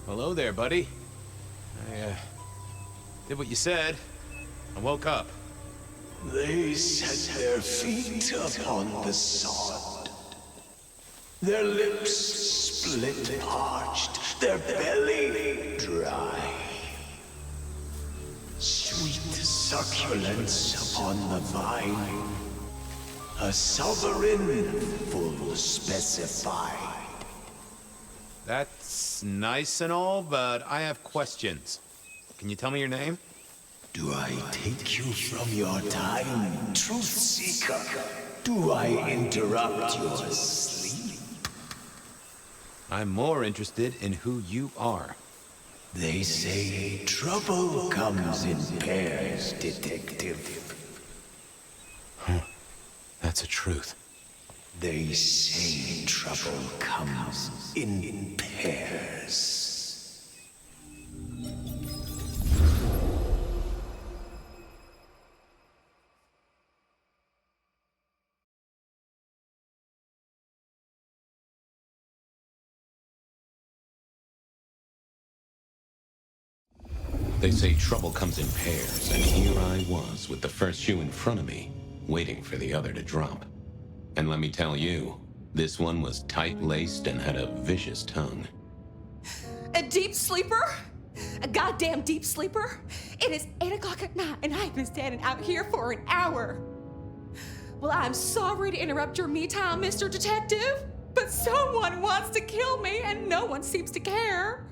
Hello there, buddy. I did what you said. I woke up. They set their feet upon the sod. Their lips split parched, their belly dry. Sweet succulence upon the vine, a sovereign full specified. That's nice and all, but I have questions. Can you tell me your name? Do I take you from your time, truth seeker? Do I interrupt your sleep? I'm more interested in who you are. They say trouble comes in pairs, detective. Huh. That's a truth. They say trouble comes in pairs. They say trouble comes in pairs, and here I was with the first shoe in front of me, waiting for the other to drop. And let me tell you, this one was tight-laced and had a vicious tongue. A deep sleeper? A goddamn deep sleeper? It is 8 o'clock at night and I've been standing out here for an hour. Well, I'm sorry to interrupt your me time, Mr. Detective, but someone wants to kill me and no one seems to care.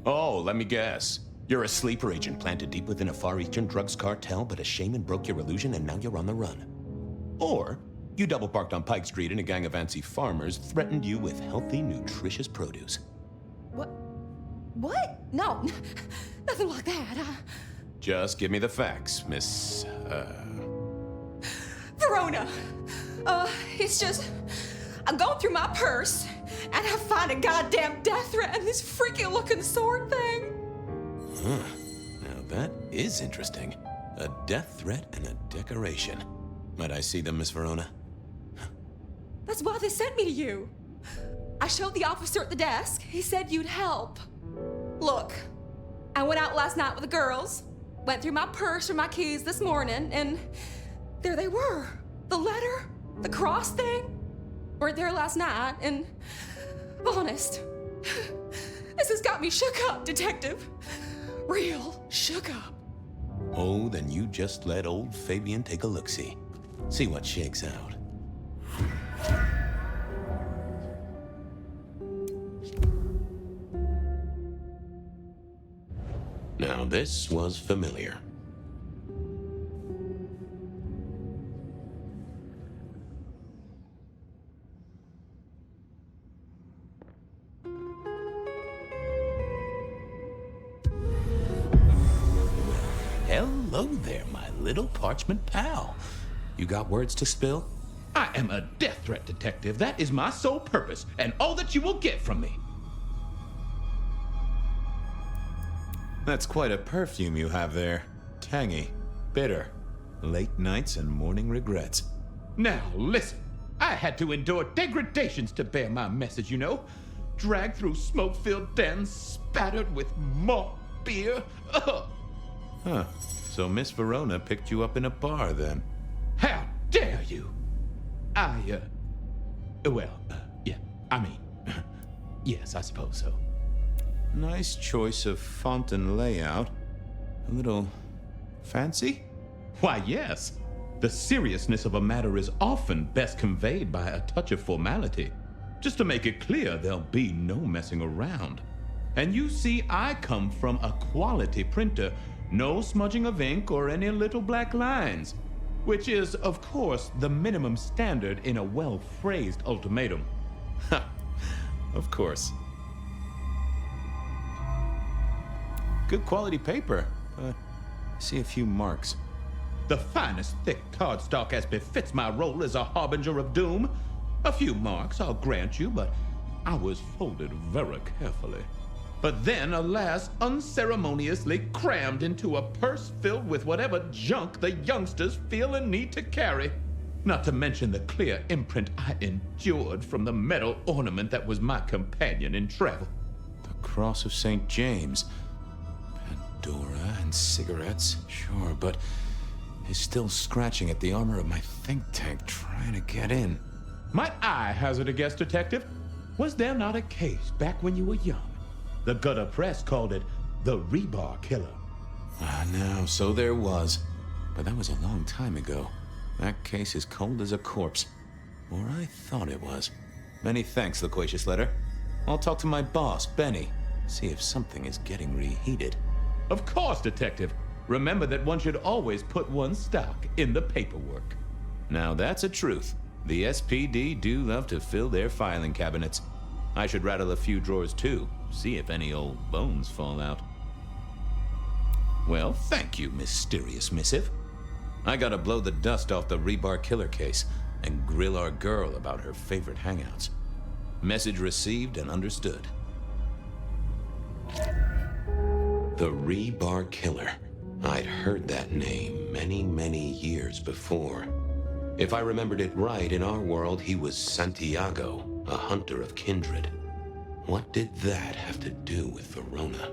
Oh, let me guess. You're a sleeper agent planted deep within a Far Eastern drugs cartel, but a shaman broke your illusion and now you're on the run. Or you double parked on Pike Street and a gang of antsy farmers threatened you with healthy, nutritious produce. What? No, nothing like that. Just give me the facts, Miss, Verona. It's just, I'm going through my purse and I find a goddamn death threat and this freaky looking sword thing. Huh. Now that is interesting. A death threat and a decoration. Might I see them, Miss Verona? That's why they sent me to you. I showed the officer at the desk. He said you'd help. Look, I went out last night with the girls, went through my purse for my keys this morning, and there they were. The letter, the cross thing, were there last night, and honest, this has got me shook up, Detective. Real shook up. Oh, then you just let old Fabian take a look-see. See what shakes out. Now this was familiar. Hello there, my little parchment pal. You got words to spill? I am a death threat detective. That is my sole purpose, and all that you will get from me. That's quite a perfume you have there. Tangy, bitter, late nights and morning regrets. Now, listen. I had to endure degradations to bear my message, you know. Dragged through smoke-filled dens, spattered with malt beer. Ugh. Huh. So Miss Verona picked you up in a bar, then? How dare you? Yeah, I mean, yes, I suppose so. Nice choice of font and layout. A little fancy? Why, yes. The seriousness of a matter is often best conveyed by a touch of formality. Just to make it clear, there'll be no messing around. And you see, I come from a quality printer. No smudging of ink or any little black lines. Which is, of course, the minimum standard in a well-phrased ultimatum. Ha! Of course. Good quality paper, but I see a few marks. The finest thick cardstock as befits my role as a harbinger of doom. A few marks, I'll grant you, but I was folded very carefully. but then, alas, unceremoniously crammed into a purse filled with whatever junk the youngsters feel a need to carry. Not to mention the clear imprint I endured from the metal ornament that was my companion in travel. The Cross of St. James. Pandora and cigarettes, sure, but he's still scratching at the armor of my think tank trying to get in. Might I hazard a guess, Detective? Was there not a case back when you were young? The gutter press called it the Rebar Killer. No, so there was. But that was a long time ago. That case is cold as a corpse. Or I thought it was. Many thanks, loquacious letter. I'll talk to my boss, Benny. See if something is getting reheated. Of course, Detective. Remember that one should always put one's stock in the paperwork. Now that's a truth. The SPD do love to fill their filing cabinets. I should rattle a few drawers too, see if any old bones fall out. Well, thank you, mysterious missive. I gotta blow the dust off the Rebar Killer case and grill our girl about her favorite hangouts. Message received and understood. The Rebar Killer. I'd heard that name many, many years before. If I remembered it right, in our world, he was Santiago, a hunter of kindred. What did that have to do with Verona?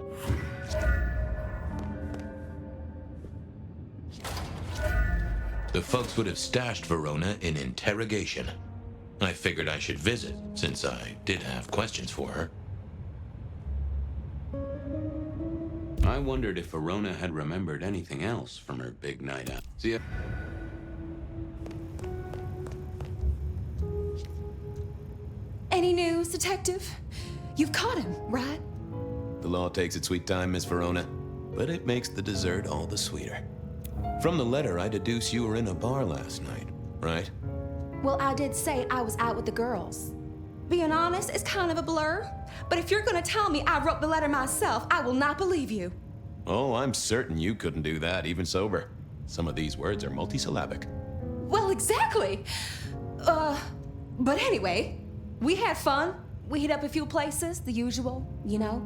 The folks would have stashed Verona in interrogation. I figured I should visit, since I did have questions for her. I wondered if Verona had remembered anything else from her big night out. See ya. Any news, Detective? You've caught him, right? The law takes its sweet time, Miss Verona, but it makes the dessert all the sweeter. From the letter, I deduce you were in a bar last night, right? Well, I did say I was out with the girls. Being honest, it's kind of a blur, but if you're gonna tell me I wrote the letter myself, I will not believe you. Oh, I'm certain you couldn't do that, even sober. Some of these words are multisyllabic. Well, exactly. But anyway, we had fun. We hit up a few places, the usual, you know.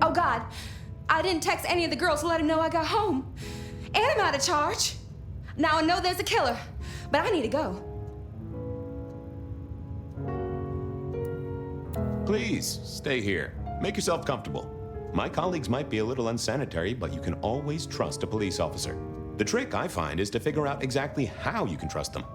Oh God, I didn't text any of the girls to let them know I got home. And I'm out of charge. Now I know there's a killer, but I need to go. Please, stay here. Make yourself comfortable. My colleagues might be a little unsanitary, but you can always trust a police officer. The trick, I find, is to figure out exactly how you can trust them.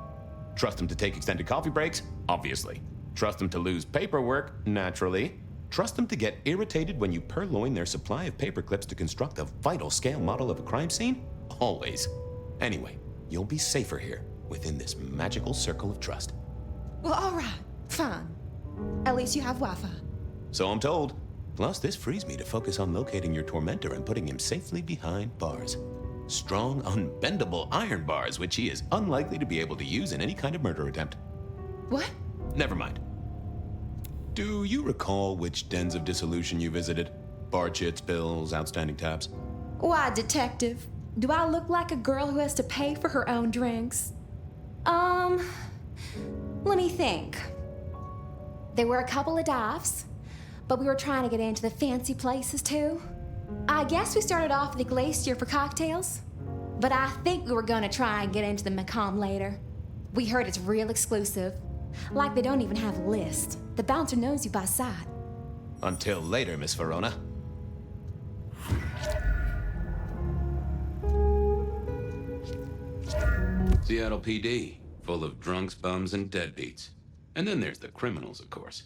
Trust them to take extended coffee breaks? Obviously. Trust them to lose paperwork? Naturally. Trust them to get irritated when you purloin their supply of paper clips to construct a vital scale model of a crime scene? Always. Anyway, you'll be safer here, within this magical circle of trust. Well, all right, fine. At least you have Wi-Fi. So I'm told. Plus, this frees me to focus on locating your tormentor and putting him safely behind bars. Strong, unbendable iron bars, which he is unlikely to be able to use in any kind of murder attempt. What? Never mind. Do you recall which dens of dissolution you visited? Bar chits, bills, outstanding tabs? Why, Detective? Do I look like a girl who has to pay for her own drinks? Let me think. There were a couple of dives, but we were trying to get into the fancy places too. I guess we started off at the Glacier for cocktails, but I think we were gonna try and get into the Macomb later. We heard it's real exclusive. Like they don't even have a list. The bouncer knows you by sight. Until later, Miss Verona. Seattle PD, full of drunks, bums, and deadbeats. And then there's the criminals, of course.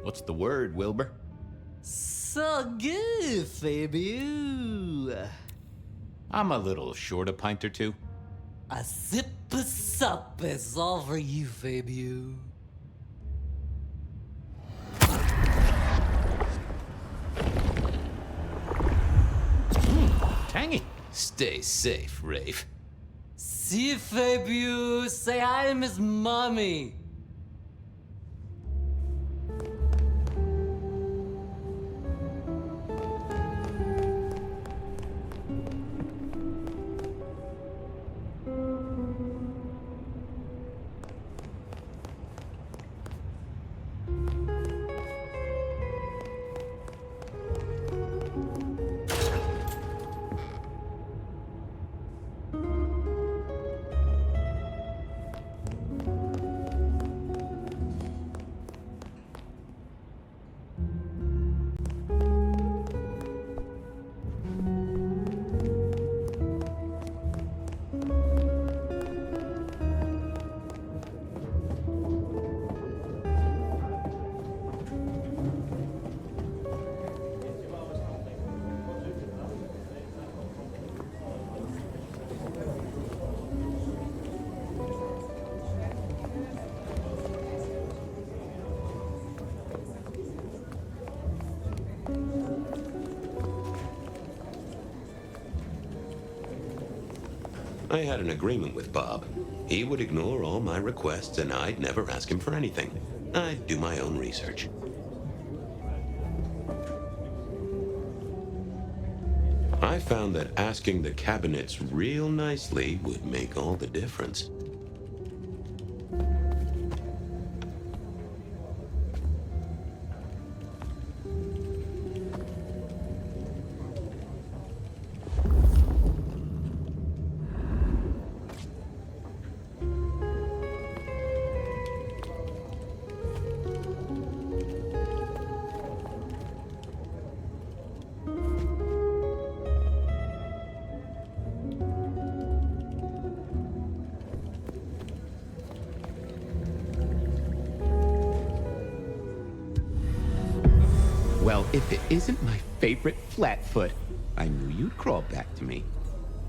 What's the word, Wilbur? So good, Fabio. I'm a little short a pint or two. A sip of sup is all for you, Fabio. Tangy. Stay safe, Rafe. Si, Fabius, say hi to Miss Mommy. I had an agreement with Bob. He would ignore all my requests, and I'd never ask him for anything. I'd do my own research. I found that asking the cabinets real nicely would make all the difference. Well, if it isn't my favorite Flatfoot, I knew you'd crawl back to me.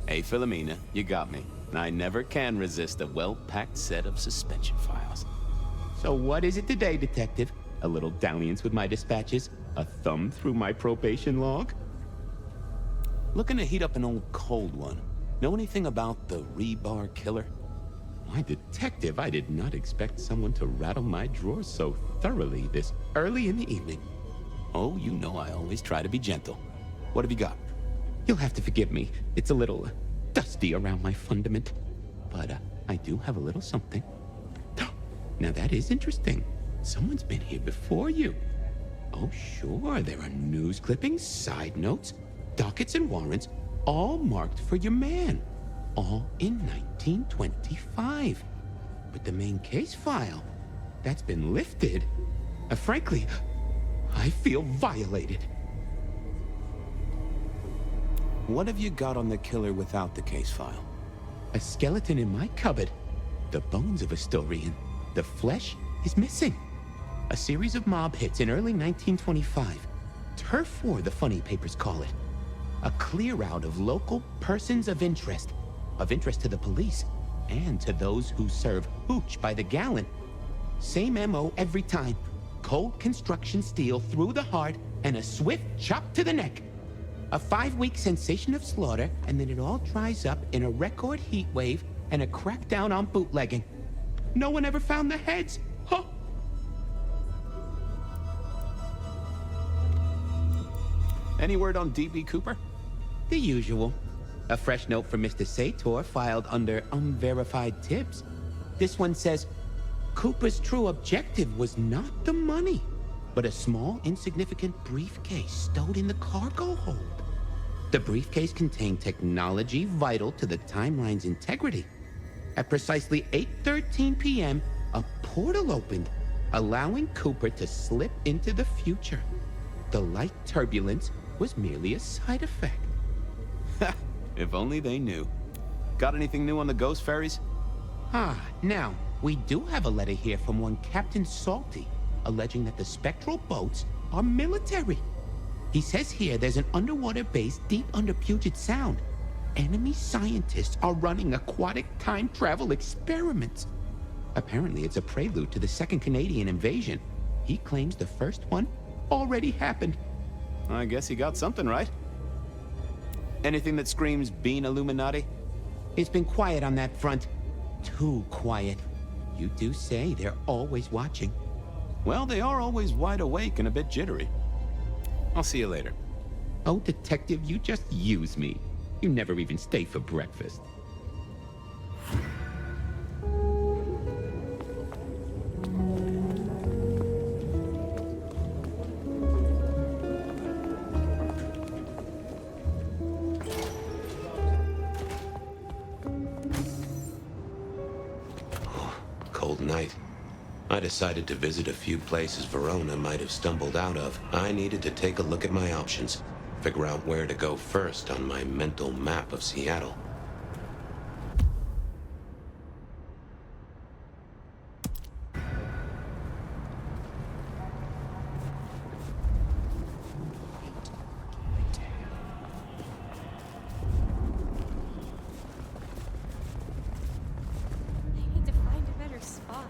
Hey, Philomena, you got me. I never can resist a well-packed set of suspension files. So what is it today, Detective? A little dalliance with my dispatches? A thumb through my probation log? Looking to heat up an old cold one. Know anything about the rebar killer? Why, Detective, I did not expect someone to rattle my drawers so thoroughly this early in the evening. Oh, you know I always try to be gentle. What have you got? You'll have to forgive me. It's a little dusty around my fundament. But I do have a little something. Now that is interesting. Someone's been here before you. Oh, sure, there are news clippings, side notes, dockets and warrants, all marked for your man. All in 1925. But the main case file, that's been lifted. Frankly, I feel violated. What have you got on the killer without the case file? A skeleton in my cupboard. The bones of a Storian. The flesh is missing. A series of mob hits in early 1925. Turf war, the funny papers call it. A clear out of local persons of interest to the police, and to those who serve hooch by the gallon. Same MO every time. Cold construction steel through the heart and a swift chop to the neck. A 5-week sensation of slaughter, and then it all dries up in a record heat wave and a crackdown on bootlegging. No one ever found the heads. Huh. Any word on D.B. Cooper? The usual. A fresh note from Mr. Sator filed under unverified tips. This one says, Cooper's true objective was not the money, but a small, insignificant briefcase stowed in the cargo hold. The briefcase contained technology vital to the timeline's integrity. At precisely 8:13 p.m., a portal opened, allowing Cooper to slip into the future. The light turbulence was merely a side effect. If only they knew. Got anything new on the ghost ferries? Now, we do have a letter here from one Captain Salty, alleging that the spectral boats are military. He says here there's an underwater base deep under Puget Sound. Enemy scientists are running aquatic time travel experiments. Apparently it's a prelude to the second Canadian invasion. He claims the first one already happened. I guess he got something right. Anything that screams Bean Illuminati? It's been quiet on that front. Too quiet. You do say they're always watching. Well, they are always wide awake and a bit jittery. I'll see you later. Oh, detective, you just use me. You never even stay for breakfast. Cold night. I decided to visit a few places Verona might have stumbled out of. I needed to take a look at my options, figure out where to go first on my mental map of Seattle. I need to find a better spot.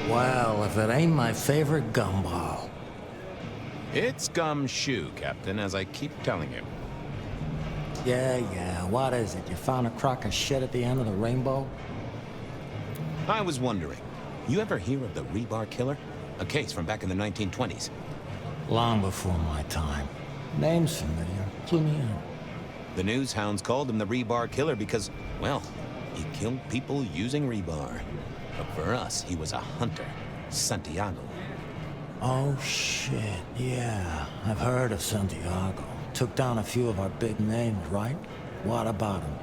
Well, if it ain't my favorite gumball. It's gumshoe, Captain, as I keep telling you. Yeah, what is it? You found a crock of shit at the end of the rainbow? I was wondering, you ever hear of the rebar killer? A case from back in the 1920s. Long before my time. Name's familiar. Clue me in. The news hounds called him the rebar killer because, well, he killed people using rebar. But for us, he was a hunter. Santiago. Oh, shit, yeah. I've heard of Santiago. Took down a few of our big names, right? What about him?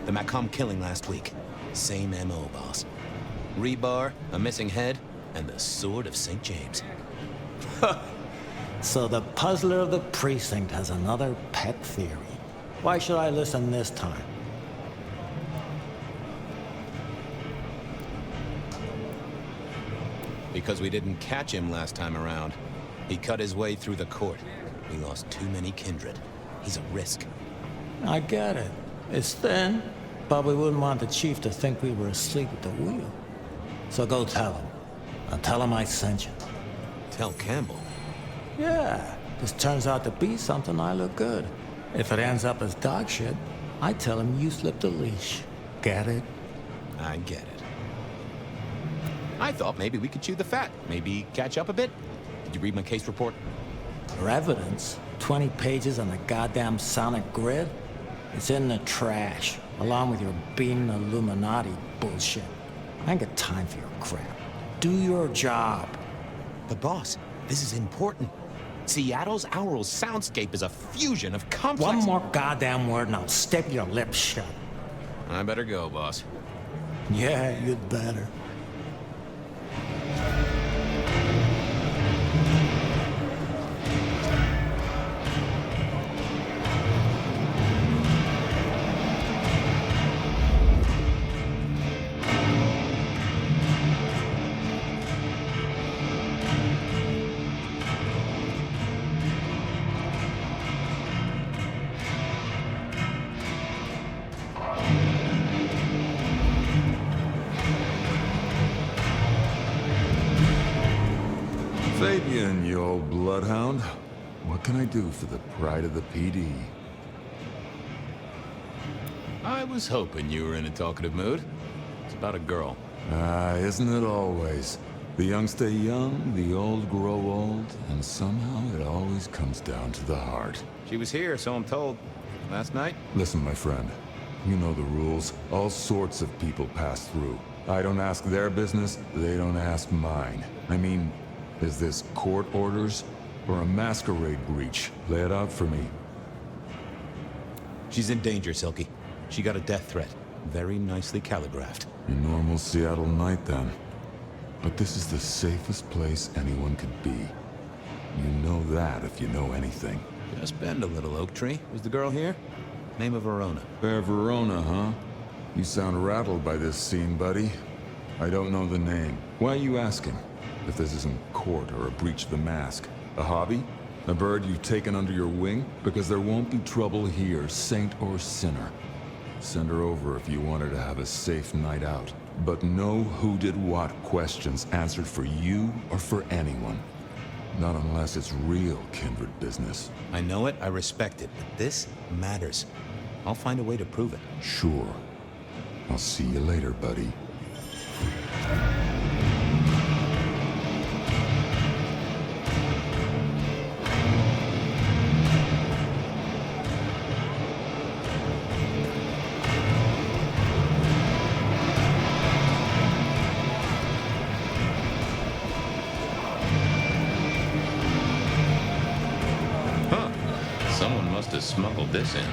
The Macomb killing last week. Same MO, boss. Rebar, a missing head, and the Sword of St. James. So the puzzler of the precinct has another pet theory. Why should I listen this time? Because we didn't catch him last time around. He cut his way through the court. We lost too many kindred. He's a risk. I get it. It's thin, but we wouldn't want the chief to think we were asleep at the wheel. So go tell him. I'll tell him I sent you. Tell Campbell. Yeah, this turns out to be something I look good. If it ends up as dog shit, I tell him you slipped a leash. Get it? I get it. I thought maybe we could chew the fat. Maybe catch up a bit. Did you read my case report? For evidence, 20 pages on a goddamn sonic grid? It's in the trash, along with your bean Illuminati bullshit. I ain't got time for your crap. Do your job. But boss, this is important. Seattle's aural soundscape is a fusion of complex... One more goddamn word and I'll stick your lips shut. I better go, boss. Yeah, you'd better. Fabian, you old bloodhound. What can I do for the pride of the PD? I was hoping you were in a talkative mood. It's about a girl. Isn't it always? The young stay young, the old grow old, and somehow it always comes down to the heart. She was here, so I'm told. Last night? Listen, my friend. You know the rules. All sorts of people pass through. I don't ask their business, they don't ask mine. I mean, is this court orders or a masquerade breach? Lay it out for me. She's in danger, Silky. She got a death threat. Very nicely calligraphed. A normal Seattle night, then. But this is the safest place anyone could be. You know that if you know anything. Just bend a little, Oak Tree. Is the girl here? Name of Verona. Fair Verona, huh? You sound rattled by this scene, buddy. I don't know the name. Why are you asking? If this isn't court or a breach of the mask. A hobby? A bird you've taken under your wing? Because there won't be trouble here, saint or sinner. Send her over if you want her to have a safe night out. But no who did what questions answered for you or for anyone. Not unless it's real kindred business. I know it, I respect it, but this matters. I'll find a way to prove it. Sure. I'll see you later, buddy. Someone must have smuggled this in.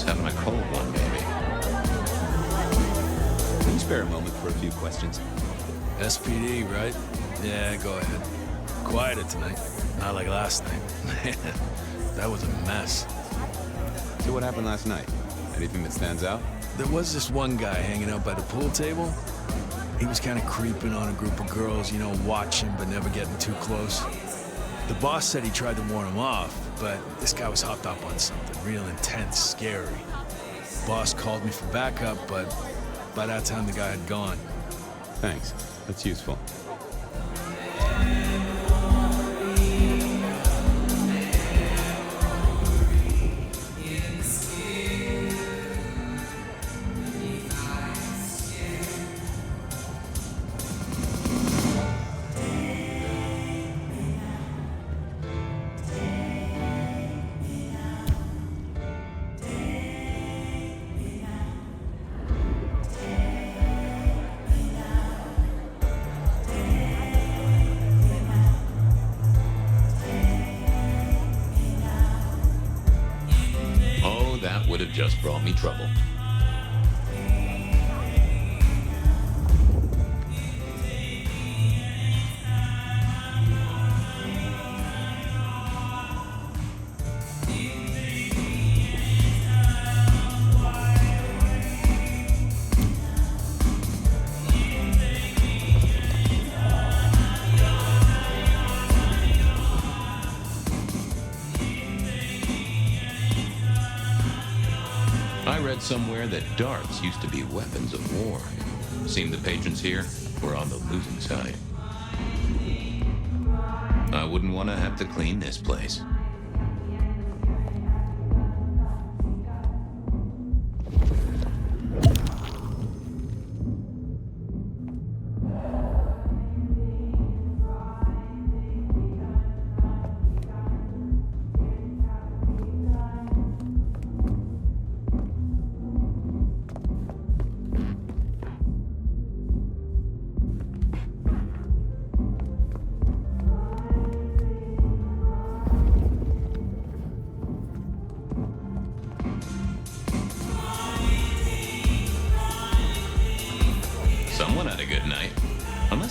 Having a cold one, maybe. Can you spare a moment for a few questions? SPD, right? Yeah, go ahead. Quieter tonight. Not like last night. That was a mess. So what happened last night? Anything that stands out? There was this one guy hanging out by the pool table. He was kind of creeping on a group of girls, you know, watching but never getting too close. The boss said he tried to warn him off, but this guy was hopped up on something real intense, scary. Boss called me for backup, but by that time the guy had gone. Thanks. That's useful. Would have just brought me trouble. Somewhere that darts used to be weapons of war. Seemed the patrons here were on the losing side. I wouldn't want to have to clean this place.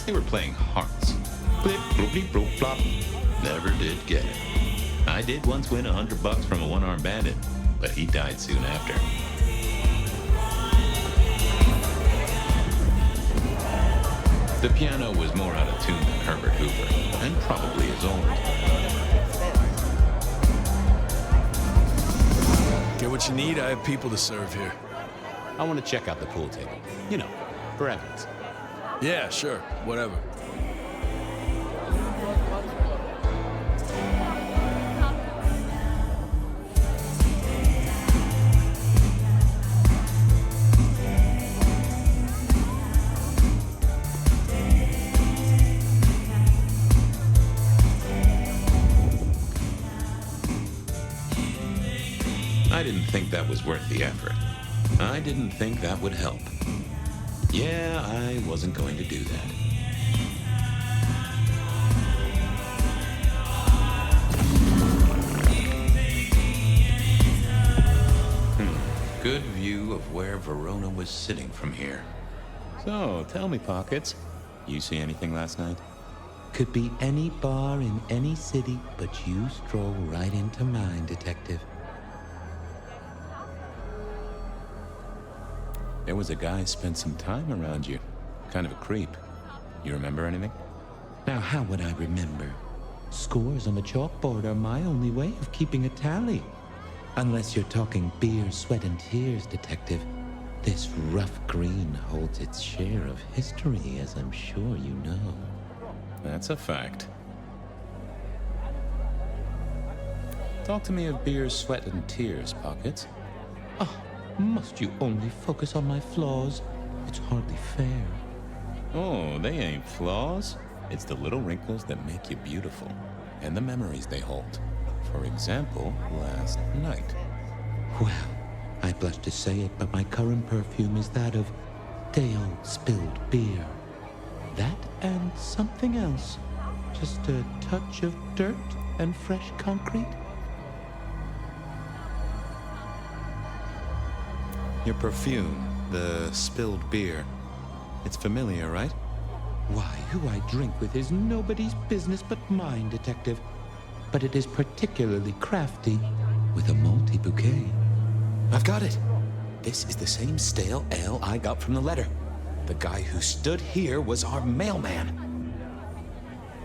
They were playing hearts. Blip, bloop, bleep, bloop, flop. Never did get it. I did once win $100 from a one-armed bandit, but he died soon after. The piano was more out of tune than Herbert Hoover, and probably as old. Get what you need, I have people to serve here. I want to check out the pool table. You know, for evidence. Yeah, sure, whatever. I didn't think that was worth the effort. I didn't think that would help. Yeah, I wasn't going to do that. Good view of where Verona was sitting from here. So, tell me, Pockets, you see anything last night? Could be any bar in any city, but you stroll right into mine, Detective. There was a guy spent some time around you. Kind of a creep. You remember anything? Now, how would I remember? Scores on the chalkboard are my only way of keeping a tally. Unless you're talking beer, sweat, and tears, Detective. This rough green holds its share of history, as I'm sure you know. That's a fact. Talk to me of beer, sweat, and tears, Pockets. Oh, must you only focus on my flaws? It's hardly fair. Oh, they ain't flaws. It's the little wrinkles that make you beautiful, and the memories they hold. For example, last night. Well, I blush to say it, but my current perfume is that of day-old spilled beer. That and something else. Just a touch of dirt and fresh concrete. Your perfume, the spilled beer. It's familiar, right? Why, who I drink with is nobody's business but mine, Detective. But it is particularly crafty, with a malty bouquet. I've got it. This is the same stale ale I got from the letter. The guy who stood here was our mailman.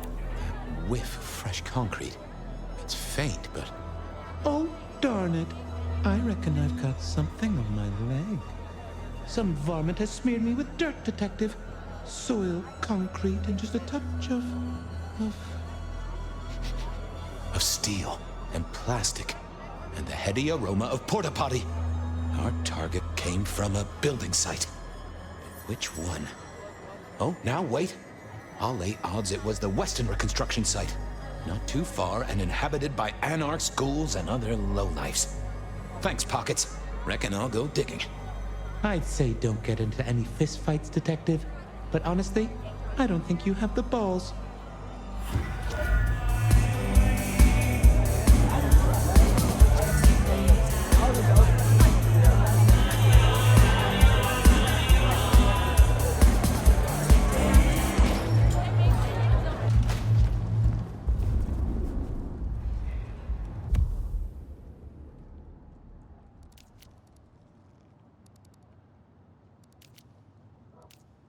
That whiff of fresh concrete. It's faint, but... Oh, darn it. I reckon I've got something on my leg. Some varmint has smeared me with dirt, Detective. Soil, concrete, and just a touch of steel and plastic and the heady aroma of porta potty. Our target came from a building site. Which one? Oh, now wait. I'll lay odds it was the Weston reconstruction site. Not too far and inhabited by anarchs, ghouls, and other lowlifes. Thanks, Pockets. Reckon I'll go digging. I'd say don't get into any fistfights, Detective. But honestly, I don't think you have the balls.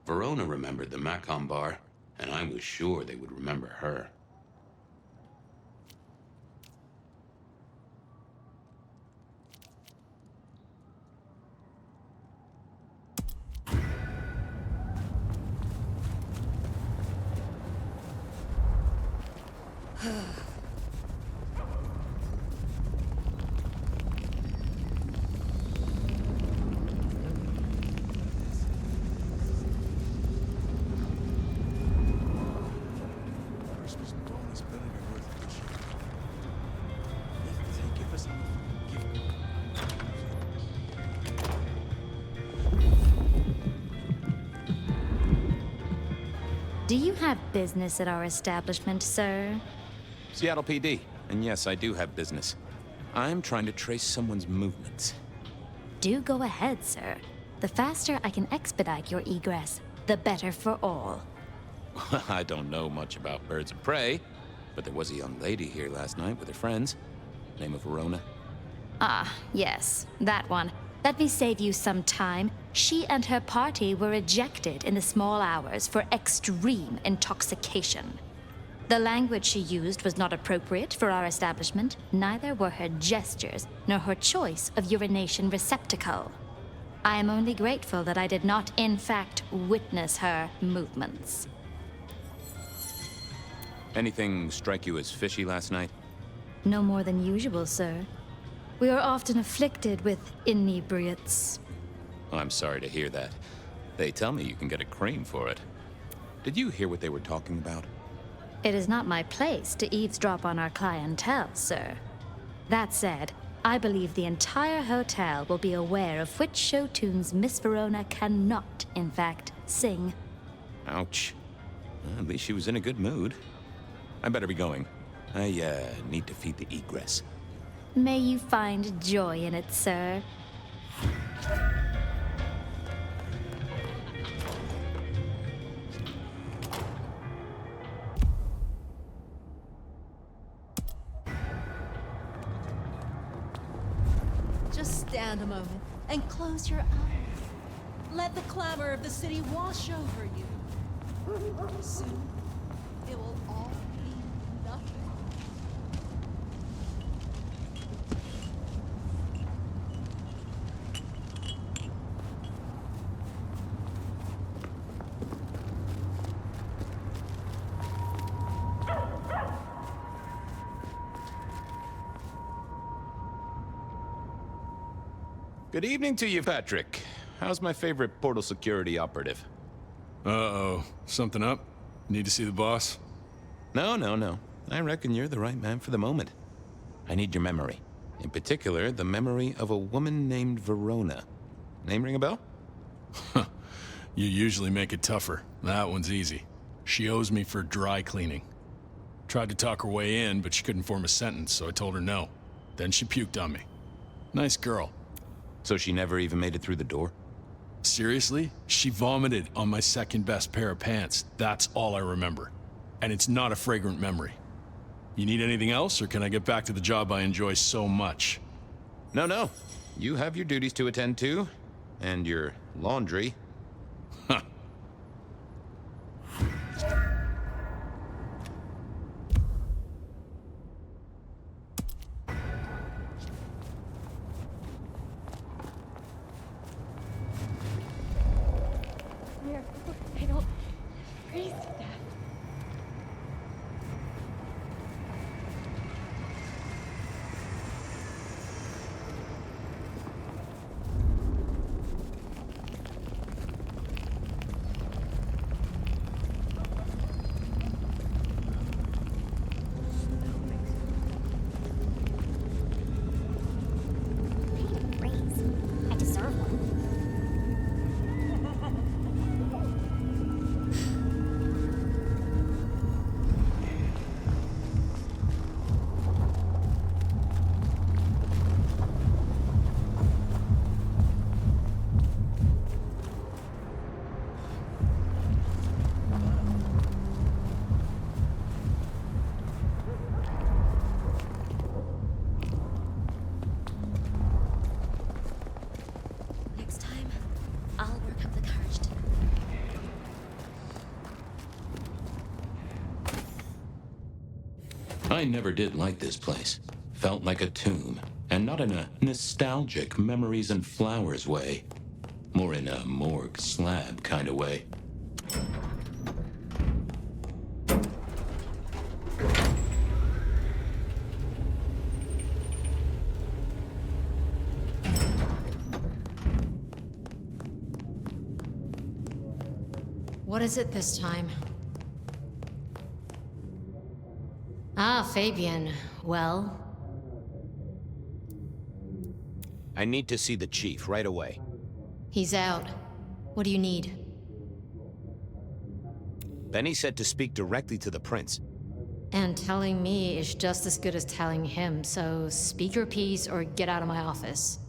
Verona remembered the Macon bar, and I was sure they would remember her. Do you have business at our establishment, sir? Seattle PD. And yes, I do have business. I'm trying to trace someone's movements. Do go ahead, sir. The faster I can expedite your egress, the better for all. I don't know much about birds of prey, but there was a young lady here last night with her friends. Name of Verona. Ah, yes, that one. Let me save you some time. She and her party were ejected in the small hours for extreme intoxication. The language she used was not appropriate for our establishment, neither were her gestures, nor her choice of urination receptacle. I am only grateful that I did not, in fact, witness her movements. Anything strike you as fishy last night? No more than usual, sir. We are often afflicted with inebriates. Oh, I'm sorry to hear that. They tell me you can get a cream for it. Did you hear what they were talking about? It is not my place to eavesdrop on our clientele, sir. That said, I believe the entire hotel will be aware of which show tunes Miss Verona cannot, in fact, sing. Ouch. Well, at least she was in a good mood. I better be going. I, need to feed the egress. May you find joy in it, sir. Just stand a moment and close your eyes. Let the clamor of the city wash over you. Soon, it will all be nothing. Good evening to you, Patrick. How's my favorite portal security operative? Uh-oh. Something up? Need to see the boss? No. I reckon you're the right man for the moment. I need your memory. In particular, the memory of a woman named Verona. Name ring a bell? You usually make it tougher. That one's easy. She owes me for dry cleaning. Tried to talk her way in, but she couldn't form a sentence, so I told her no. Then she puked on me. Nice girl. So she never even made it through the door? Seriously? She vomited on my second best pair of pants. That's all I remember. And it's not a fragrant memory. You need anything else, or can I get back to the job I enjoy so much? No. You have your duties to attend to, and your laundry. Huh. I don't freeze to death. I deserve one. Next time, I'll work up the courage to. I never did like this place. Felt like a tomb, and not in a nostalgic memories and flowers way. More in a morgue slab kind of way. What is it this time? Ah, Fabian. Well? I need to see the chief right away. He's out. What do you need? Benny said to speak directly to the prince. And telling me is just as good as telling him, so speak your piece or get out of my office.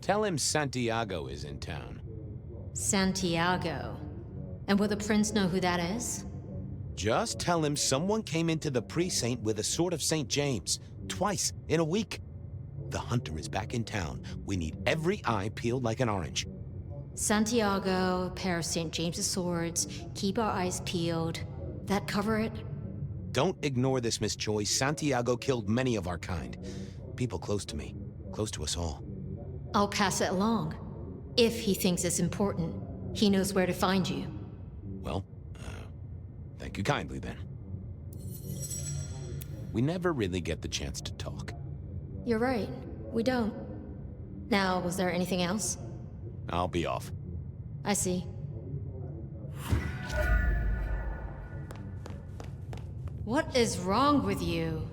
Tell him Santiago is in town. Santiago. And will the prince know who that is? Just tell him someone came into the precinct with a sword of St. James. Twice in a week. The hunter is back in town. We need every eye peeled like an orange. Santiago, a pair of St. James's swords, keep our eyes peeled. That cover it? Don't ignore this, Miss Choi. Santiago killed many of our kind. People close to me. Close to us all. I'll pass it along. If he thinks it's important, he knows where to find you. Well, thank you kindly then. We never really get the chance to talk. You're right. We don't. Now, was there anything else? I'll be off. I see. What is wrong with you?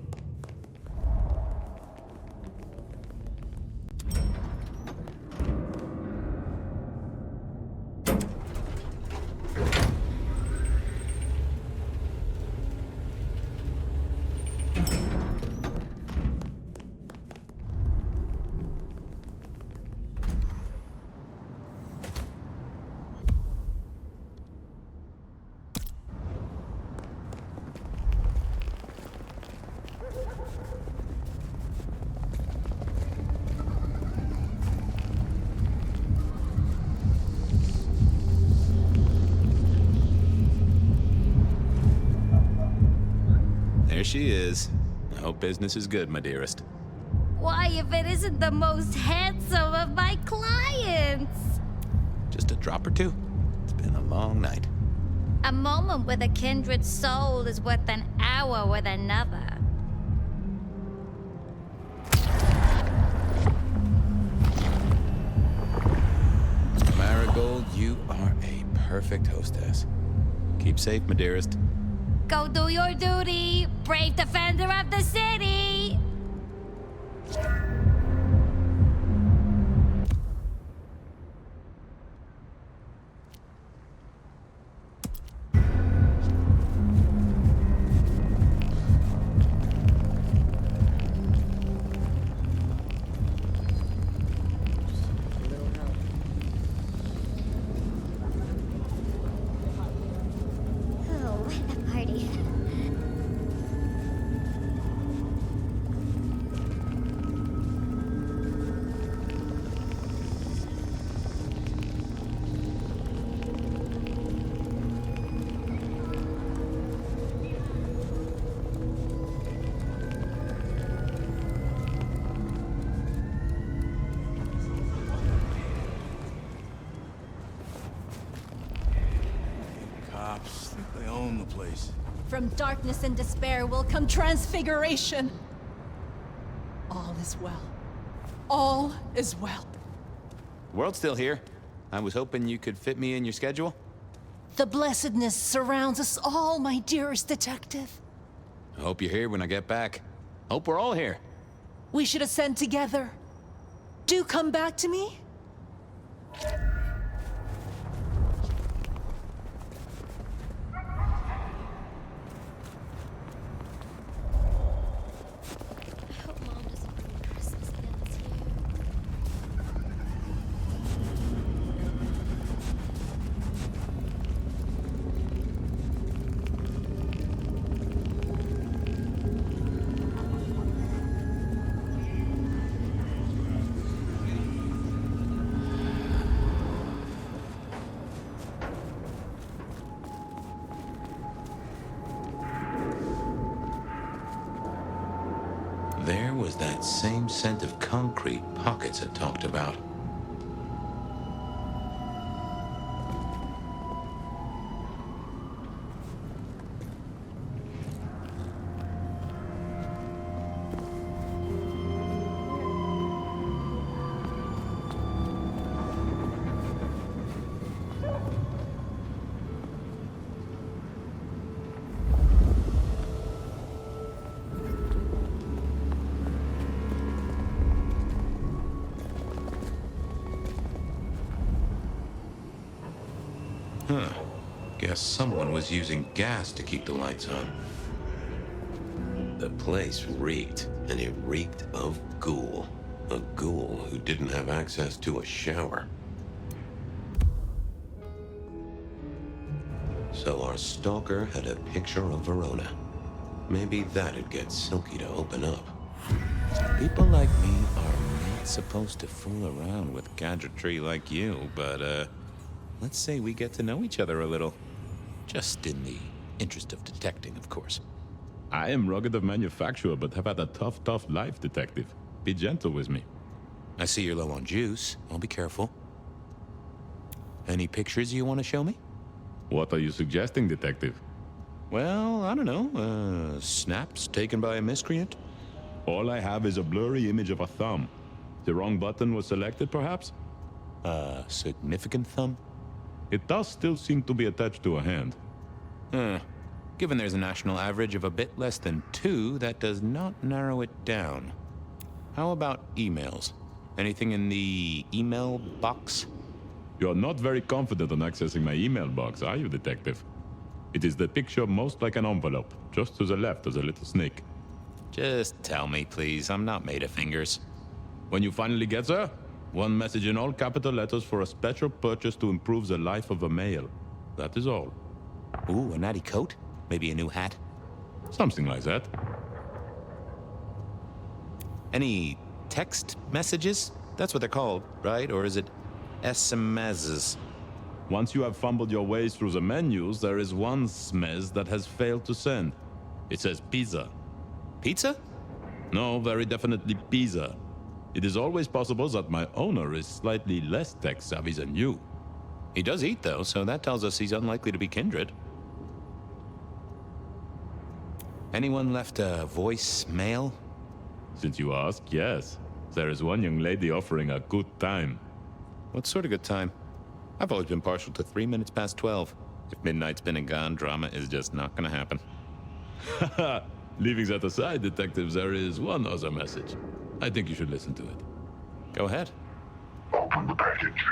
There she is. I hope business is good, my dearest. Why, if it isn't the most handsome of my clients? Just a drop or two. It's been a long night. A moment with a kindred soul is worth an hour with another. Marigold, you are a perfect hostess. Keep safe, my dearest. Go do your duty, brave defender of the city! From darkness and despair will come transfiguration. All is well. All is well. The world's still here. I was hoping you could fit me in your schedule. The blessedness surrounds us all, my dearest detective. I hope you're here when I get back. Hope we're all here. We should ascend together. Do come back to me. There was that same scent of concrete pockets I talked about. Huh. Guess someone was using gas to keep the lights on. The place reeked, and it reeked of ghoul. A ghoul who didn't have access to a shower. So our stalker had a picture of Verona. Maybe that'd get Silky to open up. People like me are not supposed to fool around with gadgetry like you, but, let's say we get to know each other a little. Just in the interest of detecting, of course. I am rugged of manufacture, but have had a tough life, detective. Be gentle with me. I see you're low on juice. I'll be careful. Any pictures you want to show me? What are you suggesting, detective? Well, I don't know. Snaps taken by a miscreant? All I have is a blurry image of a thumb. The wrong button was selected, perhaps? A significant thumb? It does still seem to be attached to a hand. Given there's a national average of a bit less than 2, that does not narrow it down. How about emails? Anything in the email box? You're not very confident on accessing my email box, are you, detective? It is the picture most like an envelope. Just to the left is a little snake. Just tell me, please. I'm not made of fingers. When you finally get there, one message in all capital letters for a special purchase to improve the life of a male. That is all. Ooh, a natty coat? Maybe a new hat? Something like that. Any text messages? That's what they're called, right? Or is it SMSs? Once you have fumbled your way through the menus, there is one smez that has failed to send. It says pizza. Pizza? No, very definitely pizza. It is always possible that my owner is slightly less tech-savvy than you. He does eat, though, so that tells us he's unlikely to be kindred. Anyone left a voicemail? Since you ask, yes. There is one young lady offering a good time. What sort of good time? I've always been partial to 3 minutes past 12. If midnight's been and gone, drama is just not gonna happen. Haha! Leaving that aside, detectives, there is one other message. I think you should listen to it. Go ahead. Open the package.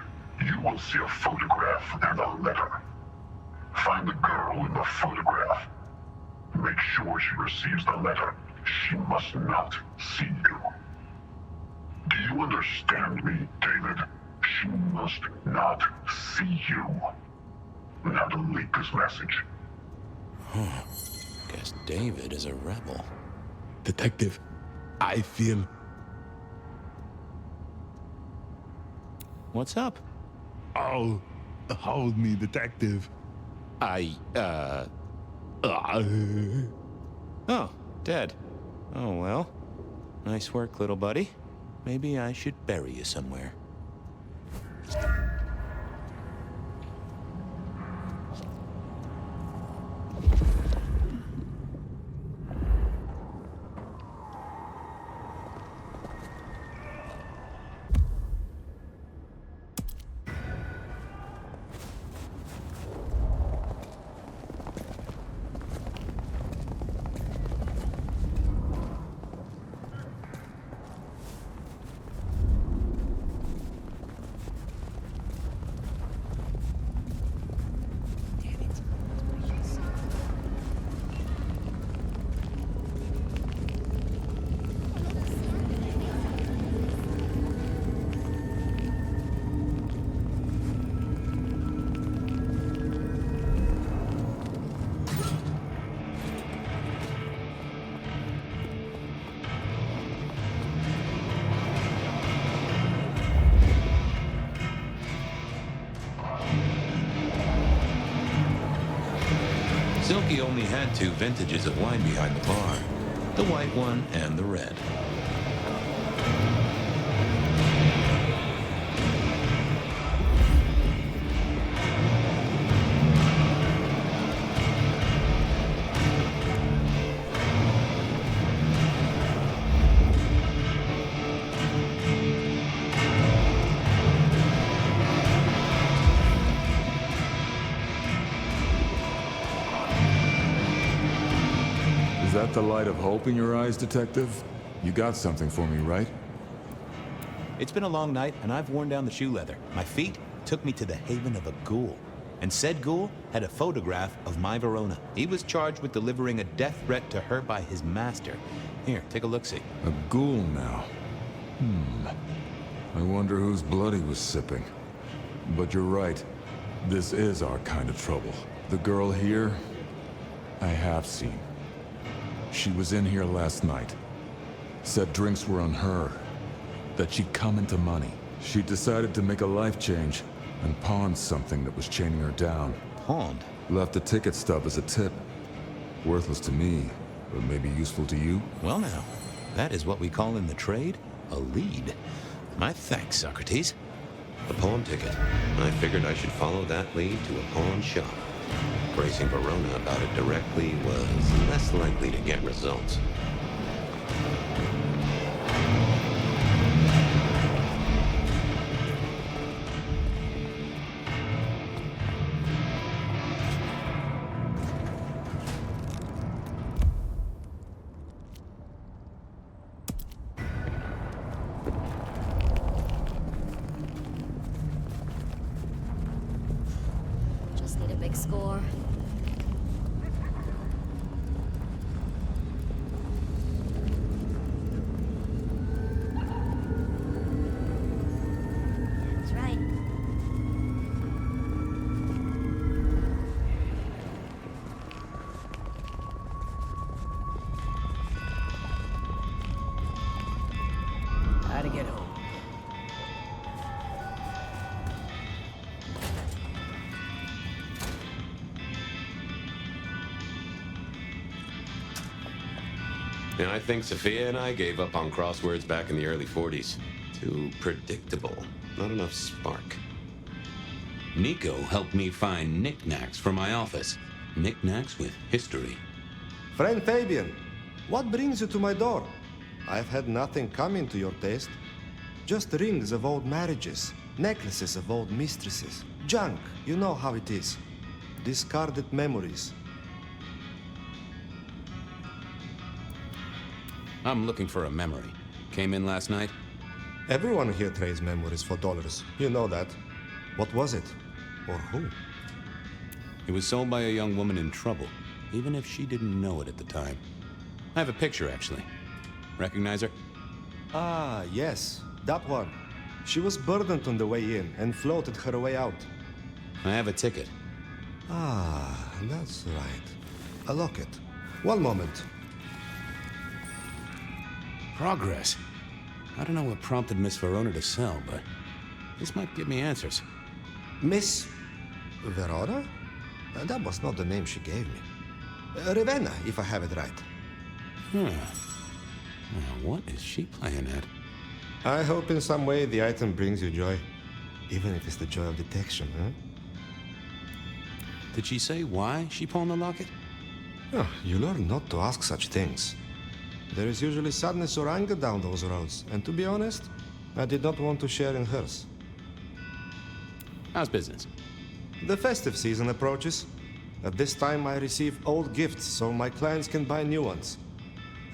You will see a photograph and a letter. Find the girl in the photograph. Make sure she receives the letter. She must not see you. Do you understand me, David? She must not see you. Now delete this message. Guess David is a rebel. Detective, I feel... What's up? Oh, hold me, detective. Oh, dead. Oh, well. Nice work, little buddy. Maybe I should bury you somewhere. Silky only had 2 vintages of wine behind the bar. The white one and the red. Is that the light of hope in your eyes, detective? You got something for me, right? It's been a long night, and I've worn down the shoe leather. My feet took me to the haven of a ghoul. And said ghoul had a photograph of my Verona. He was charged with delivering a death threat to her by his master. Here, take a look-see. A ghoul now. I wonder whose blood he was sipping. But you're right. This is our kind of trouble. The girl here, I have seen. She was in here last night. Said drinks were on her. That she'd come into money. She decided to make a life change and pawned something that was chaining her down. Pawned? Left a ticket stub as a tip. Worthless to me, but maybe useful to you? Well now, that is what we call in the trade a lead. My thanks, Socrates. A pawn ticket. I figured I should follow that lead to a pawn shop. Bracing Verona about it directly was less likely to get results. Just need a big score. That's right. How to get home. And I think Sophia and I gave up on crosswords back in the early 40s. Too predictable. Not enough spark. Nico helped me find knickknacks for my office. Knickknacks with history. Friend Fabian, what brings you to my door? I've had nothing coming to your taste. Just rings of old marriages, necklaces of old mistresses. Junk, you know how it is. Discarded memories. I'm looking for a memory. Came in last night? Everyone here trades memories for dollars. You know that. What was it? Or who? It was sold by a young woman in trouble, even if she didn't know it at the time. I have a picture, actually. Recognize her? Ah, yes. That one. She was burdened on the way in and floated her way out. I have a ticket. Ah, that's right. A locket. One moment. Progress. I don't know what prompted Miss Verona to sell, but this might give me answers. Miss Verona? That was not the name she gave me. Ravenna, if I have it right. Huh. Now, what is she playing at? I hope in some way the item brings you joy. Even if it's the joy of detection, huh? Did she say why she pawned the locket? Oh, you learn not to ask such things. There is usually sadness or anger down those roads, and to be honest, I did not want to share in hers. How's business? The festive season approaches. At this time, I receive old gifts so my clients can buy new ones.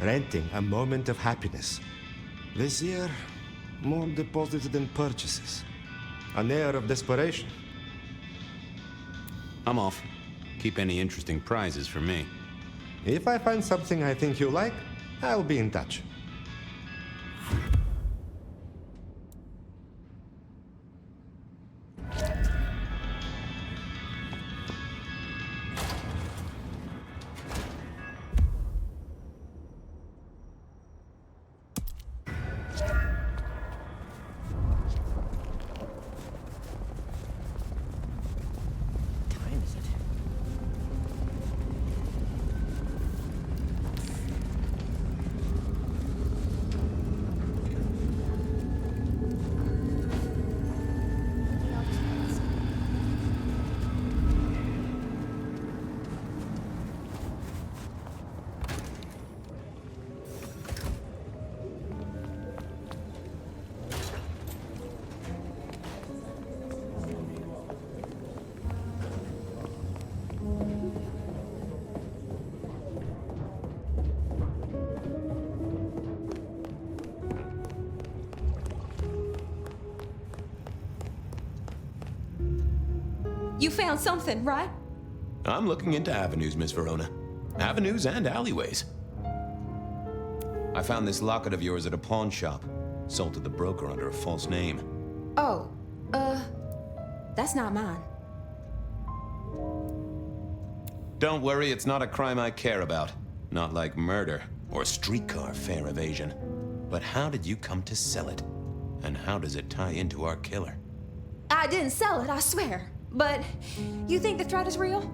Renting a moment of happiness. This year, more deposits than purchases. An air of desperation. I'm off. Keep any interesting prizes for me. If I find something I think you like, I'll be in touch. You found something, right? I'm looking into avenues, Miss Verona. Avenues and alleyways. I found this locket of yours at a pawn shop. sold to the broker under a false name. Oh, that's not mine. Don't worry, it's not a crime I care about. Not like murder or streetcar fare evasion. But how did you come to sell it? And how does it tie into our killer? I didn't sell it, I swear. But you think the threat is real?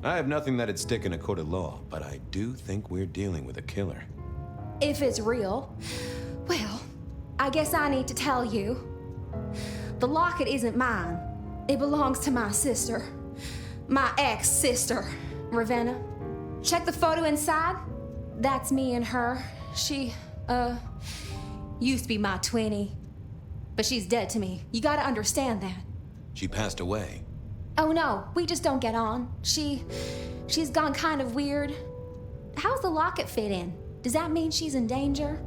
I have nothing that'd stick in a court of law, but I do think we're dealing with a killer. If it's real, well, I guess I need to tell you. The locket isn't mine. It belongs to my sister. My ex-sister, Ravenna. Check the photo inside. That's me and her. She, used to be my twinnie. But she's dead to me. You gotta understand that. She passed away. Oh no, we just don't get on. She's gone kind of weird. How's the locket fit in? Does that mean she's in danger?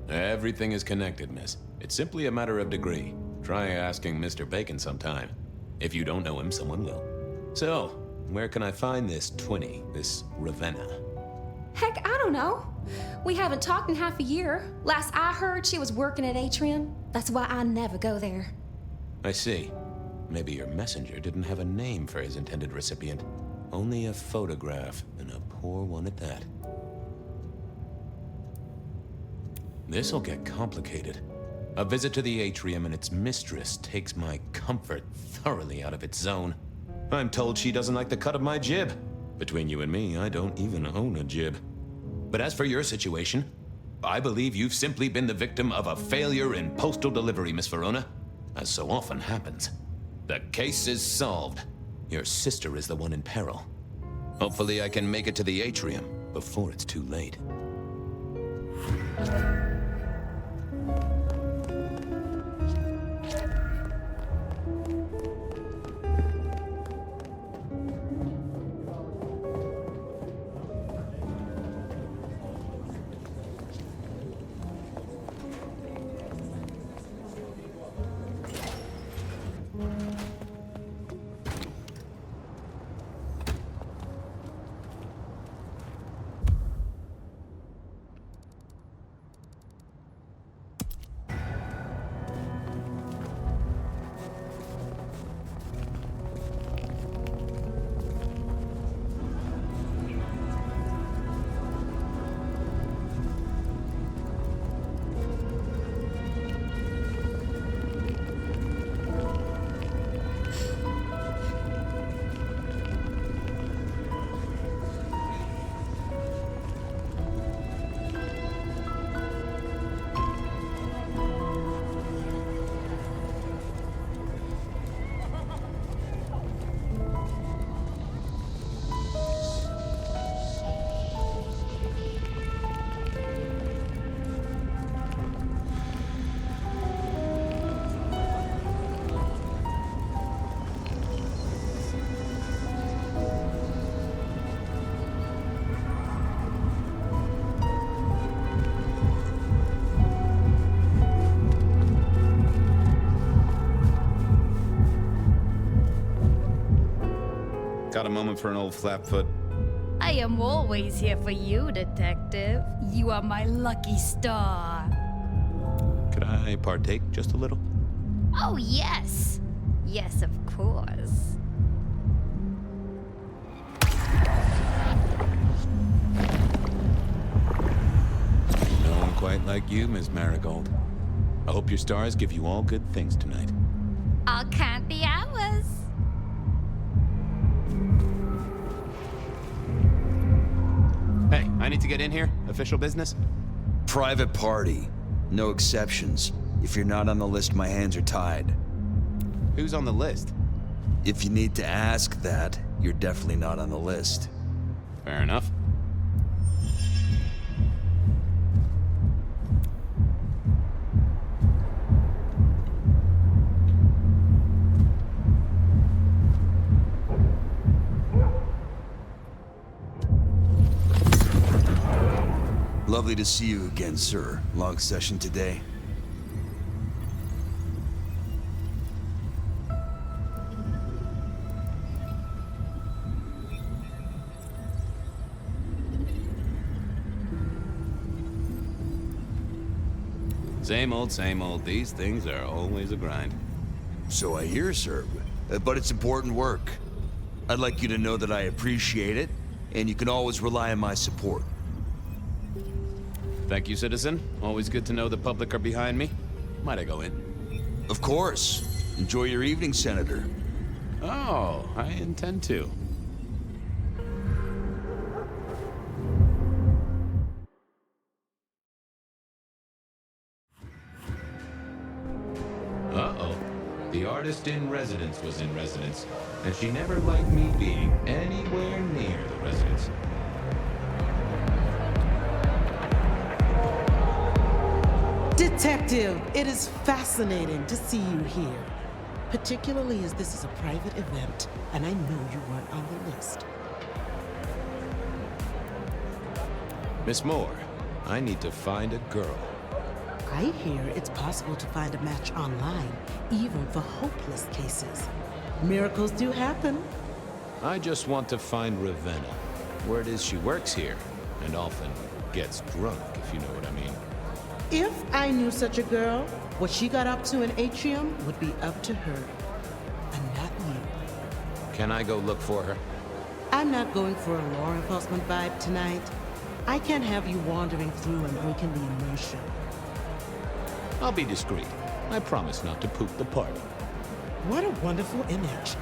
Everything is connected, miss. It's simply a matter of degree. Try asking Mr. Bacon sometime. If you don't know him, someone will. So, where can I find this twinnie, this Ravenna? Heck, I don't know. We haven't talked in half a year. Last I heard, she was working at Atrium. That's why I never go there. I see. Maybe your messenger didn't have a name for his intended recipient. Only a photograph, and a poor one at that. This'll get complicated. A visit to the Atrium and its mistress takes my comfort thoroughly out of its zone. I'm told she doesn't like the cut of my jib. Between you and me, I don't even own a jib. But as for your situation, I believe you've simply been the victim of a failure in postal delivery, Miss Verona, as so often happens. The case is solved. Your sister is the one in peril. Hopefully I can make it to the Atrium before it's too late. Got a moment for an old flapfoot? I am always here for you, Detective. You are my lucky star. Could I partake just a little? Oh, yes. Yes, of course. No one quite like you, Miss Marigold. I hope your stars give you all good things tonight. I'll count the hours. Hey, I need to get in here. Official business? Private party. No exceptions. If you're not on the list, my hands are tied. Who's on the list? If you need to ask that, you're definitely not on the list. Fair enough. Lovely to see you again, sir. Long session today. Same old, same old. These things are always a grind. So I hear, sir. But it's important work. I'd like you to know that I appreciate it, and you can always rely on my support. Thank you, citizen. Always good to know the public are behind me. Might I go in? Of course. Enjoy your evening, Senator. Oh, I intend to. Uh-oh. The artist in residence was in residence, and she never liked me being anywhere near the residence. Detective, it is fascinating to see you here. Particularly as this is a private event, and I know you weren't on the list. Miss Moore, I need to find a girl. I hear it's possible to find a match online, even for hopeless cases. Miracles do happen. I just want to find Ravenna. Word is she works here, and often gets drunk, if you know what I mean. If I knew such a girl, what she got up to in Atrium would be up to her, and not you. Can I go look for her? I'm not going for a law enforcement vibe tonight. I can't have you wandering through and breaking the immersion. I'll be discreet. I promise not to poop the party. What a wonderful image.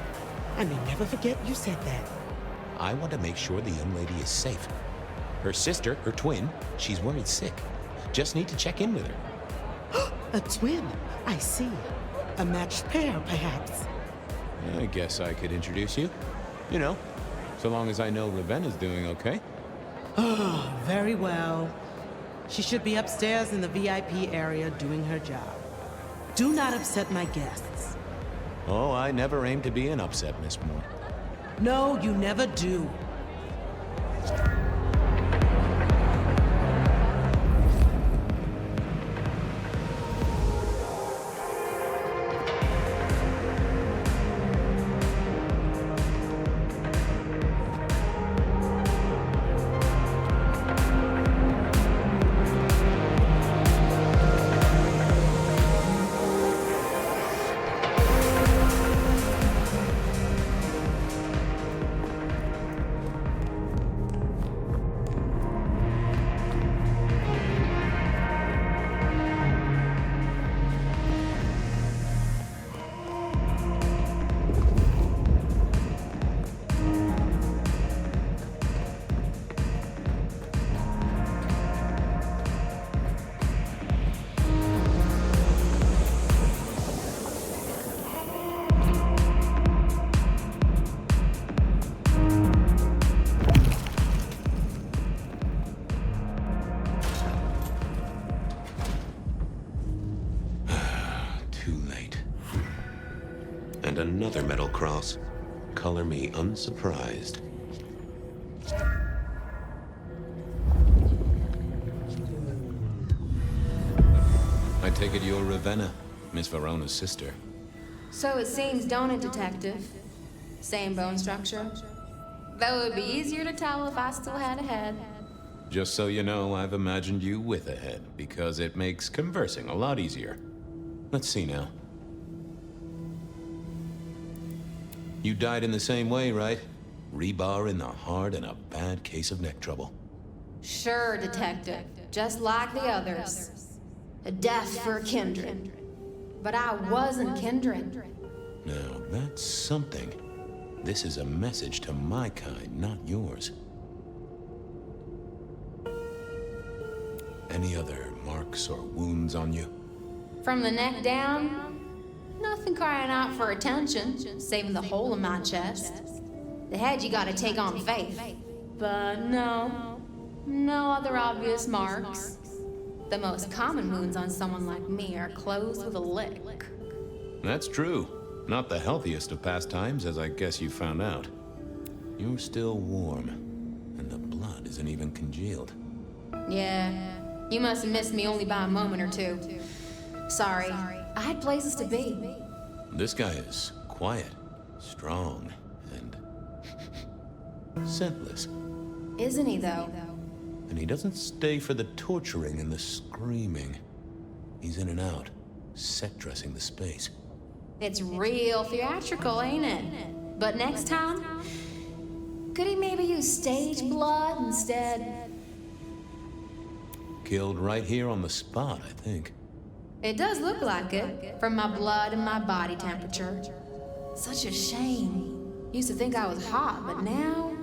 I may never forget you said that. I want to make sure the young lady is safe. Her sister, her twin, she's worried sick. Just need to check in with her. A twin, I see. A matched pair, perhaps. I guess I could introduce you. You know, so long as I know Ravenna's doing okay. Oh, very well. She should be upstairs in the VIP area doing her job. Do not upset my guests. Oh, I never aim to be an upset, Miss Moore. No, you never do. And another metal cross. Color me unsurprised. I take it you're Ravenna, Miss Verona's sister. So it seems, don't it, Detective? Same bone structure? Though it would be easier to tell if I still had a head. Just so you know, I've imagined you with a head, because it makes conversing a lot easier. Let's see now. You died in the same way, right? Rebar in the heart and a bad case of neck trouble. Sure, Detective. Just like the others. A death for a kindred. But I wasn't kindred. Now, that's something. This is a message to my kind, not yours. Any other marks or wounds on you? From the neck down, nothing crying out for attention, saving the hole in my chest. The head you gotta take on faith. But no other obvious marks. The most common wounds on someone like me are closed with a lick. That's true. Not the healthiest of pastimes, as I guess you found out. You're still warm, and the blood isn't even congealed. Yeah, you must have missed me only by a moment or two. Sorry, I had places to be. This guy is quiet, strong, and scentless. Isn't he, though? And he doesn't stay for the torturing and the screaming. He's in and out, set dressing the space. It's real theatrical, ain't it? But next time, could he maybe use stage blood instead? Killed right here on the spot, I think. It does look like it, from my blood and my body temperature. Such a shame. Used to think I was hot, but now,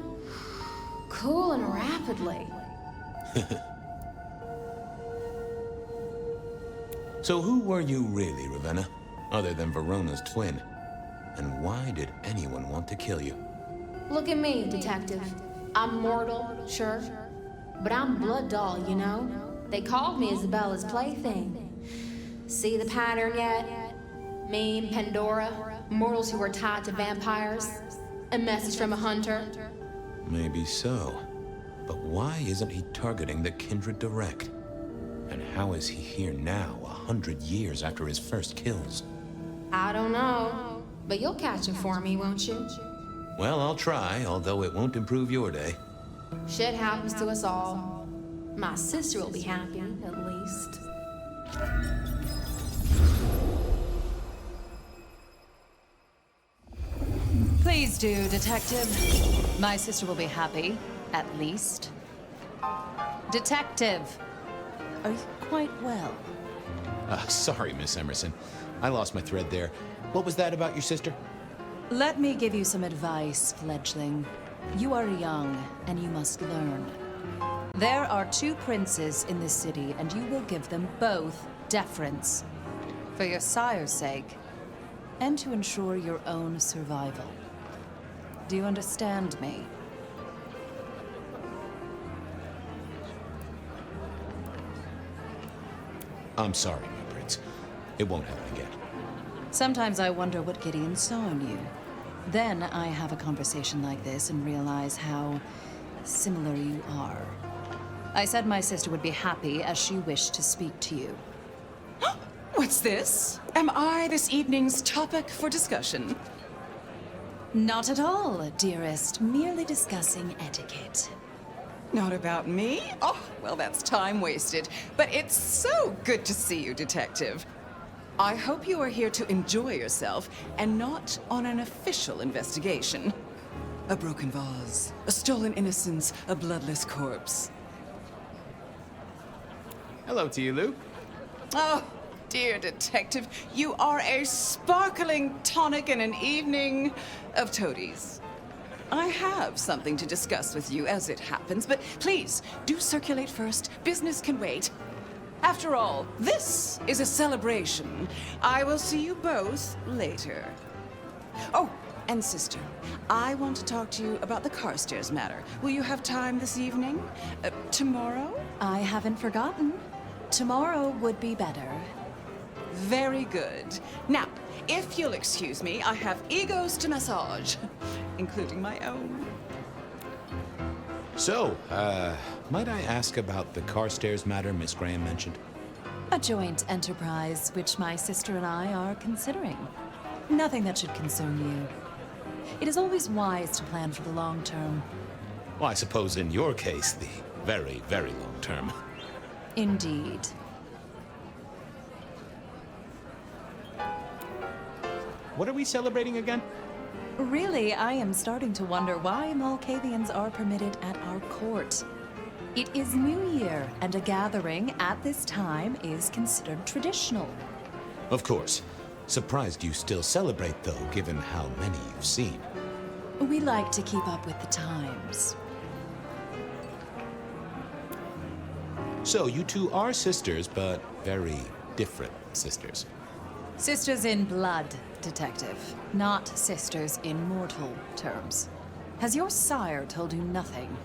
cooling rapidly. So who were you really, Ravenna? Other than Verona's twin? And why did anyone want to kill you? Look at me, detective. I'm mortal, sure. But I'm blood doll, you know? They called me Isabella's plaything. See the pattern yet? Me and Pandora, mortals who are tied to vampires. A message from a hunter. Maybe so. But why isn't he targeting the Kindred direct? And how is he here now, 100 years after his first kills? I don't know. But you'll catch him for me, won't you? Well, I'll try, although it won't improve your day. Shit happens to us all. My sister will be happy, at least. Please do, Detective. My sister will be happy, at least. Detective, are you quite well? Sorry, Miss Emerson. I lost my thread there. What was that about your sister? Let me give you some advice, fledgling. You are young, and you must learn. There are 2 princes in this city, and you will give them both deference. For your sire's sake, and to ensure your own survival. Do you understand me? I'm sorry, my prince. It won't happen again. Sometimes I wonder what Gideon saw in you. Then I have a conversation like this and realize how similar you are. I said my sister would be happy as she wished to speak to you. What's this? Am I this evening's topic for discussion? Not at all, dearest. Merely discussing etiquette. Not about me? Oh, well, that's time wasted. But it's so good to see you, Detective. I hope you are here to enjoy yourself and not on an official investigation. A broken vase, a stolen innocence, a bloodless corpse. Hello to you, Luke. Oh, dear Detective, you are a sparkling tonic in an evening of toadies. I have something to discuss with you as it happens, but please, do circulate first. Business can wait. After all, this is a celebration. I will see you both later. Oh, and sister, I want to talk to you about the Carstairs matter. Will you have time this evening? Tomorrow? I haven't forgotten. Tomorrow would be better. Very good. Now, if you'll excuse me, I have egos to massage, including my own. So, might I ask about the Carstairs matter Miss Graham mentioned? A joint enterprise which my sister and I are considering. Nothing that should concern you. It is always wise to plan for the long term. Well, I suppose in your case, the very, very long term. Indeed. What are we celebrating again? Really, I am starting to wonder why Malkavians are permitted at our court. It is New Year, and a gathering at this time is considered traditional. Of course. Surprised you still celebrate, though, given how many you've seen. We like to keep up with the times. So, you two are sisters, but very different sisters. Sisters in blood, Detective, not sisters in mortal terms. Has your sire told you nothing?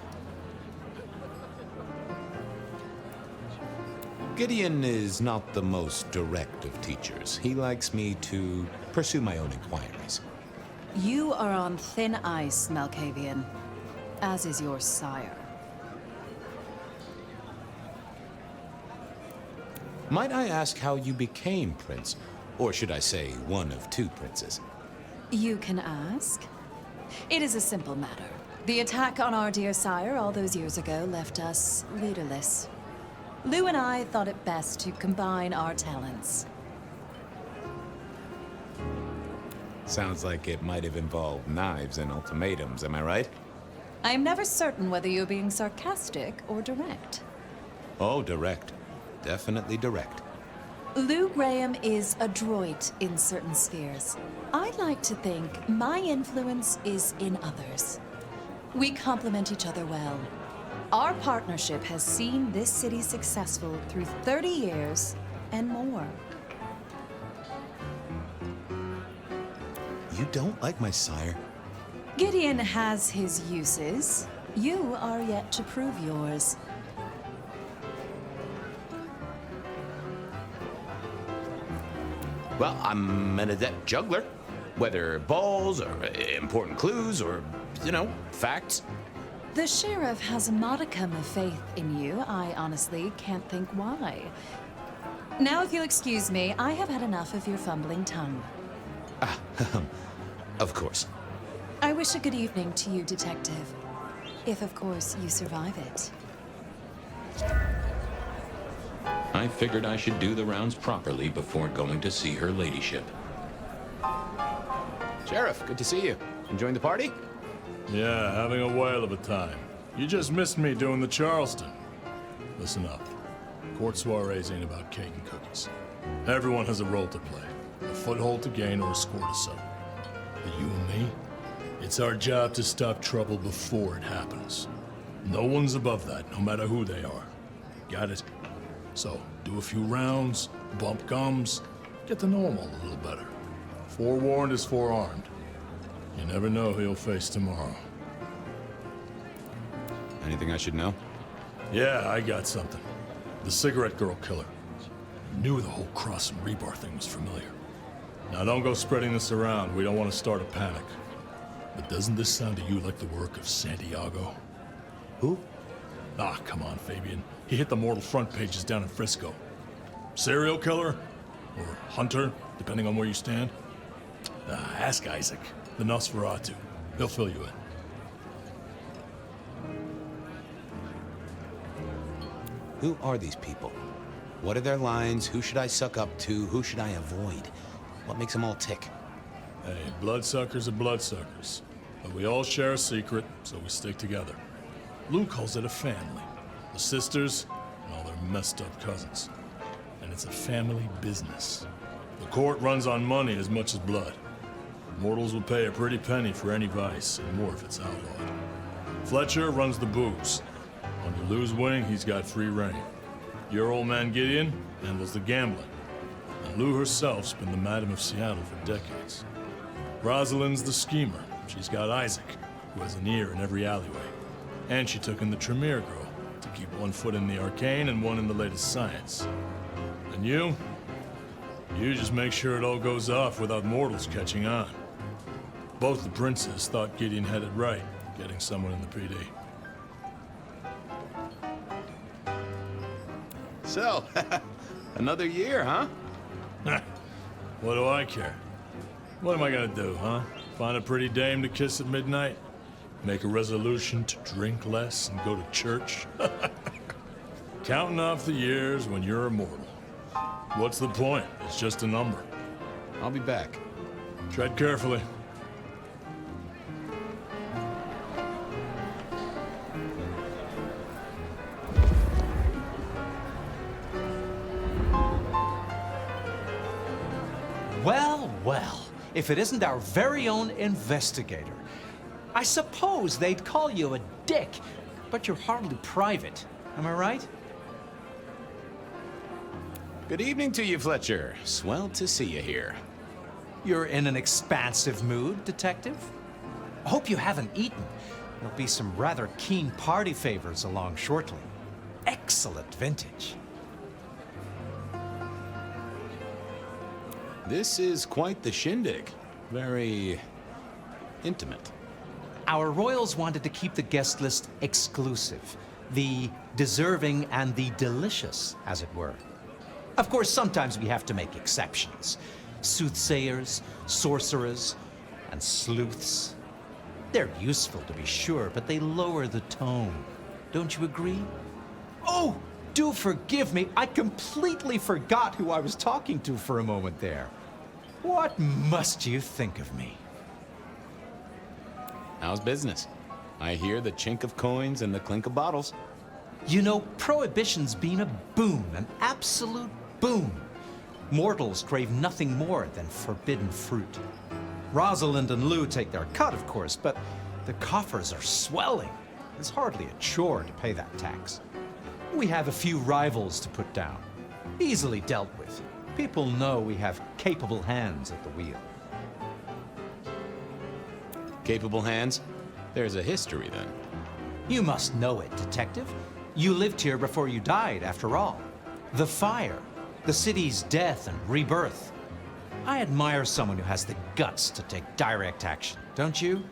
Gideon is not the most direct of teachers. He likes me to pursue my own inquiries. You are on thin ice, Malkavian, as is your sire. Might I ask how you became prince? Or should I say, one of 2 princes? You can ask. It is a simple matter. The attack on our dear sire all those years ago left us leaderless. Lou and I thought it best to combine our talents. Sounds like it might have involved knives and ultimatums, am I right? I am never certain whether you're being sarcastic or direct. Oh, direct. Definitely direct. Lou Graham is adroit in certain spheres. I like to think my influence is in others. We complement each other well. Our partnership has seen this city successful through 30 years and more. You don't like my sire? Gideon has his uses. You are yet to prove yours. Well, I'm an adept juggler. Whether balls or important clues or, facts. The sheriff has a modicum of faith in you. I honestly can't think why. Now, if you'll excuse me, I have had enough of your fumbling tongue. Of course. I wish a good evening to you, Detective. If, of course, you survive it. I figured I should do the rounds properly before going to see her ladyship. Sheriff, good to see you. Enjoying the party? Yeah, having a whale of a time. You just missed me doing the Charleston. Listen up. Court soirees ain't about cake and cookies. Everyone has a role to play. A foothold to gain or a score to settle. But you and me, it's our job to stop trouble before it happens. No one's above that, no matter who they are. Got it? So, do a few rounds, bump gums, get to know them all a little better. Forewarned is forearmed. You never know who you'll face tomorrow. Anything I should know? Yeah, I got something. The cigarette girl killer. Knew the whole Cross and Rebar thing was familiar. Now don't go spreading this around. We don't want to start a panic. But doesn't this sound to you like the work of Santiago? Who? Ah, come on, Fabian. He hit the mortal front pages down in Frisco. Serial killer? Or hunter, depending on where you stand? Ask Isaac, the Nosferatu. He'll fill you in. Who are these people? What are their lines? Who should I suck up to? Who should I avoid? What makes them all tick? Hey, bloodsuckers are bloodsuckers. But we all share a secret, so we stick together. Lou calls it a family. The sisters and all their messed up cousins. And it's a family business. The court runs on money as much as blood. Mortals will pay a pretty penny for any vice, and more if it's outlawed. Fletcher runs the booze. Under Lou's wing, he's got free reign. Your old man Gideon handles the gambling. And Lou herself's been the Madam of Seattle for decades. Rosalind's the schemer. She's got Isaac, who has an ear in every alleyway. And she took in the Tremere girl to keep one foot in the arcane and one in the latest science. And you just make sure it all goes off without mortals catching on. Both the princes thought Gideon had it right, getting someone in the PD. So, another year, huh? What do I care? What am I gonna do, huh? Find a pretty dame to kiss at midnight? Make a resolution to drink less and go to church? Counting off the years when you're immortal. What's the point? It's just a number. I'll be back. Tread carefully. Well, well, if it isn't our very own investigator. I suppose they'd call you a dick, but you're hardly private. Am I right? Good evening to you, Fletcher. Swell to see you here. You're in an expansive mood, Detective. I hope you haven't eaten. There'll be some rather keen party favors along shortly. Excellent vintage. This is quite the shindig. Very intimate. Our royals wanted to keep the guest list exclusive. The deserving and the delicious, as it were. Of course, sometimes we have to make exceptions. Soothsayers, sorcerers, and sleuths. They're useful, to be sure, but they lower the tone. Don't you agree? Oh, do forgive me. I completely forgot who I was talking to for a moment there. What must you think of me? How's business? I hear the chink of coins and the clink of bottles. You know, Prohibition's been a boon, an absolute boon. Mortals crave nothing more than forbidden fruit. Rosalind and Lou take their cut, of course, but the coffers are swelling. It's hardly a chore to pay that tax. We have a few rivals to put down. Easily dealt with. People know we have capable hands at the wheel. Capable hands? There's a history, then. You must know it, Detective. You lived here before you died, after all. The fire, the city's death and rebirth. I admire someone who has the guts to take direct action, don't you?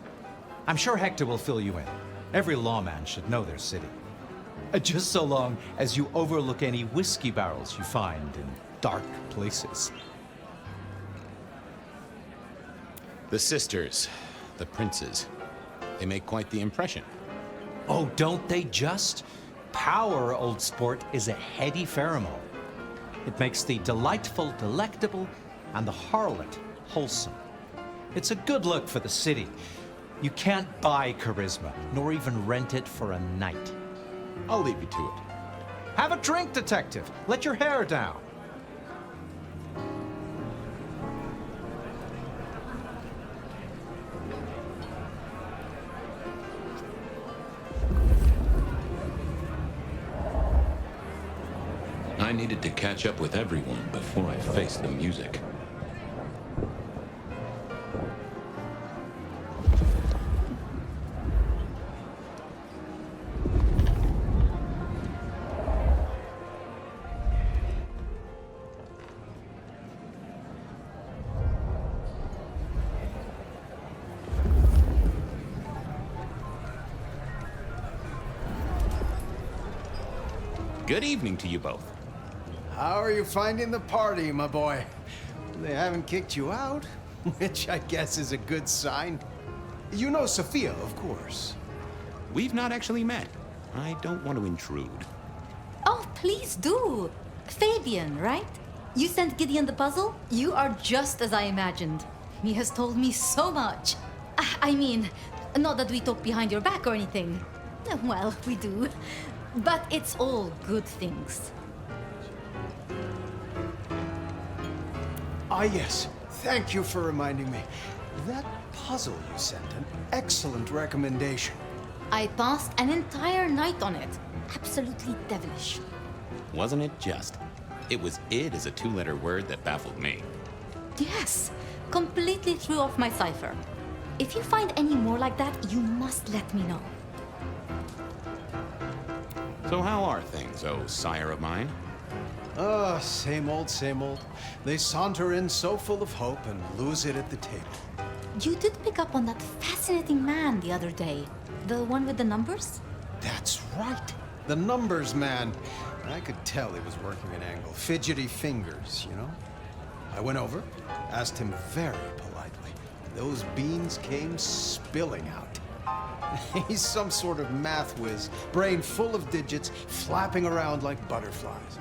I'm sure Hector will fill you in. Every lawman should know their city. Just so long as you overlook any whiskey barrels you find in dark places. The sisters, the princes, they make quite the impression. Oh, don't they just? Power, old sport, is a heady pheromone. It makes the delightful delectable and the harlot wholesome. It's a good look for the city. You can't buy charisma, nor even rent it for a night. I'll leave you to it. Have a drink, Detective. Let your hair down. I needed to catch up with everyone before I faced the music. Good evening to you both. How are you finding the party, my boy? They haven't kicked you out, which I guess is a good sign. You know Sophia, of course. We've not actually met. I don't want to intrude. Oh, please do. Fabian, right? You sent Gideon the puzzle? You are just as I imagined. He has told me so much. I mean, not that we talk behind your back or anything. Well, we do. But it's all good things. Ah, yes. Thank you for reminding me. That puzzle you sent, an excellent recommendation. I passed an entire night on it. Absolutely devilish. Wasn't it just? It was id as a two-letter word that baffled me. Yes, completely threw off my cipher. If you find any more like that, you must let me know. So how are things, oh sire of mine? Same old, same old. They saunter in so full of hope and lose it at the table. You did pick up on that fascinating man the other day. The one with the numbers? That's right. The numbers man. I could tell he was working an angle. Fidgety fingers, you know? I went over, asked him very politely. Those beans came spilling out. He's some sort of math whiz, brain full of digits, flapping around like butterflies.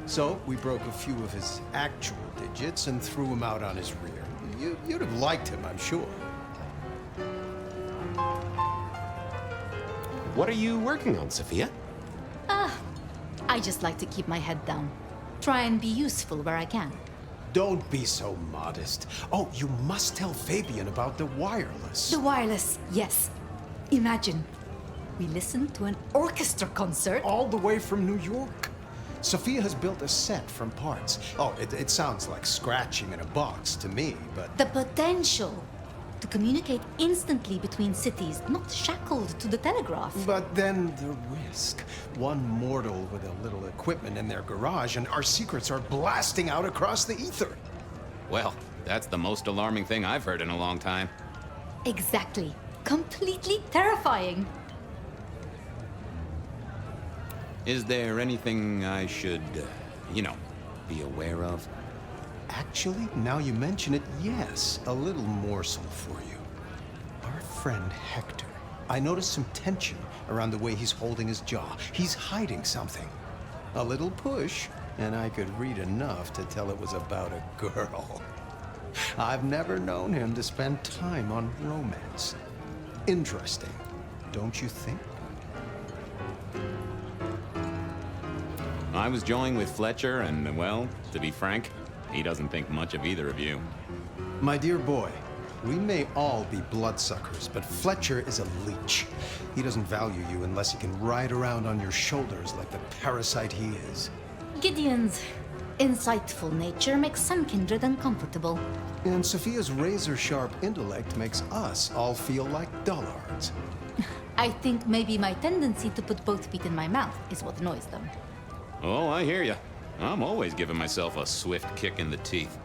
So we broke a few of his actual digits and threw him out on his rear. You'd have liked him, I'm sure. What are you working on, Sophia? I just like to keep my head down. Try and be useful where I can. Don't be so modest. Oh, you must tell Fabian about the wireless. The wireless, yes. Imagine, we listened to an orchestra concert. All the way from New York. Sophia has built a set from parts. Oh, it sounds like scratching in a box to me, but... The potential to communicate instantly between cities, not shackled to the telegraph. But then the risk. One mortal with a little equipment in their garage, and our secrets are blasting out across the ether. Well, that's the most alarming thing I've heard in a long time. Exactly. Completely terrifying. Is there anything I should, be aware of? Actually, now you mention it, yes, a little morsel for you. Our friend Hector. I noticed some tension around the way he's holding his jaw. He's hiding something. A little push, and I could read enough to tell it was about a girl. I've never known him to spend time on romance. Interesting, don't you think? I was joined with Fletcher, and, well, to be frank, he doesn't think much of either of you. My dear boy, we may all be bloodsuckers, but Fletcher is a leech. He doesn't value you unless he can ride around on your shoulders like the parasite he is. Gideon's insightful nature makes some kindred uncomfortable. And Sophia's razor-sharp intellect makes us all feel like dullards. I think maybe my tendency to put both feet in my mouth is what annoys them. Oh, I hear you. I'm always giving myself a swift kick in the teeth.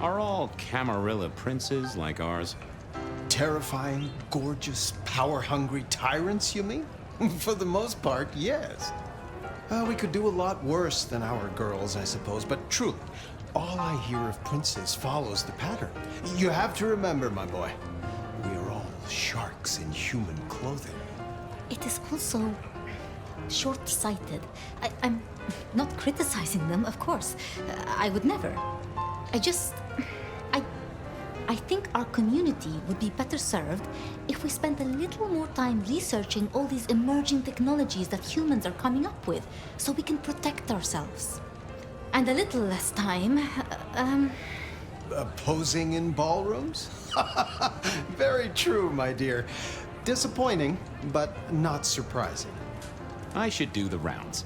Are all Camarilla princes like ours? Terrifying, gorgeous, power-hungry tyrants, you mean? For the most part, yes. We could do a lot worse than our girls, I suppose, but truly, all I hear of princes follows the pattern. You have to remember, my boy, we are all sharks in human clothing. It is also short-sighted. I'm not criticizing them, of course. I would never. I think our community would be better served if we spent a little more time researching all these emerging technologies that humans are coming up with, so we can protect ourselves. And a little less time, Posing in ballrooms? Very true, my dear. Disappointing, but not surprising. I should do the rounds.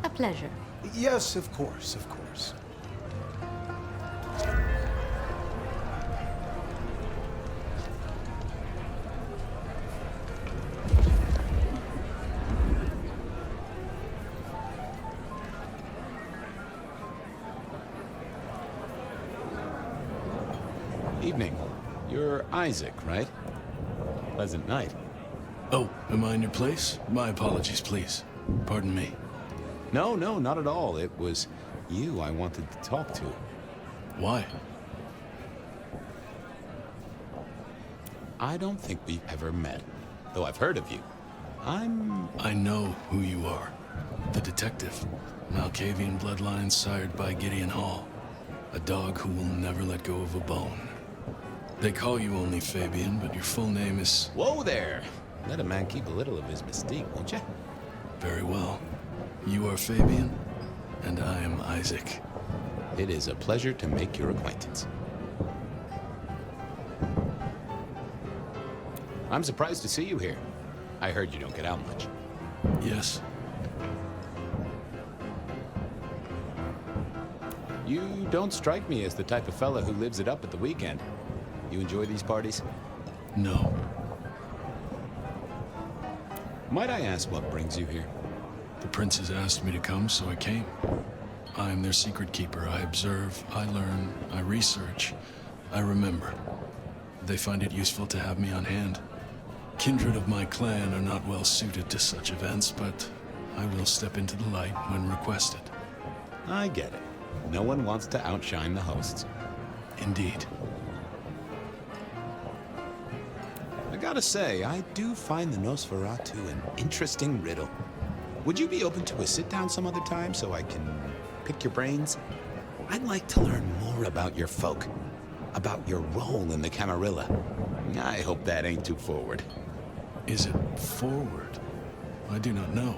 A pleasure. Yes, of course, of course. Evening. You're Isaac, right? Pleasant night. Oh, am I in your place? My apologies, please. Pardon me. No, not at all. It was you I wanted to talk to. Why? I don't think we've ever met, though I've heard of you. I know who you are. The detective. Malkavian bloodlines sired by Gideon Hall. A dog who will never let go of a bone. They call you only Fabian, but your full name is... Whoa there! Let a man keep a little of his mystique, won't you? Very well. You are Fabian, and I am Isaac. It is a pleasure to make your acquaintance. I'm surprised to see you here. I heard you don't get out much. Yes. You don't strike me as the type of fella who lives it up at the weekend. You enjoy these parties? No. Might I ask what brings you here? The princes asked me to come, so I came. I am their secret keeper. I observe, I learn, I research, I remember. They find it useful to have me on hand. Kindred of my clan are not well suited to such events, but I will step into the light when requested. I get it. No one wants to outshine the hosts. Indeed. I gotta say, I do find the Nosferatu an interesting riddle. Would you be open to a sit-down some other time so I can pick your brains? I'd like to learn more about your folk, about your role in the Camarilla. I hope that ain't too forward. Is it forward? I do not know.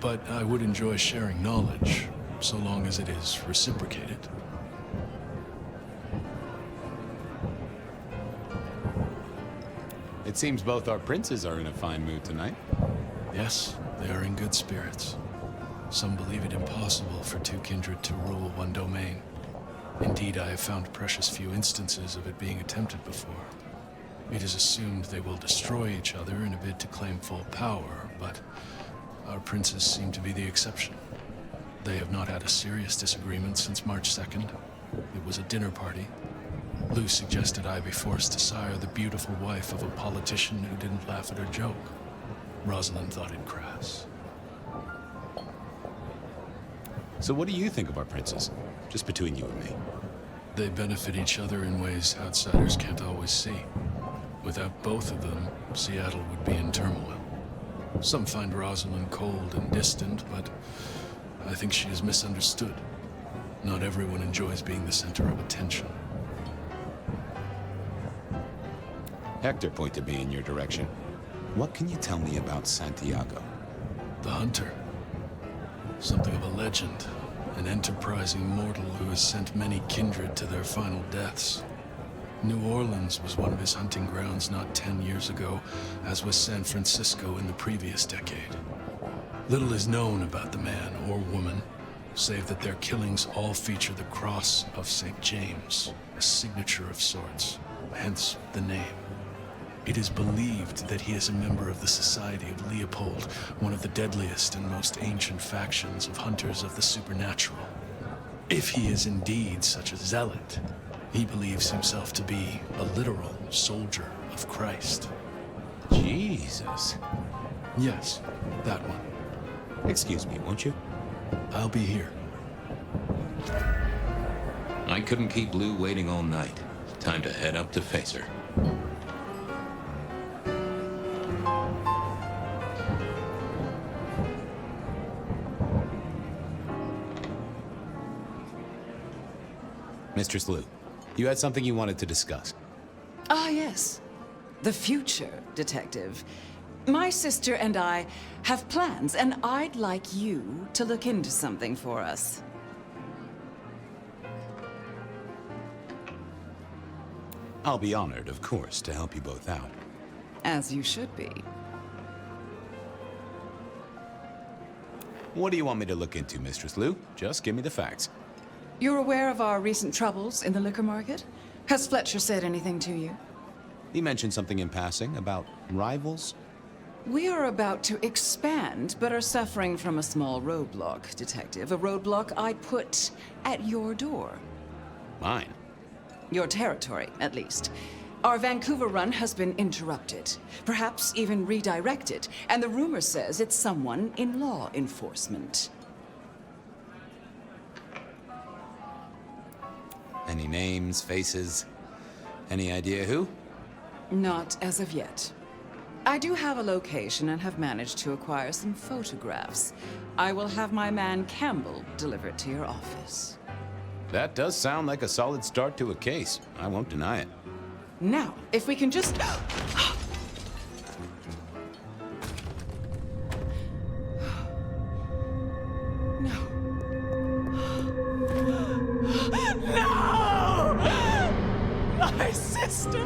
But I would enjoy sharing knowledge, so long as it is reciprocated. It seems both our princes are in a fine mood tonight. Yes, they are in good spirits. Some believe it impossible for two kindred to rule one domain. Indeed, I have found precious few instances of it being attempted before. It is assumed they will destroy each other in a bid to claim full power, but our princes seem to be the exception. They have not had a serious disagreement since March 2nd. It was a dinner party. Lou suggested I be forced to sire the beautiful wife of a politician who didn't laugh at her joke. Rosalind thought it crass. So what do you think of our princes? Just between you and me. They benefit each other in ways outsiders can't always see. Without both of them, Seattle would be in turmoil. Some find Rosalind cold and distant, but I think she is misunderstood. Not everyone enjoys being the center of attention. Hector pointed me in your direction. What can you tell me about Santiago? The Hunter. Something of a legend. An enterprising mortal who has sent many kindred to their final deaths. New Orleans was one of his hunting grounds not 10 years ago, as was San Francisco in the previous decade. Little is known about the man or woman, save that their killings all feature the cross of St. James, a signature of sorts, hence the name. It is believed that he is a member of the Society of Leopold, one of the deadliest and most ancient factions of hunters of the supernatural. If he is indeed such a zealot, he believes himself to be a literal soldier of Christ. Jesus. Yes, that one. Excuse me, won't you? I'll be here. I couldn't keep Lou waiting all night. Time to head up to face her. Mistress Lou, you had something you wanted to discuss. Ah, yes. The future, Detective. My sister and I have plans, and I'd like you to look into something for us. I'll be honored, of course, to help you both out. As you should be. What do you want me to look into, Mistress Lou? Just give me the facts. You're aware of our recent troubles in the liquor market? Has Fletcher said anything to you? He mentioned something in passing about rivals. We are about to expand, but are suffering from a small roadblock, Detective. A roadblock I'd put at your door. Mine? Your territory, at least. Our Vancouver run has been interrupted, perhaps even redirected, and the rumor says it's someone in law enforcement. Any names, faces? Any idea who? Not as of yet. I do have a location and have managed to acquire some photographs. I will have my man Campbell deliver it to your office. That does sound like a solid start to a case. I won't deny it. Now, if we can just... My sister!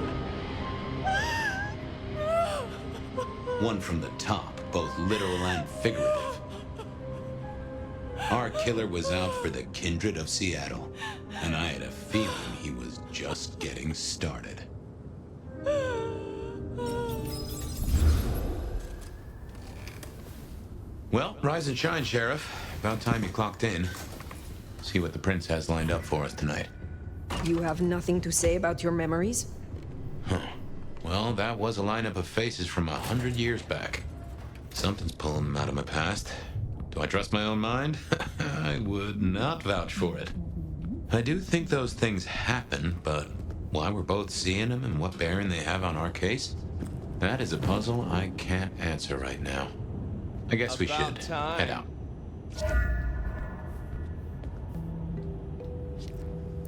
One from the top, both literal and figurative. Our killer was out for the kindred of Seattle, and I had a feeling he was just getting started. Well, rise and shine, Sheriff. About time you clocked in. See what the Prince has lined up for us tonight. You have nothing to say about your memories? Huh. Well, that was a lineup of faces from 100 years back. Something's pulling them out of my past. Do I trust my own mind? I would not vouch for it. I do think those things happen, but why we're both seeing them and what bearing they have on our case, that is a puzzle I can't answer right now. I guess we should head out.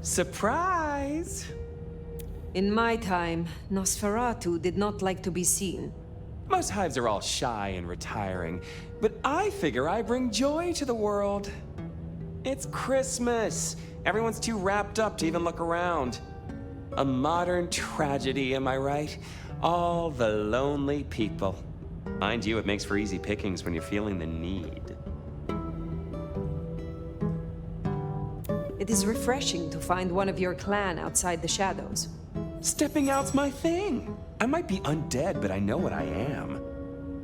Surprise! In my time, Nosferatu did not like to be seen. Most hives are all shy and retiring, but I figure I bring joy to the world. It's Christmas. Everyone's too wrapped up to even look around. A modern tragedy, am I right? All the lonely people. Mind you, it makes for easy pickings when you're feeling the need. It is refreshing to find one of your clan outside the shadows. Stepping out's my thing. I might be undead, but I know what I am.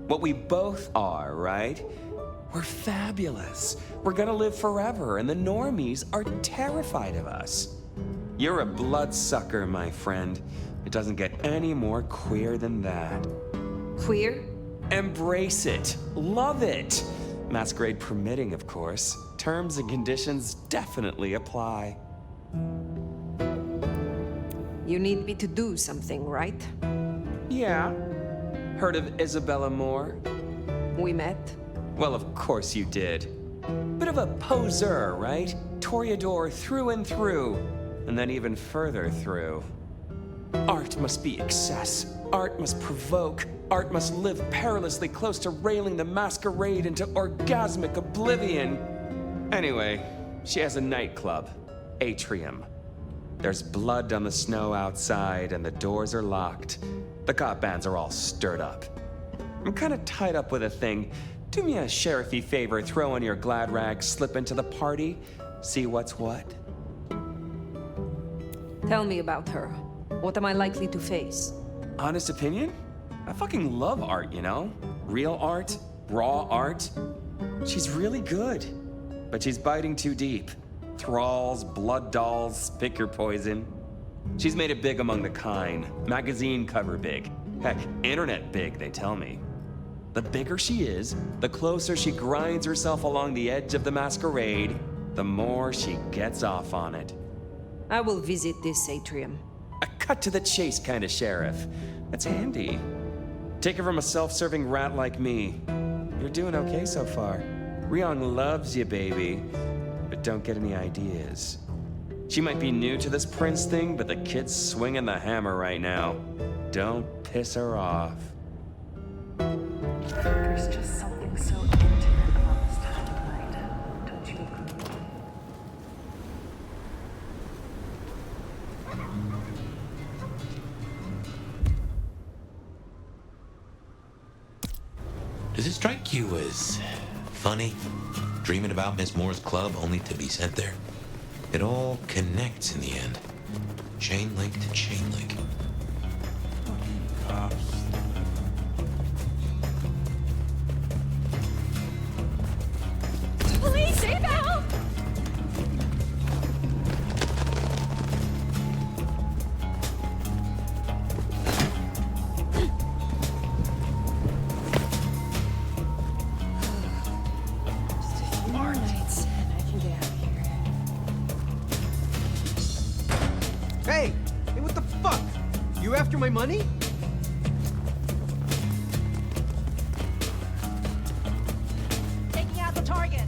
What we both are, right? We're fabulous. We're gonna live forever, and the normies are terrified of us. You're a bloodsucker, my friend. It doesn't get any more queer than that. Queer? Embrace it. Love it. Masquerade permitting, of course. Terms and conditions definitely apply. You need me to do something, right? Yeah. Heard of Isabella Moore? We met? Well, of course you did. Bit of a poseur, right? Toreador through and through, and then even further through. Art must be excess. Art must provoke. Art must live perilously close to railing the Masquerade into orgasmic oblivion. Anyway, she has a nightclub, Atrium. There's blood on the snow outside, and the doors are locked. The cop bands are all stirred up. I'm kinda tied up with a thing. Do me a sheriffy favor, throw on your glad rags, slip into the party, see what's what. Tell me about her. What am I likely to face? Honest opinion? I fucking love art, you know? Real art, raw art. She's really good, but she's biting too deep. Thralls, blood dolls, pick your poison. She's made it big among the kind. Magazine cover big. Heck, internet big, they tell me. The bigger she is, the closer she grinds herself along the edge of the Masquerade, the more she gets off on it. I will visit this atrium. A cut to the chase kind of sheriff. That's handy. Take it from a self-serving rat like me. You're doing okay so far. Ryong loves you, baby. But don't get any ideas. She might be new to this prince thing, but the kid's swinging the hammer right now. Don't piss her off. There's just something so intimate about this time of night, don't you agree? Does it strike you as funny, dreaming about Miss Moore's club only to be sent there? It all connects in the end. Chain link to chain link. Police, save help! More nights, and I can get out of here. Hey! Hey, what the fuck? You after my money? Taking out the target.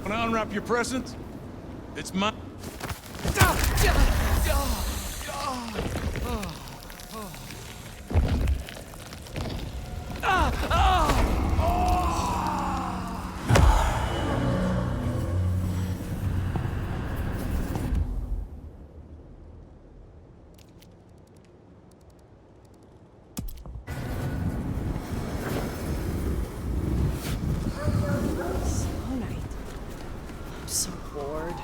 Want to unwrap your presents? It's my... So bored.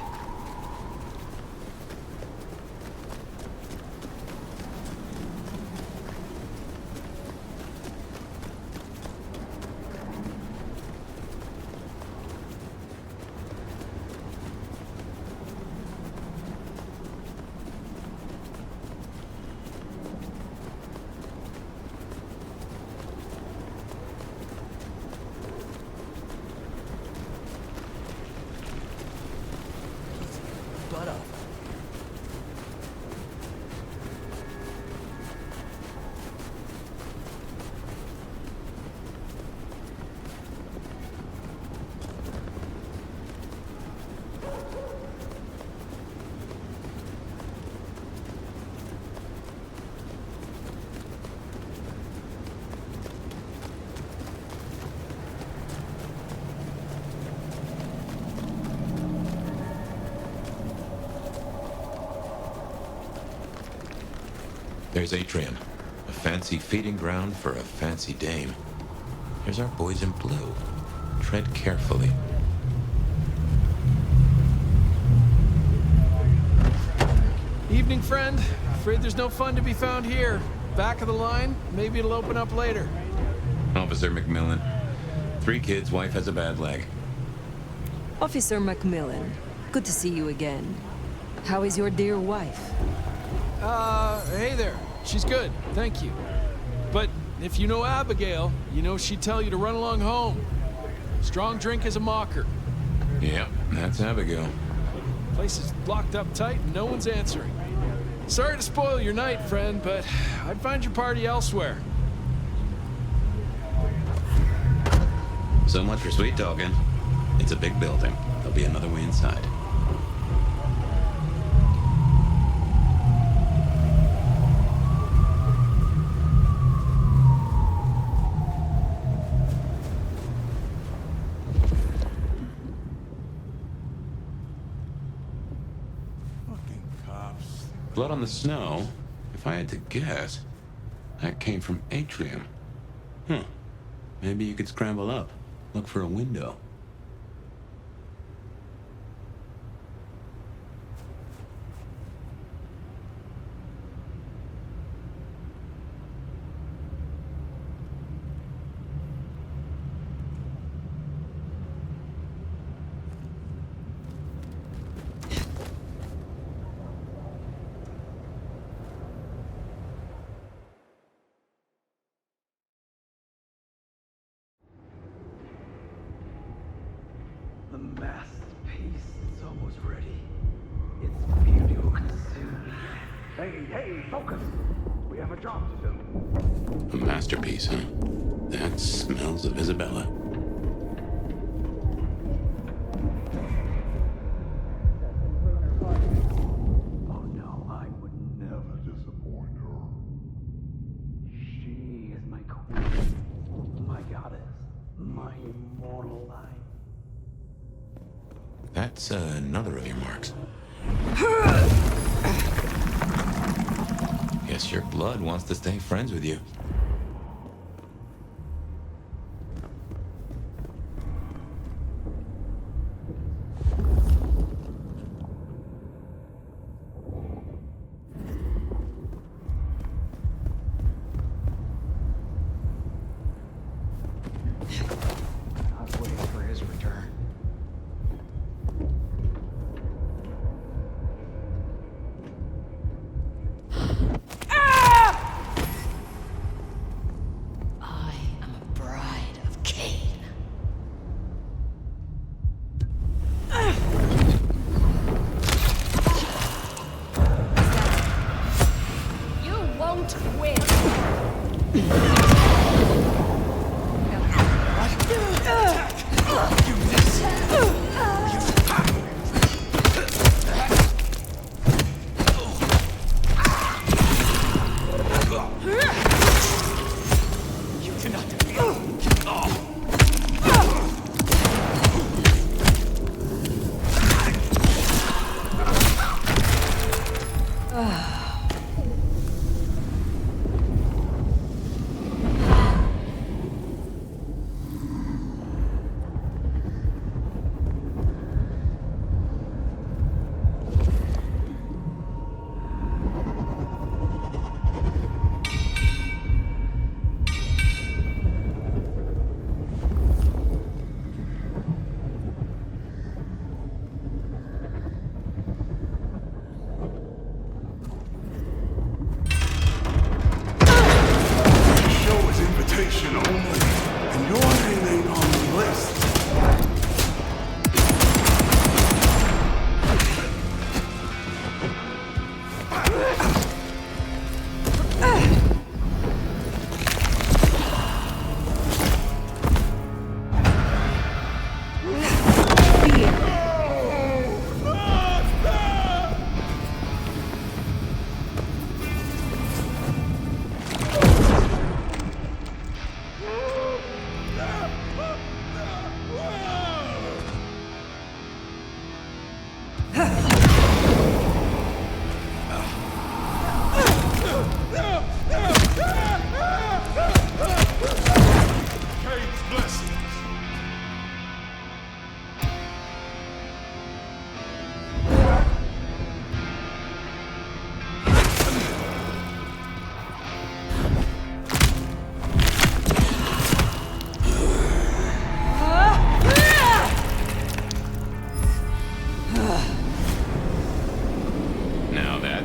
There's Atrium, a fancy feeding ground for a fancy dame. Here's our boys in blue. Tread carefully. Evening, friend. Afraid there's no fun to be found here. Back of the line, maybe it'll open up later. Officer McMillan. 3 kids, wife has a bad leg. Officer Macmillan, good to see you again. How is your dear wife? Hey there. She's good, thank you. But if you know Abigail, you know she'd tell you to run along home. Strong drink is a mocker. Yep, that's Abigail. Place is locked up tight and no one's answering. Sorry to spoil your night, friend, but I'd find your party elsewhere. So much for sweet talking. It's a big building. There'll be another way inside. Blood on the snow? If I had to guess, that came from Atrium. Maybe you could scramble up, look for a window. The masterpiece is almost ready. Its beauty will consume me. Hey, focus! We have a job to do. A masterpiece, huh? That smells of Isabella. Oh no, I would never disappoint her. She is my queen, my goddess, my immortal life. That's another of your marks. Guess your blood wants to stay friends with you. I was waiting for his return.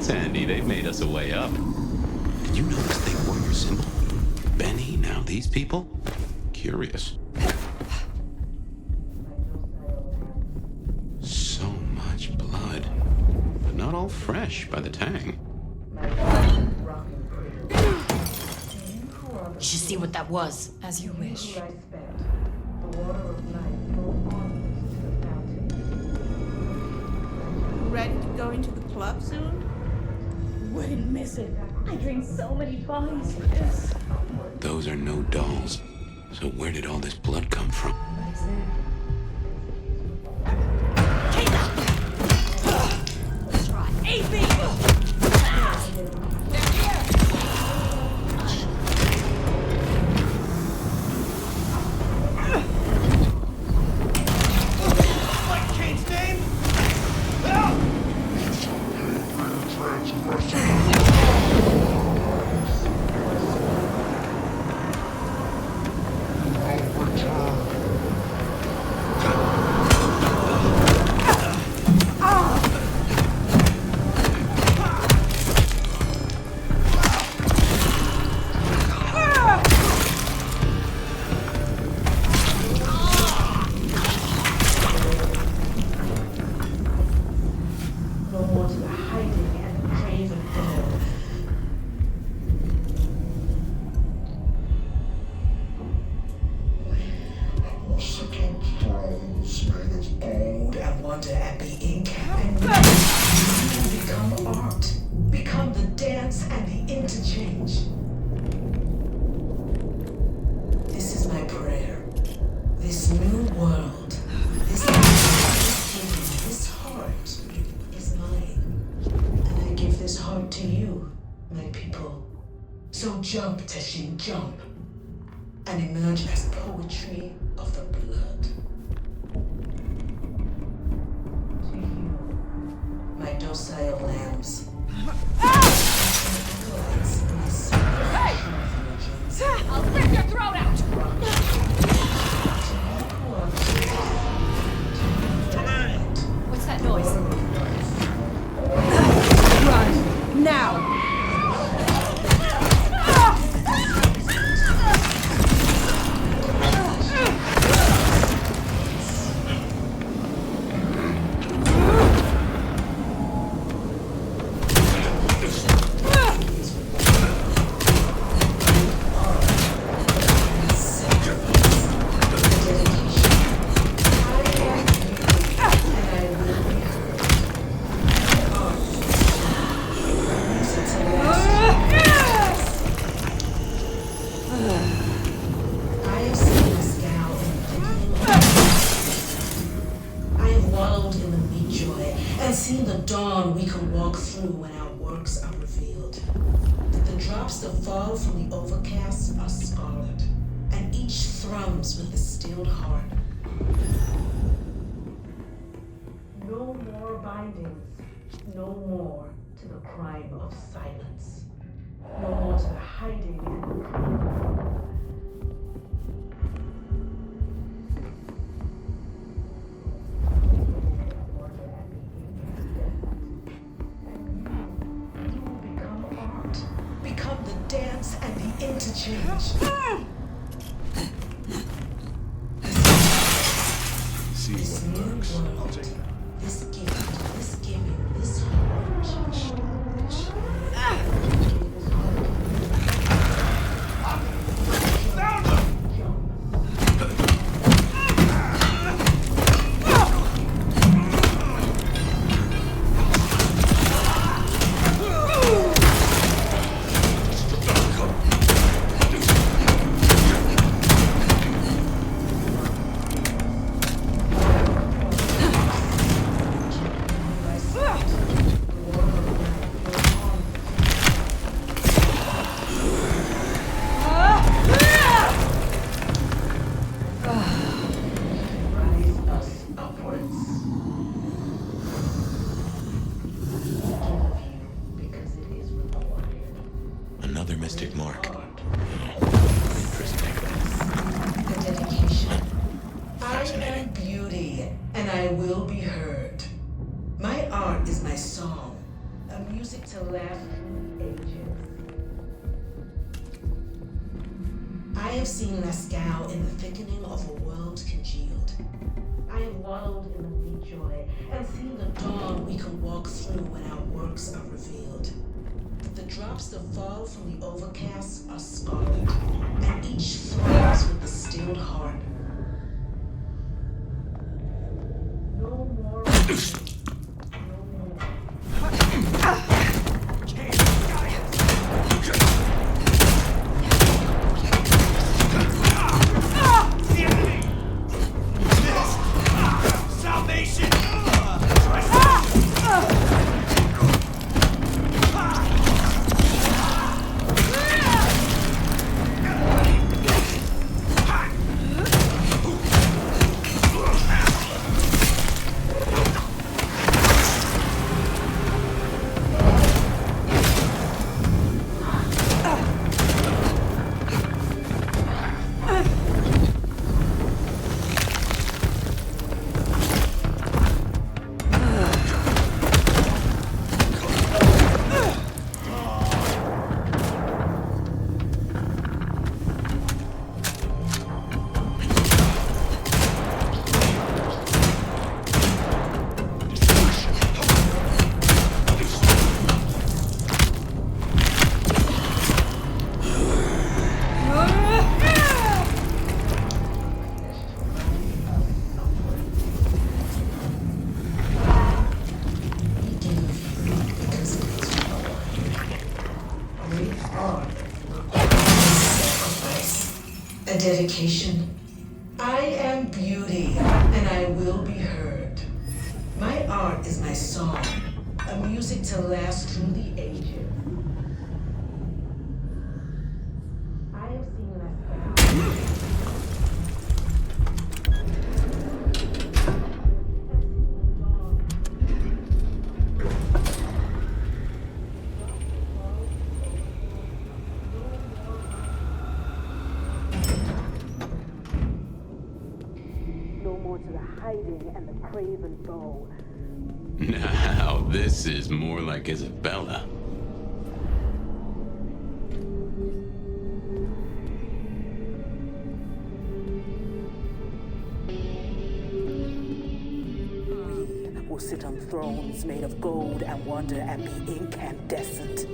Thanks, Andy. They've made us a way up. Did you notice they wore your symbol? Benny, now these people? Curious. So much blood. But not all fresh by the tang. You should see what that was. As you wish. Ready to go into the club soon? Wouldn't miss it. I drink so many bodies for this. Those are no dolls. So where did all this blood come from? Try. 8 feet! Jump, Teshin, jump, and emerge as poetry of the blood. To you, my docile lambs. Hey! I'll rip your throat out! What's that noise? Run! Now! With a stilled heart. No more bindings. No more to the crime of silence. No more to the hiding and become art. Become the dance and the interchange. This new world, this gift, this giving, this heart. mystic mark. I am beauty, and I will be heard. My art is my song, a music to last through the ages. I have seen Lascal in the thickening of a world congealed. I have wallowed in the meat joy and seen the dawn we can walk through when our works are revealed. The drops that fall from the overcast are scarlet, and each throbs with the stilled heart. No more. Dedication. I am beauty, and I will be heard. My art is my song, a music to last through the ages. I have seen and the craven bow. Now, this is more like Isabella. We will sit on thrones made of gold and wonder and be incandescent.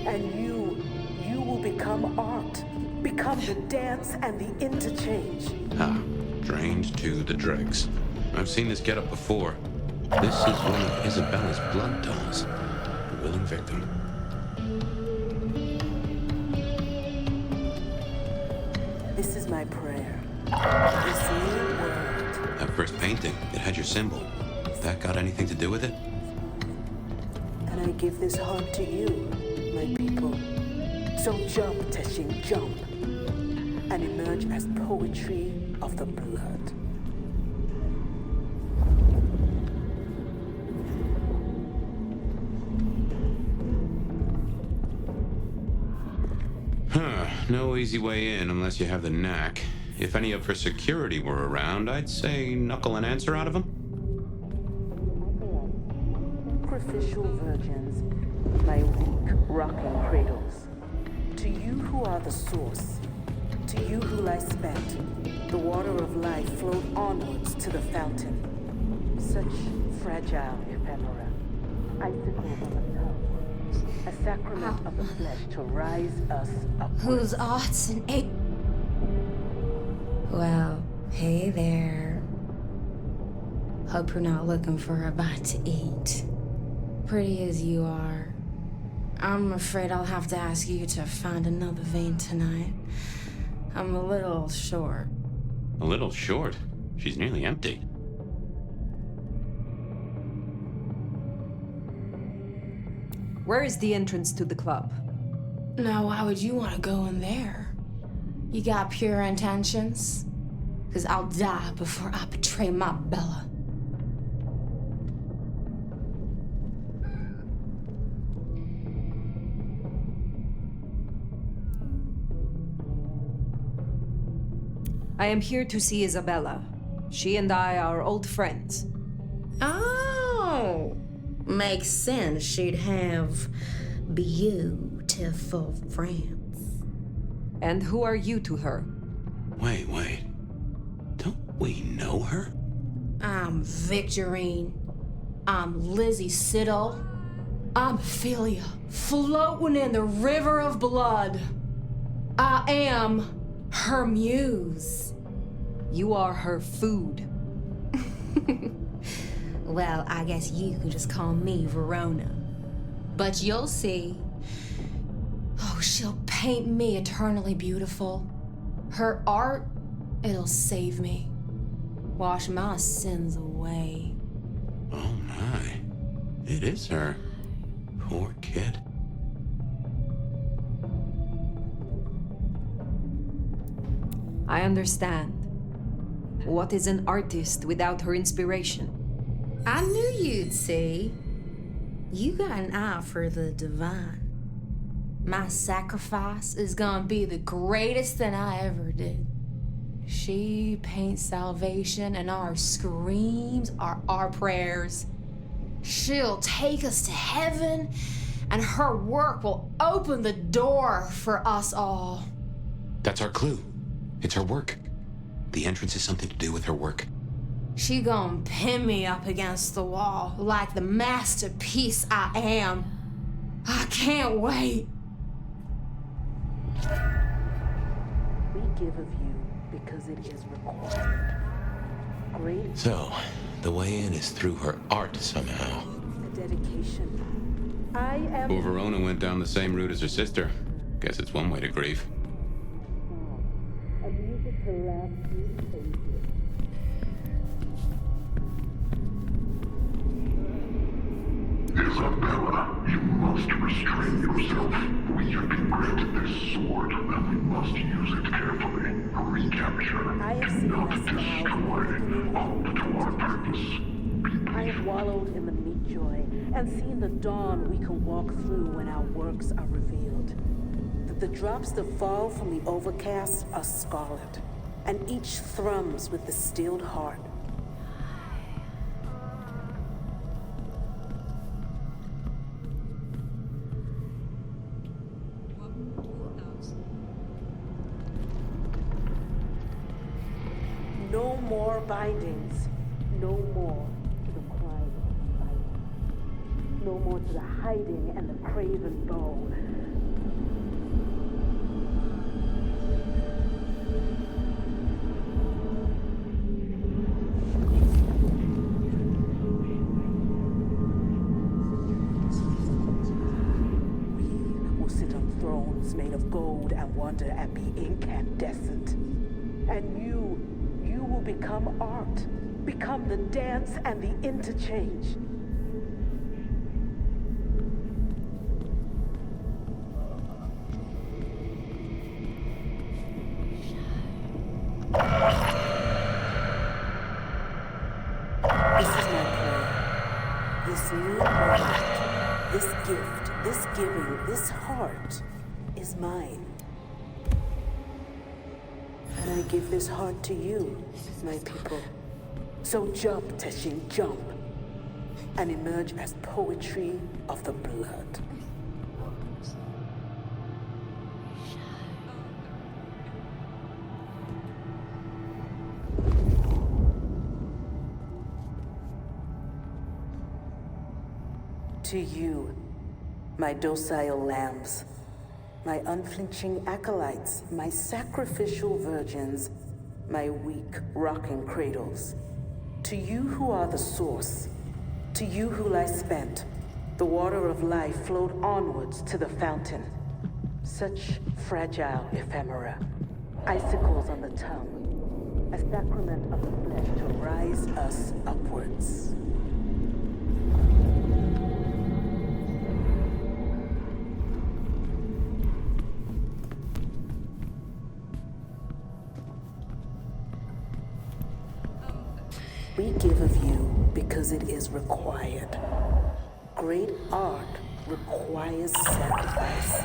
And you will become art. Become the dance and the interchange. Drained to the dregs. I've seen this getup before. This is one of Isabella's blood dolls. A willing victim. This is my prayer. This new world. That first painting, it had your symbol. That got anything to do with it? And I give this heart to you, my people. So jump, Teshin, jump. And emerge as poetry of the blood. No easy way in unless you have the knack. If any of her security were around, I'd say knuckle an answer out of them. Sacrificial virgins, my weak, rocking cradles. To you who are the source, to you who lie spent, the water of life flowed onwards to the fountain. Such fragile ephemera, icicles on the tongue. A sacrament of the flesh to rise us up. Whose arts and eight? Well, hey there. Hope you're not looking for a bite to eat. Pretty as you are, I'm afraid I'll have to ask you to find another vein tonight. I'm a little short. A little short? She's nearly empty. Where is the entrance to the club? Now, why would you want to go in there? You got pure intentions? Because I'll die before I betray my Bella. I am here to see Isabella. She and I are old friends. Oh! Makes sense she'd have beautiful friends. And who are you to her? Wait. Don't we know her? I'm Victorine. I'm Lizzie Siddle. I'm Ophelia, floating in the river of blood. I am her muse. You are her food. Well, I guess you can just call me Verona. But you'll see. Oh, she'll paint me eternally beautiful. Her art, it'll save me. Wash my sins away. Oh my. It is her. Poor kid. I understand. What is an artist without her inspiration? I knew you'd see. You got an eye for the divine. My sacrifice is gonna be the greatest thing I ever did. She paints salvation, and our screams are our prayers. She'll take us to heaven, and her work will open the door for us all. That's our clue. It's her work. The entrance is something to do with her work. She gonna pin me up against the wall like the masterpiece I am. I can't wait. We give of you because it is required. Great. So, the way in is through her art somehow. A dedication. I am. Poor Verona went down the same route as her sister. Guess it's one way to grieve. A music to last through the ages. Isabella, you must restrain yourself. We have been granted this sword, and we must use it carefully. Recapture, not destroy, all to our purpose. I have wallowed in the meat joy and seen the dawn we can walk through when our works are revealed. The drops that fall from the overcast are scarlet, and each thrums with the stilled heart. No more bindings, no more to the crying fight, no more to the hiding and the craven bow. We will sit on thrones made of gold and wonder and be incandescent. And you will become art, become the dance and the interchange. This is my prayer. This new world, this gift, this giving, this heart is mine. And I give this heart to you, my people. So jump, Teshin, jump, and emerge as poetry of the blood. To you, my docile lambs, my unflinching acolytes, my sacrificial virgins, my weak rocking cradles. To you who are the source, to you who lie spent, the water of life flowed onwards to the fountain. Such fragile ephemera, icicles on the tongue, a sacrament of the flesh to rise us upwards. We give of you because it is required. Great art requires sacrifice,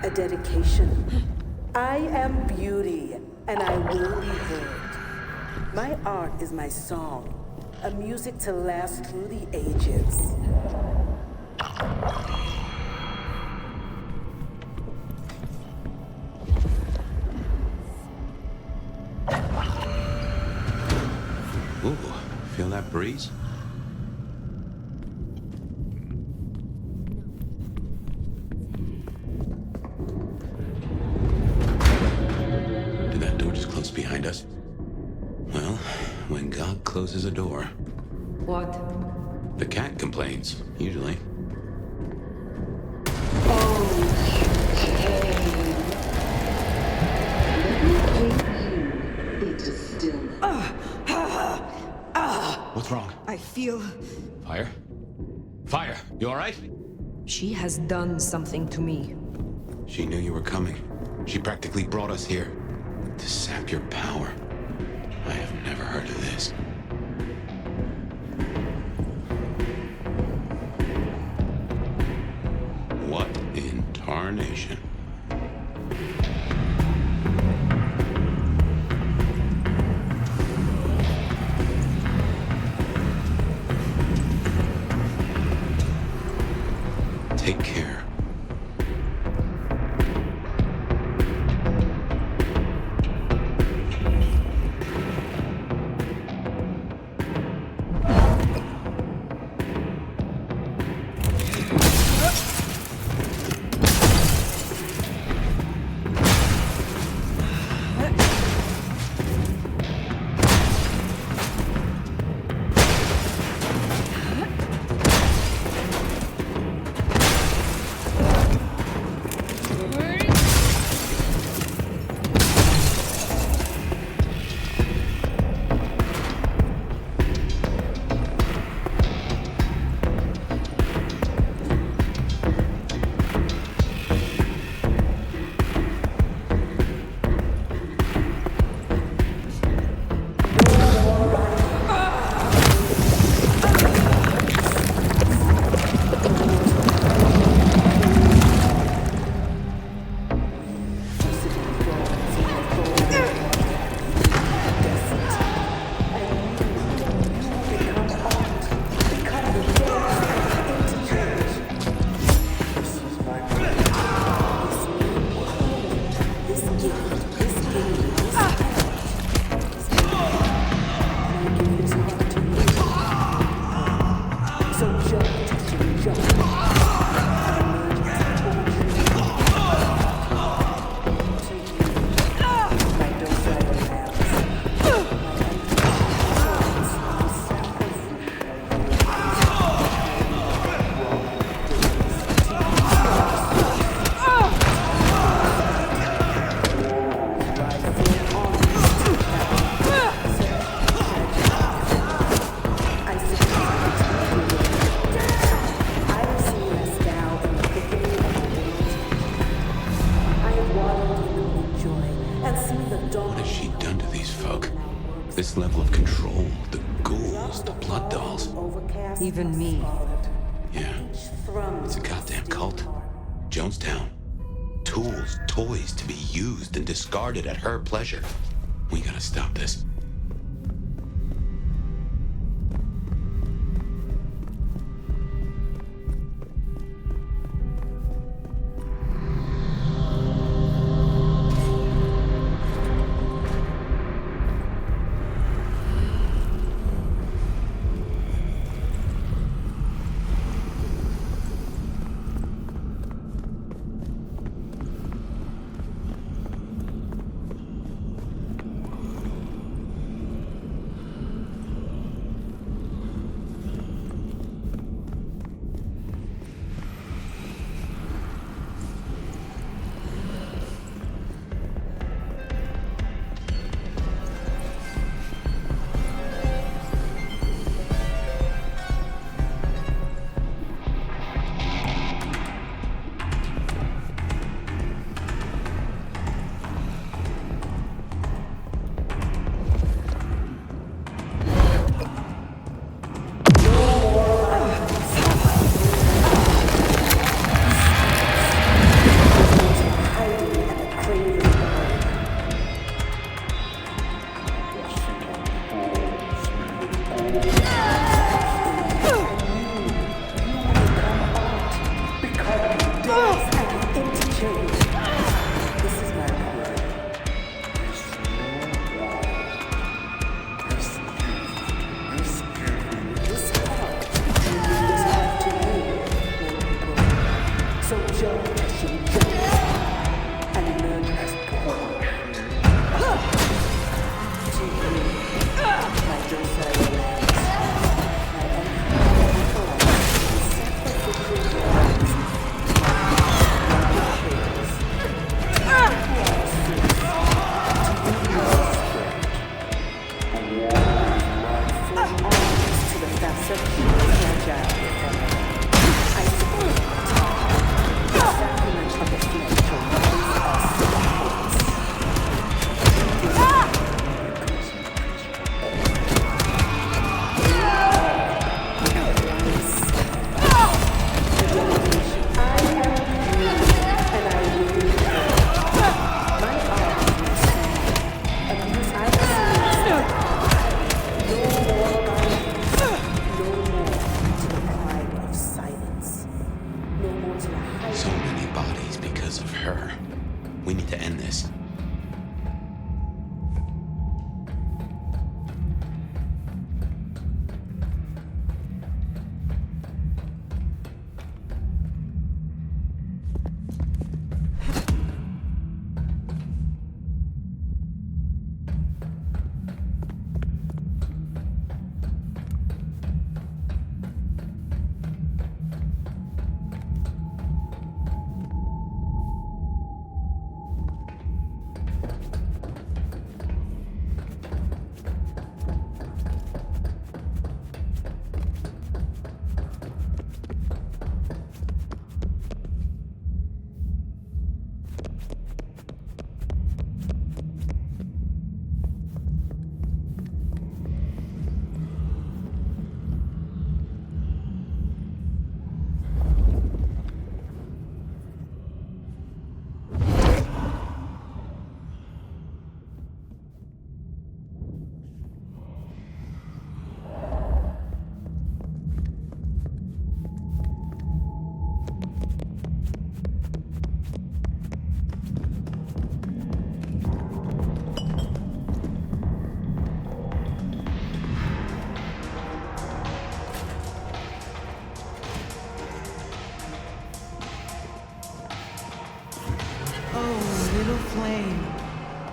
a dedication. I am beauty, and I will be heard. My art is my song, a music to last through the ages. Breeze? Did that door just close behind us? Well, when God closes a door... What? The cat complains, usually. What's wrong? I feel... Fire? Fire! You alright? She has done something to me. She knew you were coming. She practically brought us here. To sap your power. I have never heard of this. What in tarnation? Take care. This level of control, the ghouls, the blood dolls. Even me. Yeah, it's a goddamn cult. Jonestown. Tools, toys to be used and discarded at her pleasure. We gotta stop this.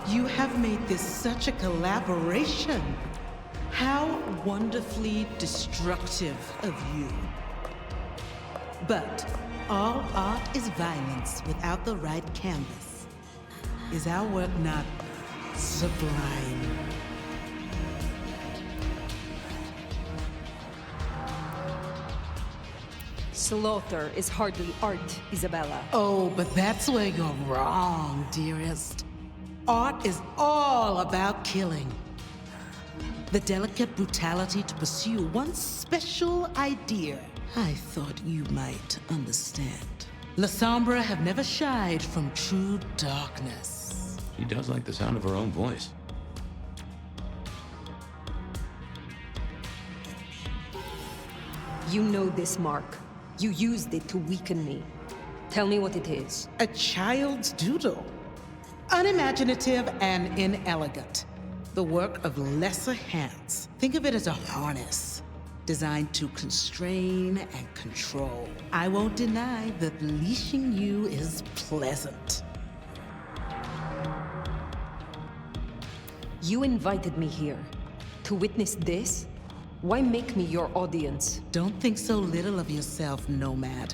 You have made this such a collaboration. How wonderfully destructive of you. But all art is violence without the right canvas. Is our work not sublime? Slaughter is hardly art, Isabella. Oh, but that's where you're wrong, dearest. Art is all about killing. The delicate brutality to pursue one special idea. I thought you might understand. Lasombra have never shied from true darkness. She does like the sound of her own voice. You know this, Mark. You used it to weaken me. Tell me what it is. A child's doodle. Unimaginative and inelegant. The work of lesser hands. Think of it as a harness, designed to constrain and control. I won't deny that leashing you is pleasant. You invited me here to witness this? Why make me your audience? Don't think so little of yourself, Nomad.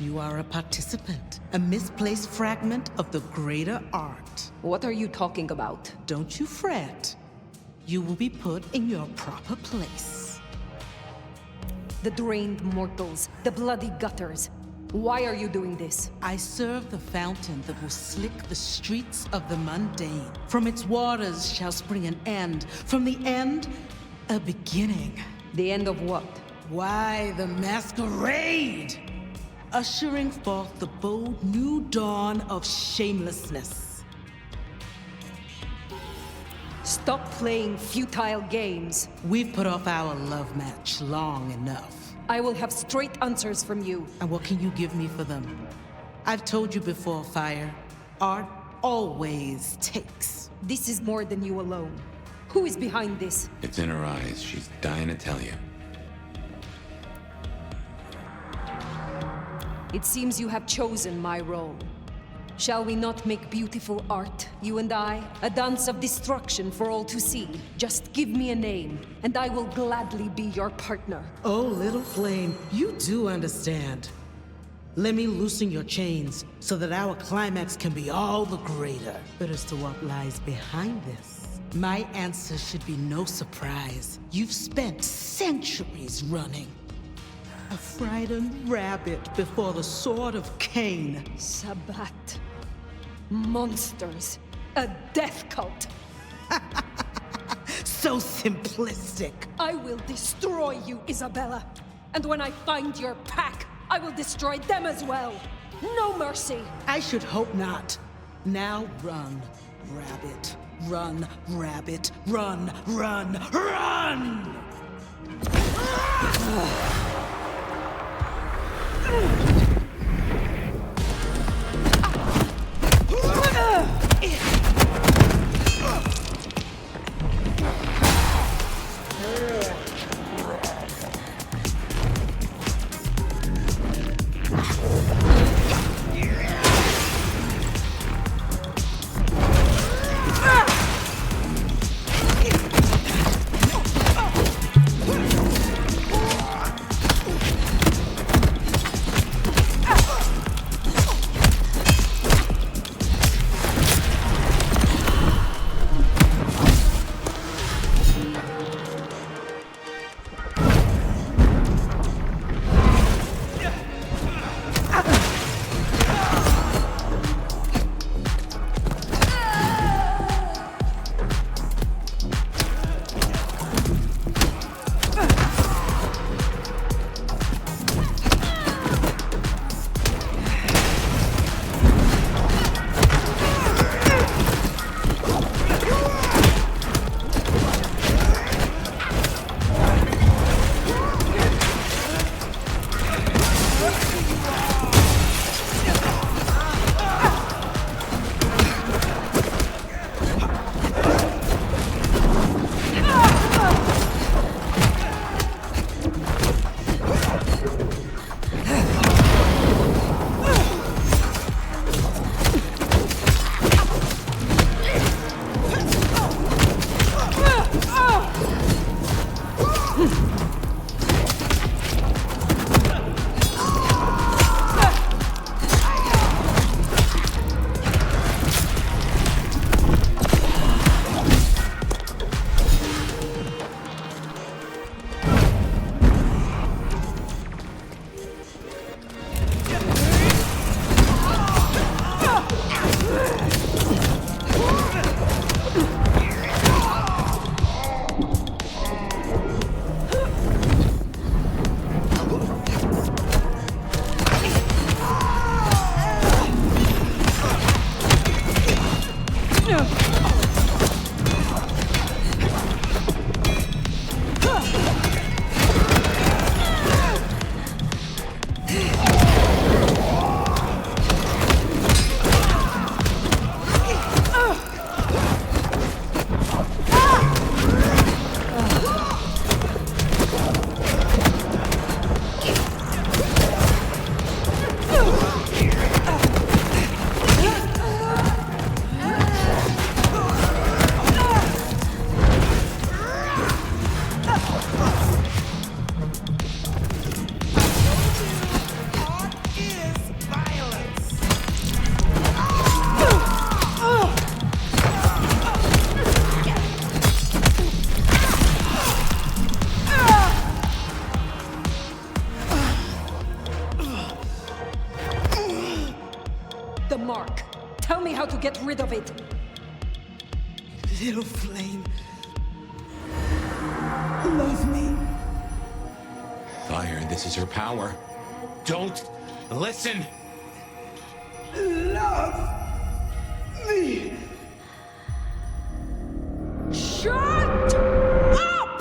You are a participant, a misplaced fragment of the greater art. What are you talking about? Don't you fret. You will be put in your proper place. The drained mortals, the bloody gutters. Why are you doing this? I serve the fountain that will slick the streets of the mundane. From its waters shall spring an end. From the end, a beginning. The end of what? Why, the Masquerade! Ushering forth the bold new dawn of shamelessness. Stop playing futile games. We've put off our love match long enough. I will have straight answers from you. And what can you give me for them? I've told you before, Fire. Art always takes. This is more than you alone. Who is behind this? It's in her eyes. She's dying to tell you. It seems you have chosen my role. Shall we not make beautiful art, you and I? A dance of destruction for all to see. Just give me a name, and I will gladly be your partner. Oh, little flame, you do understand. Let me loosen your chains so that our climax can be all the greater. But as to what lies behind this, my answer should be no surprise. You've spent centuries running. A frightened rabbit before the sword of Cain. Sabbat. Monsters. A death cult. So simplistic. I will destroy you, Isabella. And when I find your pack, I will destroy them as well. No mercy. I should hope not. Now run, rabbit. Run, rabbit. Run, run, run! Get rid of it. Little flame. Love me. Fire, this is her power. Don't listen. Love me. Shut up!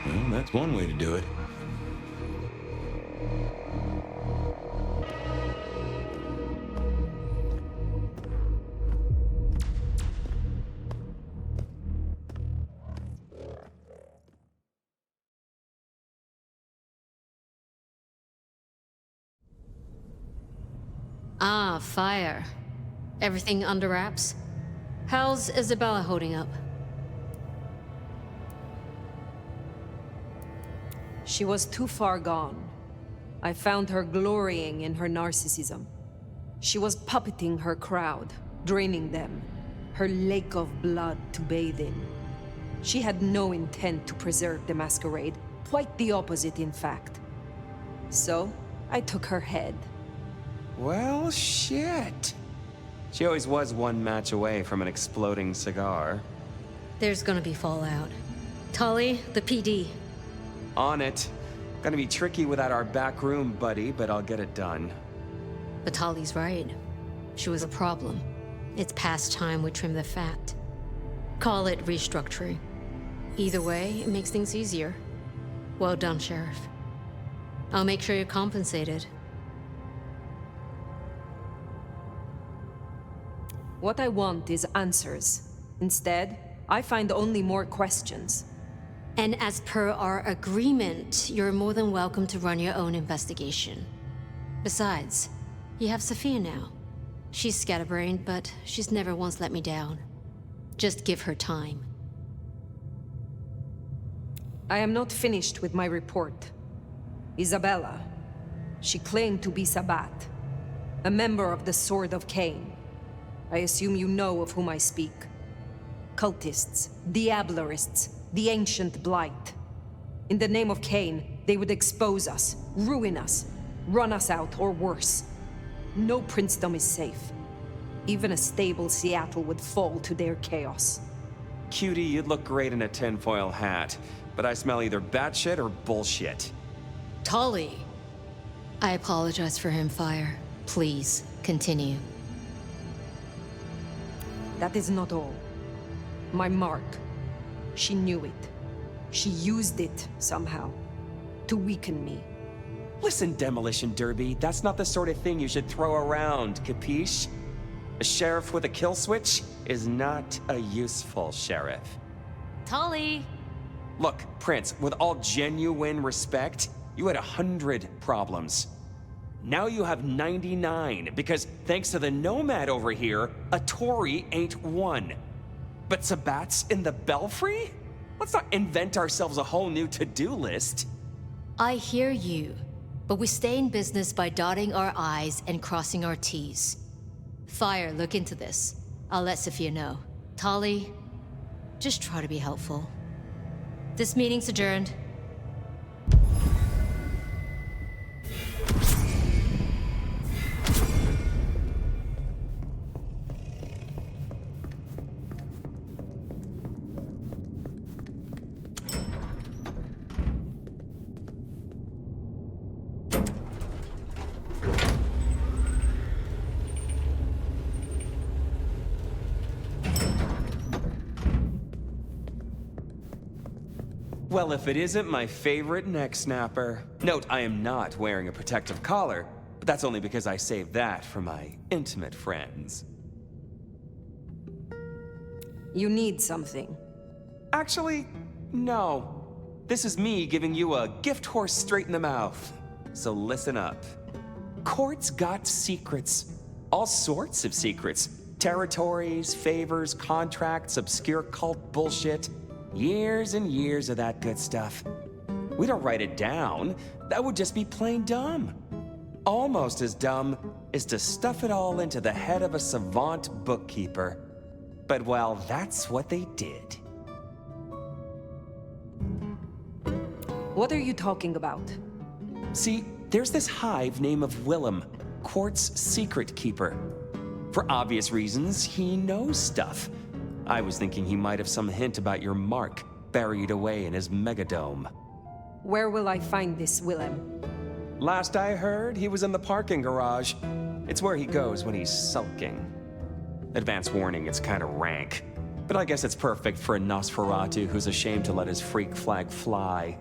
Well, that's one way to do it. Ah, Fire. Everything under wraps? How's Isabella holding up? She was too far gone. I found her glorying in her narcissism. She was puppeting her crowd, draining them, her lake of blood to bathe in. She had no intent to preserve the Masquerade, quite the opposite, in fact. So, I took her head. Well, shit. She always was one match away from an exploding cigar. There's gonna be fallout. Tully, the PD. On it. Gonna be tricky without our back room buddy, but I'll get it done. But Tully's right. She was a problem. It's past time we trim the fat. Call it restructuring. Either way, it makes things easier. Well done, Sheriff. I'll make sure you're compensated. What I want is answers. Instead, I find only more questions. And as per our agreement, you're more than welcome to run your own investigation. Besides, you have Sophia now. She's scatterbrained, but she's never once let me down. Just give her time. I am not finished with my report. Isabella. She claimed to be Sabbat, a member of the Sword of Cain. I assume you know of whom I speak. Cultists, Diablerists, the Ancient Blight. In the name of Cain, they would expose us, ruin us, run us out, or worse. No princedom is safe. Even a stable Seattle would fall to their chaos. Cutie, you'd look great in a tinfoil hat, but I smell either batshit or bullshit. Tully! I apologize for him, Fire. Please, continue. That is not all. My mark. She knew it. She used it, somehow, to weaken me. Listen, Demolition Derby, that's not the sort of thing you should throw around, capiche? A sheriff with a kill switch is not a useful sheriff. Tully! Look, Prince, with all genuine respect, you had 100 problems. Now you have 99, because thanks to the Nomad over here, a Tory ain't one. But Sabbat's in the Belfry? Let's not invent ourselves a whole new to-do list. I hear you, but we stay in business by dotting our I's and crossing our T's. Fire, look into this. I'll let Sophia know. Tully, just try to be helpful. This meeting's adjourned. Well, if it isn't my favorite neck snapper. Note, I am not wearing a protective collar, but that's only because I saved that for my intimate friends. You need something. Actually, no. This is me giving you a gift horse straight in the mouth. So listen up. Court's got secrets. All sorts of secrets. Territories, favors, contracts, obscure cult bullshit. Years and years of that good stuff. We don't write it down. That would just be plain dumb. Almost as dumb is to stuff it all into the head of a savant bookkeeper. But well, that's what they did. What are you talking about? See, there's this hive named Willem, Court's secret keeper. For obvious reasons, he knows stuff. I was thinking he might have some hint about your mark buried away in his megadome. Where will I find this Willem? Last I heard, he was in the parking garage. It's where he goes when he's sulking. Advance warning, it's kind of rank. But I guess it's perfect for a Nosferatu who's ashamed to let his freak flag fly.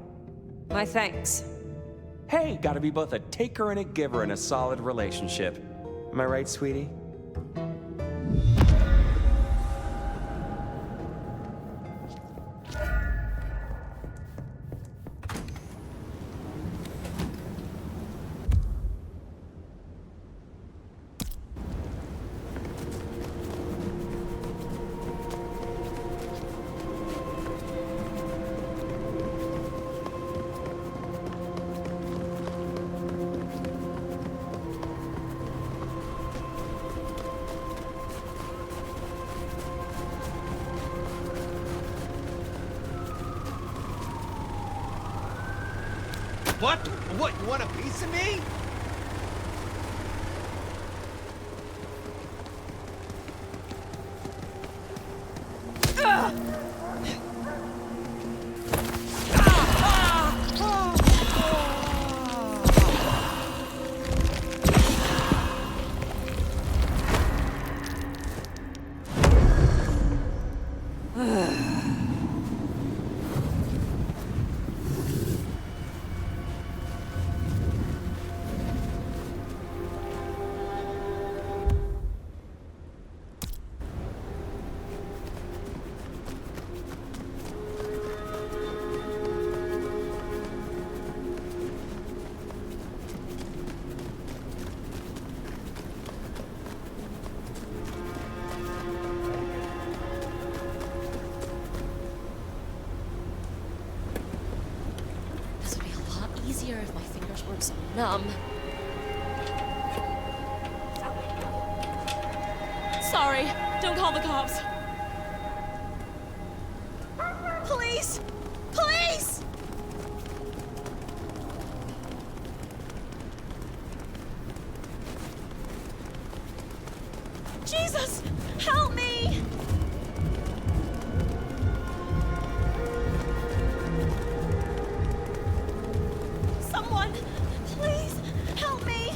My thanks. Hey, gotta be both a taker and a giver in a solid relationship. Am I right, sweetie? What? What, you want a piece of me? If my fingers weren't so numb. Sorry, don't call the cops. Police! Police! Jesus! Help me! Someone, please help me!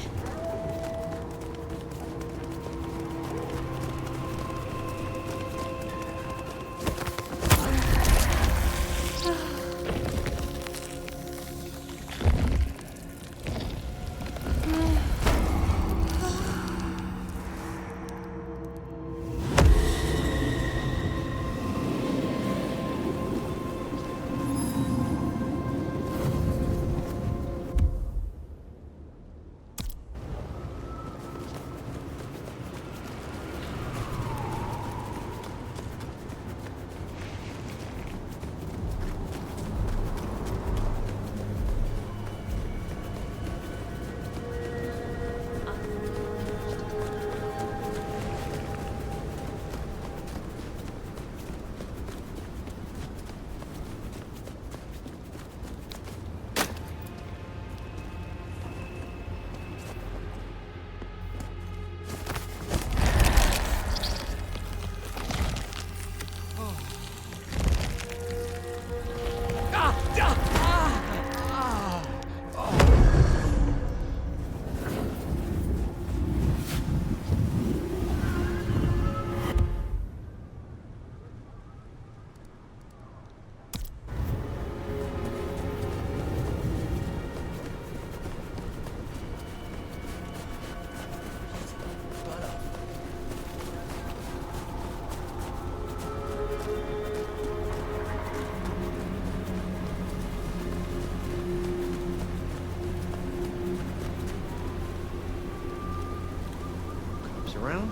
Around?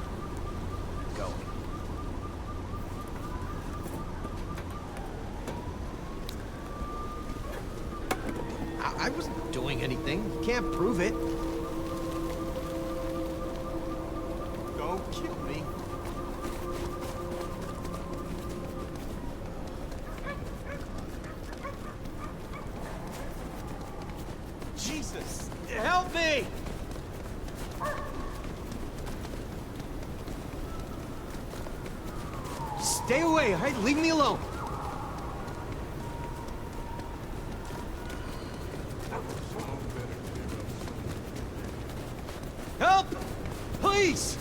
Go. I wasn't doing anything. You can't prove it. Don't kill me. Jesus! Help me! Stay away, all right? Leave me alone. Help! Please!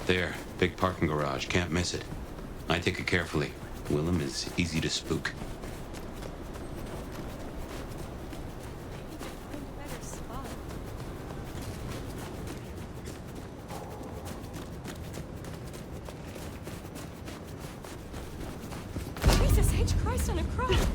there. Big parking garage. Can't miss it. I take it carefully. Willem is easy to spook. Jesus H. Christ on a cross!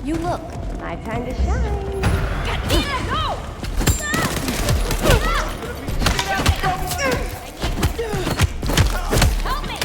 You look. My time to shine. Katina, no! Help me!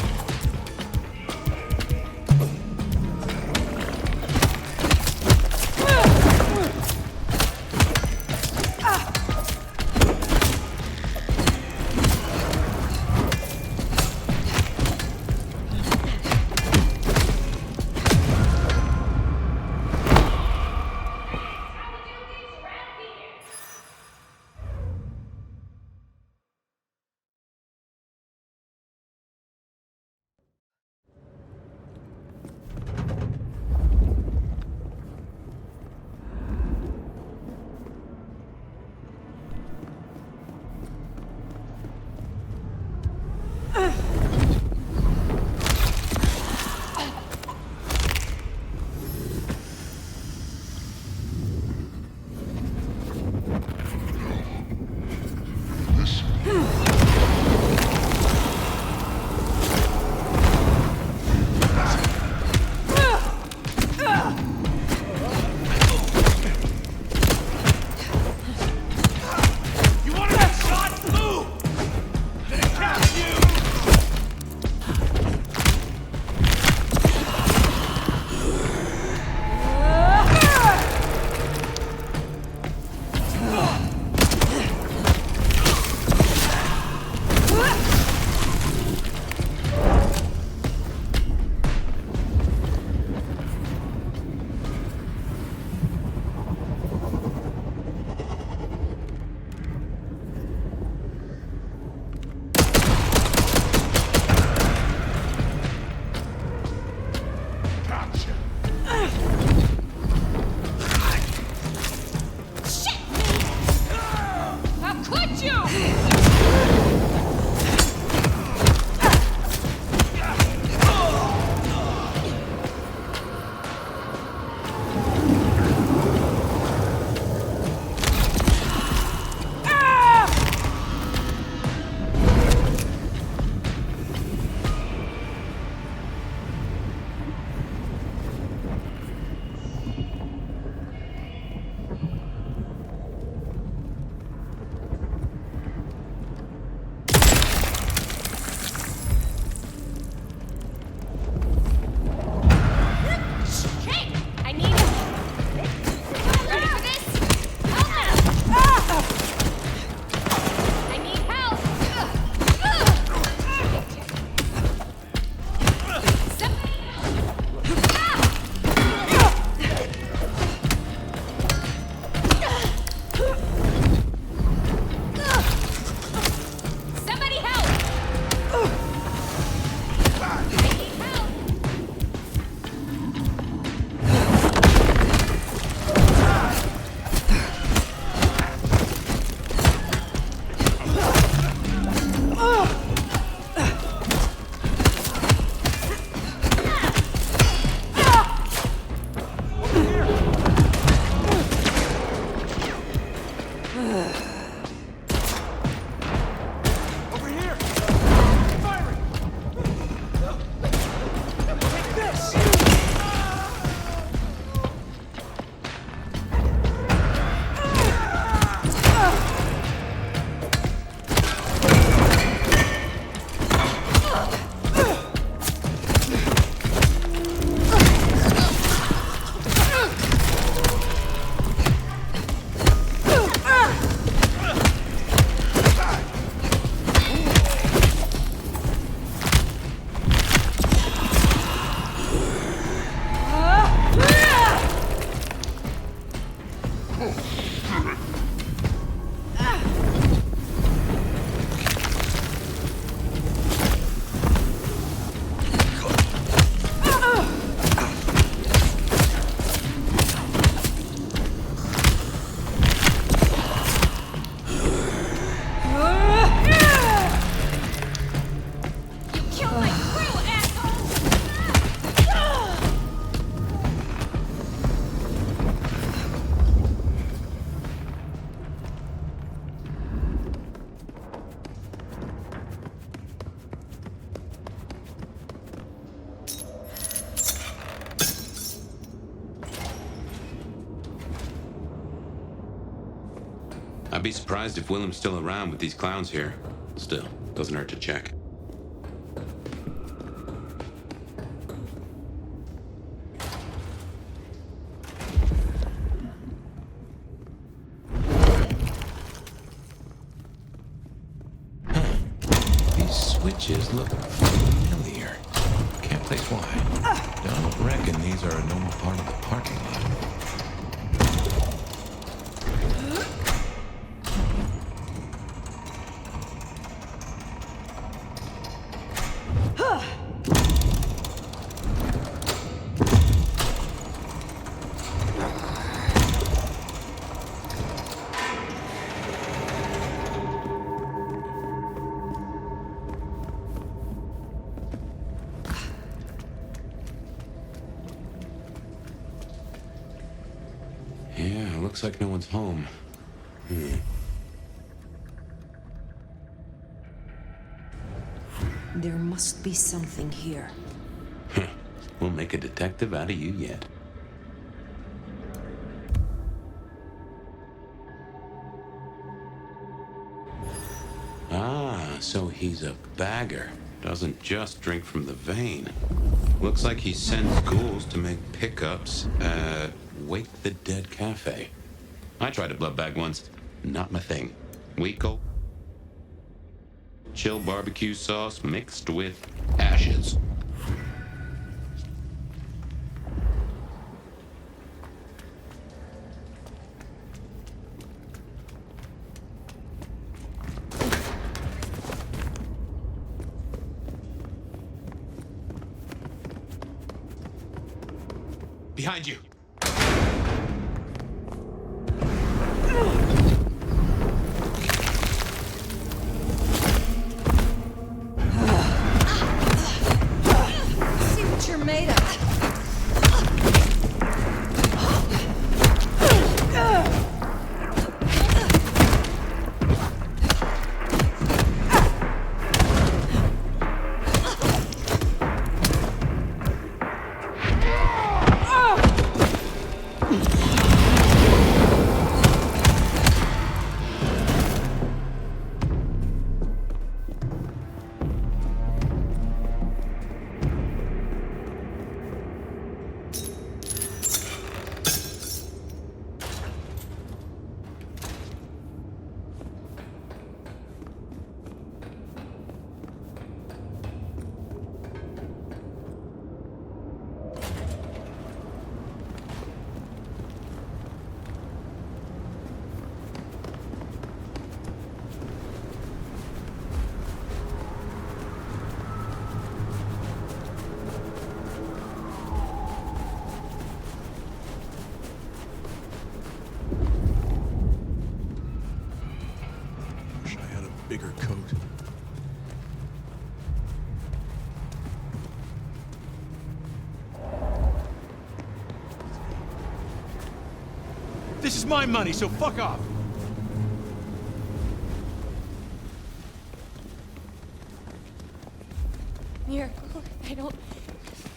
I'd be surprised if Willem's still around with these clowns here. Still, doesn't hurt to check. Switches look familiar. Can't place why. Don't reckon these are a normal part of the parking lot. Yeah, looks like no one's home. There must be something here. We'll make a detective out of you yet. Ah, so he's a bagger. Doesn't just drink from the vein. Looks like he sends ghouls to make pickups at Wake the Dead Cafe. I tried a blood bag once. Not my thing. Weak old chill barbecue sauce mixed with ashes. Behind you. See what you're made of. Bigger coat. This is my money, so fuck off. Miracle, I don't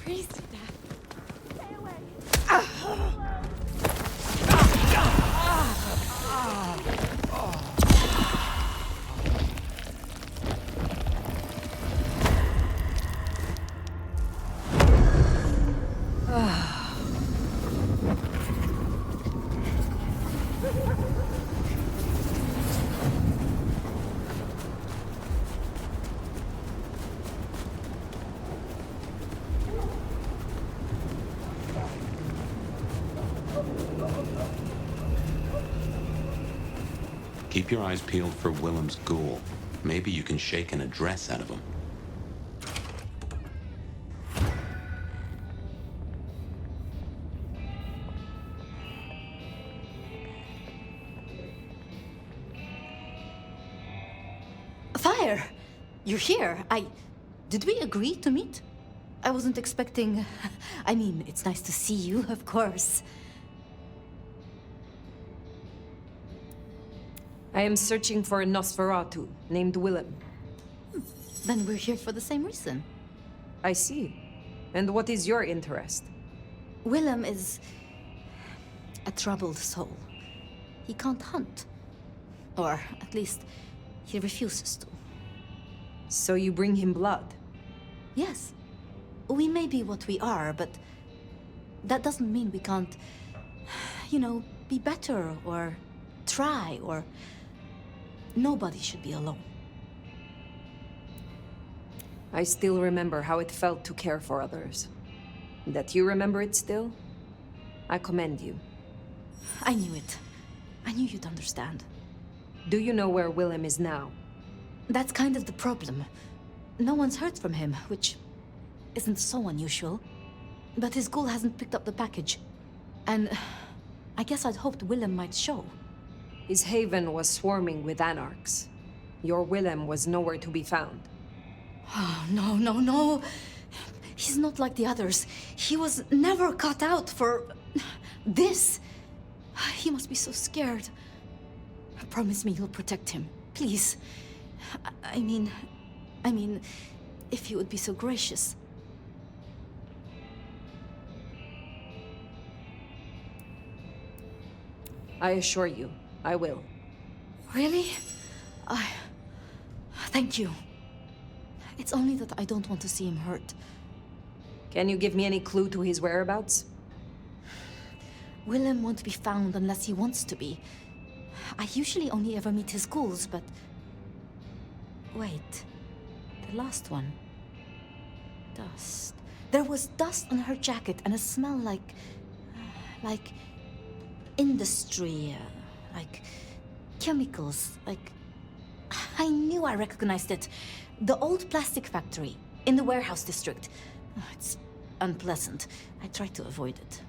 freeze to death. Stay away. Keep your eyes peeled for Willem's ghoul. Maybe you can shake an address out of him. Fire! You're here. Did we agree to meet? I wasn't expecting... I mean, it's nice to see you, of course. I am searching for a Nosferatu named Willem. Then we're here for the same reason. I see. And what is your interest? Willem is a troubled soul. He can't hunt. Or at least, he refuses to. So you bring him blood? Yes. We may be what we are, but that doesn't mean we can't, be better or try or... Nobody should be alone. I still remember how it felt to care for others. That you remember it still? I commend you. I knew it. I knew you'd understand. Do you know where Willem is now? That's kind of the problem. No one's heard from him, which isn't so unusual. But his ghoul hasn't picked up the package. And I guess I'd hoped Willem might show. His haven was swarming with anarchs. Your Willem was nowhere to be found. Oh, no. He's not like the others. He was never cut out for... this. He must be so scared. Promise me you'll protect him, please. I mean, if you would be so gracious. I assure you, I will. Really? Thank you. It's only that I don't want to see him hurt. Can you give me any clue to his whereabouts? Willem won't be found unless he wants to be. I usually only ever meet his ghouls, but... Wait. The last one. Dust. There was dust on her jacket and a smell like... industry, like chemicals, like... I knew I recognized it. The old plastic factory in the warehouse district. It's unpleasant. I try to avoid it.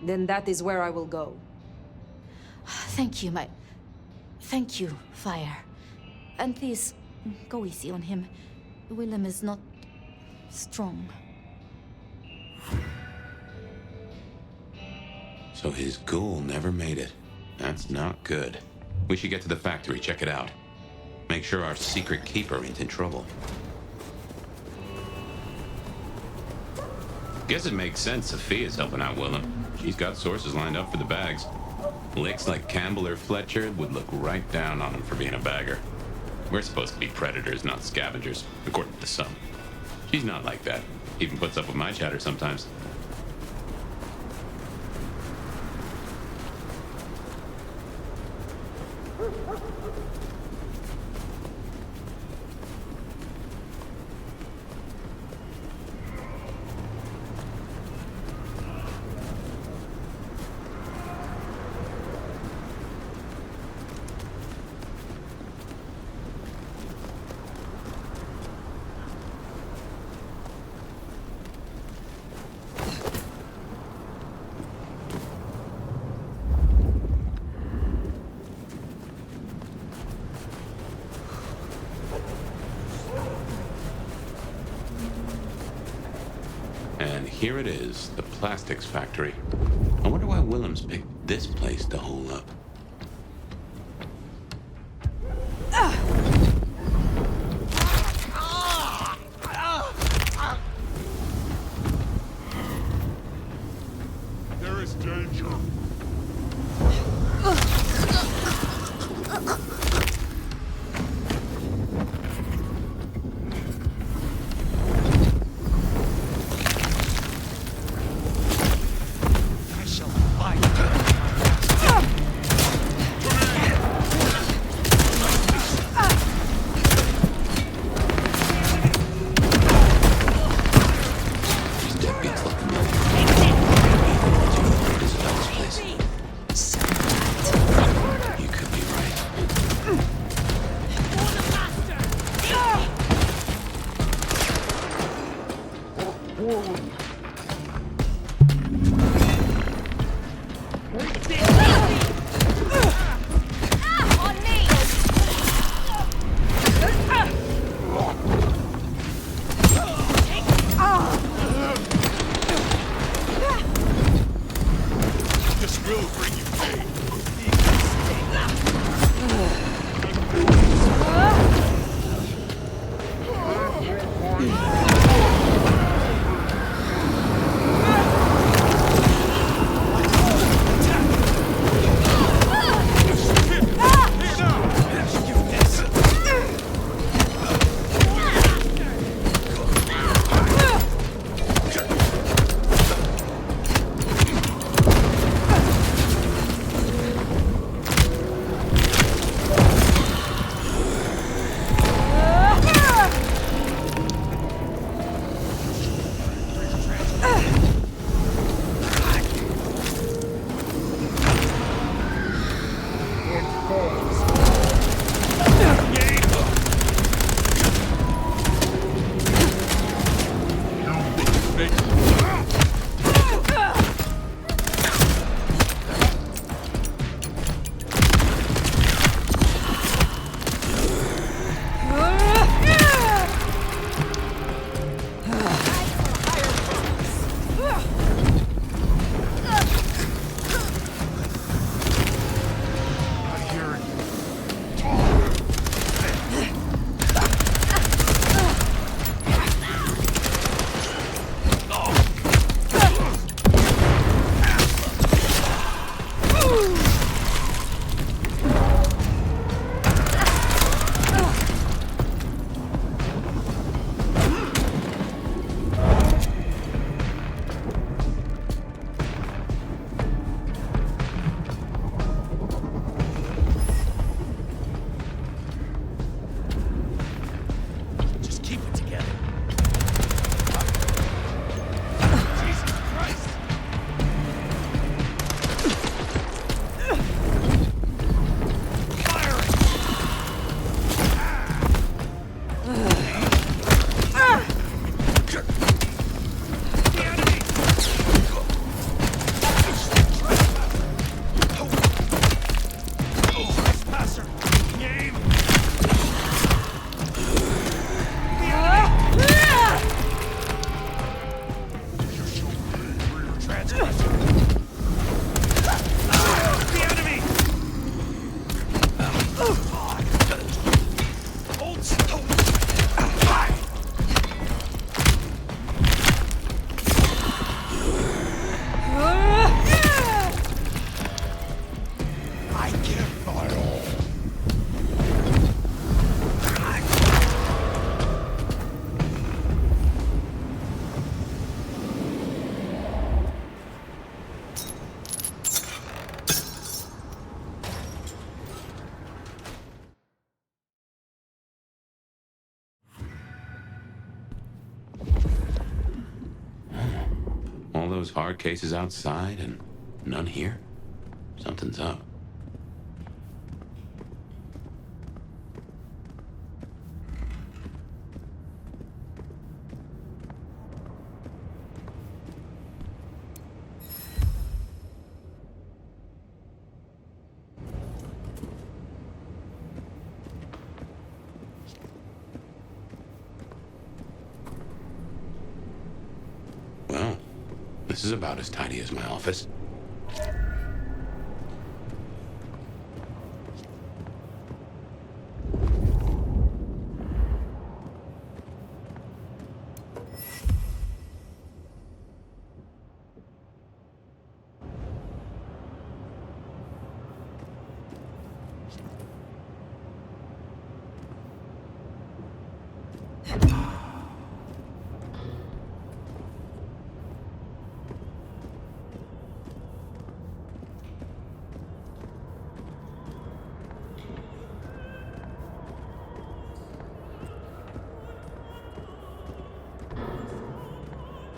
Then that is where I will go. Thank you, Thank you, Fire. And please, go easy on him. Willem is not... strong. So his ghoul never made it. That's not good. We should get to the factory, check it out. Make sure our secret keeper ain't in trouble. Guess it makes sense Sophia's helping out Willem. She's got sources lined up for the bags. Licks like Campbell or Fletcher would look right down on him for being a bagger. We're supposed to be predators, not scavengers, according to some. She's not like that. Even puts up with my chatter sometimes. Here it is, the plastics factory. I wonder why Willem's picked this place to hole up. There is danger. transgressor. The enemy! Hold still. I give my all. All those hard cases outside and none here? Something's up. Well, this is about as tidy as my office.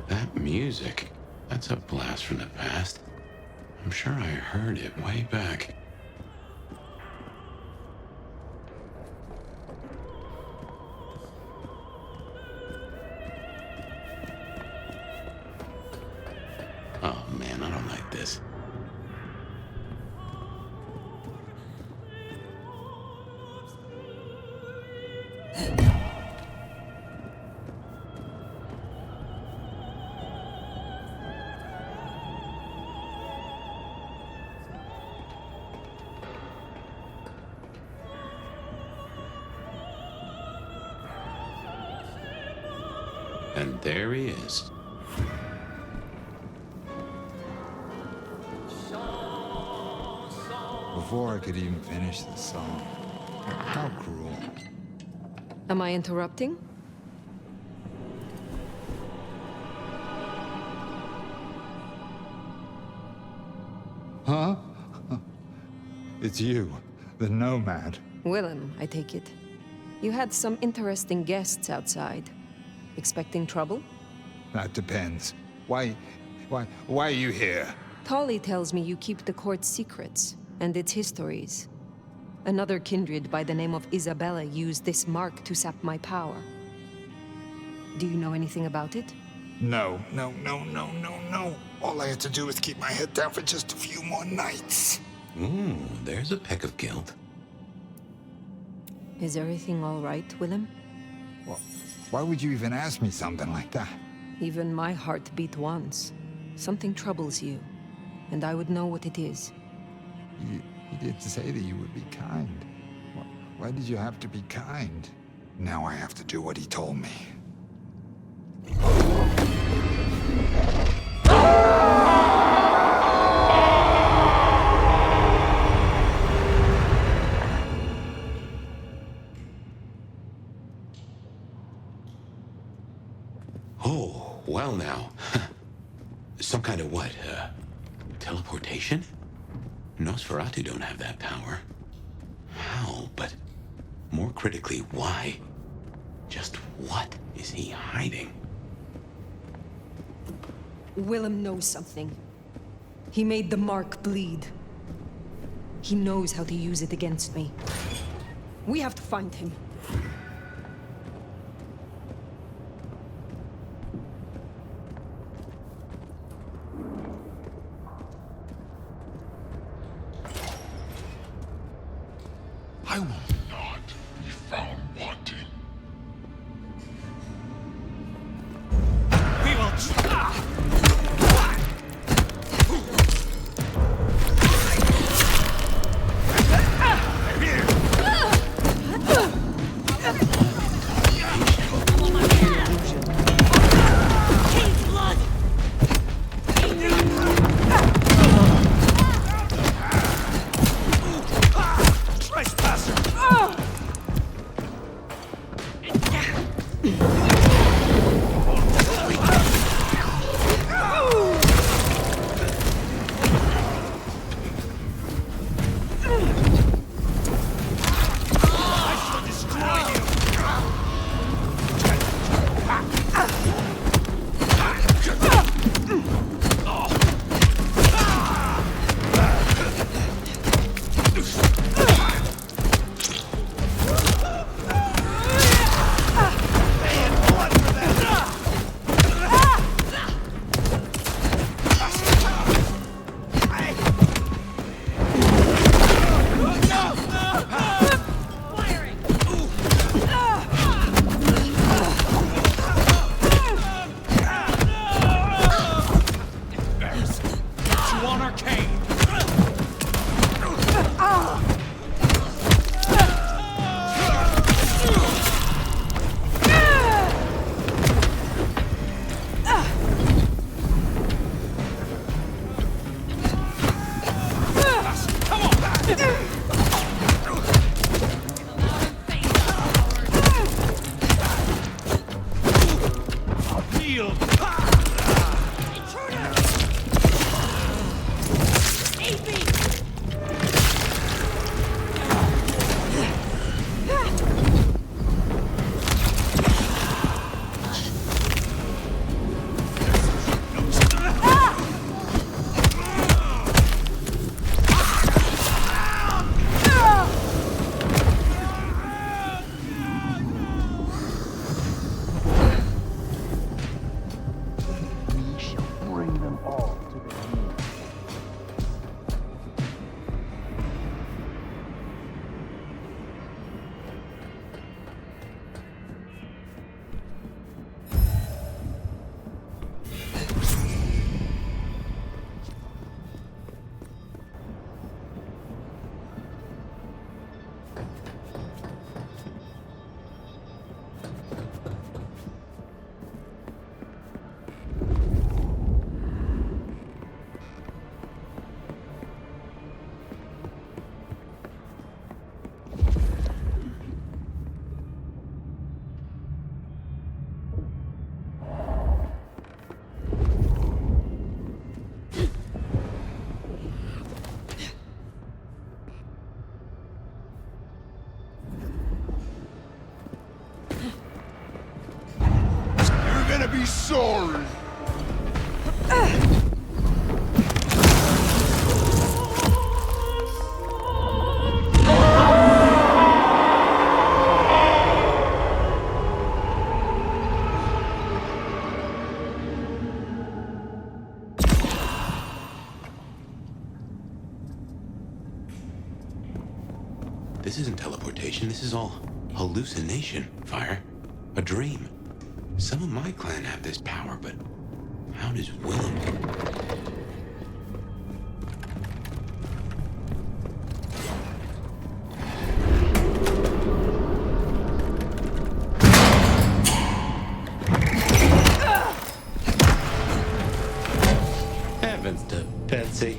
That music, that's a blast from the past. I'm sure I heard it way back. Oh man, I don't like this. And there he is. Before I could even finish the song. How cruel. Am I interrupting? Huh? It's you, the Nomad. Willem, I take it. You had some interesting guests outside. Expecting trouble? That depends. Why are you here? Tolly tells me you keep the court's secrets and its histories. Another kindred by the name of Isabella used this mark to sap my power. Do you know anything about it? No. All I had to do was keep my head down for just a few more nights. Ooh, there's a peck of guilt. Is everything all right, Willem? Well, why would you even ask me something like that? Even my heart beat once. Something troubles you, and I would know what it is. You did say that you would be kind. Why did you have to be kind? Now I have to do what he told me. Oh, well now. Some kind of what? Teleportation? Nosferatu don't have that power. How? But more critically, why? Just what is he hiding? Willem knows something. He made the mark bleed. He knows how to use it against me. We have to find him. I will not be found wanting. We will try. want arcane? Be sorry. This isn't teleportation. This is all hallucination, Fire. A dream. Some of my clan have this power, but how does Willem? Heavens to Betsy.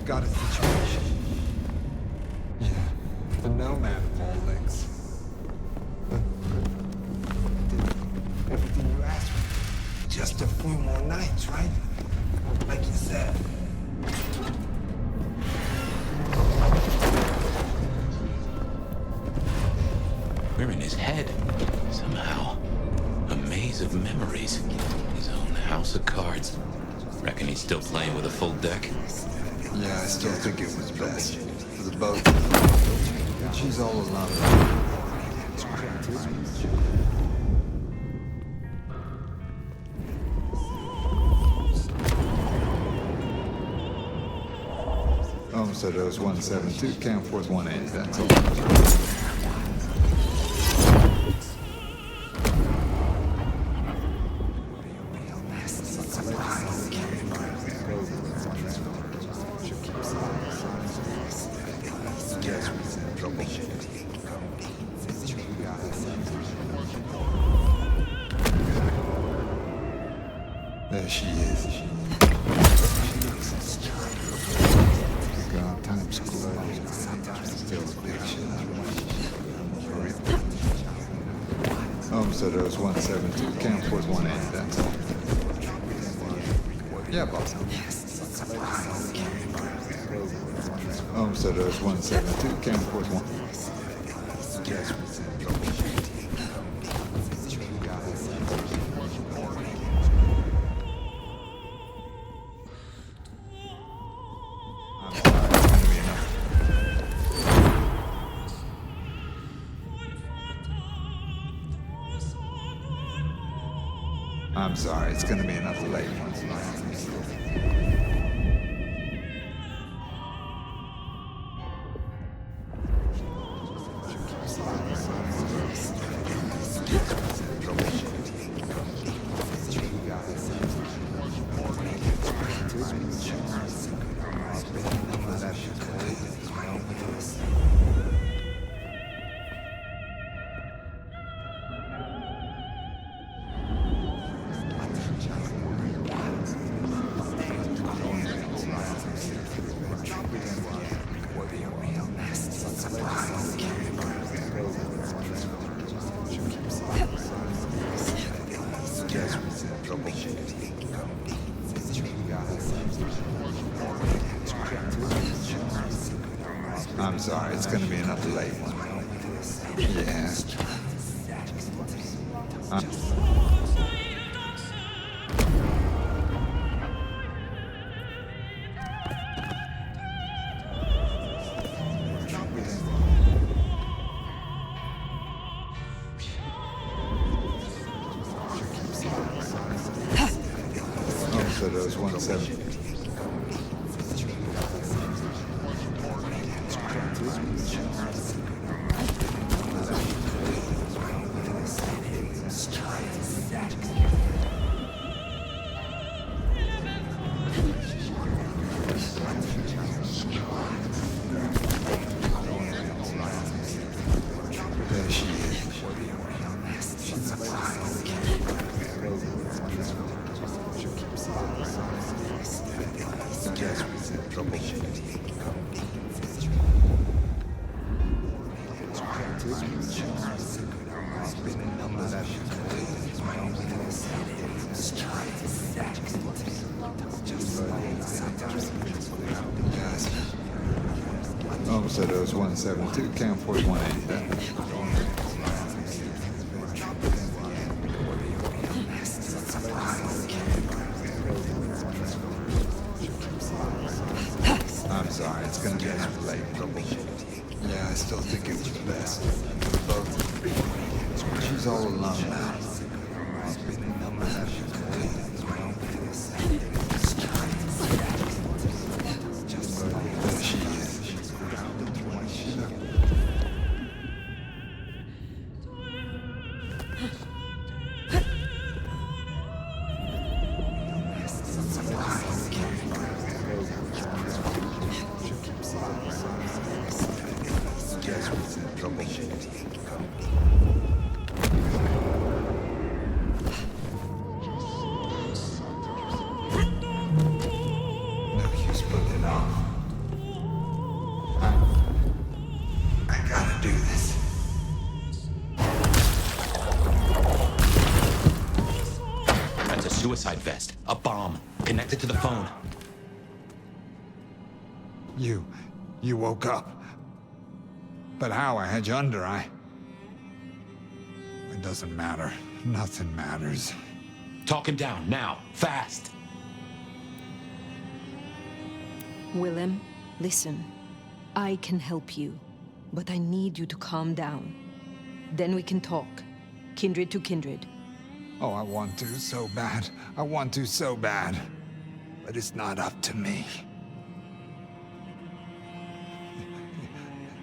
got a situation. Yeah, the Nomad of all links. But did everything you asked for. Just a few more nights, right? Like you said. We're in his head, somehow. A maze of memories. His own house of cards. Reckon he's still playing with a full deck? Yeah, I still think it was best for the both. She's all alone. Homesteaders 172, Camp Force 180, that's all. There she is. God, Times Square. Still a big shit. Homesteaders 172, Camp Force 180, that's all. Yeah, boss. Homesteaders 172, Camp Force 1. I'm sorry, it's gonna be enough late ones. I'm sorry, it's gonna be enough late one. Yeah. So those 170. There she is. So those 172, Camp Force 180. I'm sorry, it's gonna be enough late. Yeah, I still think it was best. Both. She's all alone now. There she is. Suicide vest. A bomb. Connected to the phone. You woke up. But how? I had you under. It doesn't matter. Nothing matters. Talk him down, now. Fast. Willem, listen. I can help you. But I need you to calm down. Then we can talk. Kindred to kindred. Oh, I want to so bad. I want to so bad. But it's not up to me.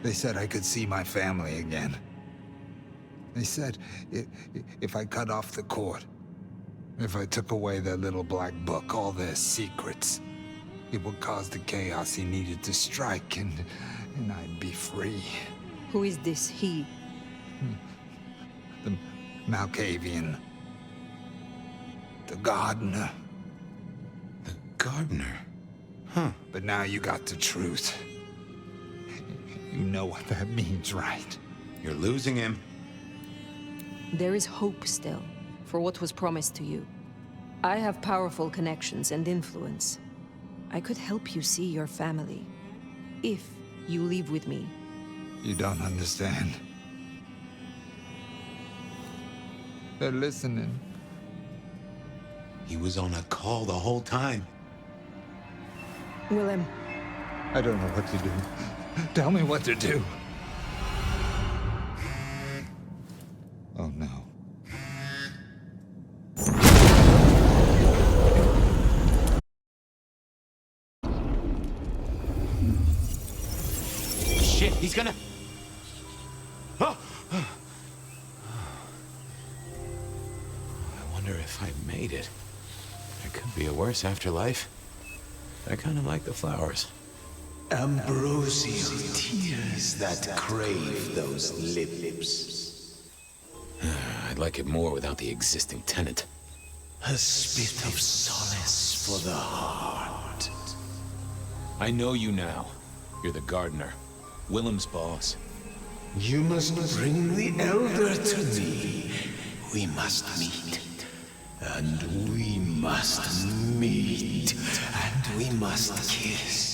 They said I could see my family again. They said if I cut off the cord, if I took away their little black book, all their secrets, it would cause the chaos he needed to strike, and I'd be free. Who is this he? The Malkavian. The gardener. The gardener? Huh. But now you got the truth. You know what that means, right? You're losing him. There is hope still, for what was promised to you. I have powerful connections and influence. I could help you see your family, if you leave with me. You don't understand. They're listening. He was on a call the whole time. Willem. I don't know what to do. Tell me what to do. Oh no. Shit, he's gonna... Oh. I wonder if I made it. There could be a worse afterlife. I kind of like the flowers. Ambrosial tears that crave those lips. I'd like it more without the existing tenant. A spit of solace for the heart. I know you now. You're the gardener. Willem's boss. You must bring the elder to me. We must meet. And we must meet. And we must kiss.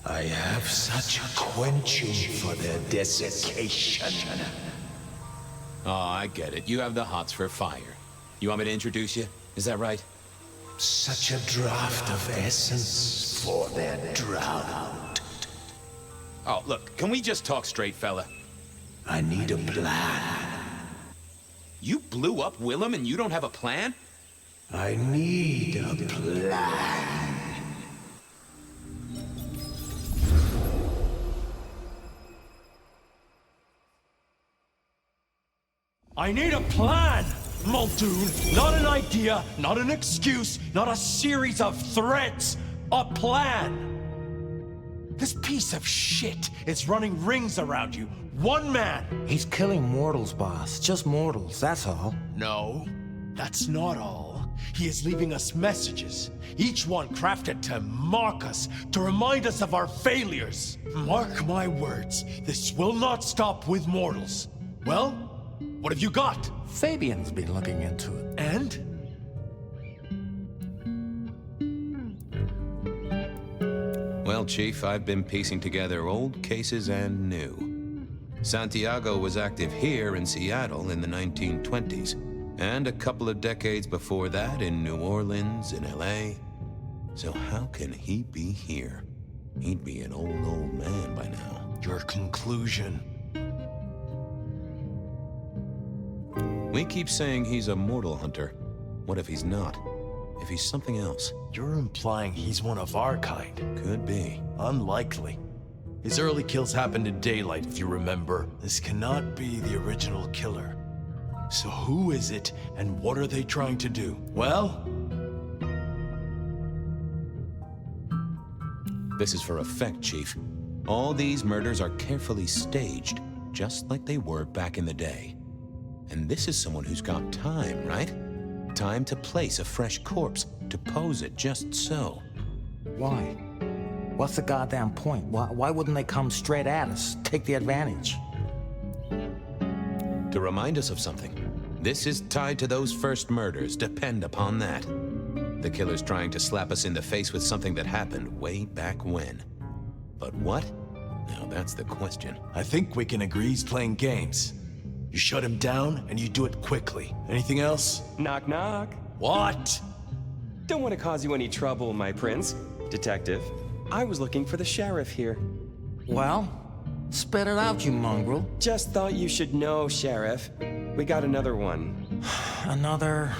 I have such a quenching for their desiccation. Oh, I get it. You have the hots for fire. You want me to introduce you? Is that right? Such a draught of essence for their drought. Oh, look, can we just talk straight, fella? I need a plan. You blew up Willem and you don't have a plan? I need a plan. I need a plan, Muldoon. Not an idea, not an excuse, not a series of threats. A plan. This piece of shit is running rings around you. One man. He's killing mortals, boss. Just mortals, that's all. No, that's not all. He is leaving us messages, each one crafted to mark us, to remind us of our failures. Mark my words, this will not stop with mortals. Well, what have you got? Fabian's been looking into it. And? Well, Chief, I've been piecing together old cases and new. Santiago was active here in Seattle in the 1920s, and a couple of decades before that in New Orleans, in LA. So how can he be here? He'd be an old man by now. Your conclusion. We keep saying he's a mortal hunter. What if he's not? If he's something else? You're implying he's one of our kind. Could be. Unlikely. His early kills happened in daylight, if you remember. This cannot be the original killer. So who is it, and what are they trying to do? Well? This is for effect, Chief. All these murders are carefully staged, just like they were back in the day. And this is someone who's got time, right? Time to place a fresh corpse, to pose it just so. Why? What's the goddamn point? Why wouldn't they come straight at us? Take the advantage. To remind us of something. This is tied to those first murders, depend upon that. The killer's trying to slap us in the face with something that happened way back when. But what? Now that's the question. I think we can agree he's playing games. You shut him down, and you do it quickly. Anything else? Knock, knock. What? Don't want to cause you any trouble, my prince. Detective, I was looking for the sheriff here. Well, Spit it out, you mongrel. Just thought you should know, Sheriff. We got another one. Another...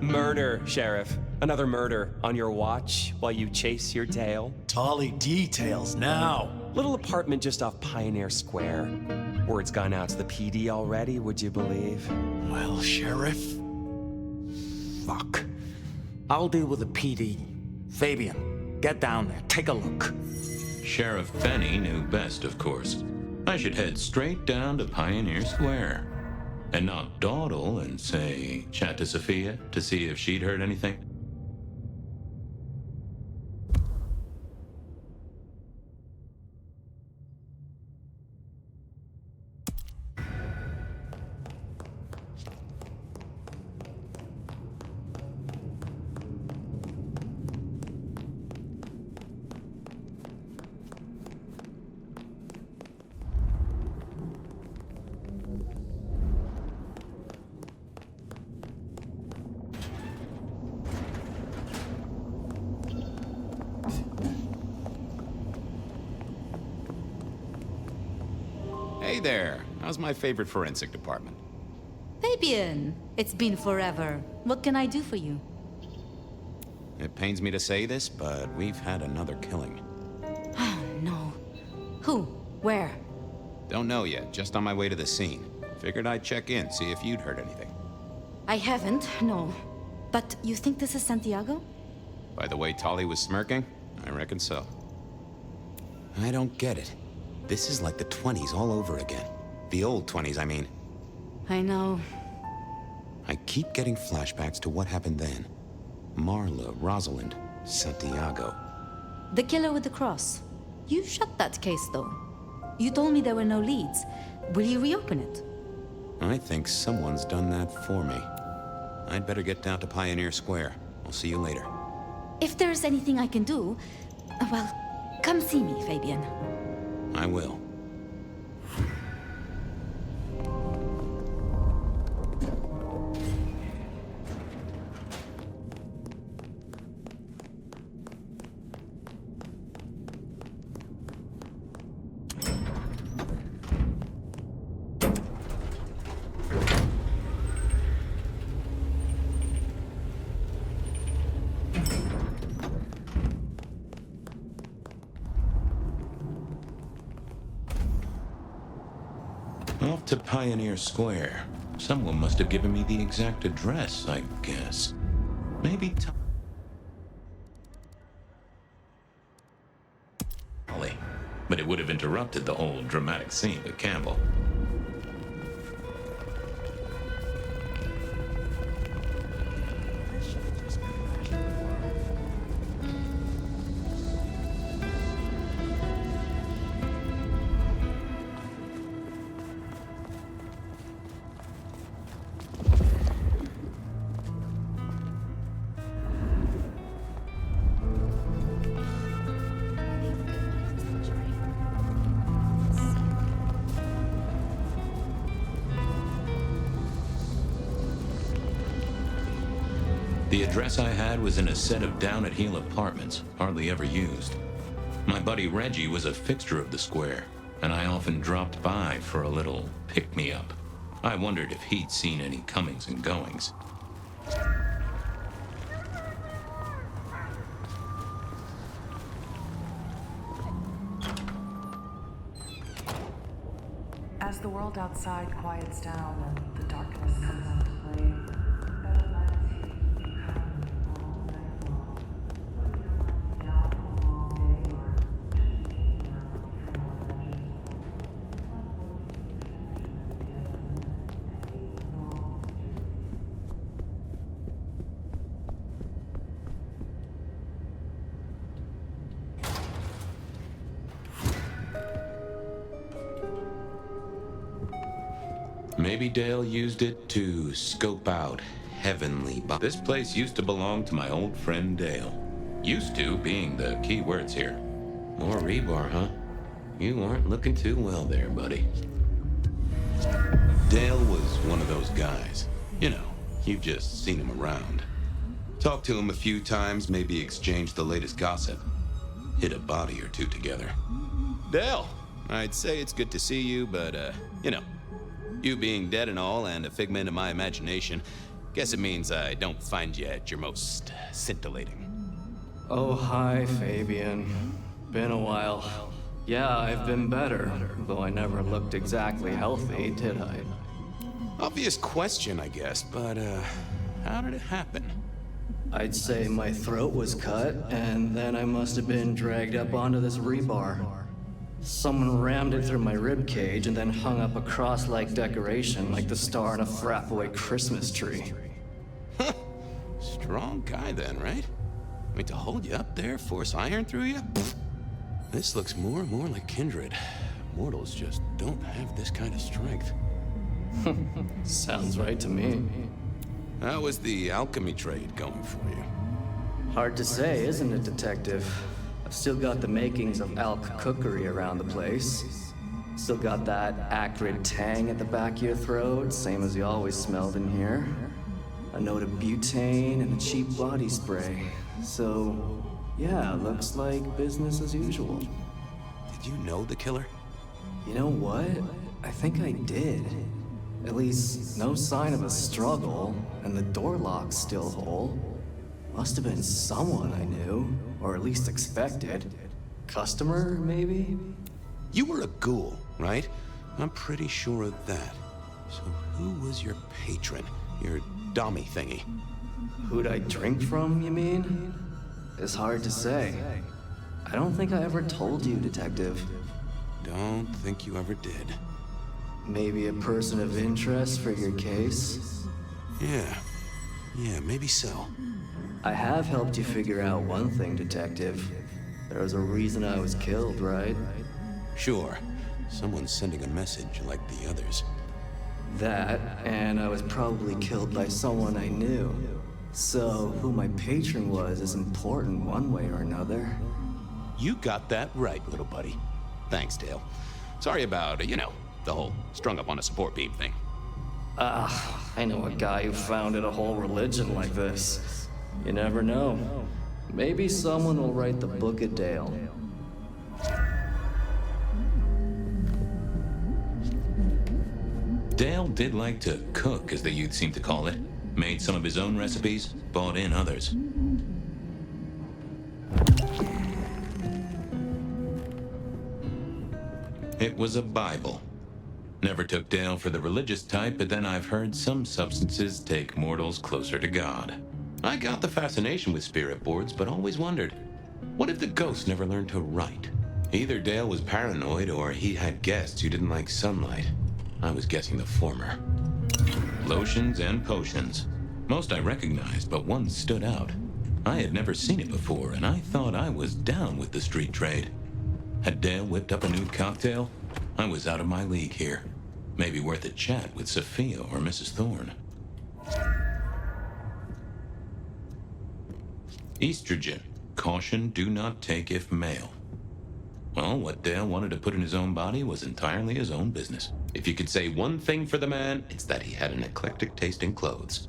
Murder, Sheriff. Another murder on your watch while you chase your tail. Tolly details now. Little apartment just off Pioneer Square. Word's gone out to the PD already, would you believe? Well, Sheriff... Fuck. I'll deal with the PD. Fabian, get down there, take a look. Sheriff Benny knew best, of course. I should head straight down to Pioneer Square. And not dawdle and say, chat to Sophia to see if she'd heard anything. Hey there. How's my favorite forensic department? Fabian, it's been forever. What can I do for you? It pains me to say this, but we've had another killing. Oh, no. Who? Where? Don't know yet, just on my way to the scene. Figured I'd check in, see if you'd heard anything. I haven't, no. But you think this is Santiago? By the way Tolly was smirking, I reckon so. I don't get it. This is like the 20s all over again. The old 20s, I mean. I know. I keep getting flashbacks to what happened then. Marla, Rosalind, Santiago. The killer with the cross. You shut that case, though. You told me there were no leads. Will you reopen it? I think someone's done that for me. I'd better get down to Pioneer Square. I'll see you later. If there's anything I can do, well, come see me, Fabian. I will. Off to Pioneer Square. Someone must have given me the exact address, I guess. Maybe Tolly. But it would have interrupted the whole dramatic scene with Campbell. The address I had was in a set of down-at-heel apartments, hardly ever used. My buddy Reggie was a fixture of the square, and I often dropped by for a little pick-me-up. I wondered if he'd seen any comings and goings. As the world outside quiets down and the darkness comes out to play, Bloodlines become all night long. Down a long day or just taking out for more adventures. Maybe Dale used it to scope out heavenly This place used to belong to my old friend Dale. Used to being the key words here. More rebar, huh? You aren't looking too well there, buddy. Dale was one of those guys. You know, you've just seen him around. Talked to him a few times, maybe exchanged the latest gossip. Hit a body or two together. Dale, I'd say it's good to see you, but, you know, you being dead and all and a figment of my imagination, guess it means I don't find you at your most scintillating. Oh, hi, Fabian. Been a while. Yeah, I've been better, though I never looked exactly healthy, did I? Obvious question, I guess, but, how did it happen? I'd say my throat was cut, and then I must have been dragged up onto this rebar. Someone rammed it through my rib cage and then hung up a cross-like decoration like the star on a throwaway Christmas tree. Strong guy then, right? I mean, to hold you up there, force iron through you? This looks more and more like Kindred. Mortals just don't have this kind of strength. Sounds right to me. How was the alchemy trade going for you? Hard to say, isn't it, Detective? I've still got the makings of alch cookery around the place. Still got that acrid tang at the back of your throat, same as you always smelled in here. A note of butane and a cheap body spray. So, yeah, looks like business as usual. Did you know the killer? You know what? I think I did. At least, no sign of a struggle, and the door lock's still whole. Must have been someone I knew, or at least expected. Customer, maybe? You were a ghoul, right? I'm pretty sure of that. So who was your patron? Your dummy thingy? Who'd I drink from, you mean? It's hard to say. I don't think I ever told you, Detective. Don't think you ever did. Maybe a person of interest for your case? Yeah, maybe so. I have helped you figure out one thing, Detective. There was a reason I was killed, right? Sure. Someone's sending a message like the others. That, and I was probably killed by someone I knew. So, who my patron was is important one way or another. You got that right, little buddy. Thanks, Dale. Sorry about, you know, the whole strung up on a support beam thing. I know a guy who founded a whole religion like this. You never know. Maybe someone will write the Book of Dale. Dale did like to cook, as the youth seem to call it. Made some of his own recipes, bought in others. It was a Bible. Never took Dale for the religious type, but then I've heard some substances take mortals closer to God. I got the fascination with spirit boards, but always wondered, what if the ghosts never learned to write? Either Dale was paranoid or he had guests who didn't like sunlight. I was guessing the former. Lotions and potions. Most I recognized, but one stood out. I had never seen it before, and I thought I was down with the street trade. Had Dale whipped up a new cocktail? I was out of my league here. Maybe worth a chat with Sophia or Mrs. Thorne. Estrogen. Caution, do not take if male. Well, what Dale wanted to put in his own body was entirely his own business. If you could say one thing for the man, it's that he had an eclectic taste in clothes.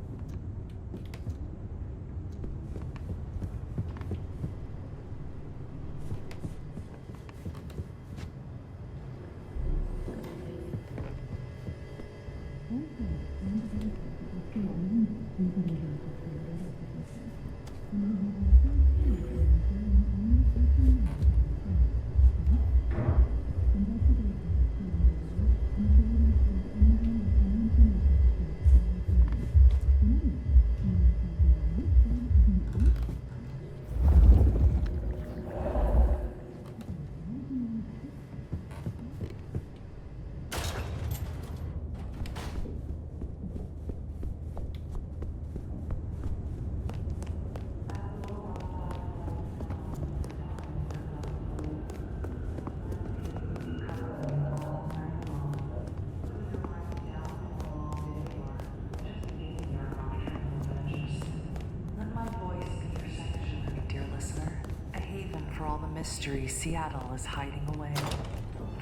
Mystery Seattle is hiding away.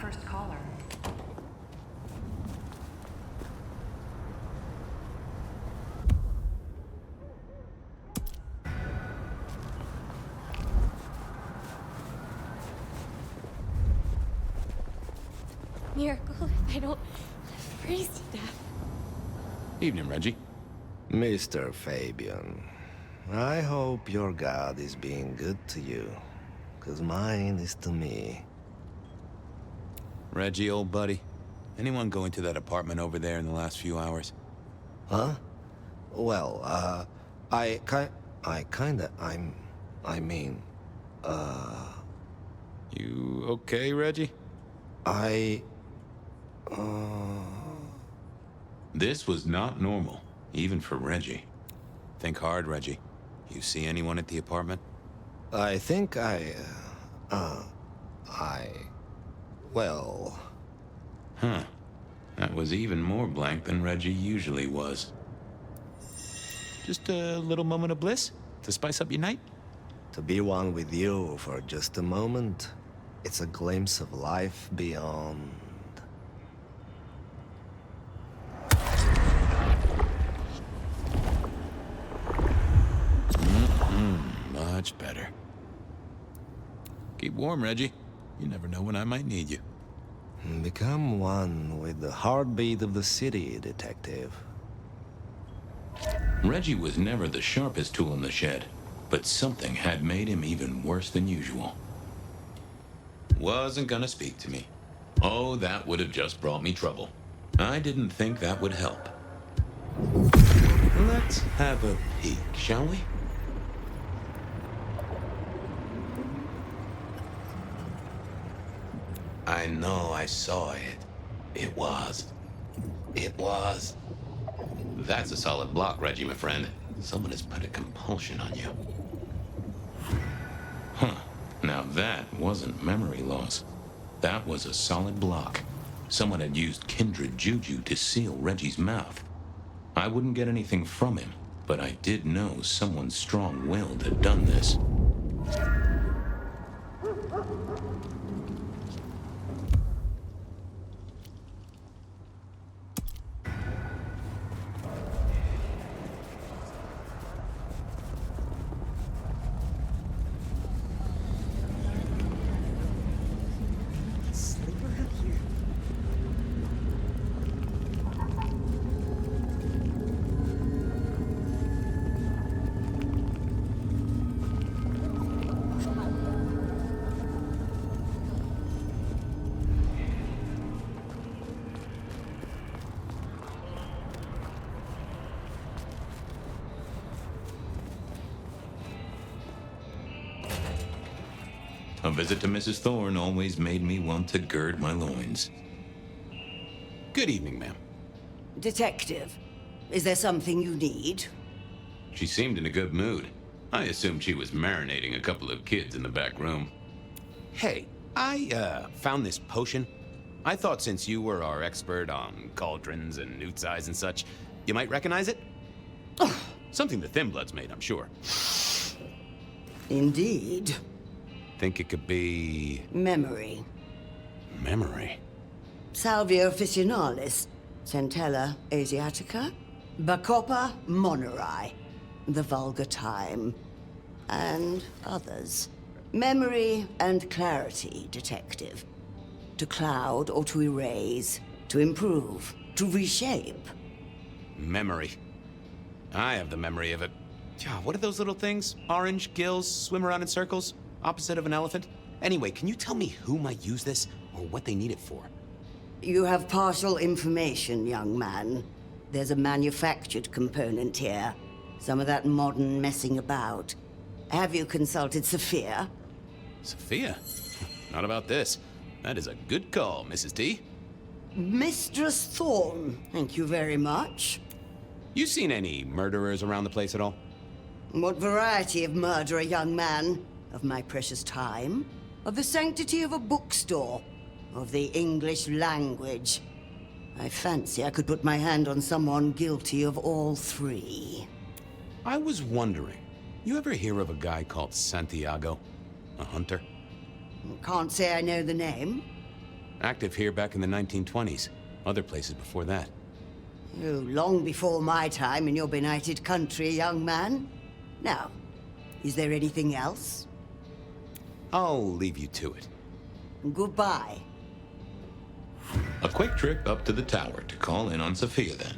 First caller. miracle if I don't freeze to death. Evening, Reggie. Mr. Fabian, I hope your god is being good to you, 'cause mine is to me. Reggie, old buddy. Anyone go into that apartment over there in the last few hours? Huh? Well, I mean, You okay, Reggie? This was not normal, even for Reggie. Think hard, Reggie. You see anyone at the apartment? I think well... Huh. That was even more blank than Reggie usually was. Just a little moment of bliss to spice up your night? To be one with you for just a moment, it's a glimpse of life beyond. Much better. Keep warm, Reggie. You never know when I might need you. Become one with the heartbeat of the city, detective. Reggie was never the sharpest tool in the shed, but something had made him even worse than usual. Wasn't gonna speak to me. Oh, that would have just brought me trouble. I didn't think that would help. Let's have a peek, shall we? I know I saw it. It was. That's a solid block, Reggie, my friend. Someone has put a compulsion on you. Huh. Now that wasn't memory loss. That was a solid block. Someone had used kindred juju to seal Reggie's mouth. I wouldn't get anything from him, but I did know someone strong-willed had done this. A visit to Mrs. Thorne always made me want to gird my loins. Good evening, ma'am. Detective, is there something you need? She seemed in a good mood. I assumed she was marinating a couple of kids in the back room. Hey, I found this potion. I thought since you were our expert on cauldrons and newt eyes and such, you might recognize it? Something the Thin Bloods made, I'm sure. Indeed. Think it could be... Memory. Memory? Salvia officinalis, Centella asiatica, Bacopa moneri, the vulgar time, and others. Memory and clarity, detective. To cloud or to erase, to improve, to reshape. Memory. I have the memory of it. What are those little things? Orange gills, swim around in circles? Opposite of an elephant? Anyway, can you tell me who might use this, or what they need it for? You have partial information, young man. There's a manufactured component here. Some of that modern messing about. Have you consulted Sophia? Sophia? Not about this. That is a good call, Mrs. T. Mistress Thorne, thank you very much. You seen any murderers around the place at all? What variety of murderer, young man? Of my precious time? Of the sanctity of a bookstore? Of the English language? I fancy I could put my hand on someone guilty of all three. I was wondering, you ever hear of a guy called Santiago? A hunter? Can't say I know the name. Active here back in the 1920s. Other places before that. Oh, long before my time in your benighted country, young man. Now, is there anything else? I'll leave you to it. Goodbye. A quick trip up to the tower to call in on Sophia, then.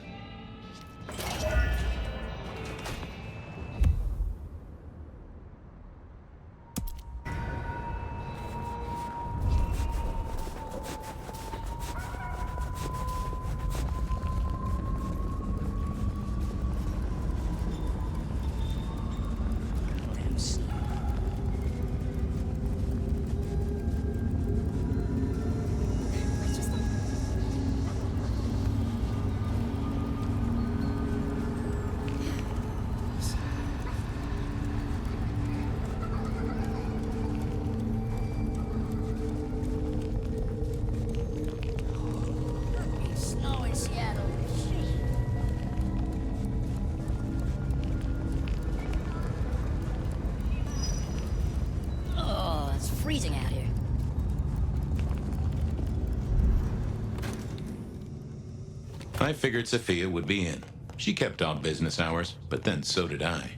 Snow in Seattle. Oh, it's freezing out here. I figured Sophia would be in. She kept odd business hours, but then so did I.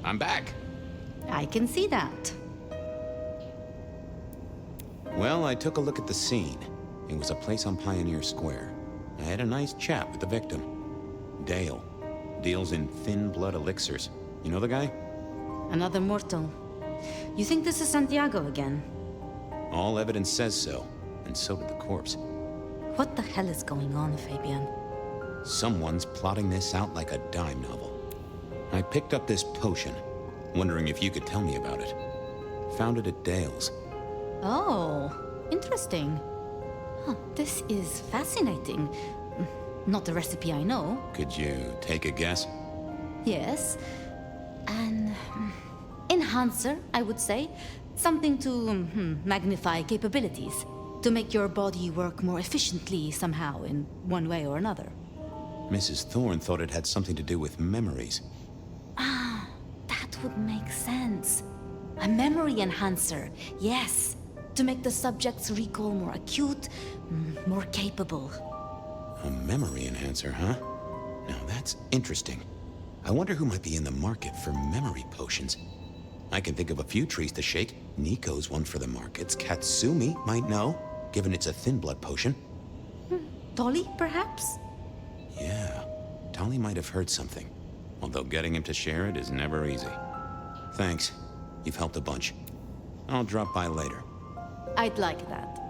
I'm back. I can see that. Well, I took a look at the scene. It was a place on Pioneer Square. I had a nice chat with the victim. Dale. Deals in thin blood elixirs. You know the guy? Another mortal. You think this is Santiago again? All evidence says so, and so did the corpse. What the hell is going on, Fabian? Someone's plotting this out like a dime novel. I picked up this potion, wondering if you could tell me about it. Found it at Dale's. Oh, interesting. Huh, this is fascinating. Not the recipe I know. Could you take a guess? Yes. An enhancer, I would say. Something to magnify capabilities. To make your body work more efficiently somehow, in one way or another. Mrs. Thorne thought it had something to do with memories. Ah, that would make sense. A memory enhancer, yes. To make the subject's recall more acute, more capable. A memory enhancer, huh? Now that's interesting. I wonder who might be in the market for memory potions. I can think of a few trees to shake. Nico's one for the markets. Katsumi might know, given it's a thin blood potion. Dolly, perhaps? Yeah, Dolly might have heard something. Although getting him to share it is never easy. Thanks. You've helped a bunch. I'll drop by later. I'd like that.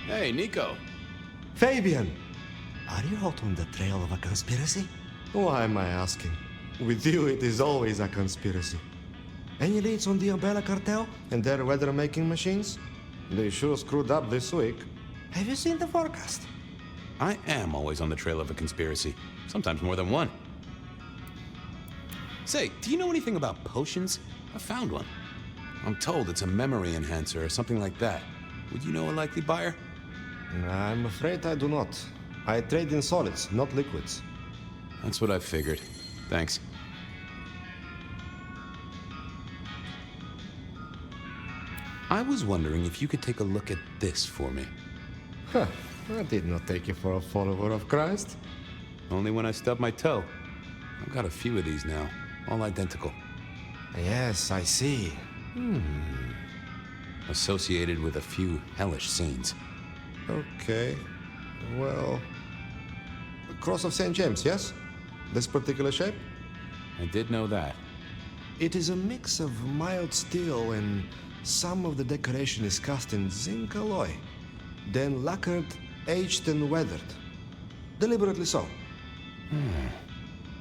Hey, Nico. Fabian! Are you out on the trail of a conspiracy? Why am I asking? With you, it is always a conspiracy. Any leads on the Umbrella Cartel and their weather-making machines? They sure screwed up this week. Have you seen the forecast? I am always on the trail of a conspiracy. Sometimes more than one. Say, do you know anything about potions? I found one. I'm told it's a memory enhancer or something like that. Would you know a likely buyer? I'm afraid I do not. I trade in solids, not liquids. That's what I figured. Thanks. I was wondering if you could take a look at this for me. Huh. I did not take you for a follower of Christ. Only when I stubbed my toe. I've got a few of these now, all identical. Yes, I see. Associated with a few hellish scenes. Okay. Well... the Cross of St. James, yes? This particular shape? I did know that. It is a mix of mild steel and some of the decoration is cast in zinc alloy. Then lacquered, aged and weathered. Deliberately so.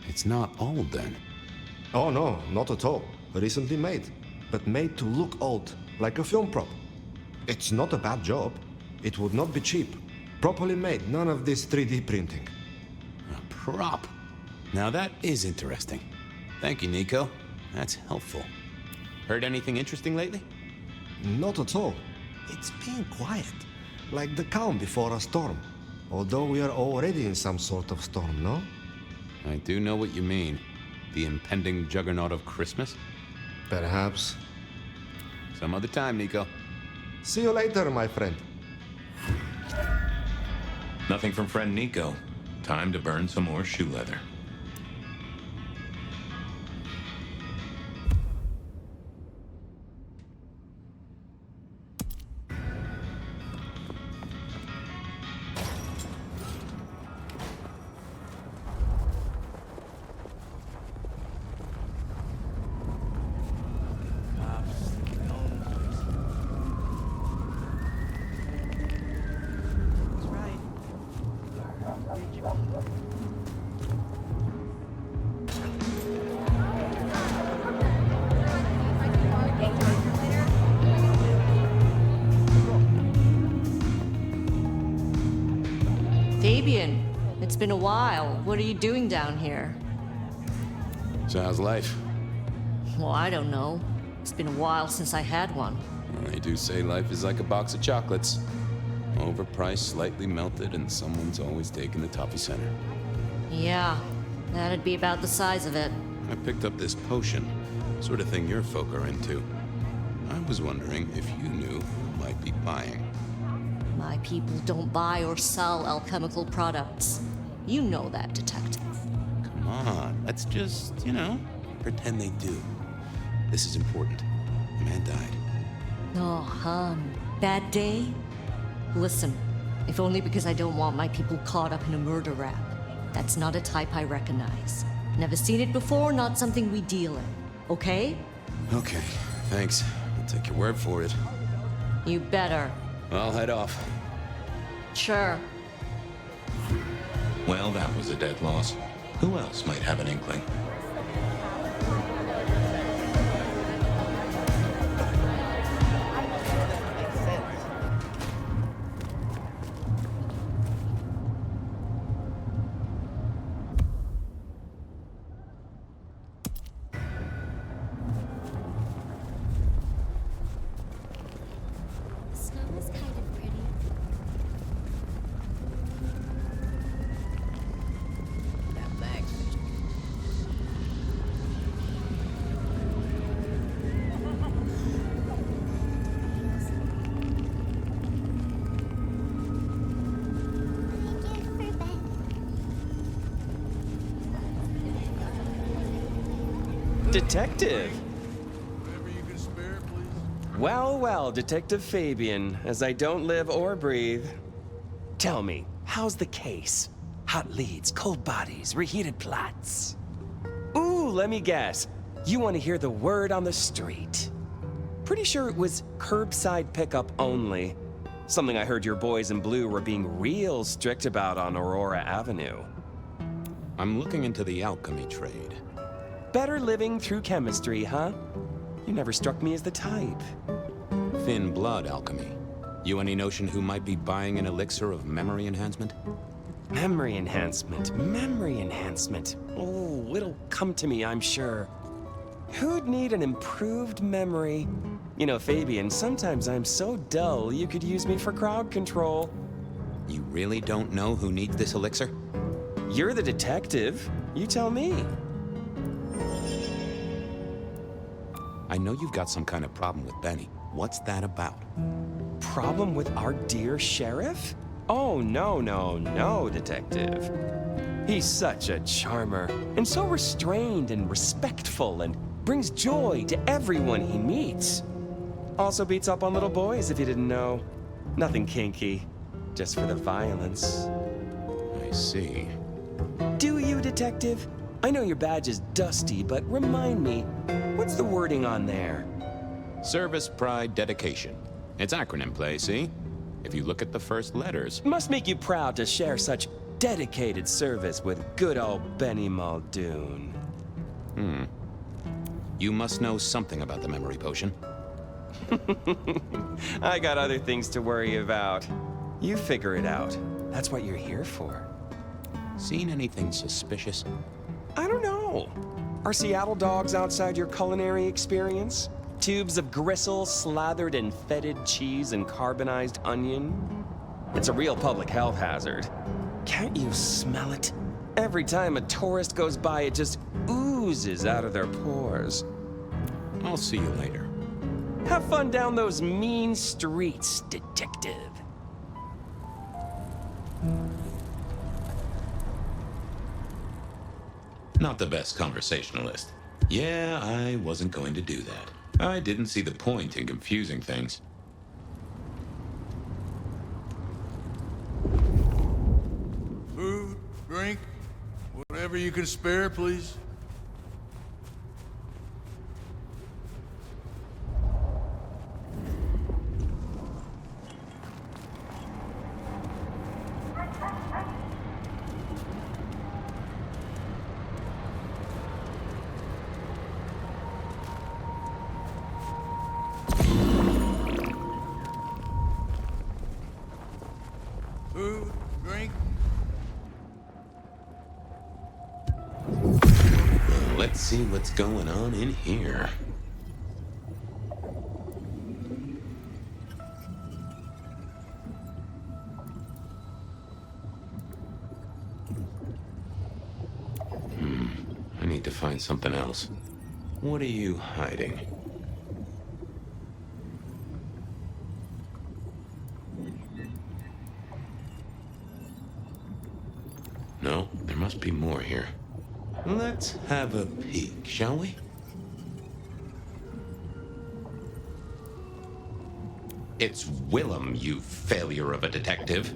It's not old then. Oh no, not at all. Recently made. But made to look old, like a film prop. It's not a bad job. It would not be cheap. Properly made, none of this 3D printing. A prop? Now that is interesting. Thank you, Nico. That's helpful. Heard anything interesting lately? Not at all. It's been quiet. Like the calm before a storm. Although we are already in some sort of storm, no? I do know what you mean. The impending juggernaut of Christmas? Perhaps. Some other time, Nico. See you later, my friend. Nothing from friend Nico. Time to burn some more shoe leather. Fabian, it's been a while. What are you doing down here? So how's life? Well, I don't know. It's been a while since I had one. Well, they do say life is like a box of chocolates. Overpriced, slightly melted, and someone's always taking the toffee center. Yeah, that'd be about the size of it. I picked up this potion, sort of thing your folk are into. I was wondering if you knew who might be buying. My people don't buy or sell alchemical products. You know that, detective. Come on, let's just, pretend they do. This is important. A man died. Oh, hon. Bad day? Listen, if only because I don't want my people caught up in a murder rap. That's not a type I recognize. Never seen it before, not something we deal in. Okay? Okay, thanks. I'll take your word for it. You better. I'll head off. Sure. Well, that was a dead loss. Who else might have an inkling? Detective! Well, well, Detective Fabian, as I don't live or breathe. Tell me, how's the case? Hot leads, cold bodies, reheated plots. Ooh, let me guess. You want to hear the word on the street. Pretty sure it was curbside pickup only. Something I heard your boys in blue were being real strict about on Aurora Avenue. I'm looking into the alchemy trade. Better living through chemistry, huh? You never struck me as the type. Thin blood alchemy. You any notion who might be buying an elixir of memory enhancement? Memory enhancement, memory enhancement. Oh, it'll come to me, I'm sure. Who'd need an improved memory? You know, Fabian, sometimes I'm so dull you could use me for crowd control. You really don't know who needs this elixir? You're the detective. You tell me. I know you've got some kind of problem with Benny. What's that about? Problem with our dear sheriff? Oh, no, detective. He's such a charmer, and so restrained and respectful, and brings joy to everyone he meets. Also beats up on little boys, if you didn't know. Nothing kinky, just for the violence. I see. Do you, detective? I know your badge is dusty, but remind me, what's the wording on there? Service, pride, dedication. It's acronym play, see? If you look at the first letters. Must make you proud to share such dedicated service with good old Benny Muldoon. You must know something about the memory potion. I got other things to worry about. You figure it out. That's what you're here for. Seen anything suspicious? I don't know. Are Seattle dogs outside your culinary experience? Tubes of gristle slathered in fetid cheese and carbonized onion? It's a real public health hazard. Can't you smell it? Every time a tourist goes by, it just oozes out of their pores. I'll see you later. Have fun down those mean streets, detective. Not the best conversationalist. Yeah, I wasn't going to do that. I didn't see the point in confusing things. Food, drink, whatever you can spare, please. Food, drink. Let's see what's going on in here. I need to find something else. What are you hiding? No, there must be more here. Let's have a peek, shall we? It's Willem, you failure of a detective.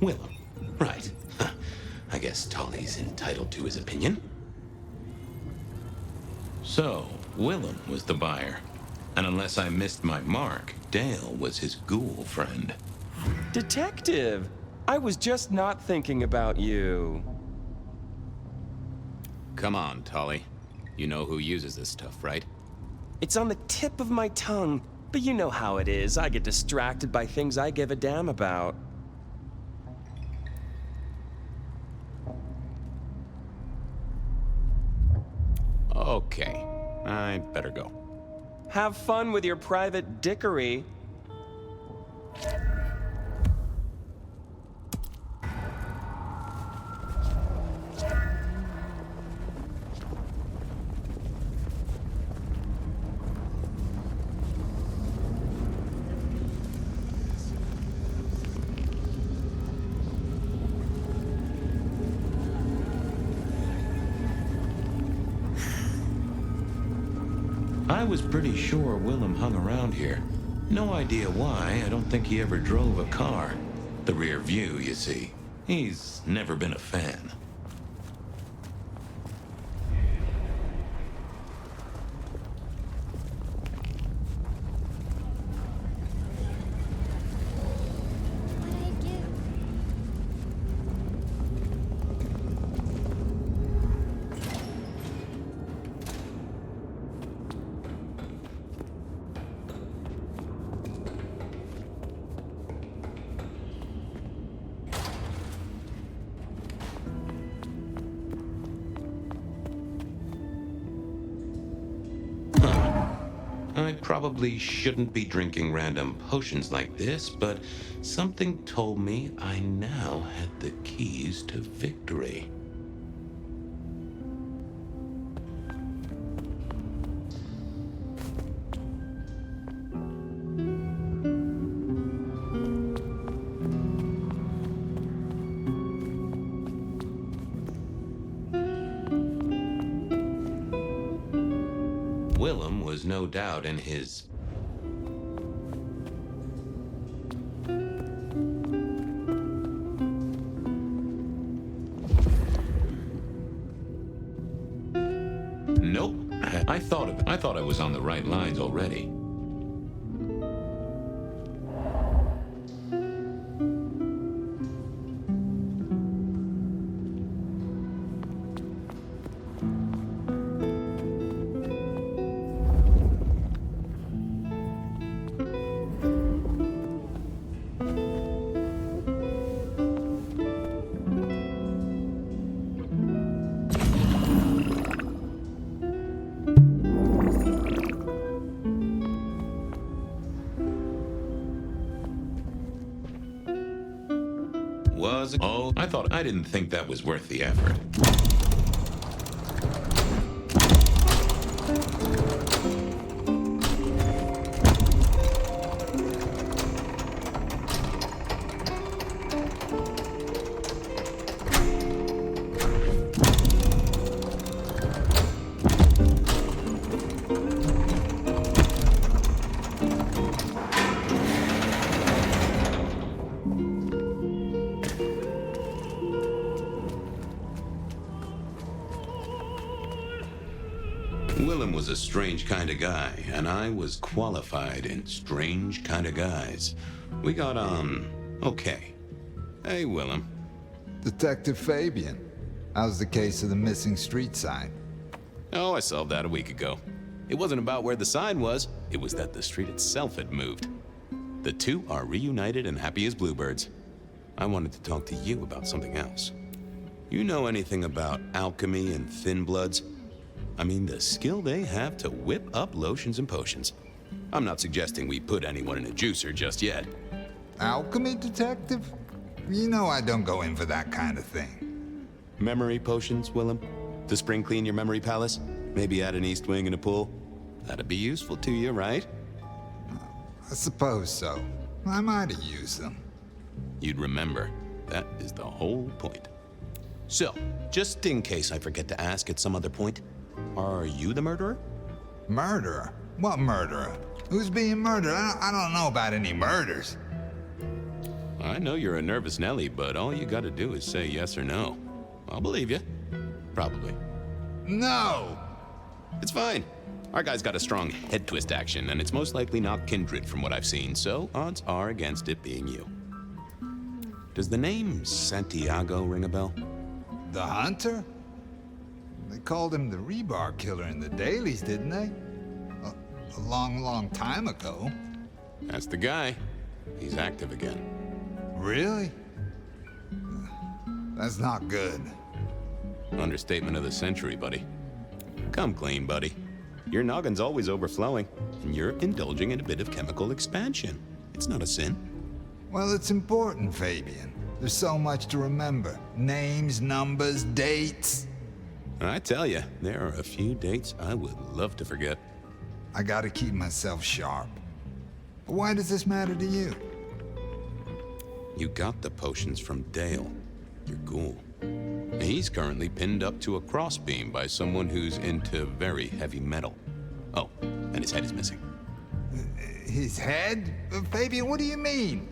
Willem, right. Huh. I guess Tolly's entitled to his opinion. So, Willem was the buyer. And unless I missed my mark, Dale was his ghoul friend. Detective! I was just not thinking about you. Come on, Tolly. You know who uses this stuff, right? It's on the tip of my tongue, but you know how it is. I get distracted by things I give a damn about. Okay, I'd better go. Have fun with your private dickery. I was pretty sure Willem hung around here. No idea why. I don't think he ever drove a car. The rear view, you see. He's never been a fan. I probably shouldn't be drinking random potions like this, but something told me I now had the keys to victory. Willem was no doubt in his... Nope. I thought I was on the right lines already. Oh, I didn't think that was worth the effort. Willem was a strange kind of guy, and I was qualified in strange kind of guys. We got on okay. Hey, Willem. Detective Fabian, how's the case of the missing street sign? Oh, I solved that a week ago. It wasn't about where the sign was, it was that the street itself had moved. The two are reunited and happy as bluebirds. I wanted to talk to you about something else. You know anything about alchemy and thin bloods? I mean, the skill they have to whip up lotions and potions. I'm not suggesting we put anyone in a juicer just yet. Alchemy, detective? You know I don't go in for that kind of thing. Memory potions, Willem? To spring clean your memory palace? Maybe add an east wing and a pool? That'd be useful to you, right? I suppose so. I might have used them. You'd remember. That is the whole point. So, just in case I forget to ask at some other point, are you the murderer? Murderer? What murderer? Who's being murdered? I don't know about any murders. I know you're a nervous Nelly, but all you gotta do is say yes or no. I'll believe you. Probably. No! It's fine. Our guy's got a strong head twist action, and it's most likely not kindred from what I've seen, so odds are against it being you. Does the name Santiago ring a bell? The hunter? They called him the rebar killer in the dailies, didn't they? A long, long time ago. That's the guy. He's active again. Really? That's not good. Understatement of the century, buddy. Come clean, buddy. Your noggin's always overflowing, and you're indulging in a bit of chemical expansion. It's not a sin. Well, it's important, Fabian. There's so much to remember. Names, numbers, dates. I tell you, there are a few dates I would love to forget. I gotta keep myself sharp. But why does this matter to you? You got the potions from Dale, your ghoul. He's currently pinned up to a crossbeam by someone who's into very heavy metal. Oh, and his head is missing. His head? Fabian, what do you mean?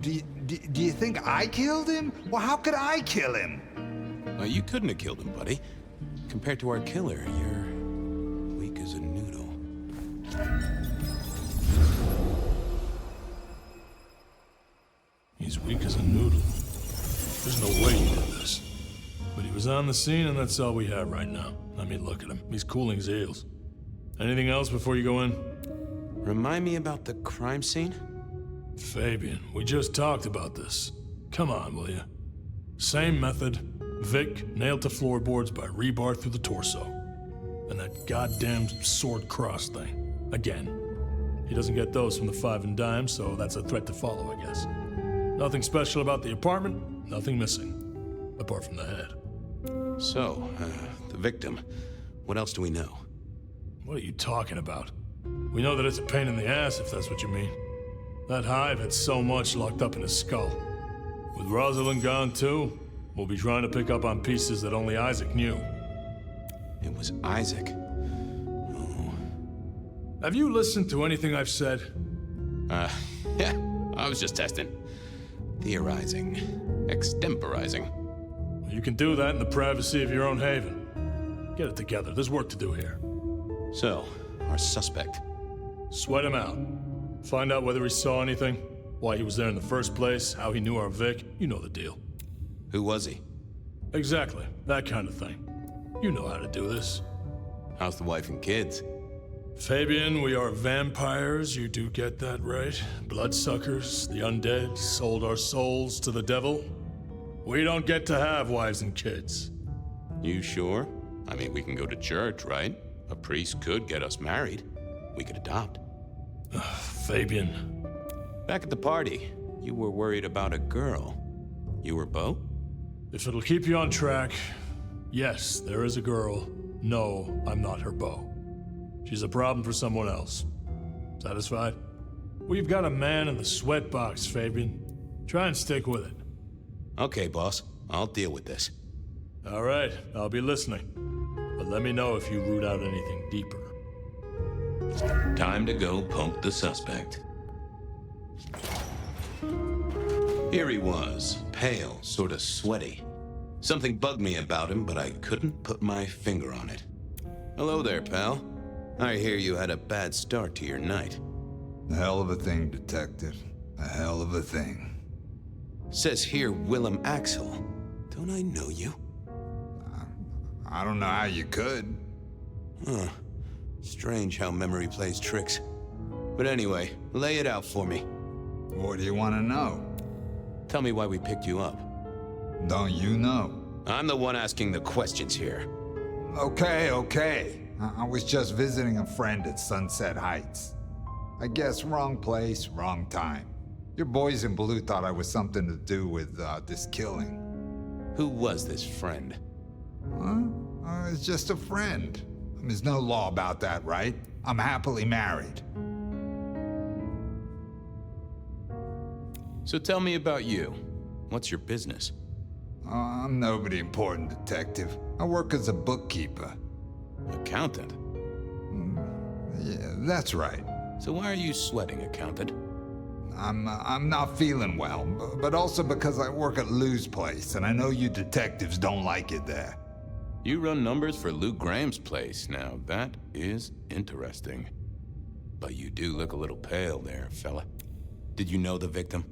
Do you think I killed him? Well, how could I kill him? You couldn't have killed him, buddy. Compared to our killer, you're weak as a noodle. He's weak as a noodle. There's no way he did this. But he was on the scene, and that's all we have right now. I mean, look at him. He's cooling his heels. Anything else before you go in? Remind me about the crime scene? Fabian, we just talked about this. Come on, will you? Same method. Vic nailed to floorboards by rebar through the torso. And that goddamn sword cross thing. Again. He doesn't get those from the Five and Dime, so that's a threat to follow, I guess. Nothing special about the apartment, nothing missing. Apart from the head. So, the victim. What else do we know? What are you talking about? We know that it's a pain in the ass, if that's what you mean. That hive had so much locked up in his skull. With Rosalind gone too, we'll be trying to pick up on pieces that only Isaac knew. It was Isaac. Have you listened to anything I've said? Yeah, I was just testing. Theorizing. Extemporizing. You can do that in the privacy of your own haven. Get it together, there's work to do here. So, our suspect. Sweat him out. Find out whether he saw anything, why he was there in the first place, how he knew our Vic. You know the deal. Who was he? Exactly, that kind of thing. You know how to do this. How's the wife and kids? Fabian, we are vampires, you do get that right. Bloodsuckers, the undead, sold our souls to the devil. We don't get to have wives and kids. You sure? I mean, we can go to church, right? A priest could get us married. We could adopt. Fabian. Back at the party, you were worried about a girl. You were Beau? If it'll keep you on track, yes, there is a girl. No, I'm not her beau. She's a problem for someone else. Satisfied? We've got a man in the sweatbox, Fabian. Try and stick with it. Okay, boss. I'll deal with this. All right, I'll be listening. But let me know if you root out anything deeper. Time to go poke the suspect. Here he was, pale, sort of sweaty. Something bugged me about him, but I couldn't put my finger on it. Hello there, pal. I hear you had a bad start to your night. A hell of a thing, Detective. A hell of a thing. Says here Willem Axel. Don't I know you? I don't know how you could. Huh. Strange how memory plays tricks. But anyway, lay it out for me. What do you want to know? Tell me why we picked you up. Don't you know? I'm the one asking the questions here. Okay. I was just visiting a friend at Sunset Heights. I guess wrong place, wrong time. Your boys in blue thought I was something to do with this killing. Who was this friend? Huh? It's just a friend. There's no law about that, right? I'm happily married. So tell me about you. What's your business? I'm nobody important, Detective. I work as a bookkeeper. Accountant? Yeah, that's right. So why are you sweating, accountant? I'm not feeling well, but also because I work at Lou's place, and I know you detectives don't like it there. You run numbers for Lou Graham's place. Now, that is interesting. But you do look a little pale there, fella. Did you know the victim?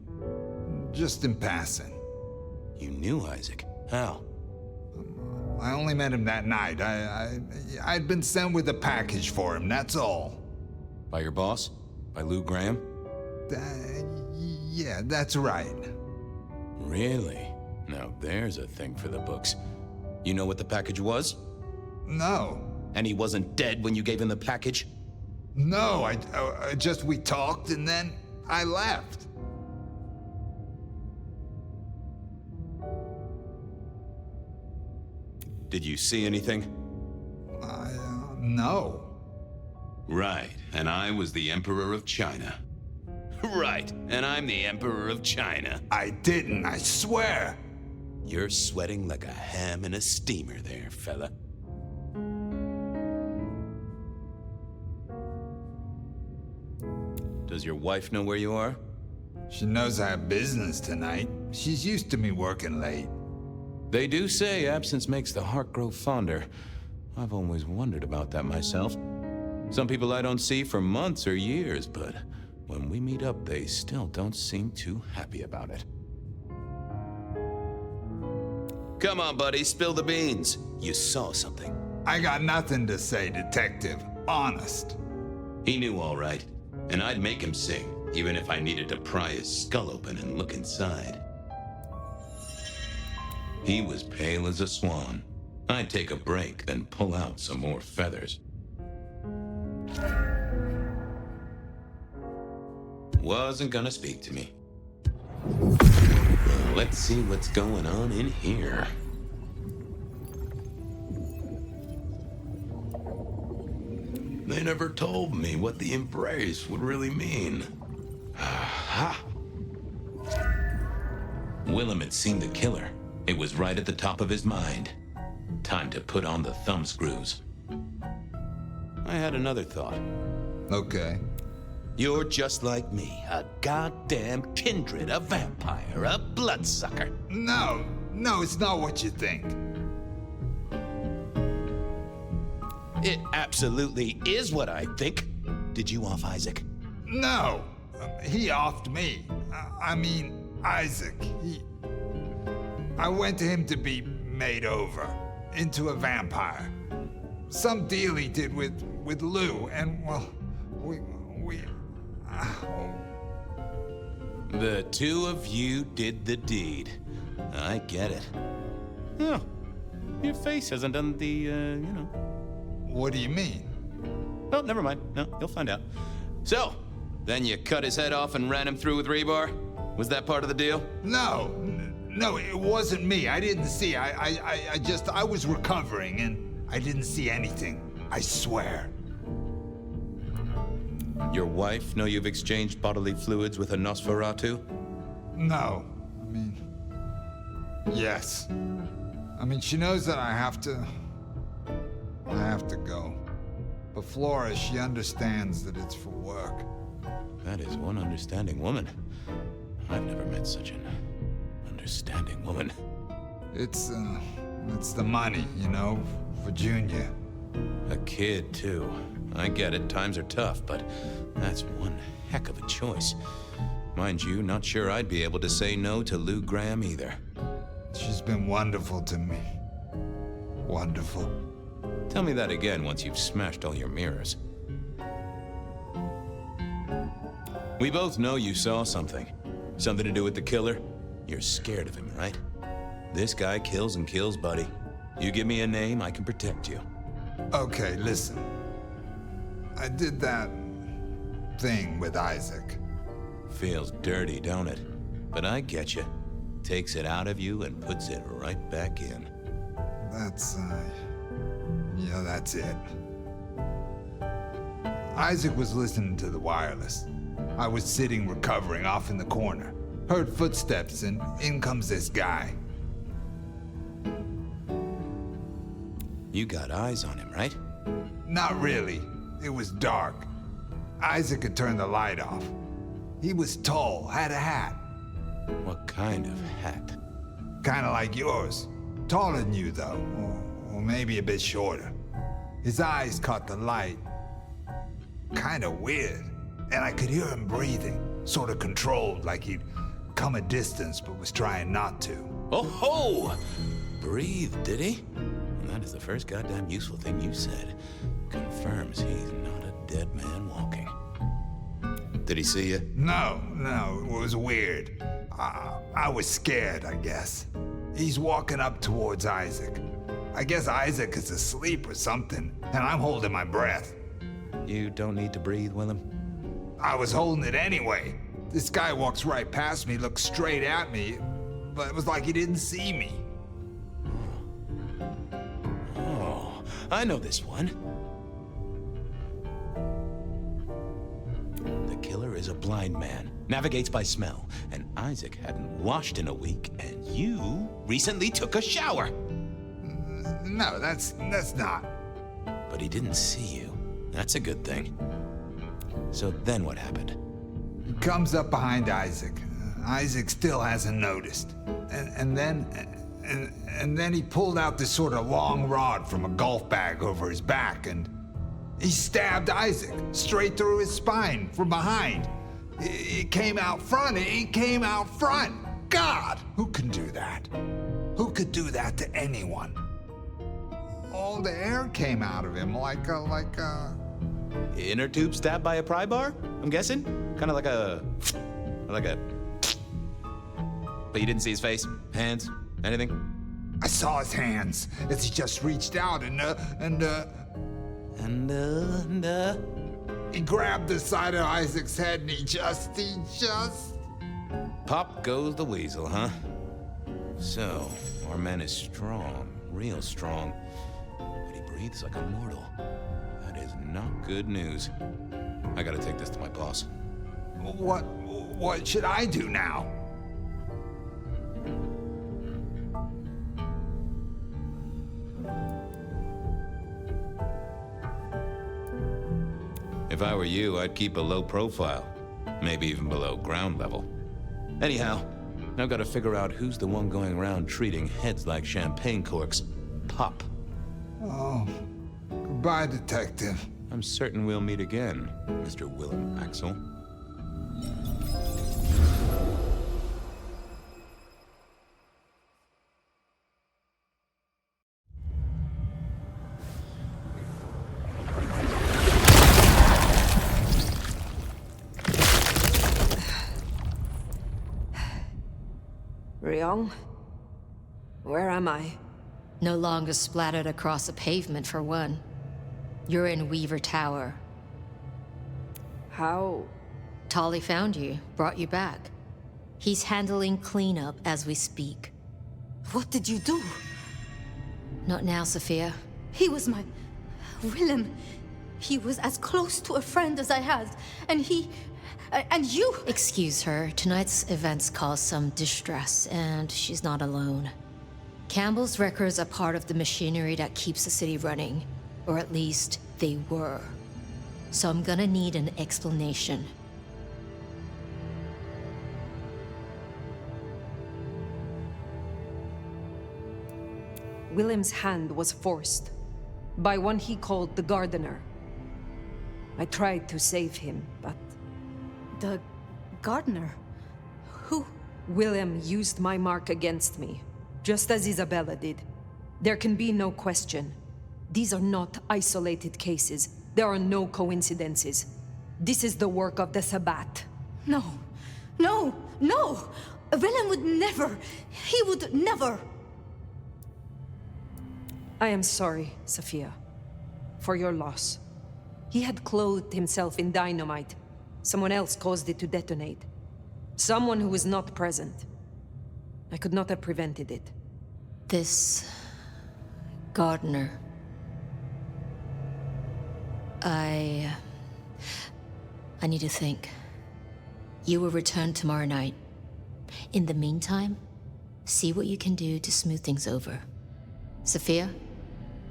Just in passing. You knew Isaac. How? I only met him that night. I'd been sent with a package for him, that's all. By your boss? By Lou Graham? Yeah, that's right. Really? Now there's a thing for the books. You know what the package was? No. And he wasn't dead when you gave him the package? No, we talked and then I left. Did you see anything? No. Right, and I was the Emperor of China. Right, and I'm the Emperor of China. I didn't, I swear. You're sweating like a ham in a steamer there, fella. Does your wife know where you are? She knows I have business tonight. She's used to me working late. They do say absence makes the heart grow fonder. I've always wondered about that myself. Some people I don't see for months or years, but when we meet up, they still don't seem too happy about it. Come on, buddy, spill the beans. You saw something. I got nothing to say, Detective. Honest. He knew all right, and I'd make him sing, even if I needed to pry his skull open and look inside. He was pale as a swan. I'd take a break, then pull out some more feathers. wasn't gonna speak to me. Let's see what's going on in here. They never told me what the embrace would really mean. Aha! Willem had seen the killer. It was right at the top of his mind. Time to put on the thumbscrews. I had another thought. Okay. You're just like me, a goddamn kindred, a vampire, a bloodsucker. No, it's not what you think. It absolutely is what I think. Did you off Isaac? No, he offed me. I mean, Isaac. I went to him to be made over into a vampire. Some deal he did with Lou, and well, we. The two of you did the deed. I get it. Oh, your face hasn't done the, What do you mean? Oh, never mind. No, you'll find out. So, then you cut his head off and ran him through with rebar? Was that part of the deal? No, it wasn't me. I didn't see. I was recovering and I didn't see anything. I swear. Your wife know you've exchanged bodily fluids with a Nosferatu? No. I mean, yes. I mean, she knows that I have to go. But Flora, she understands that it's for work. That is one understanding woman. I've never met such an understanding woman. It's the money, for Junior. A kid, too. I get it, times are tough, but that's one heck of a choice. Mind you, not sure I'd be able to say no to Lou Graham either. She's been wonderful to me. Wonderful. Tell me that again once you've smashed all your mirrors. We both know you saw something. Something to do with the killer? You're scared of him, right? This guy kills and kills, buddy. You give me a name, I can protect you. Okay, listen. I did that thing with Isaac. Feels dirty, don't it? But I get you. Takes it out of you and puts it right back in. That's it. Isaac was listening to the wireless. I was sitting recovering off in the corner. Heard footsteps and in comes this guy. You got eyes on him, right? Not really. It was dark. Isaac had turned the light off. He was tall, had a hat. What kind of hat? Kinda like yours. Taller than you, though. Or maybe a bit shorter. His eyes caught the light. Kinda weird. And I could hear him breathing. Sorta controlled, like he'd come a distance but was trying not to. Oh ho! Breathe, did he? That is the first goddamn useful thing you said. Confirms he's not a dead man walking. Did he see you? No, it was weird. I was scared, I guess. He's walking up towards Isaac. I guess Isaac is asleep or something, and I'm holding my breath. You don't need to breathe, Willem. I was holding it anyway. This guy walks right past me, looks straight at me, but it was like he didn't see me. Oh, I know this one. The killer is a blind man, navigates by smell, and Isaac hadn't washed in a week, and you recently took a shower. No, that's not. But he didn't see you. That's a good thing. So then what happened? He comes up behind Isaac. Isaac still hasn't noticed. And then he pulled out this sort of long rod from a golf bag over his back, and he stabbed Isaac straight through his spine from behind. It came out front. It came out front. God, who can do that? Who could do that to anyone? All the air came out of him like a... Inner tube stabbed by a pry bar, I'm guessing? Kind of like a... But you didn't see his face? Hands? Anything? I saw his hands as he just reached out and He grabbed the side of Isaac's head and he just... Pop goes the weasel, huh? So, our man is strong, real strong, but he breathes like a mortal. That is not good news. I gotta take this to my boss. What should I do now? If I were you, I'd keep a low profile. Maybe even below ground level. Anyhow, now gotta figure out who's the one going around treating heads like champagne corks. Pop. Oh, goodbye, Detective. I'm certain we'll meet again, Mr. Willem Axel. Ryong? Where am I? No longer splattered across a pavement, for one. You're in Weaver Tower. How? Tolly found you, brought you back. He's handling cleanup as we speak. What did you do? Not now, Sophia. He was my... Willem. He was as close to a friend as I had, and he... and you... Excuse her. Tonight's events caused some distress, and she's not alone. Campbell's records are part of the machinery that keeps the city running. Or at least, they were. So I'm gonna need an explanation. Willem's hand was forced by one he called the Gardener. I tried to save him, but... The Gardener? Who? Willem used my mark against me, just as Isabella did. There can be no question. These are not isolated cases. There are no coincidences. This is the work of the Sabbat. No. No! No! Willem would never... He would never... I am sorry, Sophia, for your loss. He had clothed himself in dynamite. Someone else caused it to detonate. Someone who was not present. I could not have prevented it. This... Gardener... I need to think. You will return tomorrow night. In the meantime, see what you can do to smooth things over. Sophia,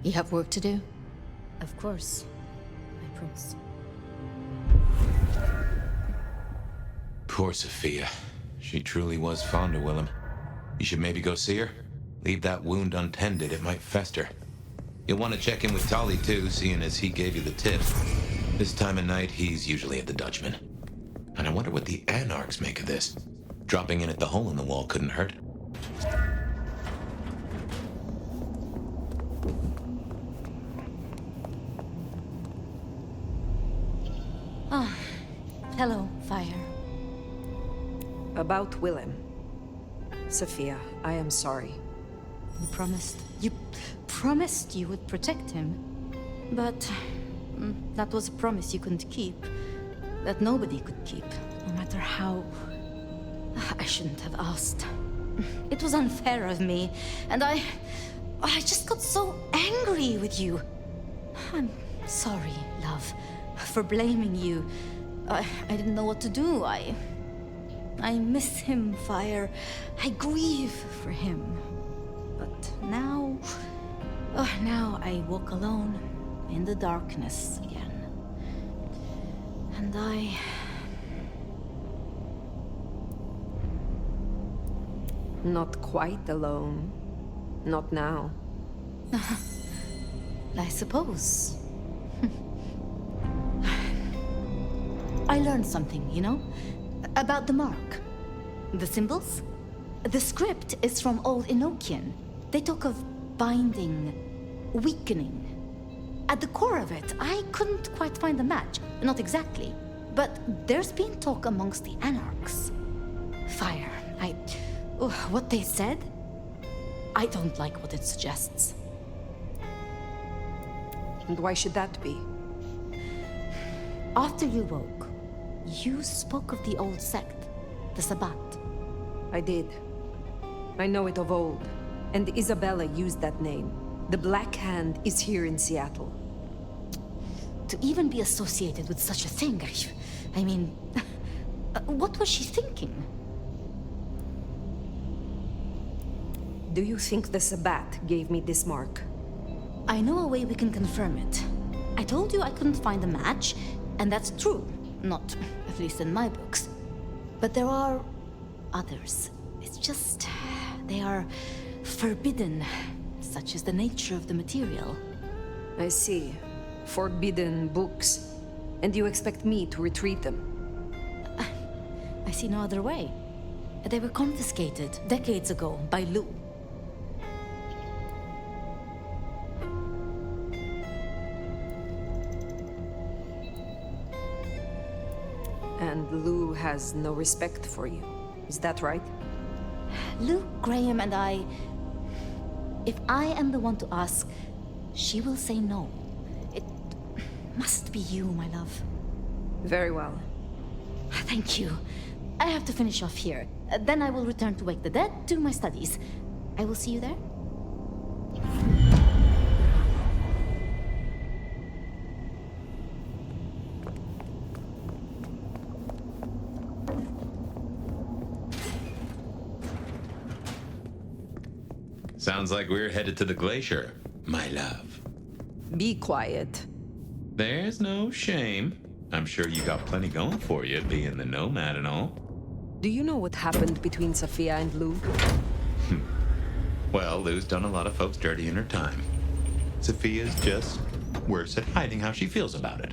you have work to do? Of course, my prince. Poor Sophia. She truly was fond of Willem. You should maybe go see her. Leave that wound untended, it might fester. You'll want to check in with Tolly too, seeing as he gave you the tip. This time of night, he's usually at the Dutchman. And I wonder what the Anarchs make of this. Dropping in at the hole in the wall couldn't hurt. Ah, hello, Fire. About Willem. Sophia, I am sorry. You promised you would protect him. But that was a promise you couldn't keep. That nobody could keep, no matter how... I shouldn't have asked. It was unfair of me, and I just got so angry with you. I'm sorry, love, for blaming you. I didn't know what to do. I miss him, Fire. I grieve for him. But now... now I walk alone in the darkness again. And Not quite alone. Not now. I suppose. I learned something, you know? About the mark. The symbols? The script is from Old Enochian. They talk of binding, weakening. At the core of it, I couldn't quite find a match. Not exactly. But there's been talk amongst the Anarchs. Fire. What they said? I don't like what it suggests. And why should that be? After you woke, you spoke of the old sect, the Sabbat. I did. I know it of old, and Isabella used that name. The Black Hand is here in Seattle. To even be associated with such a thing, I mean, what was she thinking? Do you think the Sabbat gave me this mark? I know a way we can confirm it. I told you I couldn't find a match, and that's true. Not, at least in my books. But there are others. It's just, they are forbidden. Such is the nature of the material. I see. Forbidden books. And you expect me to retrieve them? I see no other way. They were confiscated decades ago by Lou. And Lou has no respect for you. Is that right? Lou, Graham, and I... If I am the one to ask, she will say no. It must be you, my love. Very well. Thank you. I have to finish off here. Then I will return to Wake the Dead, do my studies. I will see you there. Sounds like we're headed to the glacier, my love. Be quiet. There's no shame. I'm sure you got plenty going for you, being the Nomad and all. Do you know what happened between Sophia and Lou? Well, Lou's done a lot of folks dirty in her time. Sophia's just worse at hiding how she feels about it.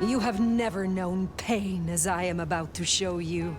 You have never known pain as I am about to show you.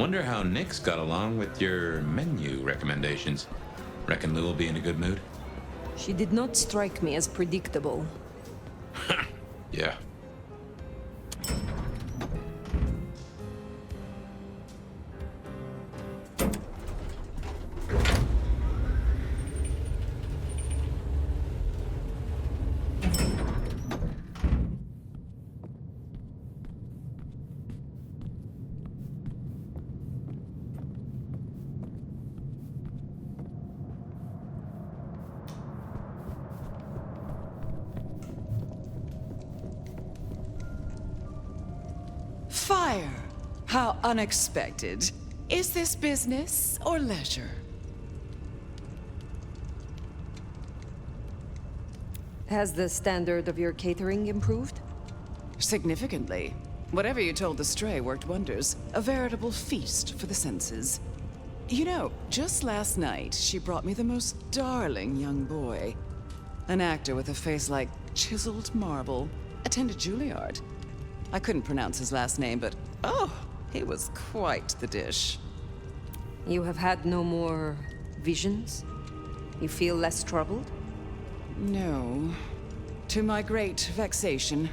Wonder how Nick's got along with your menu recommendations. Reckon Lou will be in a good mood? She did not strike me as predictable. Yeah. Fire! How unexpected. Is this business or leisure? Has the standard of your catering improved? Significantly. Whatever you told the Stray worked wonders. A veritable feast for the senses. You know, just last night, she brought me the most darling young boy. An actor with a face like chiseled marble. Attended Juilliard. I couldn't pronounce his last name, but oh, he was quite the dish. You have had no more visions? You feel less troubled? No. To my great vexation,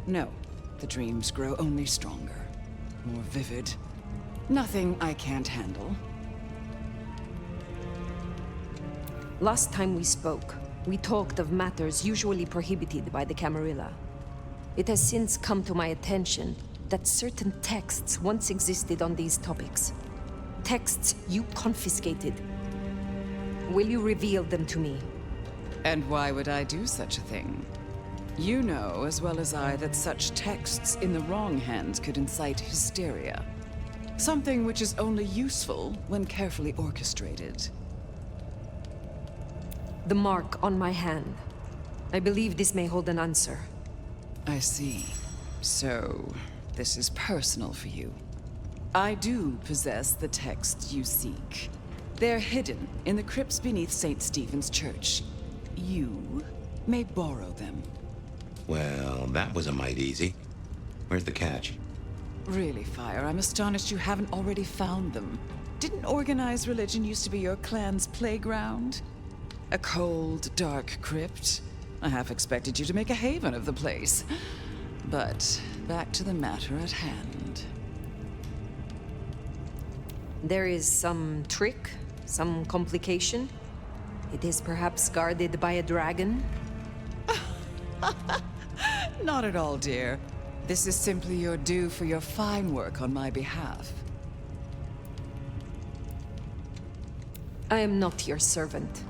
no. The dreams grow only stronger, more vivid. Nothing I can't handle. Last time we spoke, we talked of matters usually prohibited by the Camarilla. It has since come to my attention that certain texts once existed on these topics. Texts you confiscated. Will you reveal them to me? And why would I do such a thing? You know as well as I that such texts in the wrong hands could incite hysteria. Something which is only useful when carefully orchestrated. The mark on my hand. I believe this may hold an answer. I see. So, this is personal for you. I do possess the texts you seek. They're hidden in the crypts beneath St. Stephen's Church. You may borrow them. Well, that was a mite easy. Where's the catch? Really, Fire, I'm astonished you haven't already found them. Didn't organized religion used to be your clan's playground? A cold, dark crypt? I half expected you to make a haven of the place. But back to the matter at hand. There is some trick, some complication. It is perhaps guarded by a dragon? Not at all, dear. This is simply your due for your fine work on my behalf. I am not your servant.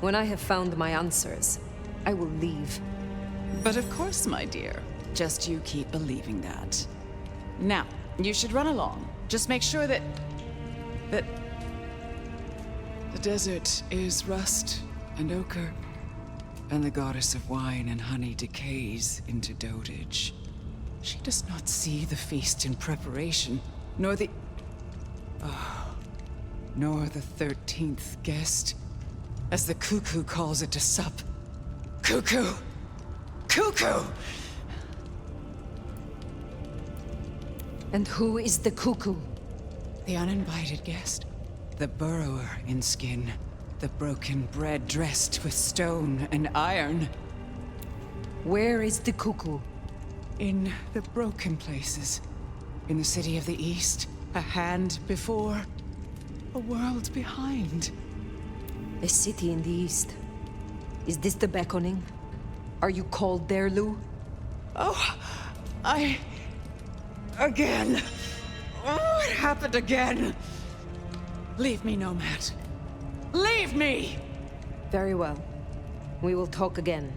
When I have found my answers, I will leave. But of course, my dear. Just you keep believing that. Now, you should run along. Just make sure that the desert is rust and ochre, and the goddess of wine and honey decays into dotage. She does not see the feast in preparation, nor the 13th guest, as the cuckoo calls it to sup. Cuckoo! Cuckoo! And who is the cuckoo? The uninvited guest. The burrower in skin. The broken bread dressed with stone and iron. Where is the cuckoo? In the broken places. In the city of the East. A hand before. A world behind. A city in the East. Is this the beckoning? Are you called there, Lou? Oh, Again. Oh, it happened again. Leave me, Nomad. Leave me! Very well. We will talk again.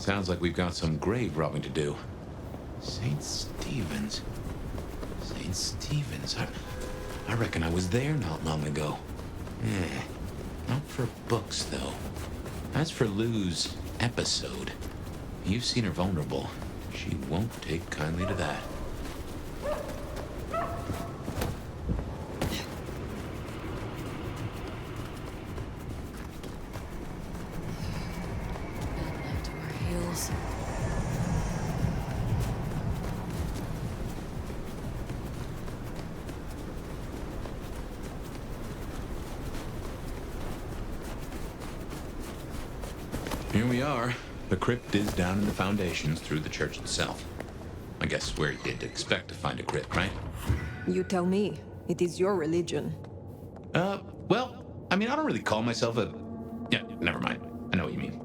Sounds like we've got some grave robbing to do. St. Stephen's. St. Stephen's. I reckon I was there not long ago. Not for books, though. As for Lou's episode, you've seen her vulnerable. She won't take kindly to that. Here we are. The crypt is down in the foundations through the church itself. I guess where you'd expect to find a crypt, right? You tell me. It is your religion. Well, I mean, I don't really call myself a... Yeah, never mind. I know what you mean.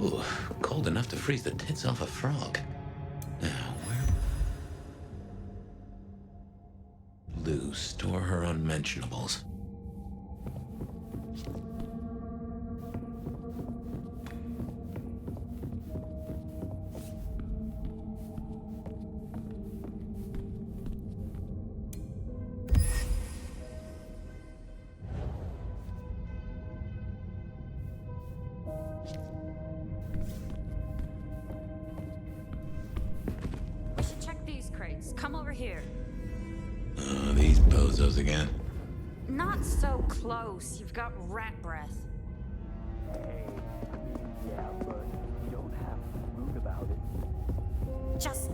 Ooh, cold enough to freeze the tits off a frog. Now, where... Lou, store her unmentionables. Come over here. Oh, these bozos again. Not so close. You've got rat breath. Yeah, but you don't have to be rude about it. Just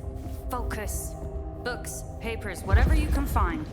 focus. Books, papers, whatever you can find.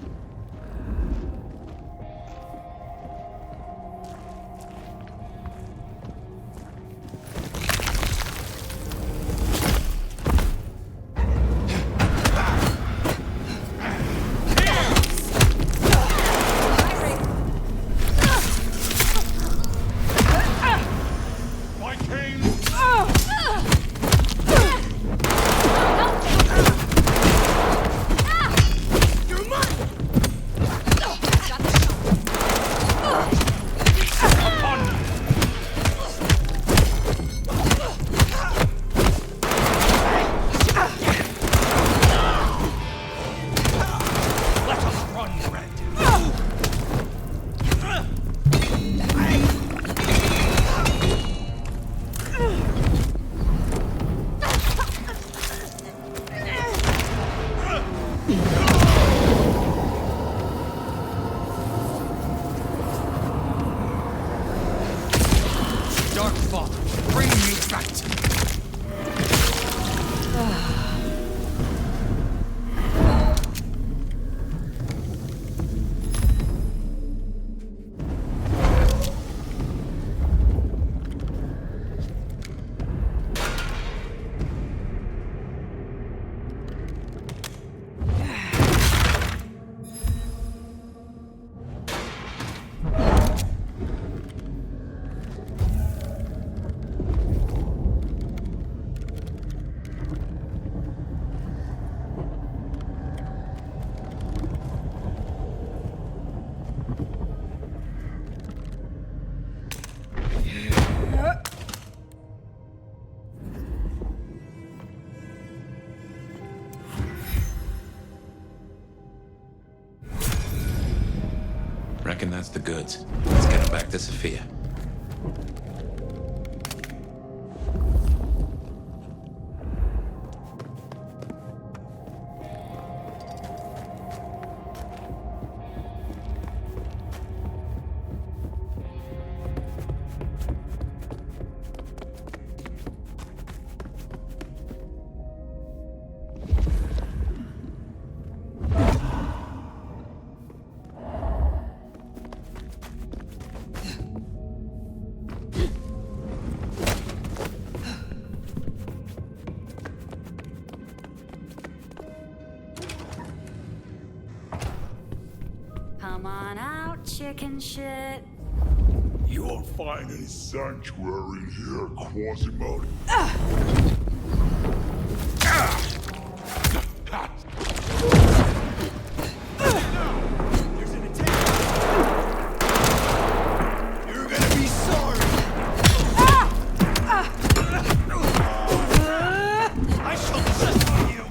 Reckon that's the goods. Let's get them back to Sophia. Come on out, chicken shit. You won't find any sanctuary in here, Quasimodo. You're gonna be sorry. I shall destroy you.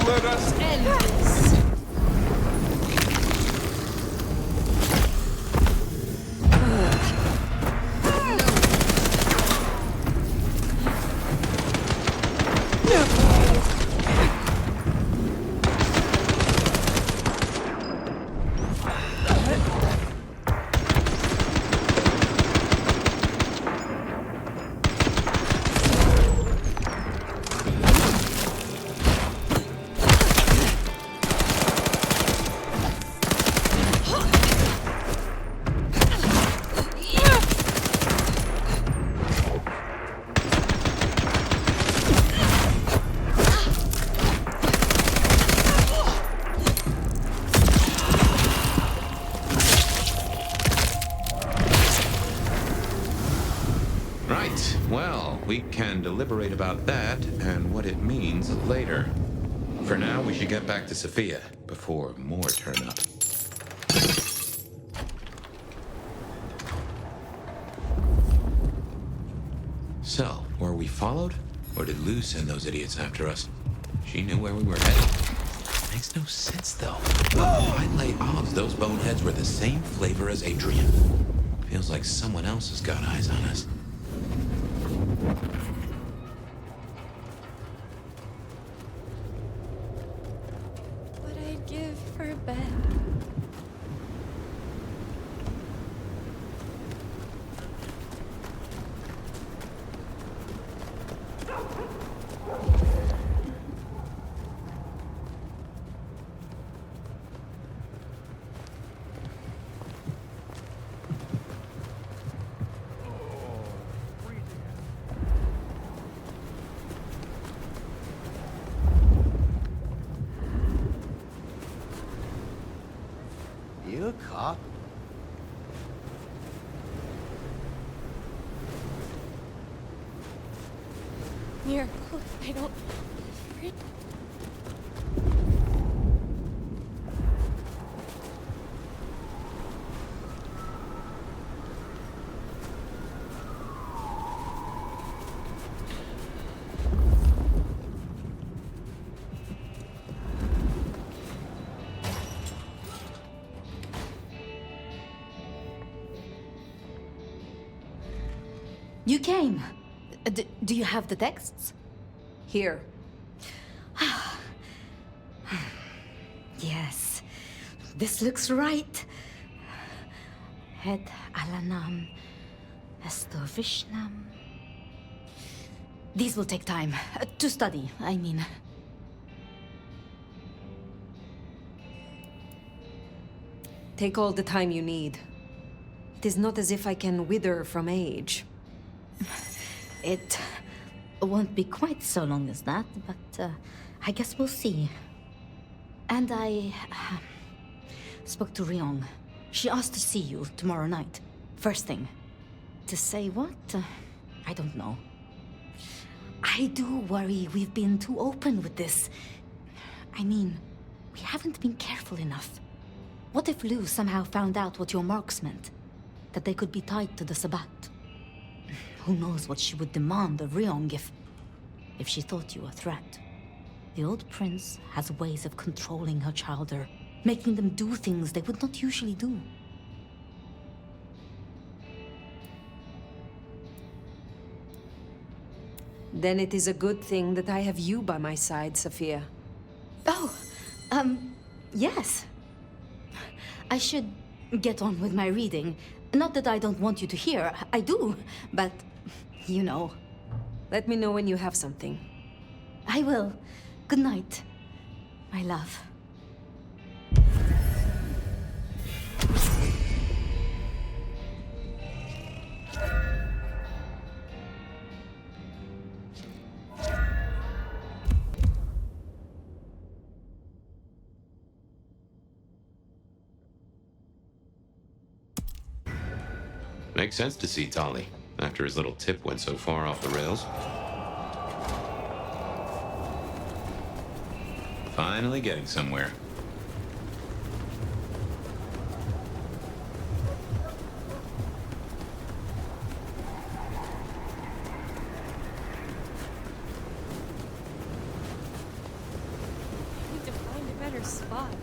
Let us end this. Right, well, we can deliberate about that and what it means later. For now, we should get back to Sophia before more turn up. So, were we followed? Or did Lou send those idiots after us? She knew where we were headed. Makes no sense, though. I'd lay odds those boneheads were the same flavor as Adrian. Feels like someone else has got eyes on us. What I'd give for a bed. You a cop? Miracle, I don't... You came. Do you have the texts? Here. Yes. This looks right. Het alanam esto vishnam. These will take time. To study, I mean. Take all the time you need. It is not as if I can wither from age. It won't be quite so long as that, but I guess we'll see. And I spoke to Ryong. She asked to see you tomorrow night. First thing. To say what? I don't know. I do worry we've been too open with this. I mean, we haven't been careful enough. What if Lou somehow found out what your marks meant? That they could be tied to the Sabbat? Who knows what she would demand of Ryong if she thought you a threat. The old prince has ways of controlling her childer, making them do things they would not usually do. Then it is a good thing that I have you by my side, Sophia. Oh, yes. I should get on with my reading. Not that I don't want you to hear, I do, but you know. Let me know when you have something. I will. Good night, my love. Makes sense to see Tolly, after his little tip went so far off the rails. Finally getting somewhere. I need to find a better spot.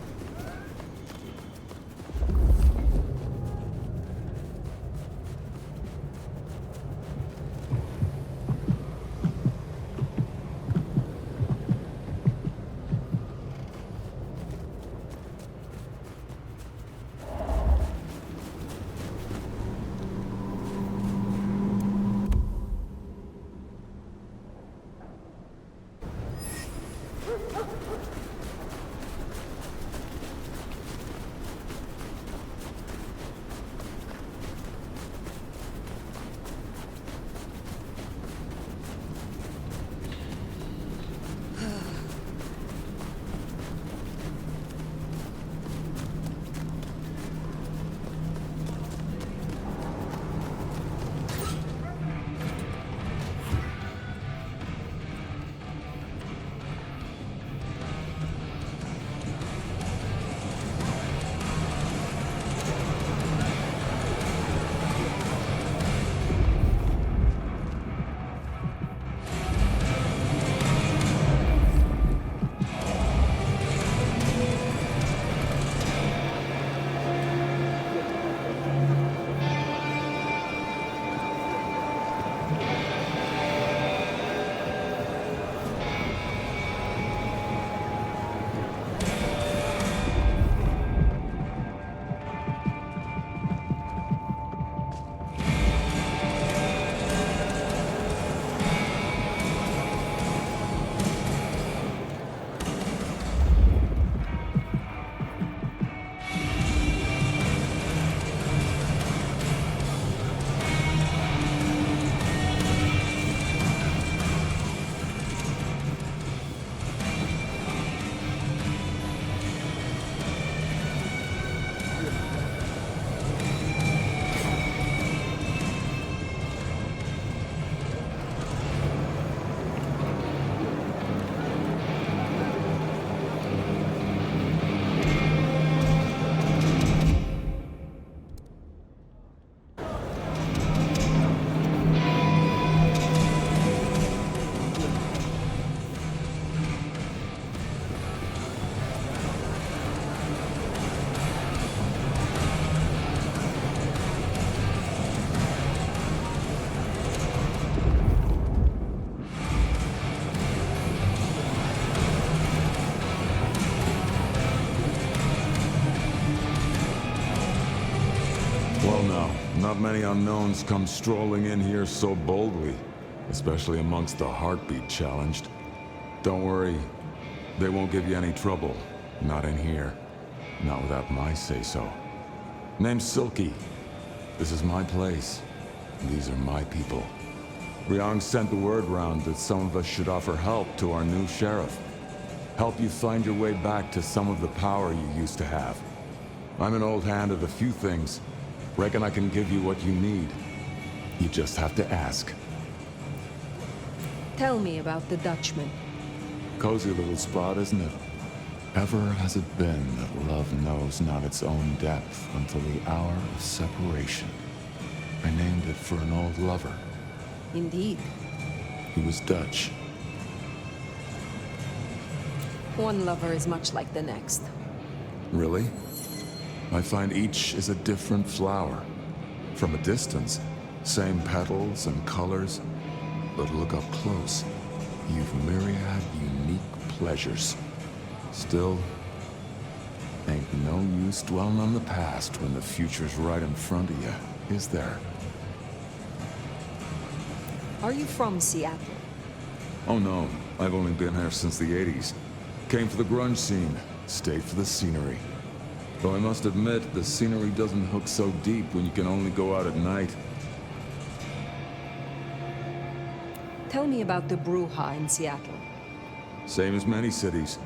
Well, no. Not many unknowns come strolling in here so boldly, especially amongst the heartbeat challenged. Don't worry. They won't give you any trouble. Not in here. Not without my say-so. Name's Silky. This is my place. These are my people. Ryong sent the word round that some of us should offer help to our new sheriff. Help you find your way back to some of the power you used to have. I'm an old hand at a few things. Reckon I can give you what you need. You just have to ask. Tell me about the Dutchman. Cozy little spot, isn't it? Ever has it been that love knows not its own depth until the hour of separation. I named it for an old lover. Indeed. He was Dutch. One lover is much like the next. Really? I find each is a different flower. From a distance, same petals and colors, But look up close. You've myriad unique pleasures. Still, ain't no use dwelling on the past when the future's right in front of you, is there? Are you from Seattle? Oh no, I've only been here since the 80s. Came for the grunge scene, stayed for the scenery. Though I must admit, the scenery doesn't hook so deep when you can only go out at night. Tell me about the Bruja in Seattle. Same as many cities.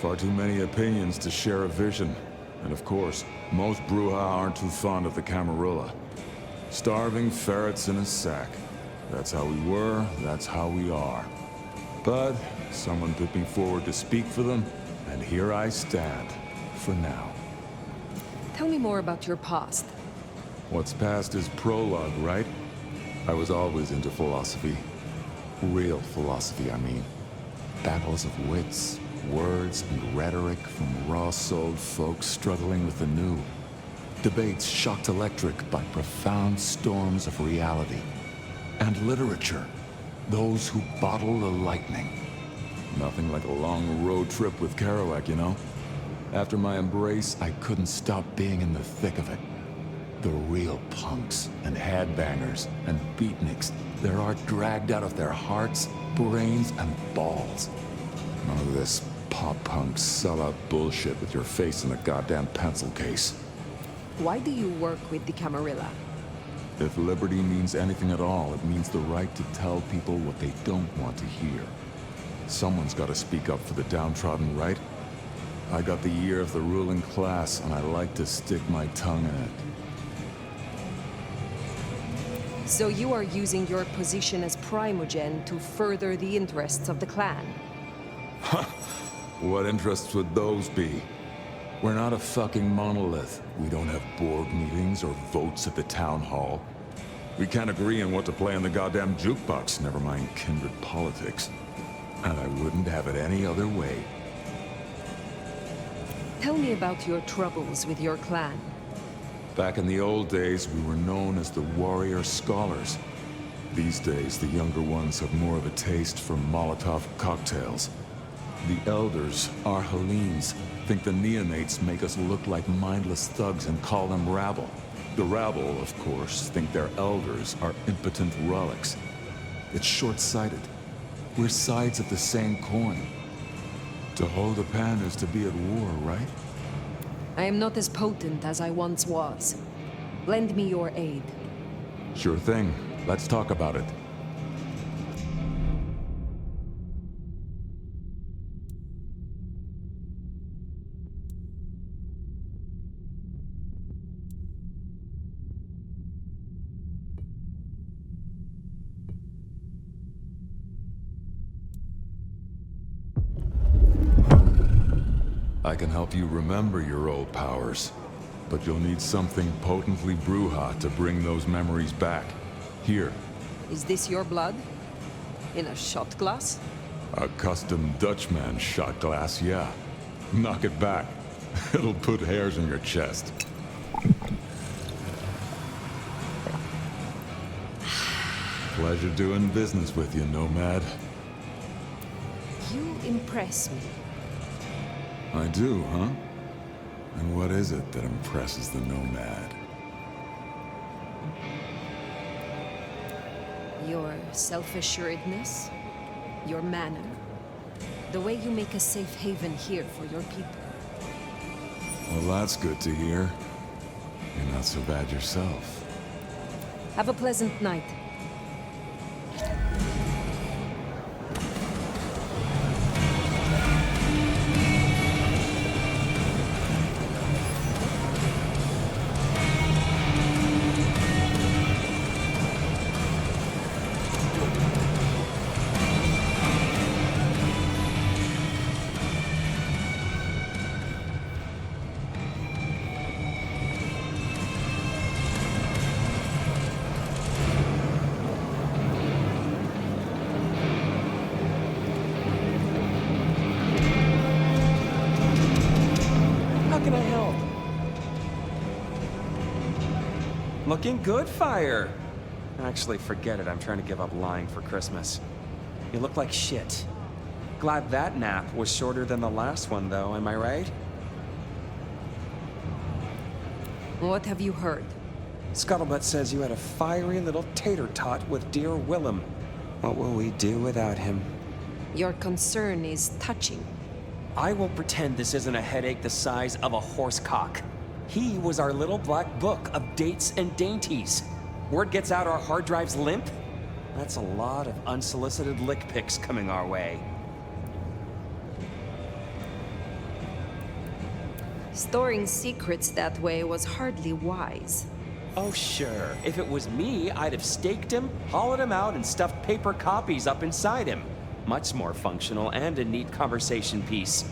Far too many opinions to share a vision. And of course, most Bruja aren't too fond of the Camarilla. Starving ferrets in a sack. That's how we were, that's how we are. But someone put me forward to speak for them, and here I stand, for now. Tell me more about your past. What's past is prologue, right? I was always into philosophy. Real philosophy, I mean. Battles of wits, words, and rhetoric from raw-souled folks struggling with the new. Debates shocked electric by profound storms of reality. And literature. Those who bottle the lightning. Nothing like a long road trip with Kerouac, you know? After my embrace, I couldn't stop being in the thick of it. The real punks and headbangers and beatniks, their art dragged out of their hearts, brains, and balls. None of this pop-punk sellout bullshit with your face in a goddamn pencil case. Why do you work with the Camarilla? If liberty means anything at all, it means the right to tell people what they don't want to hear. Someone's got to speak up for the downtrodden, right? I got the ear of the ruling class, and I like to stick my tongue in it. So you are using your position as Primogen to further the interests of the clan? What interests would those be? We're not a fucking monolith. We don't have board meetings or votes at the town hall. We can't agree on what to play on the goddamn jukebox, never mind kindred politics. And I wouldn't have it any other way. Tell me about your troubles with your clan. Back in the old days, we were known as the Warrior Scholars. These days, the younger ones have more of a taste for Molotov cocktails. The elders, our Hellenes, think the neonates make us look like mindless thugs and call them rabble. The rabble, of course, think their elders are impotent relics. It's short-sighted. We're sides of the same coin. To hold a pen is to be at war, right? I am not as potent as I once was. Lend me your aid. Sure thing. Let's talk about it. I can help you remember your old powers, but you'll need something potently Bruja to bring those memories back. Here. Is this your blood? In a shot glass? A custom Dutchman shot glass, yeah. Knock it back. It'll put hairs on your chest. Pleasure doing business with you, Nomad. You impress me. I do, huh? And what is it that impresses the Nomad? Your self-assuredness, your manner, the way you make a safe haven here for your people. Well, that's good to hear. You're not so bad yourself. Have a pleasant night. Looking good, Fire. Actually, forget it. I'm trying to give up lying for Christmas. You look like shit. Glad that nap was shorter than the last one, though, am I right? What have you heard? Scuttlebutt says you had a fiery little tater-tot with dear Willem. What will we do without him? Your concern is touching. I will pretend this isn't a headache the size of a horse cock. He was our little black book of dates and dainties. Word gets out our hard drive's limp? That's a lot of unsolicited lick pics coming our way. Storing secrets that way was hardly wise. Oh, sure. If it was me, I'd have staked him, hollowed him out, and stuffed paper copies up inside him. Much more functional and a neat conversation piece.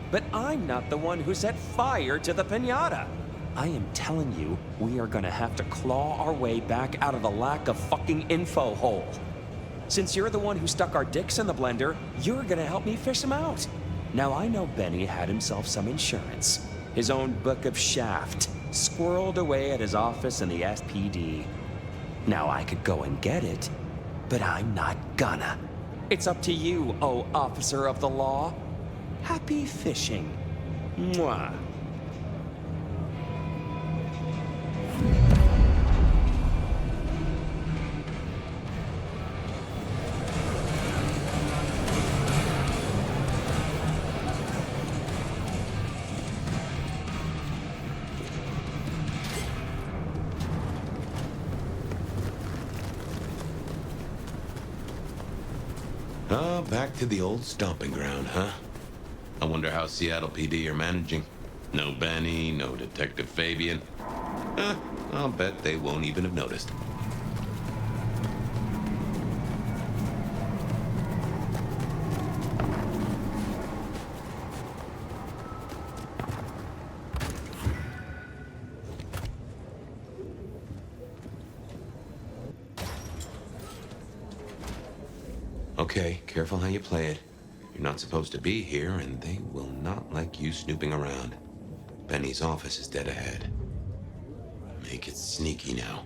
But I'm not the one who set fire to the piñata. I am telling you, we are gonna have to claw our way back out of the lack of fucking info hole. Since you're the one who stuck our dicks in the blender, you're gonna help me fish them out. Now, I know Benny had himself some insurance. His own book of shaft, squirreled away at his office in the SPD. Now, I could go and get it, but I'm not gonna. It's up to you, oh officer of the law. Happy fishing. Mwah. Oh, back to the old stomping ground, huh? I wonder how Seattle PD are managing. No Benny, no Detective Fabian. I'll bet they won't even have noticed. Okay, careful how you play it. You're not supposed to be here, and they will not like you snooping around. Benny's office is dead ahead. Make it sneaky now.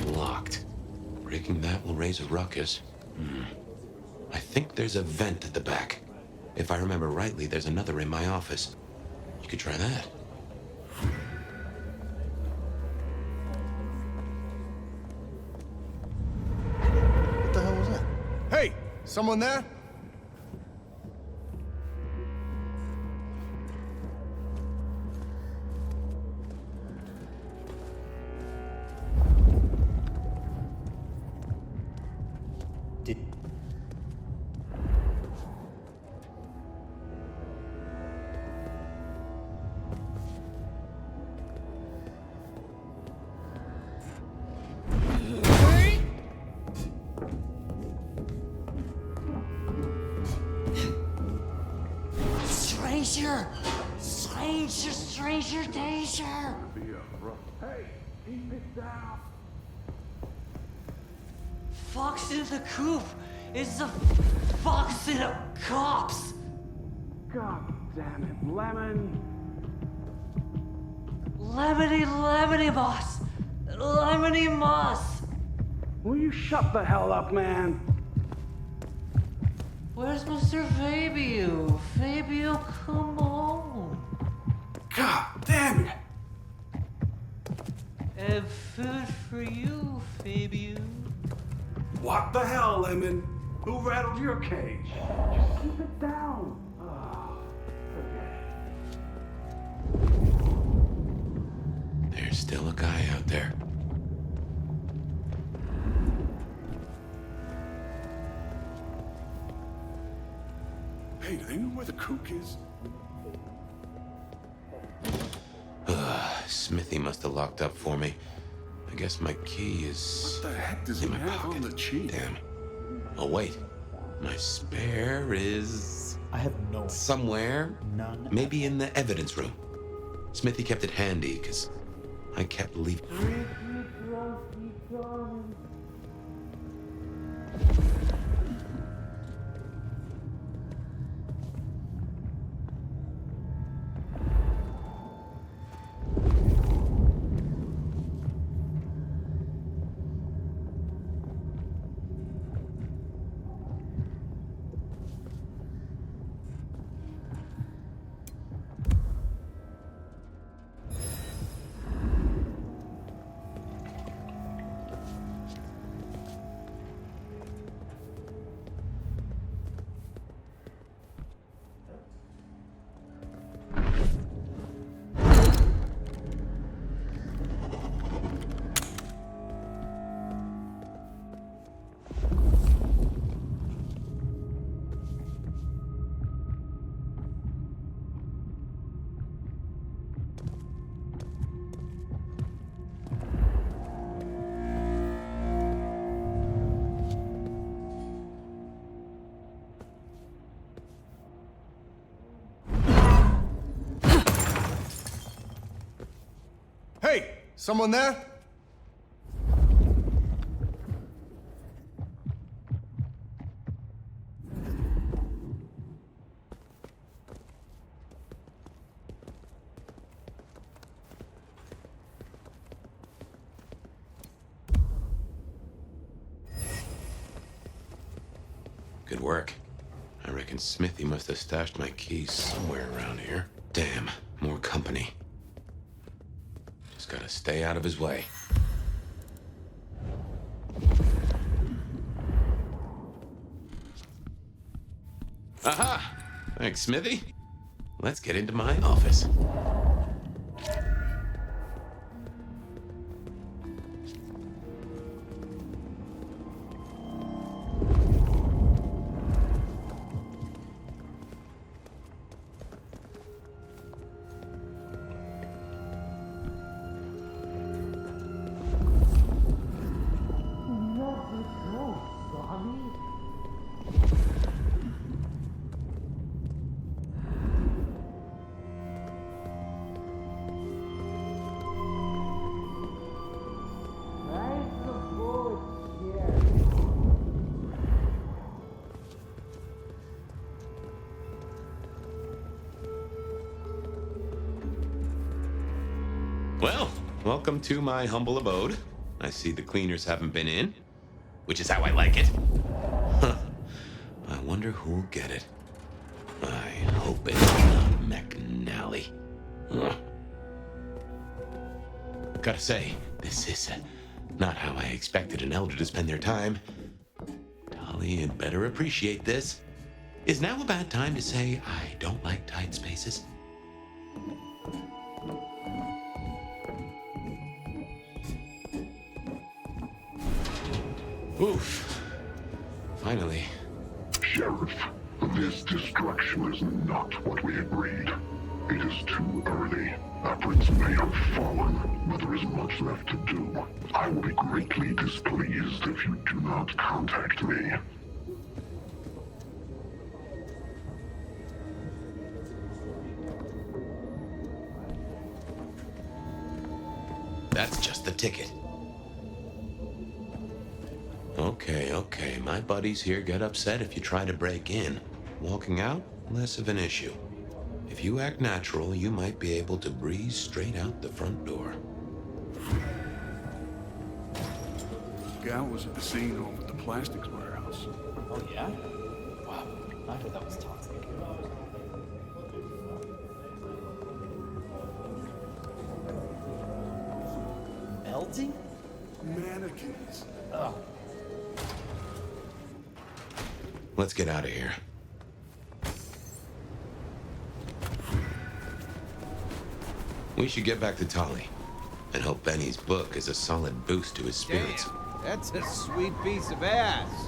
Locked. Breaking that will raise a ruckus. I think there's a vent at the back. If I remember rightly, there's another in my office. You could try that. What the hell was that? Hey, someone there? Stranger danger! Hey, keep it down! Fox in the coop! It's a fox in a copse! God damn it, Lemon! Lemony moss! Lemony moss! Will you shut the hell up, man? Where's Mr. Fabio? Fabio, come on! God damn it! And food for you, Fabio. What the hell, Lemon? Who rattled your cage? Just keep it down. There's still a guy out there. Hey, do they know where the kook is? Smithy must have locked up for me. I guess my key is... What the heck does in he my have pocket. on the cheek? Damn. Oh, wait. My spare is... I have no idea. Somewhere. None. Maybe in the evidence room. Smithy kept it handy, because I kept leaving. Hey, someone there? Good work. I reckon Smithy must have stashed my keys somewhere around here. Damn, more company. Just gotta stay out of his way. Aha! Thanks, Smithy. Let's get into my office. Well, welcome to my humble abode. I see the cleaners haven't been in, which is how I like it. Huh. I wonder who'll get it. I hope it's not McNally. Ugh. Gotta say, this is not how I expected an elder to spend their time. Dolly, you'd better appreciate this. Is now a bad time to say I don't like tight spaces? Oof. Finally. Sheriff, this destruction is not what we agreed. It is too early. Our prince may have fallen, but there isn't much left to do. I will be greatly displeased if you do not contact me. That's just the ticket. Okay, my buddies here get upset if you try to break in. Walking out, less of an issue. If you act natural, you might be able to breeze straight out the front door. Gal was at the scene over at the plastics warehouse. Oh, yeah? Wow. I heard that was toxic. Melting? Mannequins. Oh. Let's get out of here. We should get back to Tolly and hope Benny's book is a solid boost to his spirits. Damn, that's a sweet piece of ass.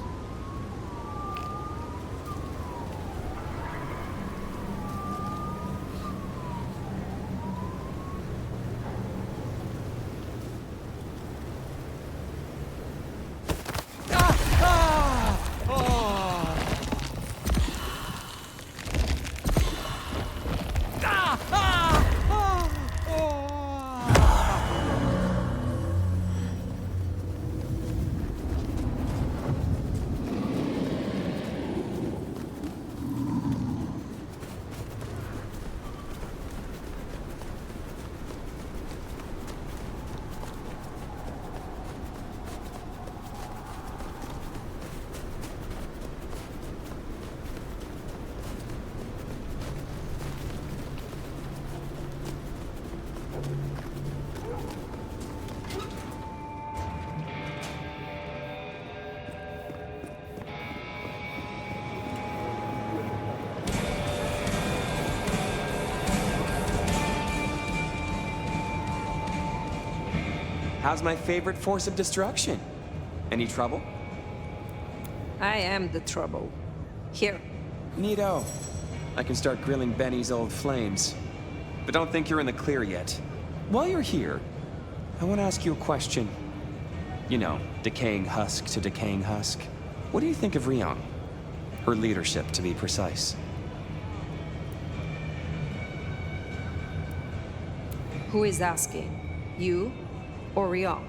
How's my favorite force of destruction? Any trouble? I am the trouble. Here. Neato. I can start grilling Benny's old flames. But don't think you're in the clear yet. While you're here, I want to ask you a question. You know, decaying husk to decaying husk. What do you think of Ryong? Her leadership, to be precise. Who is asking? You or Ryong?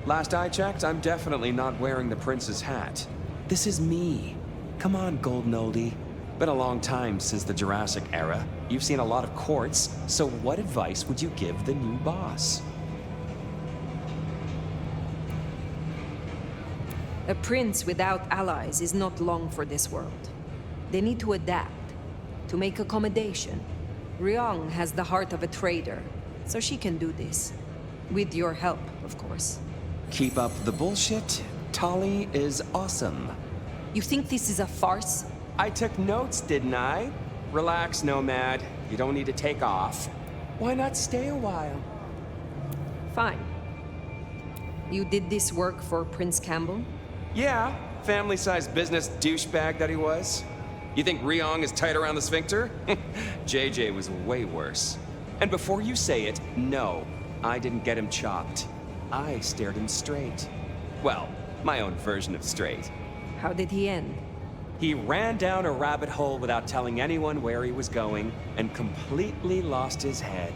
Last I checked, I'm definitely not wearing the prince's hat. This is me. Come on, golden oldie. Been a long time since the Jurassic era. You've seen a lot of courts, so what advice would you give the new boss? A prince without allies is not long for this world. They need to adapt, to make accommodation. Ryong has the heart of a trader, so she can do this. With your help, of course. Keep up the bullshit. Tali is awesome. You think this is a farce? I took notes, didn't I? Relax, Nomad. You don't need to take off. Why not stay a while? Fine. You did this work for Prince Campbell? Yeah, family-sized business douchebag that he was. You think Ryong is tight around the sphincter? JJ was way worse. And before you say it, no, I didn't get him chopped. I stared him straight. Well, my own version of straight. How did he end? He ran down a rabbit hole without telling anyone where he was going and completely lost his head.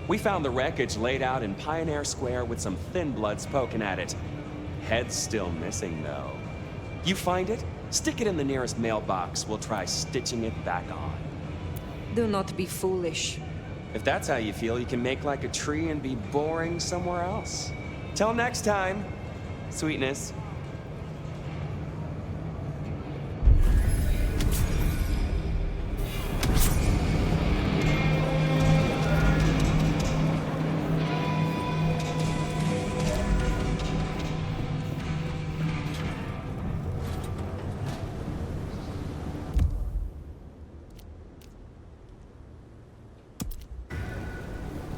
We found the wreckage laid out in Pioneer Square with some thin bloods poking at it. Head's still missing, though. You find it? Stick it in the nearest mailbox. We'll try stitching it back on. Do not be foolish. If that's how you feel, you can make like a tree and be boring somewhere else. Till next time, sweetness.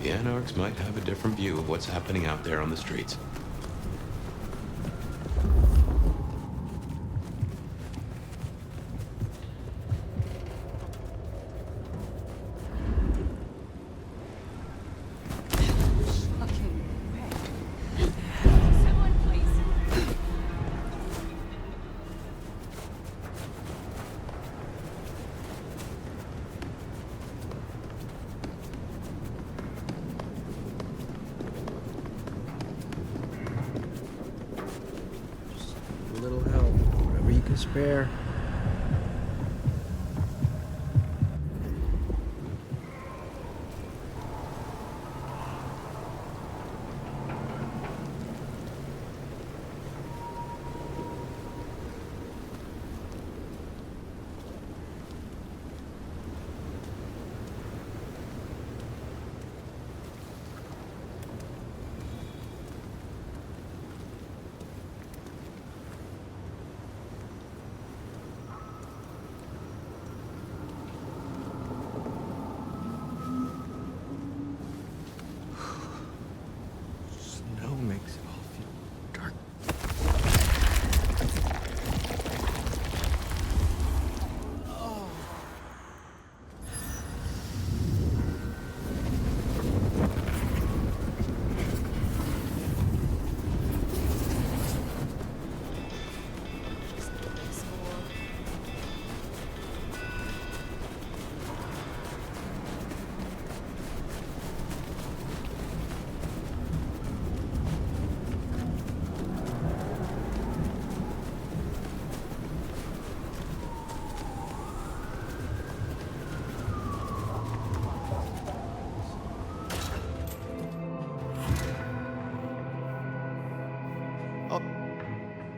The Anarchs might have a different view of what's happening out there on the streets. A little help, whatever you can spare.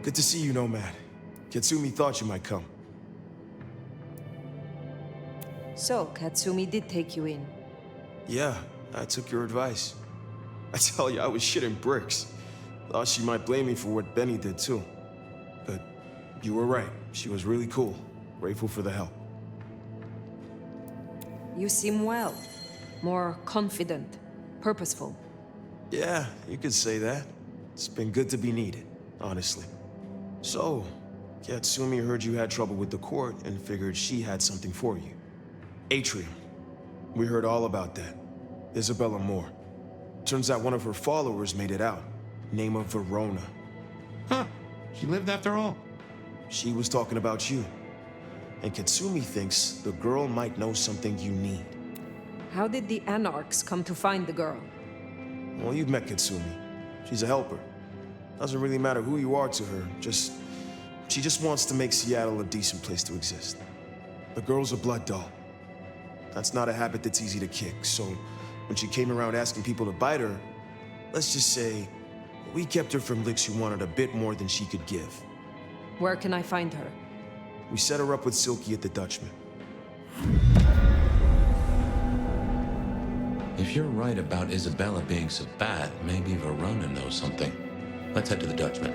Good to see you, Nomad. Katsumi thought you might come. So, Katsumi did take you in. Yeah, I took your advice. I tell you, I was shitting bricks. Thought she might blame me for what Benny did too. But you were right. She was really cool. Grateful for the help. You seem well. More confident, purposeful. Yeah, you could say that. It's been good to be needed, honestly. So, Katsumi heard you had trouble with the court and figured she had something for you. Atrium. We heard all about that. Isabella Moore. Turns out one of her followers made it out. Name of Verona. Huh. She lived after all. She was talking about you. And Katsumi thinks the girl might know something you need. How did the Anarchs come to find the girl? Well, you've met Katsumi. She's a helper. Doesn't really matter who you are to her, she just wants to make Seattle a decent place to exist. The girl's a blood doll. That's not a habit that's easy to kick, so when she came around asking people to bite her, let's just say, we kept her from licks who wanted a bit more than she could give. Where can I find her? We set her up with Silky at the Dutchman. If you're right about Isabella being so bad, maybe Verona knows something. Let's head to the Dutchman.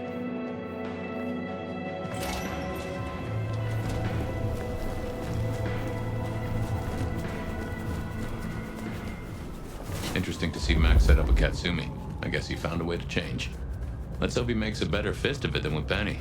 Interesting to see Max set up a Katsumi. I guess he found a way to change. Let's hope he makes a better fist of it than with Benny.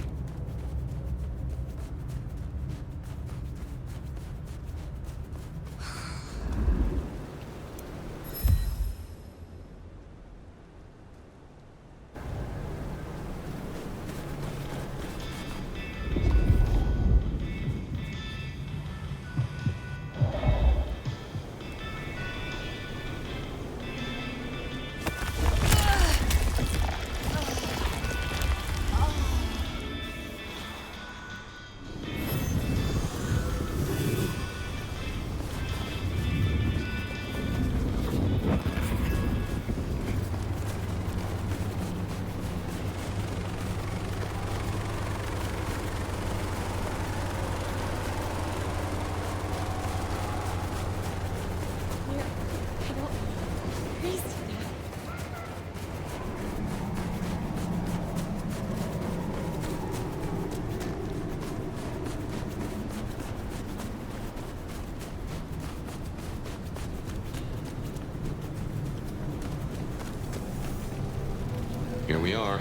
Here we are.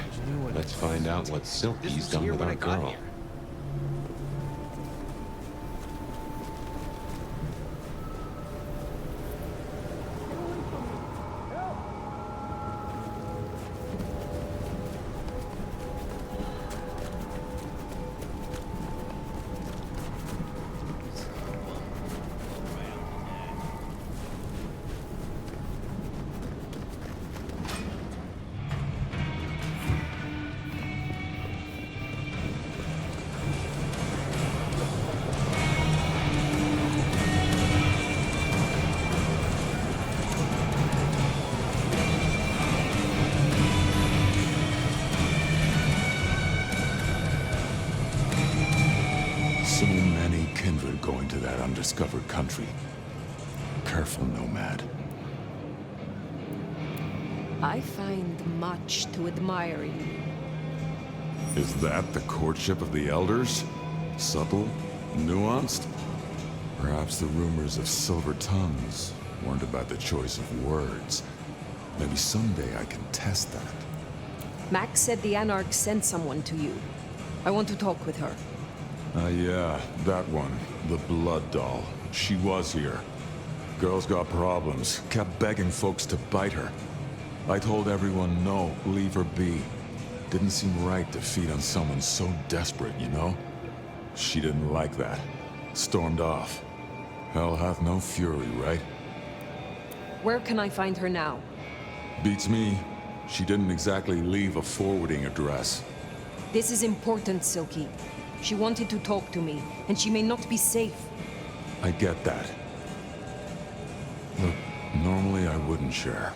Let's find out what Silky's done with our girl. So many kindred going to that undiscovered country. Careful, Nomad. I find much to admire in you. Is that the courtship of the elders? Subtle? Nuanced? Perhaps the rumors of silver tongues weren't about the choice of words. Maybe someday I can test that. Max said the Anarch sent someone to you. I want to talk with her. Yeah, that one. The blood doll. She was here. Girl's got problems. Kept begging folks to bite her. I told everyone no, leave her be. Didn't seem right to feed on someone so desperate, you know? She didn't like that. Stormed off. Hell hath no fury, right? Where can I find her now? Beats me. She didn't exactly leave a forwarding address. This is important, Silky. She wanted to talk to me, and she may not be safe. I get that. Look, normally I wouldn't share.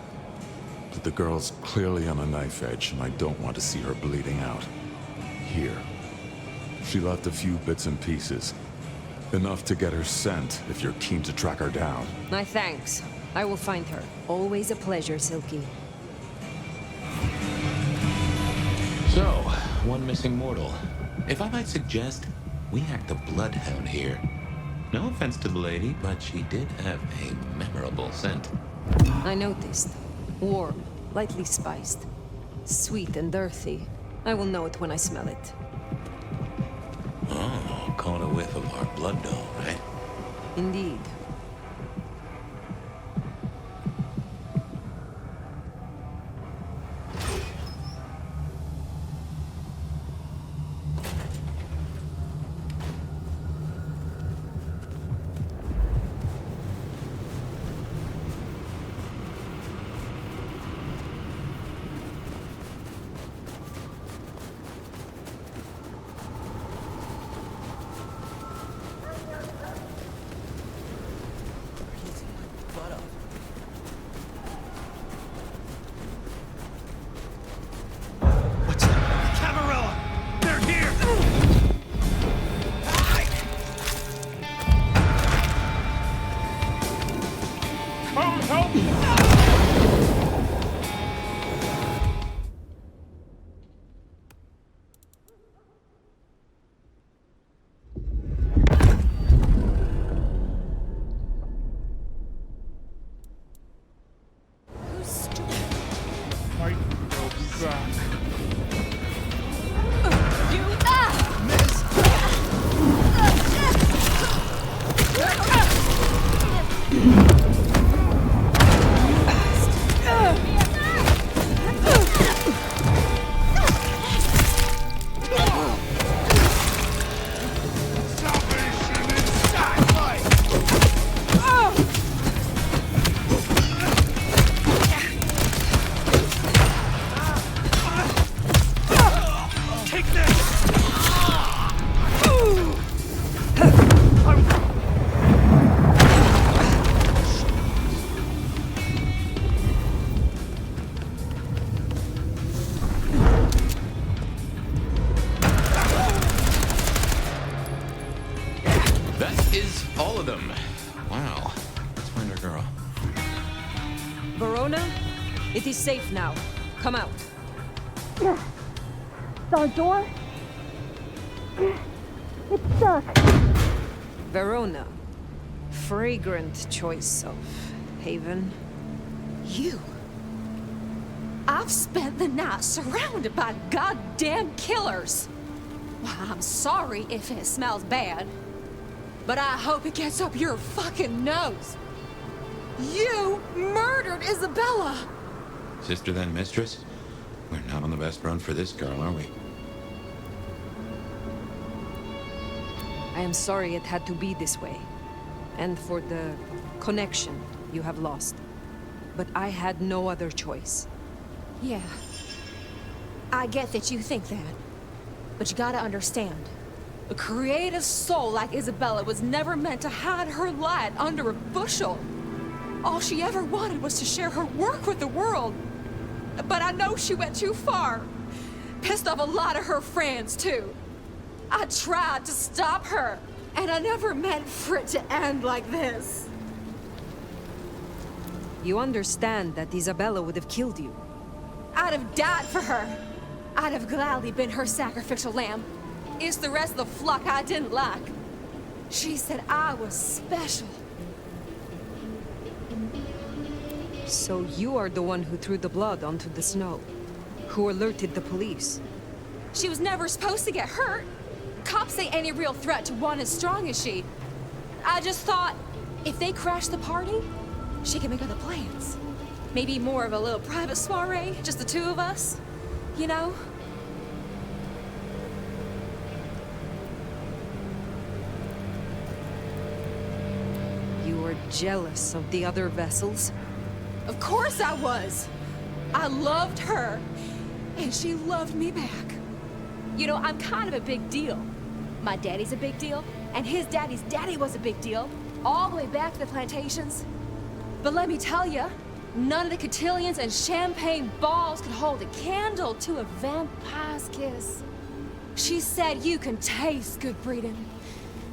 But the girl's clearly on a knife edge, and I don't want to see her bleeding out. Here. She left a few bits and pieces. Enough to get her sent, if you're keen to track her down. My thanks. I will find her. Always a pleasure, Silky. So, one missing mortal. If I might suggest, we act the bloodhound here. No offense to the lady, but she did have a memorable scent. I noticed. Warm, lightly spiced. Sweet and earthy. I will know it when I smell it. Oh, caught a whiff of our blood dough, right? Indeed. It is safe now. Come out. Our door? It's stuck. Verona. Fragrant choice of haven. You? I've spent the night surrounded by goddamn killers. Well, I'm sorry if it smells bad, but I hope it gets up your fucking nose. You murdered Isabella! Sister then mistress? We're not on the best run for this girl, are we? I am sorry it had to be this way. And for the connection you have lost. But I had no other choice. Yeah. I get that you think that. But you gotta understand. A creative soul like Isabella was never meant to hide her light under a bushel. All she ever wanted was to share her work with the world. But I know she went too far. Pissed off a lot of her friends, too. I tried to stop her, and I never meant for it to end like this. You understand that Isabella would have killed you. I'd have died for her. I'd have gladly been her sacrificial lamb. It's the rest of the flock I didn't like. She said I was special. So you are the one who threw the blood onto the snow, who alerted the police. She was never supposed to get hurt. Cops ain't any real threat to one as strong as she. I just thought, if they crash the party, she can make other plans. Maybe more of a little private soiree, just the two of us, you know? You were jealous of the other vessels? Of course I was. I loved her, and she loved me back. You know, I'm kind of a big deal. My daddy's a big deal, and his daddy's daddy was a big deal, all the way back to the plantations. But let me tell you, none of the cotillions and champagne balls could hold a candle to a vampire's kiss. She said you can taste good breeding,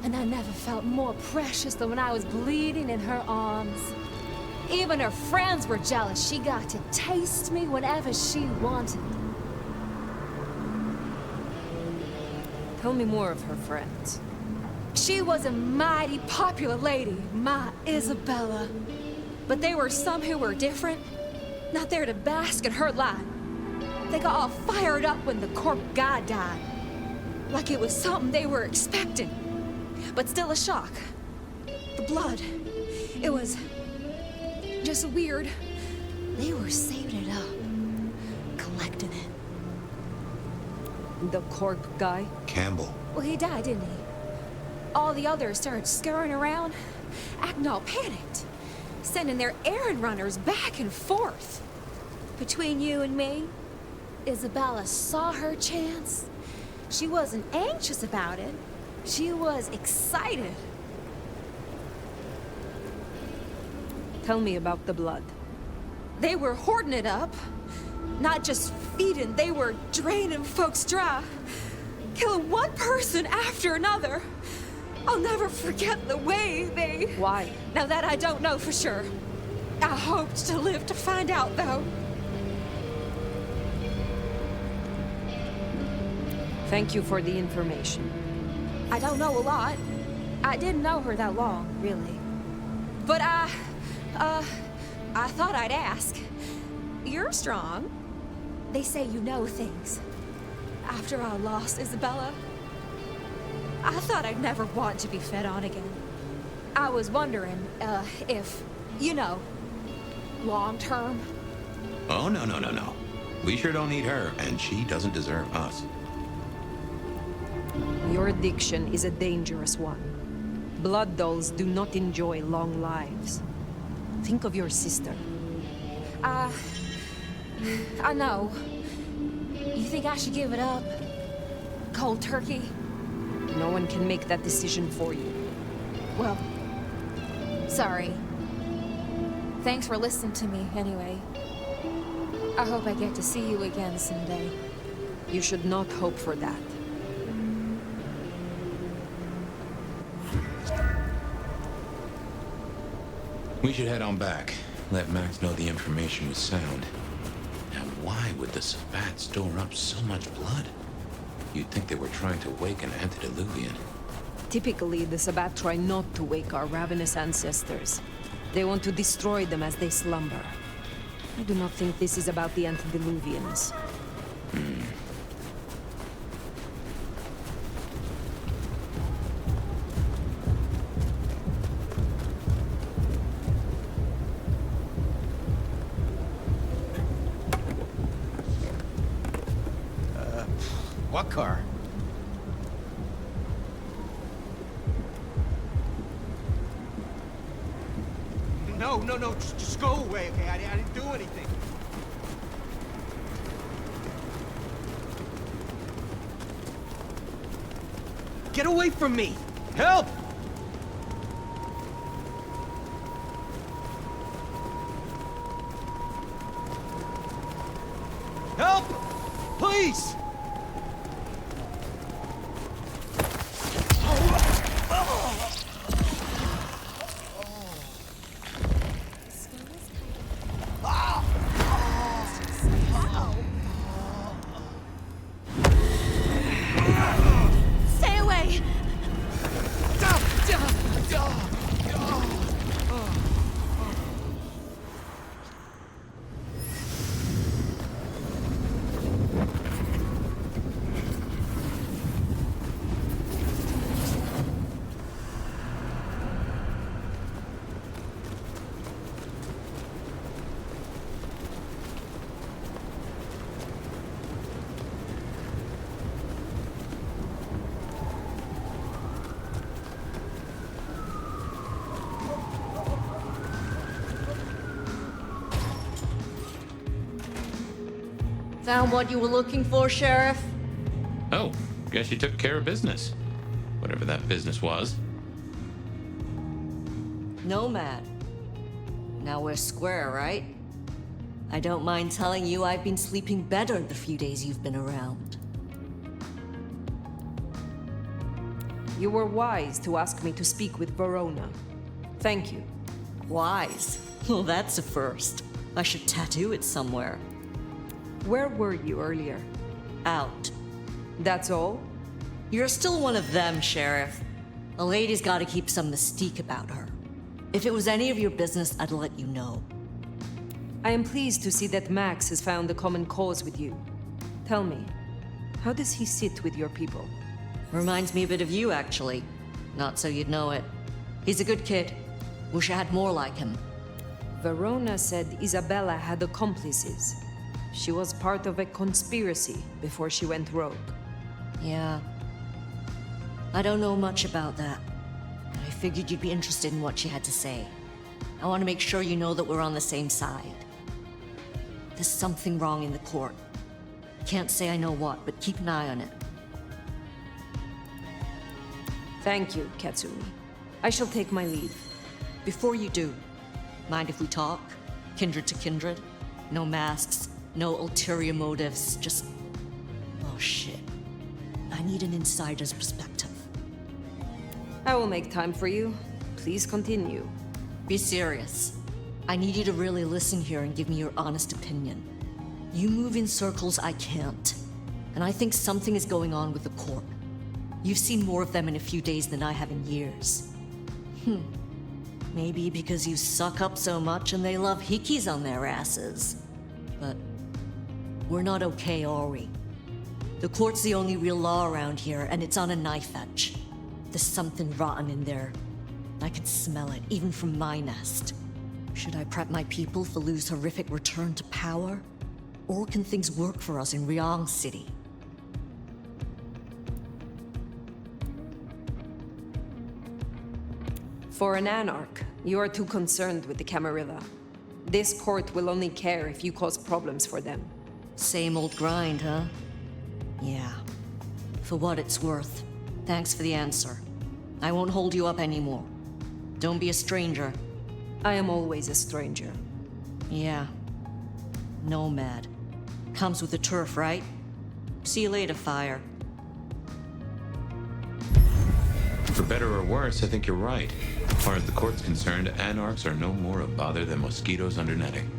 and I never felt more precious than when I was bleeding in her arms. Even her friends were jealous. She got to taste me whenever she wanted. Tell me more of her friends. She was a mighty popular lady, my Isabella. But there were some who were different, not there to bask in her light. They got all fired up when the corp guy died. Like it was something they were expecting. But still a shock. The blood. It was just weird. They were saving it up. Collecting it. The corp guy? Campbell. Well, he died, didn't he? All the others started scurrying around, acting all panicked, sending their errand runners back and forth. Between you and me, Isabella saw her chance. She wasn't anxious about it. She was excited. Tell me about the blood. They were hoarding it up. Not just feeding, they were draining folks dry. Killing one person after another. I'll never forget the way they... Why? Now that I don't know for sure. I hoped to live to find out, though. Thank you for the information. I don't know a lot. I didn't know her that long, really. But I thought I'd ask. You're strong. They say you know things. After I lost Isabella, I thought I'd never want to be fed on again. I was wondering, if, you know, long term. Oh, no. We sure don't need her, and she doesn't deserve us. Your addiction is a dangerous one. Blood dolls do not enjoy long lives. Think of your sister. I know. You think I should give it up? Cold turkey? No one can make that decision for you. Well, sorry. Thanks for listening to me, anyway. I hope I get to see you again someday. You should not hope for that. We should head on back. Let Max know the information was sound. Now, why would the Sabbat store up so much blood? You'd think they were trying to wake an antediluvian. Typically, the Sabbat try not to wake our ravenous ancestors. They want to destroy them as they slumber. I do not think this is about the antediluvians. What car? No, just go away, okay? I didn't do anything. Get away from me! Help! Help! Please! Stay away! Found what you were looking for, Sheriff? Oh, guess you took care of business. Whatever that business was. Nomad. Now we're square, right? I don't mind telling you I've been sleeping better the few days you've been around. You were wise to ask me to speak with Verona. Thank you. Wise? Well, that's a first. I should tattoo it somewhere. Where were you earlier? Out. That's all? You're still one of them, Sheriff. A lady's gotta keep some mystique about her. If it was any of your business, I'd let you know. I am pleased to see that Max has found a common cause with you. Tell me, how does he sit with your people? Reminds me a bit of you, actually. Not so you'd know it. He's a good kid. Wish I had more like him. Verona said Isabella had accomplices. She was part of a conspiracy before she went rogue. Yeah. I don't know much about that. I figured you'd be interested in what she had to say. I want to make sure you know that we're on the same side. There's something wrong in the court. Can't say I know what, but keep an eye on it. Thank you, Katsumi. I shall take my leave. Before you do, mind if we talk? Kindred to kindred? No masks, no ulterior motives, just... Oh shit. I need an insider's perspective. I will make time for you. Please continue. Be serious. I need you to really listen here and give me your honest opinion. You move in circles I can't. And I think something is going on with the court. You've seen more of them in a few days than I have in years. Maybe because you suck up so much and they love hikis on their asses. But we're not okay, are we? The court's the only real law around here, and it's on a knife edge. There's something rotten in there. I can smell it, even from my nest. Should I prep my people for Lu's horrific return to power? Or can things work for us in Ryong City? For an anarch, you are too concerned with the Camarilla. This court will only care if you cause problems for them. Same old grind, huh? Yeah. For what it's worth. Thanks for the answer. I won't hold you up anymore. Don't be a stranger. I am always a stranger. Yeah. Nomad. Comes with the turf, right? See you later, Fire. For better or worse, I think you're right. As far as the court's concerned, anarchs are no more a bother than mosquitoes under netting.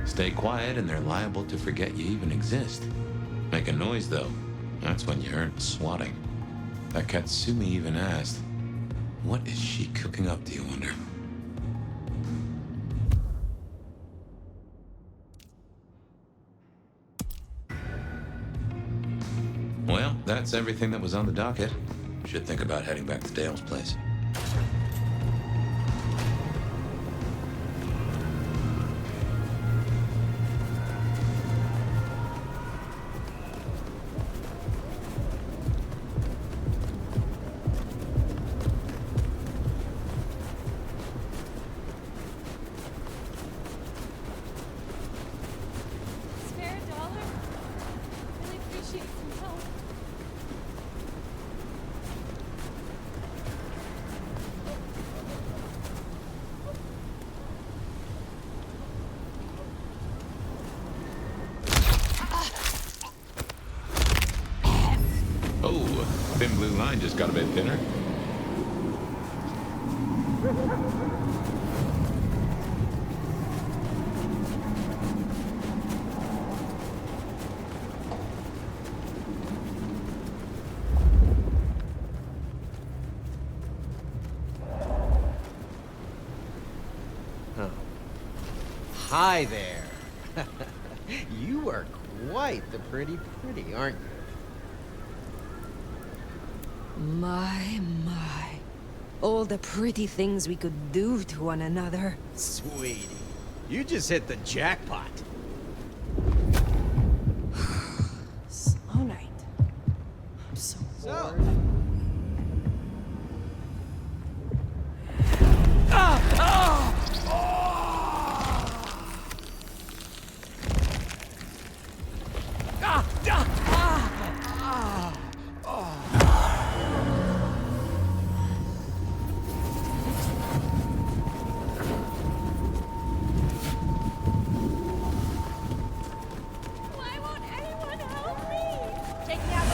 Stay quiet and they're liable to forget you even exist. Make a noise, though. That's when you earn swatting. That Katsumi even asked, what is she cooking up, do you wonder? Well, that's everything that was on the docket. Should think about heading back to Dale's place. Spare a dollar? Really appreciate some help. Oh, thin blue line just got a bit thinner. Hi there. You are quite the pretty, aren't you? My. All the pretty things we could do to one another. Sweetie, you just hit the jackpot. Slow night. I'm so bored. Why won't anyone help me? Take me out.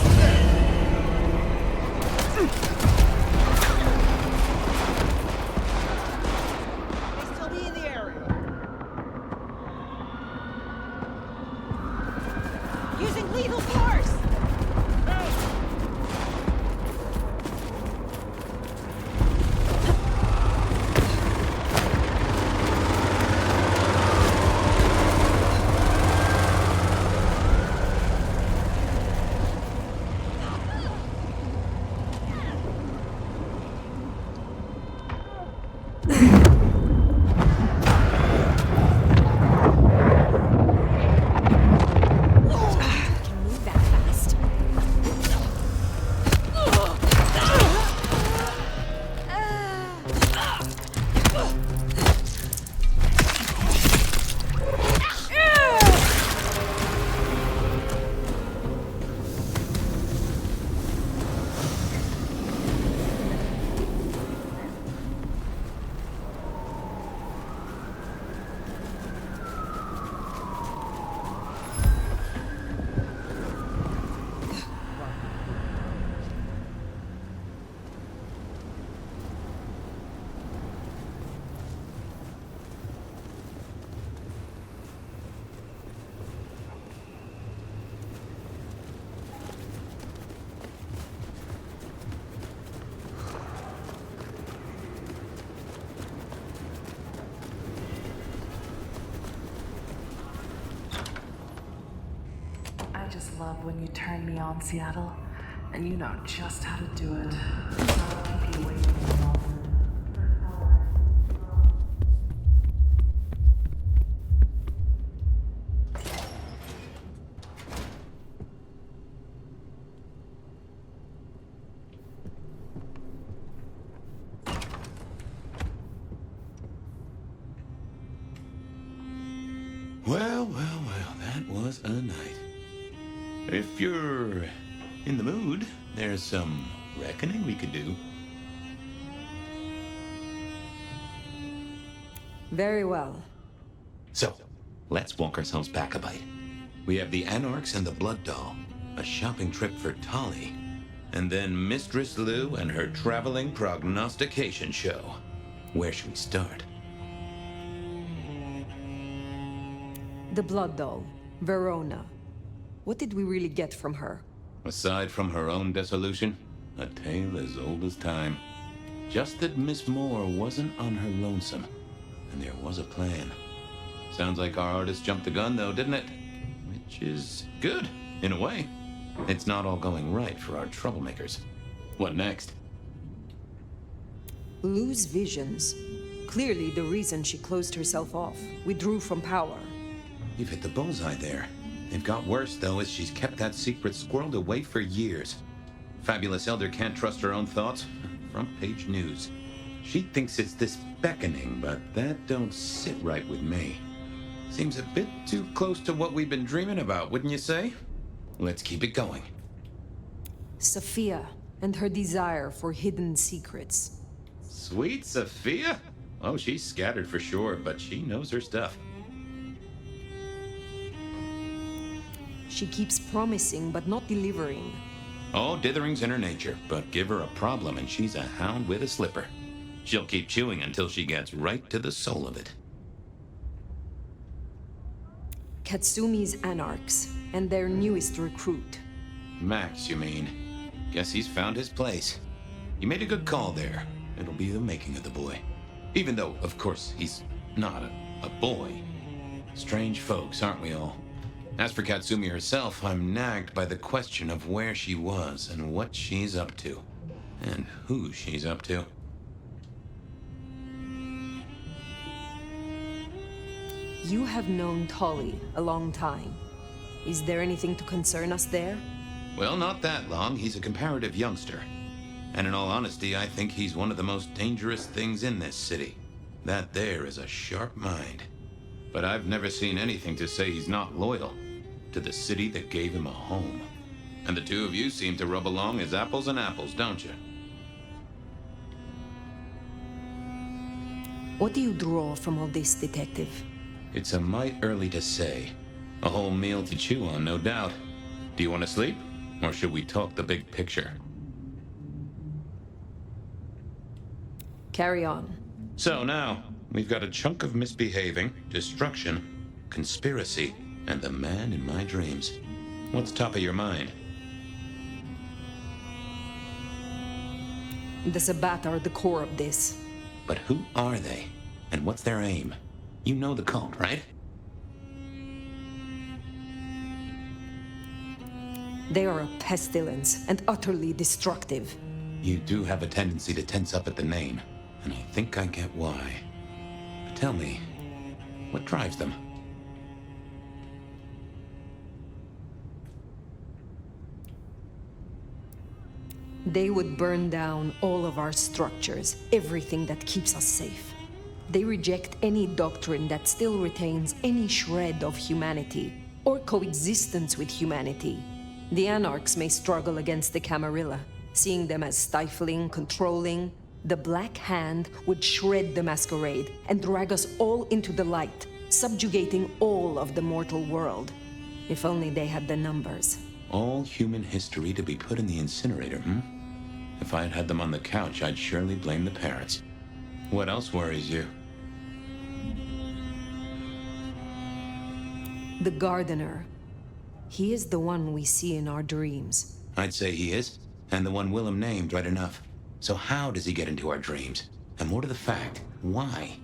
They still be in the area. Using lethal force! just love when you turn me on, Seattle. And you know just how to do it. I'll keep you waiting longer. Well, that was a night. If you're in the mood, there's some reckoning we could do. Very well. So, let's walk ourselves back a bite. We have the Anarchs and the Blood Doll, a shopping trip for Tolly, and then Mistress Lou and her traveling prognostication show. Where should we start? The Blood Doll, Verona. What did we really get from her? Aside from her own dissolution, a tale as old as time. Just that Miss Moore wasn't on her lonesome, and there was a plan. Sounds like our artist jumped the gun, though, didn't it? Which is good, in a way. It's not all going right for our troublemakers. What next? Lou's visions. Clearly the reason she closed herself off, withdrew from power. You've hit the bullseye there. They've got worse, though, as she's kept that secret squirreled away for years. Fabulous Elder can't trust her own thoughts. Front page news. She thinks it's this beckoning, but that don't sit right with me. Seems a bit too close to what we've been dreaming about, wouldn't you say? Let's keep it going. Sophia and her desire for hidden secrets. Sweet Sophia? Oh, she's scattered for sure, but she knows her stuff. She keeps promising, but not delivering. Oh, dithering's in her nature, but give her a problem and she's a hound with a slipper. She'll keep chewing until she gets right to the soul of it. Katsumi's Anarchs, and their newest recruit. Max, you mean? Guess he's found his place. You made a good call there. It'll be the making of the boy. Even though, of course, he's not a boy. Strange folks, aren't we all? As for Katsumi herself, I'm nagged by the question of where she was and what she's up to. And who she's up to. You have known Tolly a long time. Is there anything to concern us there? Well, not that long. He's a comparative youngster. And in all honesty, I think he's one of the most dangerous things in this city. That there is a sharp mind. But I've never seen anything to say he's not loyal to the city that gave him a home. And the two of you seem to rub along as apples and apples, don't you? What do you draw from all this, Detective? It's a mite early to say. A whole meal to chew on, no doubt. Do you want to sleep? Or should we talk the big picture? Carry on. So now, we've got a chunk of misbehaving, destruction, conspiracy, and the man in my dreams. What's top of your mind? The Sabbat are the core of this. But who are they? And what's their aim? You know the cult, right? They are a pestilence and utterly destructive. You do have a tendency to tense up at the name, and I think I get why. But tell me, what drives them? They would burn down all of our structures, everything that keeps us safe. They reject any doctrine that still retains any shred of humanity, or coexistence with humanity. The Anarchs may struggle against the Camarilla, seeing them as stifling, controlling. The Black Hand would shred the Masquerade and drag us all into the light, subjugating all of the mortal world. If only they had the numbers. All human history to be put in the incinerator, hmm? If I'd had them on the couch, I'd surely blame the parents. What else worries you? The Gardener. He is the one we see in our dreams. I'd say he is, and the one Willem named right enough. So how does he get into our dreams? And more to the fact, why?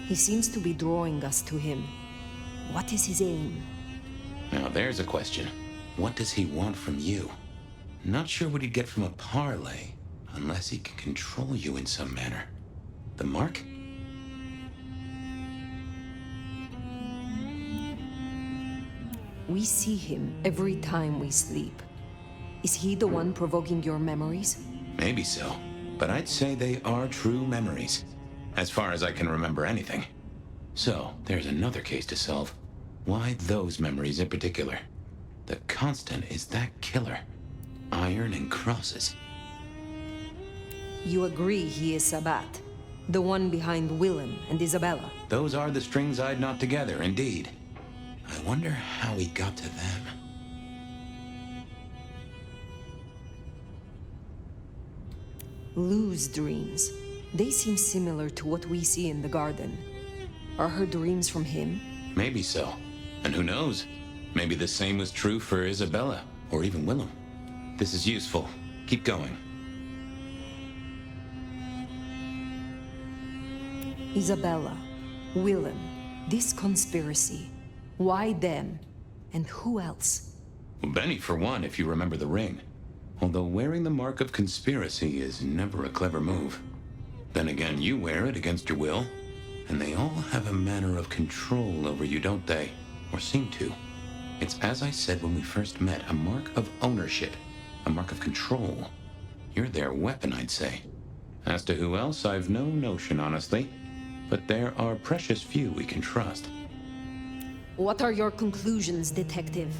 He seems to be drawing us to him. What is his aim? Now there's a question. What does he want from you? Not sure what he'd get from a parlay, unless he can control you in some manner. The mark? We see him every time we sleep. Is he the one provoking your memories? Maybe so, but I'd say they are true memories, as far as I can remember anything. So, there's another case to solve. Why those memories in particular? The constant is that killer. Iron and crosses. You agree he is Sabat, the one behind Willem and Isabella? Those are the strings I'd knot together, indeed. I wonder how he got to them. Lou's dreams. They seem similar to what we see in the garden. Are her dreams from him? Maybe so. And who knows? Maybe the same was true for Isabella, or even Willem. This is useful. Keep going. Isabella, Willem, this conspiracy. Why them? And who else? Well, Benny, for one, if you remember the ring. Although wearing the mark of conspiracy is never a clever move. Then again, you wear it against your will. And they all have a manner of control over you, don't they? Or seem to. It's as I said when we first met, a mark of ownership. A mark of control. You're their weapon, I'd say. As to who else, I've no notion, honestly. But there are precious few we can trust. What are your conclusions, Detective?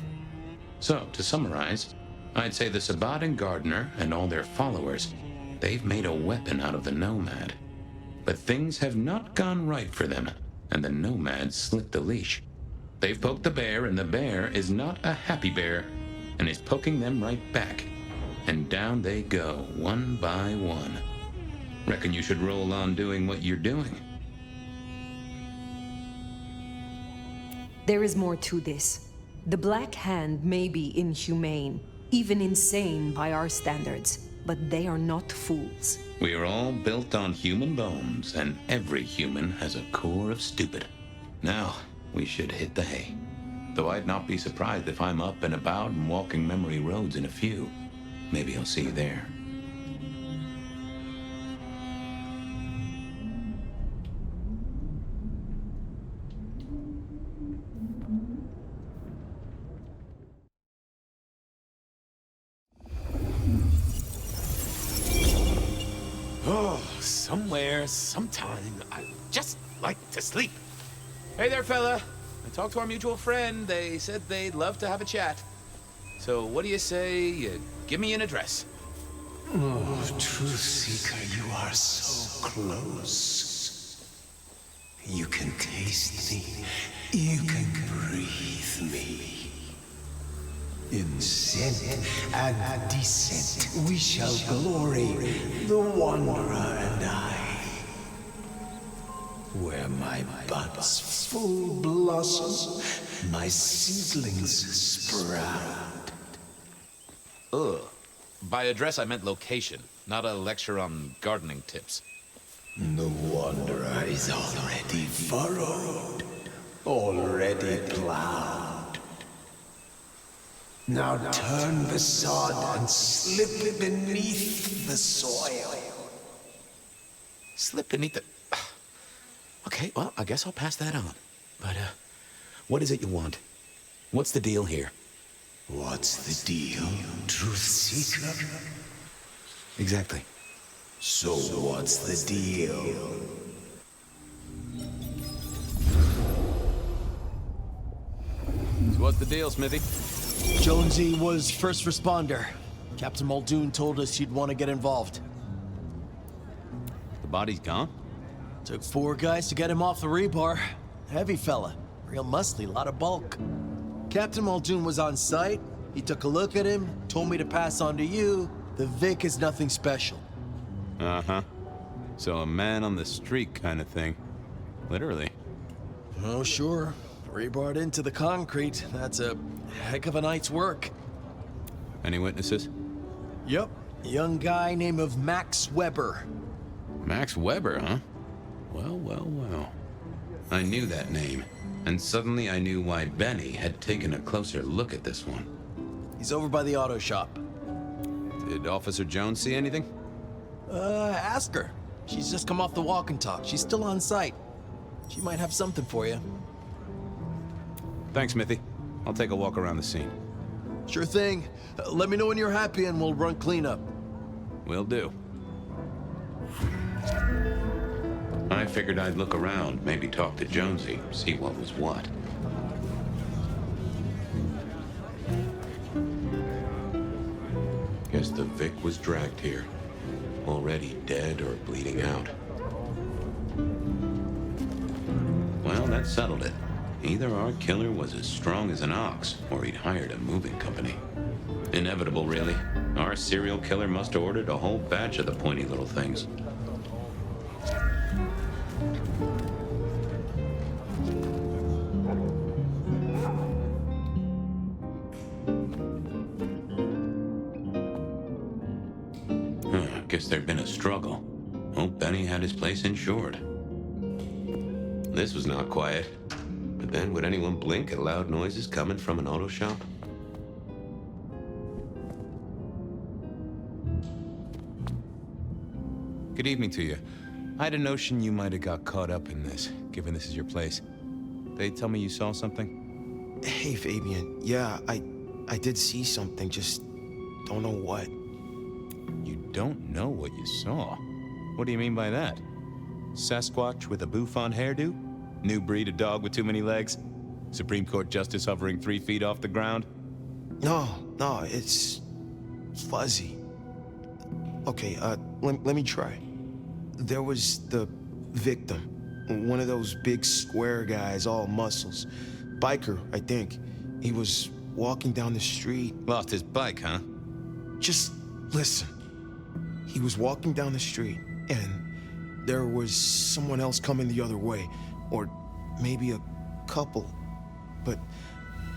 So, to summarize, I'd say the Sabat and Gardner and all their followers, they've made a weapon out of the Nomad. But things have not gone right for them, and the Nomad slipped the leash. They've poked the bear, and the bear is not a happy bear, and is poking them right back. And down they go, one by one. Reckon you should roll on doing what you're doing. There is more to this. The Black Hand may be inhumane, even insane by our standards, but they are not fools. We are all built on human bones, and every human has a core of stupid. Now, we should hit the hay. Though I'd not be surprised if I'm up and about and walking memory roads in a few. Maybe I'll see you there. Oh, somewhere, sometime, I just like to sleep. Hey there, fella. I talked to our mutual friend. They said they'd love to have a chat. So what do you say you give me an address? Oh, Truth Seeker, you are so close. You can taste me. You can breathe me. In scent and descent we shall glory, the Wanderer and I. Where my buds full blossom, my seedlings sprout. Ugh. By address, I meant location, not a lecture on gardening tips. The Wanderer is already furrowed, already plowed. Now turn the sod and slip beneath the soil. Slip beneath the... Okay, well, I guess I'll pass that on. But, what is it you want? What's the deal here? What's the deal, Truth Seeker? Exactly. So what's the deal? So what's the deal, Smithy? Jonesy was first responder. Captain Muldoon told us he'd want to get involved. The body's gone? Took 4 guys to get him off the rebar. Heavy fella. Real muscly, lot of bulk. Captain Muldoon was on site. He took a look at him, told me to pass on to you. The Vic is nothing special. Uh-huh. So a man on the street kind of thing. Literally. Oh, sure. Rebarred into the concrete. That's a heck of a night's work. Any witnesses? Yep. A young guy named of Max Weber. Max Weber, huh? Well, well, well. I knew that name, and suddenly I knew why Benny had taken a closer look at this one. He's over by the auto shop. Did Officer Jones see anything? Ask her. She's just come off the walk and talk. She's still on site. She might have something for you. Thanks, Smithy. I'll take a walk around the scene. Sure thing. Let me know when you're happy and we'll run cleanup. Will do. I figured I'd look around, maybe talk to Jonesy, see what was what. Guess the Vic was dragged here. Already dead or bleeding out. Well, that settled it. Either our killer was as strong as an ox, or he'd hired a moving company. Inevitable, really. Our serial killer must have ordered a whole batch of the pointy little things. Guess there'd been a struggle. Hope Benny had his place insured. This was not quiet. But then, would anyone blink at loud noises coming from an auto shop? Good evening to you. I had a notion you might have got caught up in this, given this is your place. They tell me you saw something? Hey, Fabian. Yeah, I did see something, just don't know what. You don't know what you saw? What do you mean by that? Sasquatch with a bouffant hairdo? New breed of dog with too many legs? Supreme Court justice hovering 3 feet off the ground? No, it's fuzzy. Okay, let me try. There was the victim, one of those big square guys, all muscles. Biker, I think. He was walking down the street. Lost his bike, huh? Just listen. He was walking down the street, and there was someone else coming the other way. Or maybe a couple. But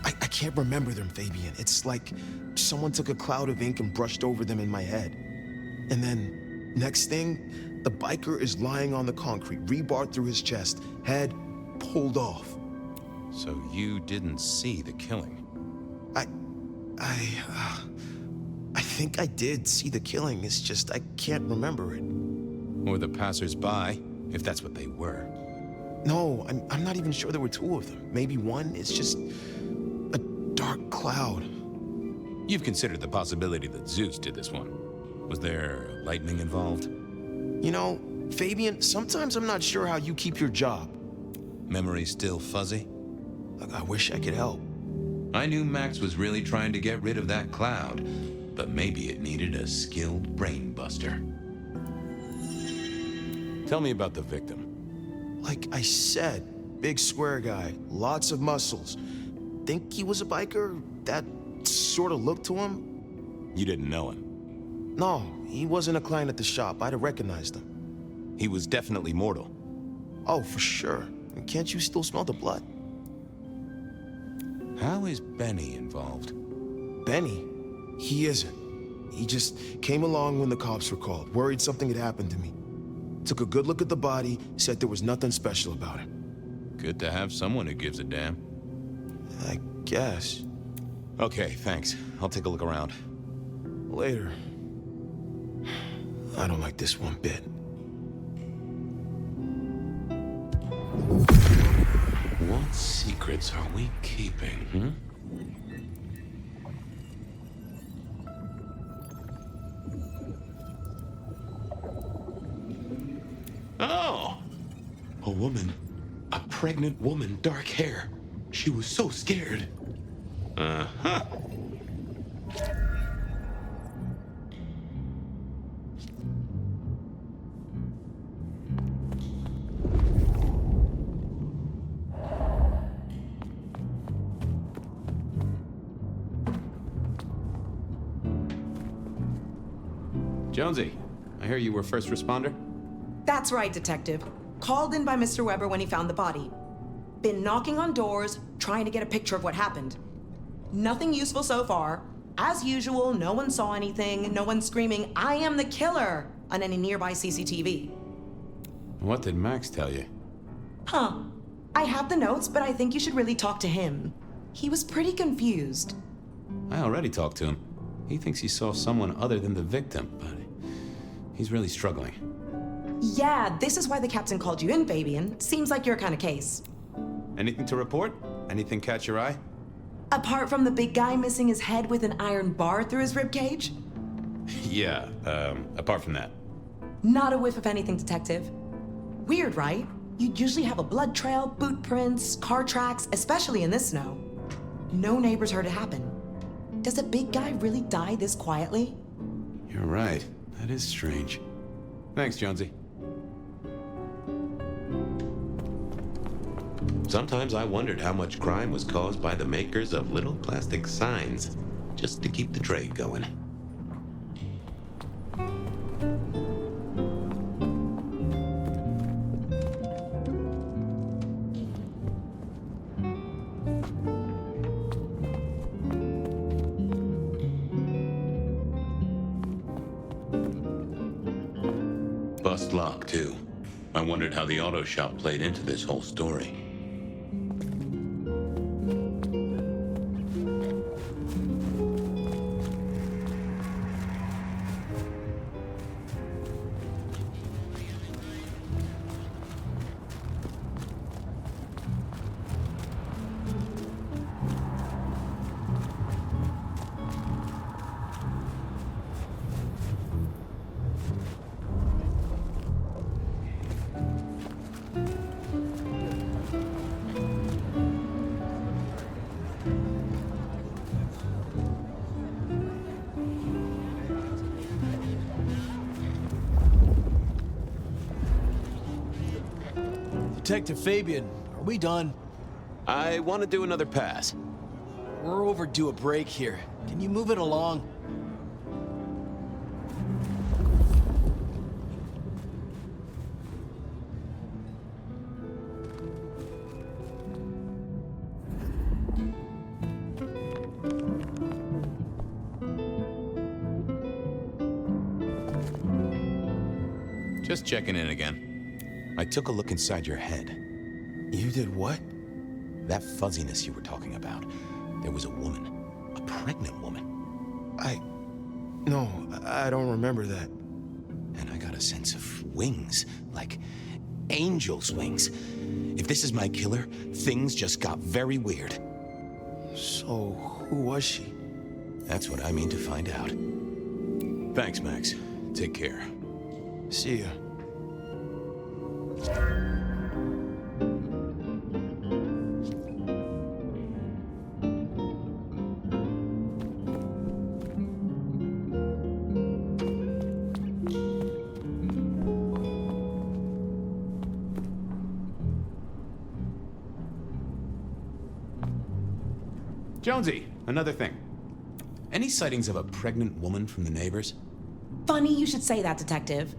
I can't remember them, Fabian. It's like someone took a cloud of ink and brushed over them in my head. And then, next thing, the biker is lying on the concrete, rebar through his chest, head pulled off. So you didn't see the killing? I think I did see the killing. It's just I can't remember it. Or the passers-by, if that's what they were. No, I'm not even sure there were 2 of them. Maybe one. It's just a dark cloud. You've considered the possibility that Zeus did this one. Was there lightning involved? You know, Fabian, sometimes I'm not sure how you keep your job. Memory still fuzzy? Look, I wish I could help. I knew Max was really trying to get rid of that cloud, but maybe it needed a skilled brain buster. Tell me about the victim. Like I said, big square guy, lots of muscles. Think he was a biker? That sort of looked to him? You didn't know him? No, he wasn't a client at the shop. I'd have recognized him. He was definitely mortal. Oh, for sure. And can't you still smell the blood? How is Benny involved? Benny? He isn't. He just came along when the cops were called, worried something had happened to me. Took a good look at the body, said there was nothing special about him. Good to have someone who gives a damn. I guess. Okay, thanks. I'll take a look around. Later. I don't like this one bit. What secrets are we keeping, Oh! A woman. A pregnant woman, dark hair. She was so scared. Uh-huh. Jonesy, I hear you were first responder? That's right, Detective. Called in by Mr. Weber when he found the body. Been knocking on doors, trying to get a picture of what happened. Nothing useful so far. As usual, no one saw anything, no one screaming, "I am the killer!" on any nearby CCTV. What did Max tell you? Huh. I have the notes, but I think you should really talk to him. He was pretty confused. I already talked to him. He thinks he saw someone other than the victim, but he's really struggling. Yeah, this is why the captain called you in, Fabian. Seems like your kind of case. Anything to report? Anything catch your eye? Apart from the big guy missing his head with an iron bar through his ribcage? Yeah, apart from that. Not a whiff of anything, Detective. Weird, right? You'd usually have a blood trail, boot prints, car tracks, especially in this snow. No neighbors heard it happen. Does a big guy really die this quietly? You're right. That is strange. Thanks, Jonesy. Sometimes I wondered how much crime was caused by the makers of little plastic signs, just to keep the trade going. Bust lock, too. I wondered how the auto shop played into this whole story. Detective Fabian, are we done? I want to do another pass. We're overdue a break here. Can you move it along? Just checking in again. I took a look inside your head. You did what? That fuzziness you were talking about. There was a woman. A pregnant woman. No, I don't remember that. And I got a sense of wings. Like angel's wings. If this is my killer, things just got very weird. So, who was she? That's what I mean to find out. Thanks, Max. Take care. See ya. Jonesy, another thing. Any sightings of a pregnant woman from the neighbors? Funny you should say that, Detective.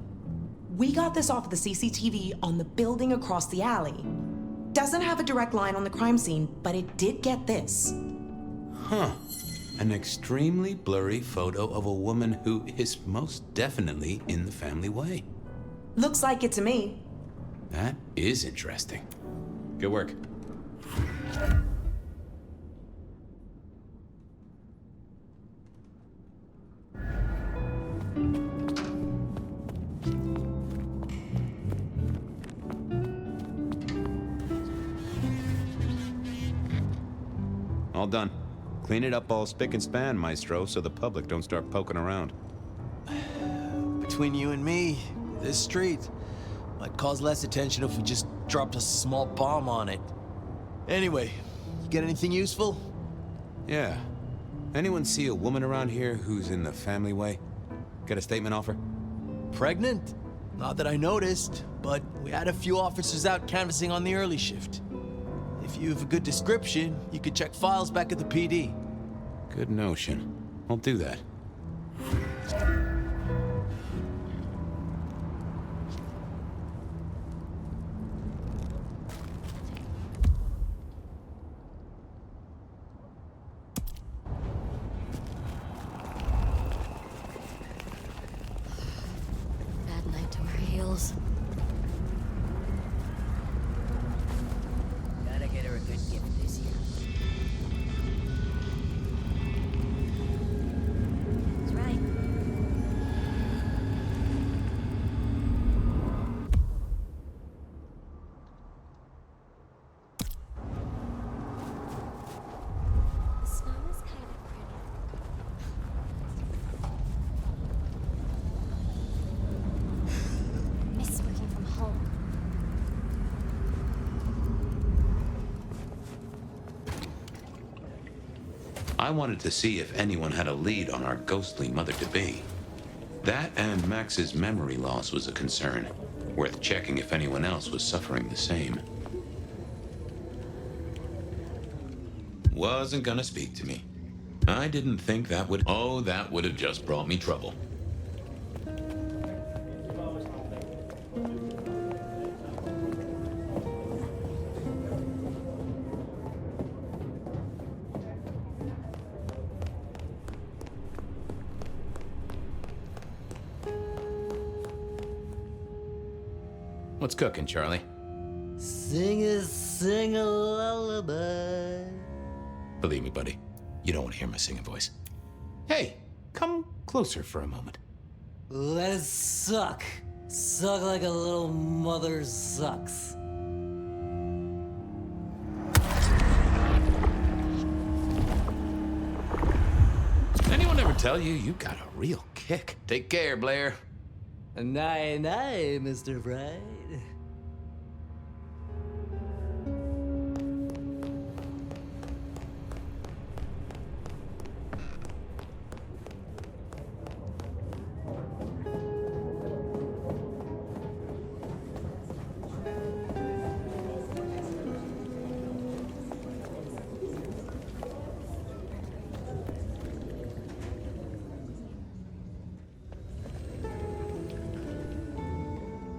We got this off of the CCTV on the building across the alley. Doesn't have a direct line on the crime scene, but it did get this. Huh. An extremely blurry photo of a woman who is most definitely in the family way. Looks like it to me. That is interesting. Good work. All done. Clean it up all spick and span, Maestro, so the public don't start poking around. Between you and me, this street might cause less attention if we just dropped a small bomb on it. Anyway, you get anything useful? Yeah. Anyone see a woman around here who's in the family way? Get a statement off her? Pregnant? Not that I noticed, but we had a few officers out canvassing on the early shift. If you have a good description, you could check files back at the PD. Good notion. I'll do that. Bad night to wear heels. I wanted to see if anyone had a lead on our ghostly mother-to-be. That and Max's memory loss was a concern. Worth checking if anyone else was suffering the same. Wasn't gonna speak to me. I didn't think that would... Oh, that would have just brought me trouble. What's cooking, Charlie? Sing a lullaby. Believe me, buddy, you don't want to hear my singing voice. Hey, come closer for a moment. Let it suck. Suck like a little mother sucks. Anyone ever tell you you got a real kick? Take care, Blair. Night, night, Mr. Bride.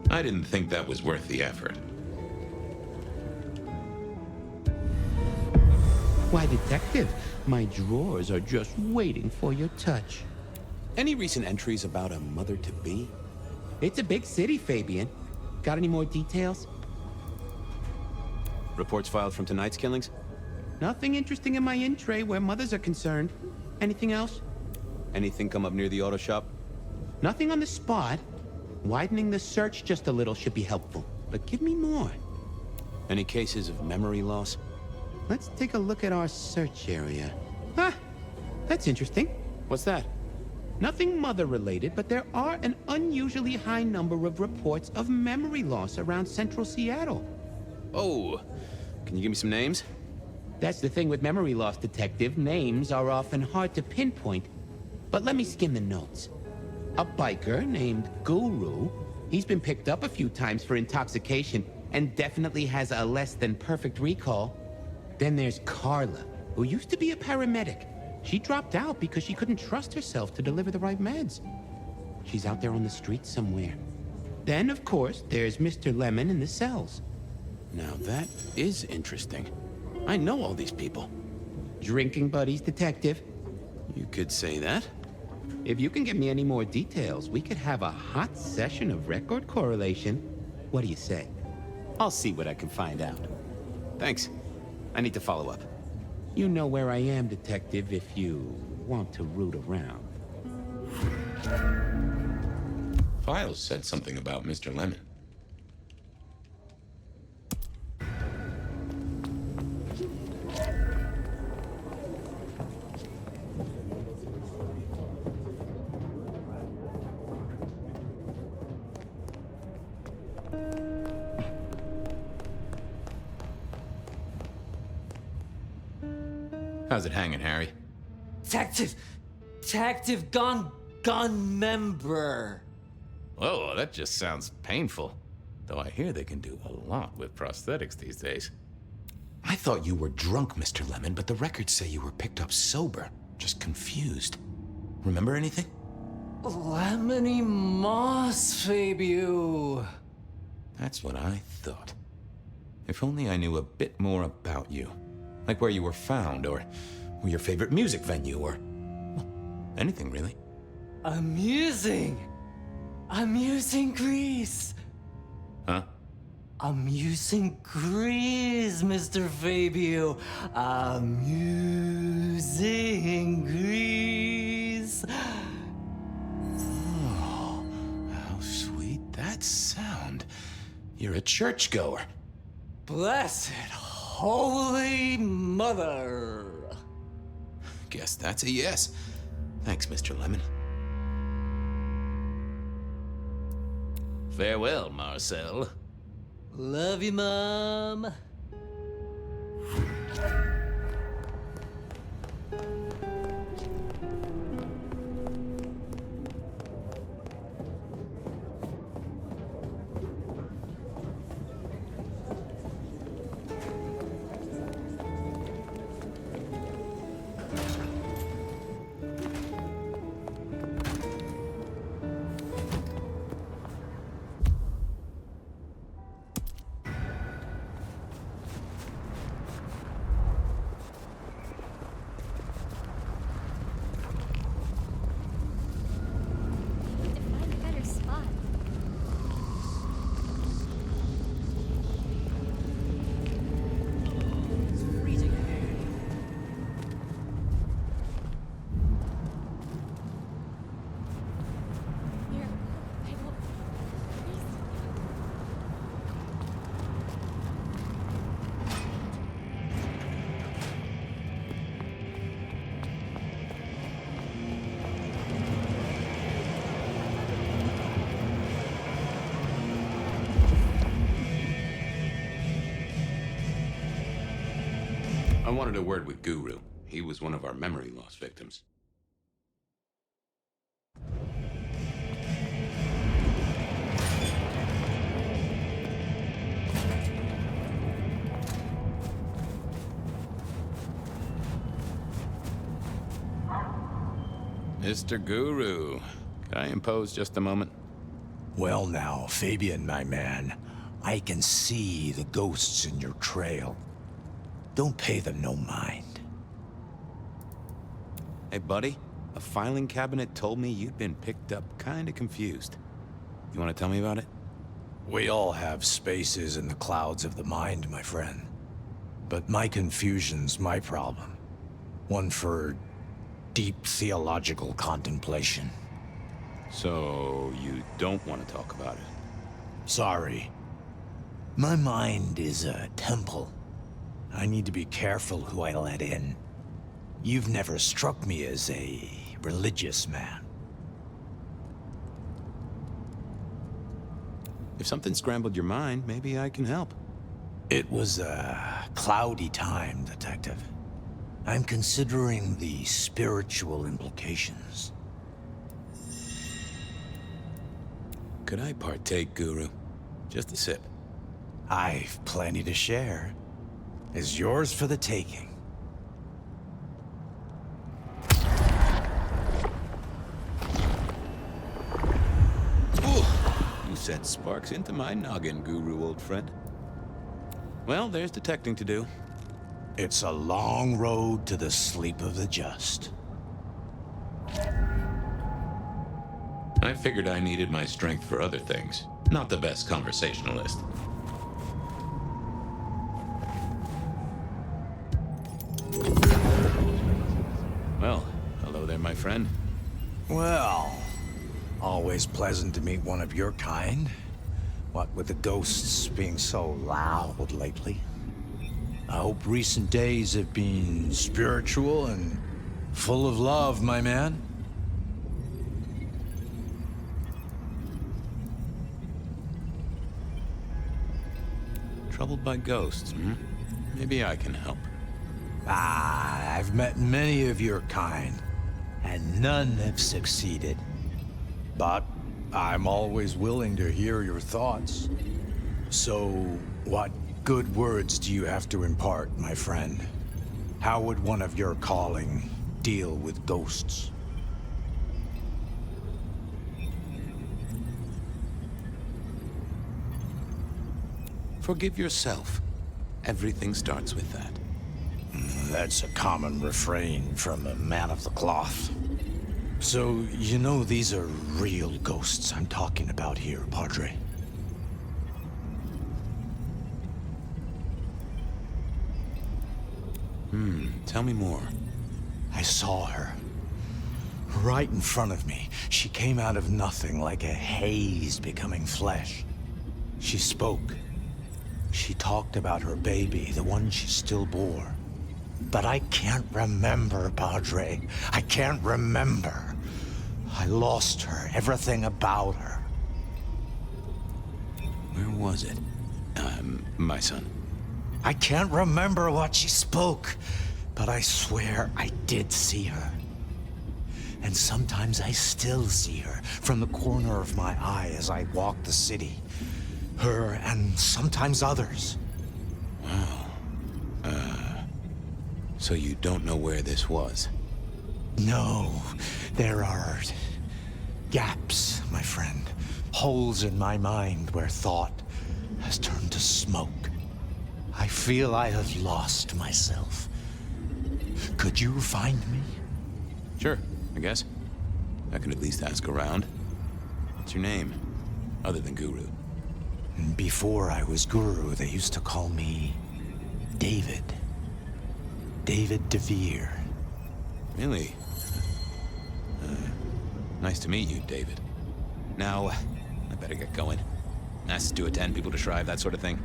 I didn't think that was worth the effort. Why, Detective, my drawers are just waiting for your touch. Any recent entries about a mother-to-be? It's a big city, Fabian. Got any more details? Reports filed from tonight's killings? Nothing interesting in my in-tray where mothers are concerned. Anything else? Anything come up near the auto shop? Nothing on the spot. Widening the search just a little should be helpful, but give me more. Any cases of memory loss? Let's take a look at our search area. Ah, that's interesting. What's that? Nothing mother-related, but there are an unusually high number of reports of memory loss around central Seattle. Oh, can you give me some names? That's the thing with memory loss, Detective. Names are often hard to pinpoint, but let me skim the notes. A biker named Guru. He's been picked up a few times for intoxication and definitely has a less than perfect recall. Then there's Carla, who used to be a paramedic. She dropped out because she couldn't trust herself to deliver the right meds. She's out there on the streets somewhere. Then, of course, there's Mr. Lemon in the cells. Now that is interesting. I know all these people. Drinking buddies, Detective. You could say that. If you can get me any more details, we could have a hot session of record correlation. What do you say? I'll see what I can find out. Thanks. I need to follow up. You know where I am, Detective, if you want to root around. Files said something about Mr. Lemon. How's it hanging, Harry? Detective gone member. Whoa, that just sounds painful. Though I hear they can do a lot with prosthetics these days. I thought you were drunk, Mr. Lemon, but the records say you were picked up sober. Just confused. Remember anything? Lemony moss, Fabio. That's what I thought. If only I knew a bit more about you. Like where you were found, or your favorite music venue, or well, anything really. Amusing Grease. Huh? Amusing Grease, Mr. Fabio. Amusing Grease. Oh, how sweet that sound. You're a churchgoer. Blessed Holy Mother. Guess that's a yes. Thanks, Mr. Lemon. Farewell, Marcel. Love you, Mom. I wanted a word with Guru. He was one of our memory loss victims. Mr. Guru, can I impose just a moment? Well now, Fabian, my man, I can see the ghosts in your trail. Don't pay them no mind. Hey, buddy, a filing cabinet told me you'd been picked up kinda confused. You wanna tell me about it? We all have spaces in the clouds of the mind, my friend. But my confusion's my problem. One for deep theological contemplation. So, you don't want to talk about it? Sorry. My mind is a temple. I need to be careful who I let in. You've never struck me as a religious man. If something scrambled your mind, maybe I can help. It was a cloudy time, Detective. I'm considering the spiritual implications. Could I partake, Guru? Just a sip. I've plenty to share. Is yours for the taking. Ooh, you sent sparks into my noggin, Guru, old friend. Well, there's detecting to do. It's a long road to the sleep of the just. I figured I needed my strength for other things. Not the best conversationalist. Well, hello there, my friend. Well, always pleasant to meet one of your kind. What with the ghosts being so loud lately. I hope recent days have been spiritual and full of love, my man. Troubled by ghosts, hmm? Maybe I can help. Ah, I've met many of your kind, and none have succeeded. But I'm always willing to hear your thoughts. So, what good words do you have to impart, my friend? How would one of your calling deal with ghosts? Forgive yourself. Everything starts with that. That's a common refrain from a man of the cloth. So, you know these are real ghosts I'm talking about here, Padre. Tell me more. I saw her. Right in front of me. She came out of nothing, like a haze becoming flesh. She spoke. She talked about her baby, the one she still bore. But I can't remember, Padre. I can't remember. I lost her, everything about her. Where was it? My son. I can't remember what she spoke, but I swear I did see her. And sometimes I still see her from the corner of my eye as I walk the city. Her and sometimes others. Wow. So you don't know where this was? No, there are gaps, my friend. Holes in my mind where thought has turned to smoke. I feel I have lost myself. Could you find me? Sure, I guess. I can at least ask around. What's your name? Other than Guru. Before I was Guru, they used to call me David. David DeVere. Really? Nice to meet you, David. Now, I better get going. Masses to attend, people to shrive, that sort of thing.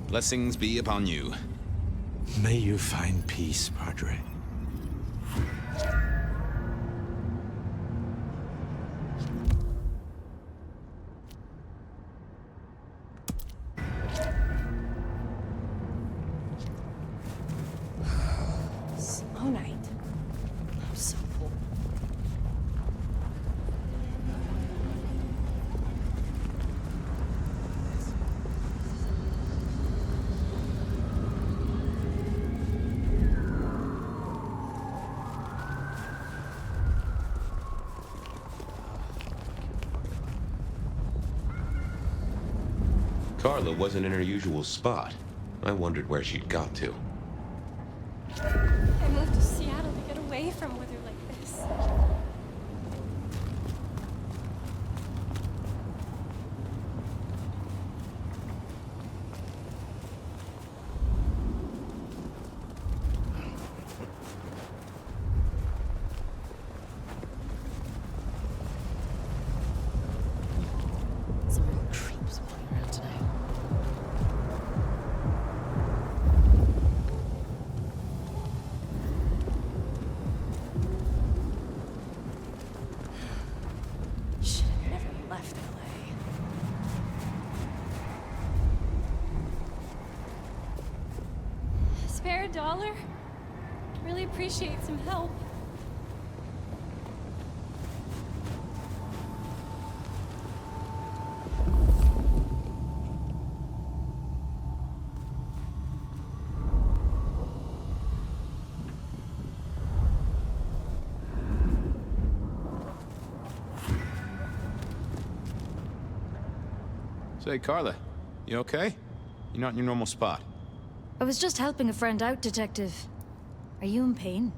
Blessings be upon you. May you find peace, Padre. night. I'm so full. Carla wasn't in her usual spot. I wondered where she'd got to. I moved to Seattle to get away from weather like this. Some real creeps walking around tonight. Should have never left LA. Spare $1? Really appreciate some help. Say, Carla, you okay? You're not in your normal spot. I was just helping a friend out, Detective. Are you in pain?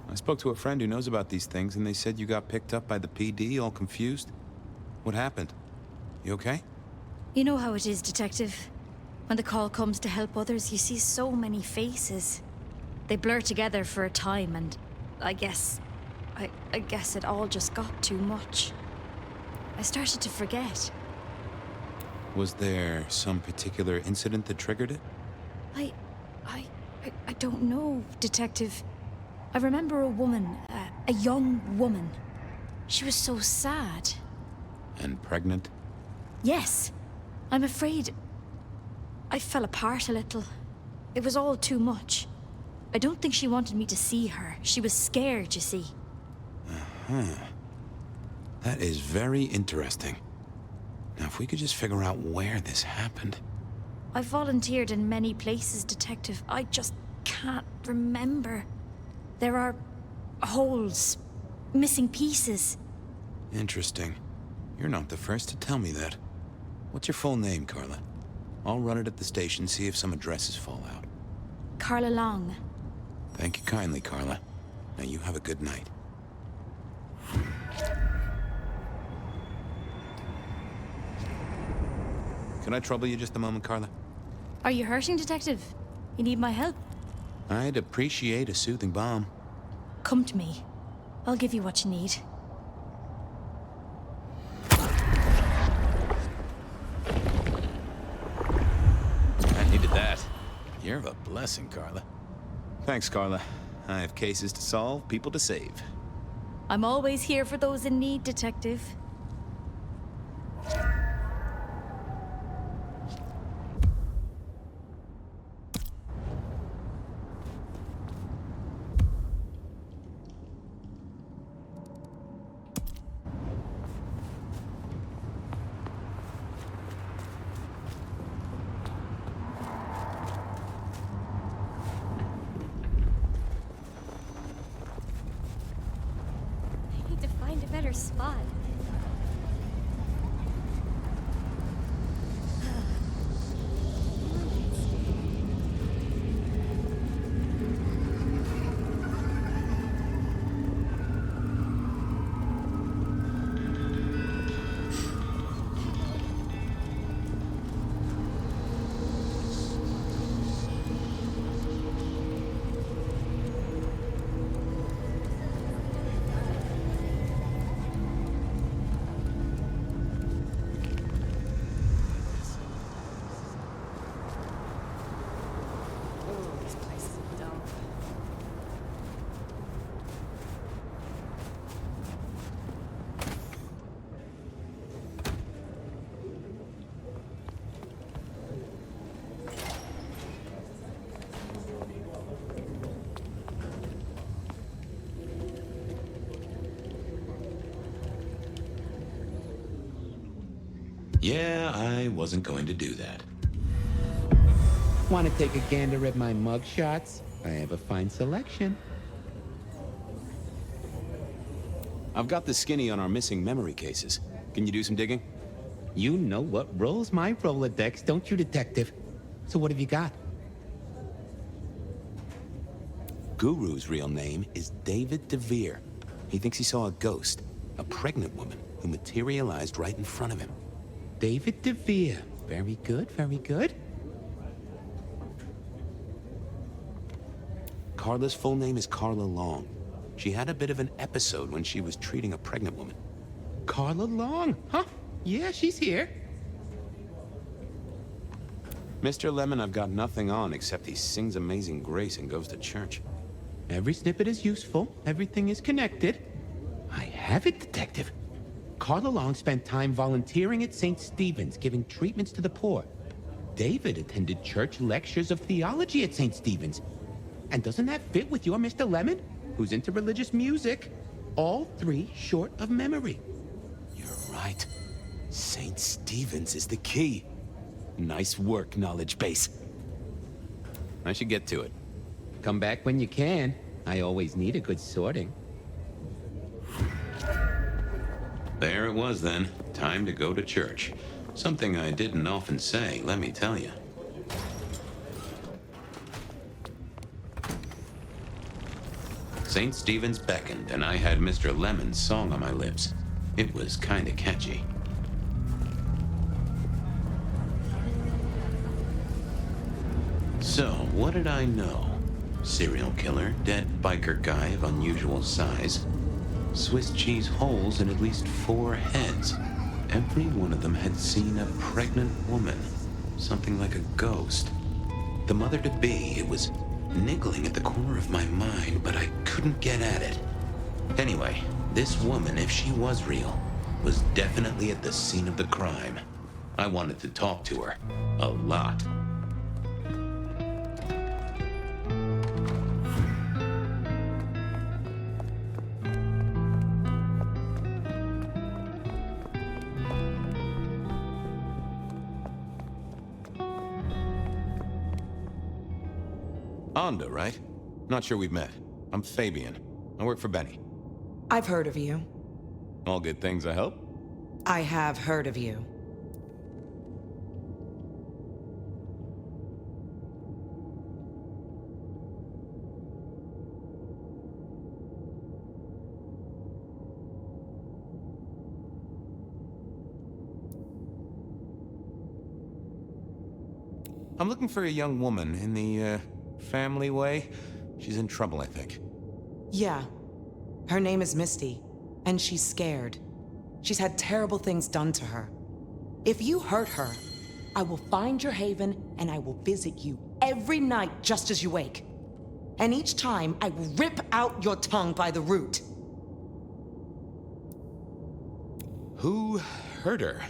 I spoke to a friend who knows about these things, and they said you got picked up by the PD, all confused. What happened? You okay? You know how it is, Detective. When the call comes to help others, you see so many faces. They blur together for a time, and I guess it all just got too much. I started to forget. Was there some particular incident that triggered it? I don't know, Detective. I remember a woman, a young woman. She was so sad. And pregnant? Yes. I'm afraid I fell apart a little. It was all too much. I don't think she wanted me to see her. She was scared, you see. Uh-huh. That is very interesting. Now, if we could just figure out where this happened. I've volunteered in many places, Detective. I just can't remember. There are holes, missing pieces. Interesting. You're not the first to tell me that. What's your full name, Carla? I'll run it at the station, see if some addresses fall out. Carla Long. Thank you kindly, Carla. Now you have a good night. Can I trouble you just a moment, Carla? Are you hurting, Detective? You need my help? I'd appreciate a soothing balm. Come to me. I'll give you what you need. I needed that. You're a blessing, Carla. Thanks, Carla. I have cases to solve, people to save. I'm always here for those in need, Detective. I need to find a better spot. Yeah, I wasn't going to do that. Want to take a gander at my mugshots? I have a fine selection. I've got the skinny on our missing memory cases. Can you do some digging? You know what rolls my Rolodex, don't you, Detective? So what have you got? Guru's real name is David DeVere. He thinks he saw a ghost, a pregnant woman who materialized right in front of him. David DeVere. Very good, very good. Carla's full name is Carla Long. She had a bit of an episode when she was treating a pregnant woman. Carla Long, huh? Yeah, she's here. Mr. Lemon, I've got nothing on except he sings Amazing Grace and goes to church. Every snippet is useful. Everything is connected. I have it, Detective. Carla Long spent time volunteering at St. Stephen's, giving treatments to the poor. David attended church lectures of theology at St. Stephen's. And doesn't that fit with your Mr. Lemon, who's into religious music? All three short of memory. You're right. St. Stephen's is the key. Nice work, knowledge base. I should get to it. Come back when you can. I always need a good sorting. There it was then. Time to go to church. Something I didn't often say, let me tell you. St. Stephen's beckoned, and I had Mr. Lemon's song on my lips. It was kinda catchy. So, what did I know? Serial killer, dead biker guy of unusual size. Swiss cheese holes in at least 4 heads. Every one of them had seen a pregnant woman. Something like a ghost. The mother-to-be, it was niggling at the corner of my mind, but I couldn't get at it. Anyway, this woman, if she was real, was definitely at the scene of the crime. I wanted to talk to her. A lot. Onda, right? Not sure we've met. I'm Fabian. I work for Benny. I've heard of you. All good things, I hope? I have heard of you. I'm looking for a young woman in the, family way. She's in trouble, I think. Yeah. Her name is Misty, and she's scared. She's had terrible things done to her. If you hurt her, I will find your haven, and I will visit you every night just as you wake. And each time, I will rip out your tongue by the root. Who hurt her?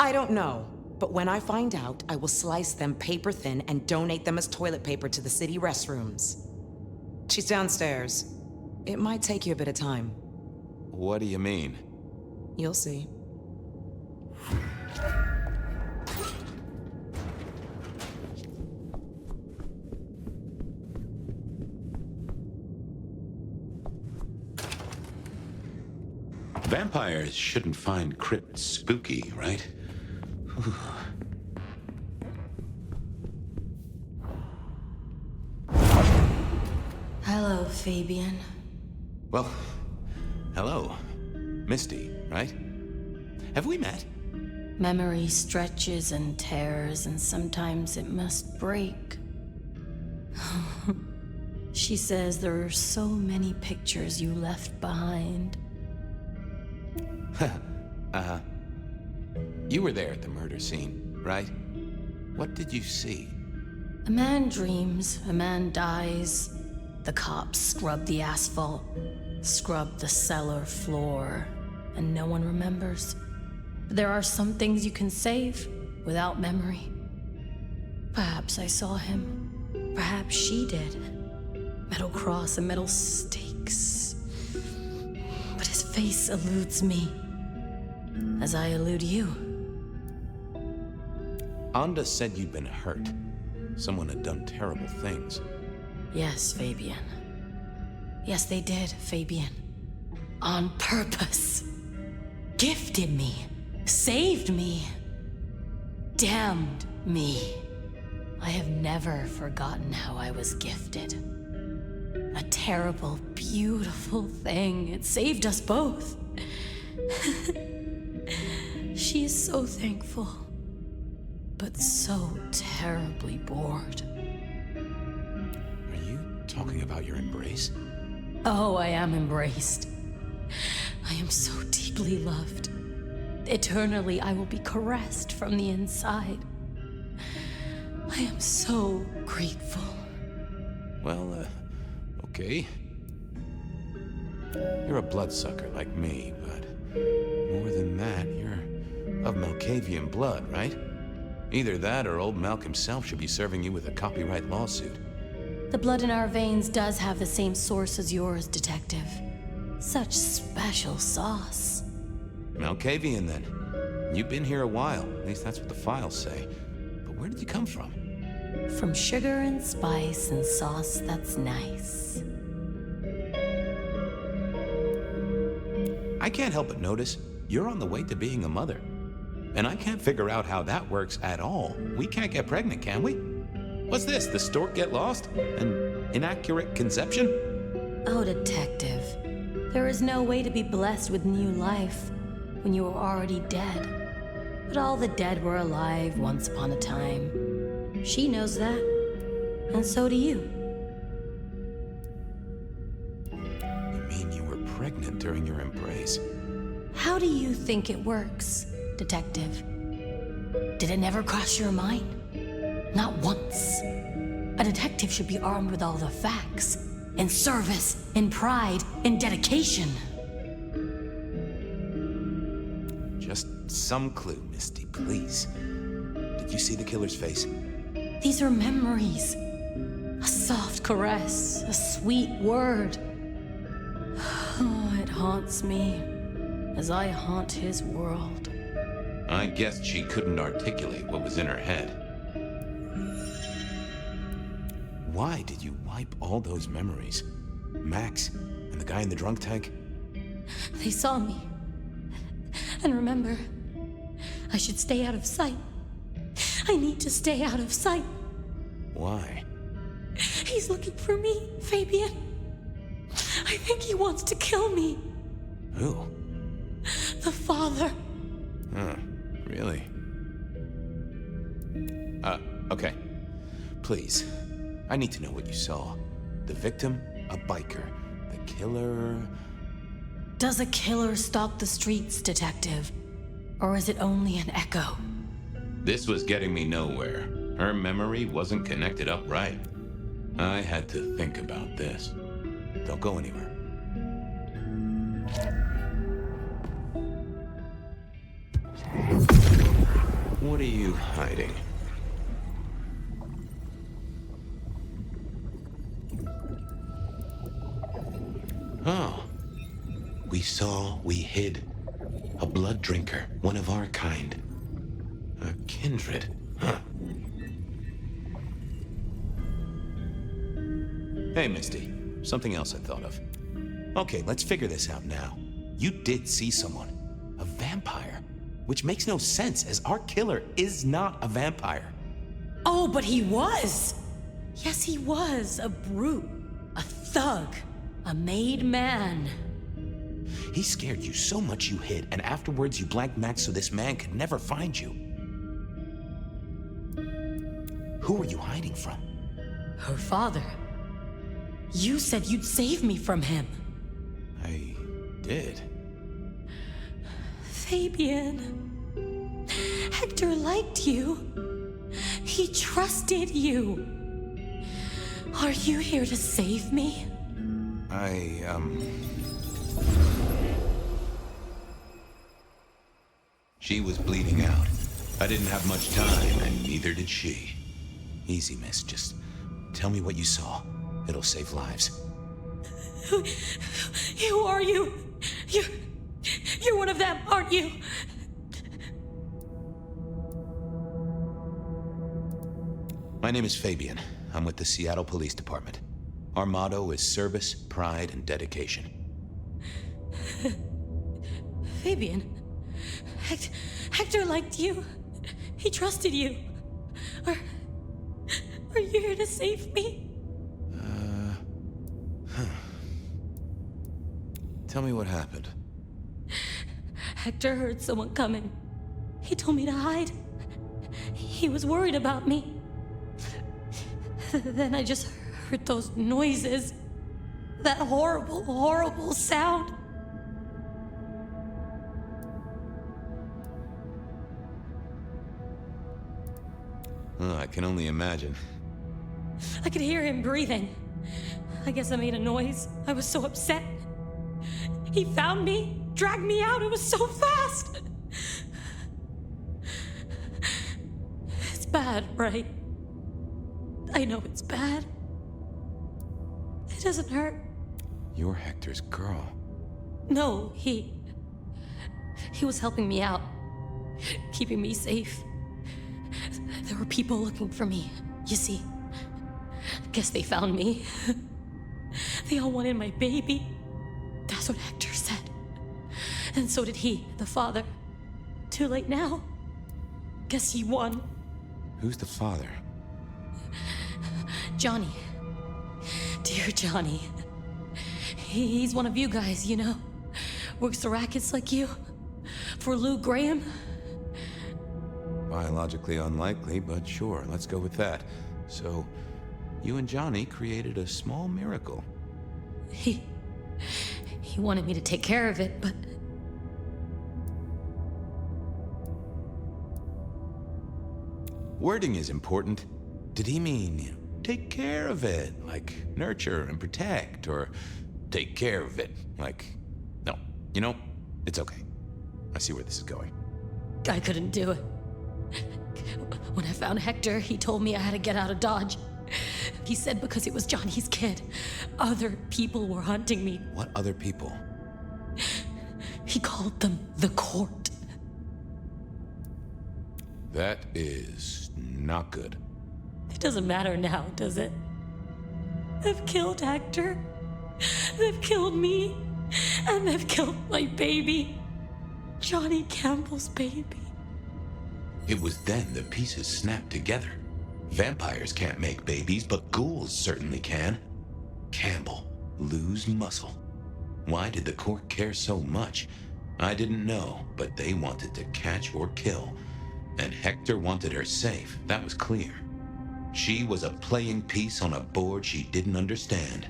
I don't know. But when I find out, I will slice them paper thin and donate them as toilet paper to the city restrooms. She's downstairs. It might take you a bit of time. What do you mean? You'll see. Vampires shouldn't find crypts spooky, right? Hello, Fabian. Well, hello. Misty, right? Have we met? Memory stretches and tears, and sometimes it must break. She says there are so many pictures you left behind. You were there at the murder scene, right? What did you see? A man dreams, a man dies. The cops scrub the asphalt, scrub the cellar floor, and no one remembers. But there are some things you can save without memory. Perhaps I saw him. Perhaps she did. Metal cross and metal stakes. But his face eludes me, as I elude you. Anda said you'd been hurt. Someone had done terrible things. Yes, Fabian. Yes, they did, Fabian. On purpose. Gifted me. Saved me. Damned me. I have never forgotten how I was gifted. A terrible, beautiful thing. It saved us both. She is so thankful, but so terribly bored. Are you talking about your embrace? Oh, I am embraced. I am so deeply loved. Eternally, I will be caressed from the inside. I am so grateful. Well, okay. You're a bloodsucker like me, but more than that, you're of Malkavian blood, right? Either that or old Malk himself should be serving you with a copyright lawsuit. The blood in our veins does have the same source as yours, Detective. Such special sauce. Malkavian, then. You've been here a while. At least that's what the files say. But where did you come from? From sugar and spice and sauce that's nice. I can't help but notice you're on the way to being a mother. And I can't figure out how that works at all. We can't get pregnant, can we? What's this? The stork get lost? An inaccurate conception? Oh, Detective. There is no way to be blessed with new life when you are already dead. But all the dead were alive once upon a time. She knows that. And so do you. You mean you were pregnant during your embrace? How do you think it works, Detective? Did it never cross your mind? Not once. A detective should be armed with all the facts. In service, in pride, in dedication. Just some clue, Misty, please. Did you see the killer's face? These are memories. A soft caress, a sweet word. Oh, it haunts me as I haunt his world. I guessed she couldn't articulate what was in her head. Why did you wipe all those memories? Max and the guy in the drunk tank? They saw me. And remember, I should stay out of sight. I need to stay out of sight. Why? He's looking for me, Fabian. I think he wants to kill me. Who? The father. Huh, really? Okay. Please, I need to know what you saw. The victim, a biker. The killer... Does a killer stalk the streets, Detective? Or is it only an echo? This was getting me nowhere. Her memory wasn't connected up right. I had to think about this. Don't go anywhere. What are you hiding? Oh. We hid. A blood drinker, one of our kind. A kindred, huh? Hey, Misty. Something else I thought of. Okay, let's figure this out now. You did see someone. A vampire. Which makes no sense, as our killer is not a vampire. Oh, but he was! Yes, he was. A brute. A thug. A made man. He scared you so much you hid, and afterwards you blanked Max so this man could never find you. Who were you hiding from? Her father. You said you'd save me from him. I did. Fabian. Hector liked you. He trusted you. Are you here to save me? She was bleeding out. I didn't have much time, and neither did she. Easy, miss. Just tell me what you saw. It'll save lives. Who are you? You're one of them, aren't you? My name is Fabian. I'm with the Seattle Police Department. Our motto is service, pride, and dedication. Fabian, Hector liked you. He trusted you. Are you here to save me? Tell me what happened. Hector heard someone coming. He told me to hide. He was worried about me. Then I just heard those noises. That horrible, horrible sound. Oh, I can only imagine. I could hear him breathing. I guess I made a noise. I was so upset. He found me, dragged me out. It was so fast. It's bad, right? I know it's bad. It doesn't hurt. You're Hector's girl. No, he was helping me out, keeping me safe. There were people looking for me, you see. Guess they found me. They all wanted my baby. That's what Hector said. And so did he, the father. Too late now. Guess he won. Who's the father? Johnny. Dear Johnny. He's one of you guys, you know. Works the rackets like you. For Lou Graham. Biologically unlikely, but sure, let's go with that. So, you and Johnny created a small miracle. He wanted me to take care of it, but... Wording is important. Did he mean, take care of it, like nurture and protect, or take care of it, like... No, you know, it's okay. I see where this is going. I couldn't do it. When I found Hector, he told me I had to get out of Dodge. He said because it was Johnny's kid, other people were hunting me. What other people? He called them the court. That is not good. It doesn't matter now, does it? They've killed Hector. They've killed me. And they've killed my baby. Johnny Campbell's baby. It was then the pieces snapped together. Vampires can't make babies, but ghouls certainly can. Campbell, lose muscle. Why did the court care so much? I didn't know, but they wanted to catch or kill. And Hector wanted her safe, that was clear. She was a playing piece on a board she didn't understand.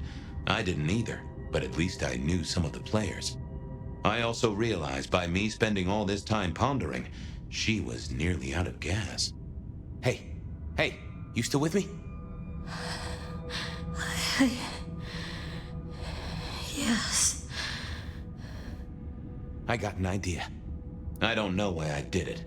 I didn't either, but at least I knew some of the players. I also realized by me spending all this time pondering, she was nearly out of gas. Hey, you still with me? Yes. I got an idea. I don't know why I did it.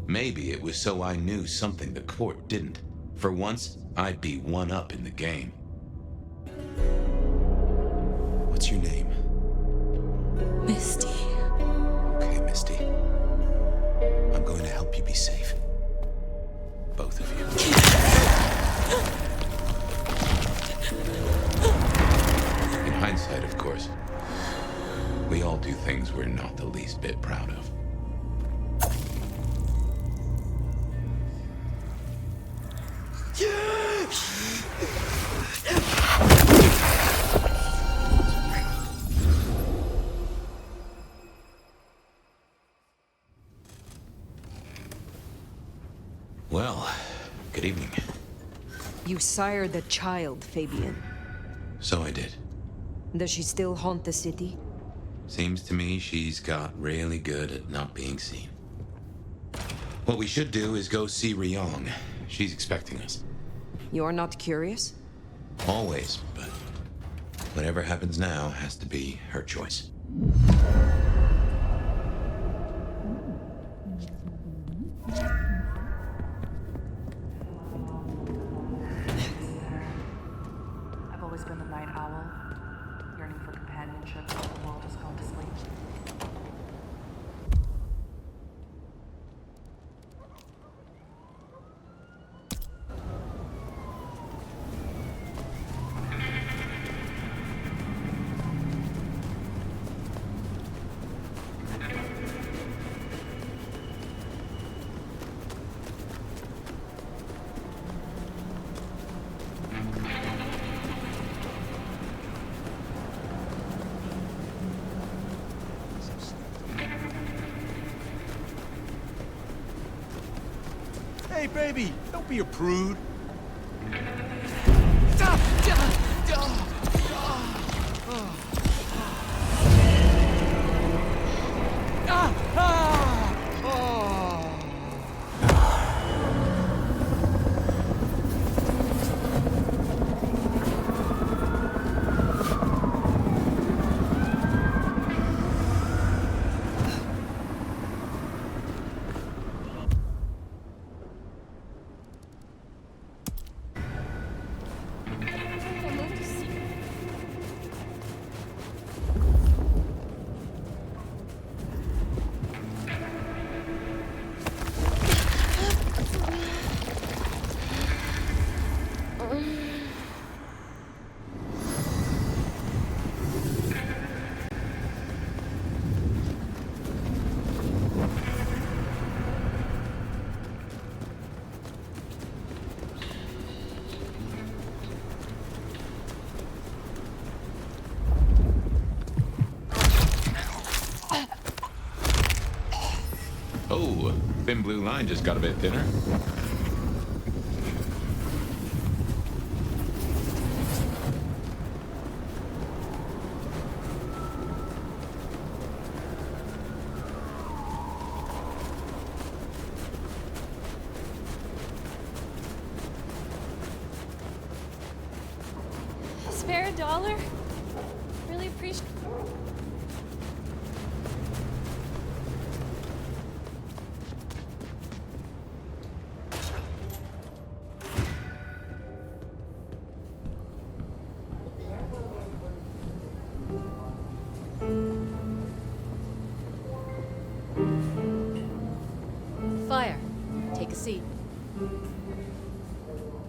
Maybe it was so I knew something the court didn't. For once, I'd be one up in the game. What's your name? Misty. Okay, Misty. I'm going to help you be safe. Both of you. In hindsight, of course. We all do things we're not the least bit proud of. Well, good evening. You sired a child, Fabian. So I did. Does she still haunt the city? Seems to me she's got really good at not being seen. What we should do is go see Ryong. She's expecting us. You're not curious? Always, but whatever happens now has to be her choice. I've always been a night owl, yearning for companionship in the world Hey, baby, don't be a prude. Oh, thin blue line just got a bit thinner. Spare $1? Really appreciate. Fire. Take a seat.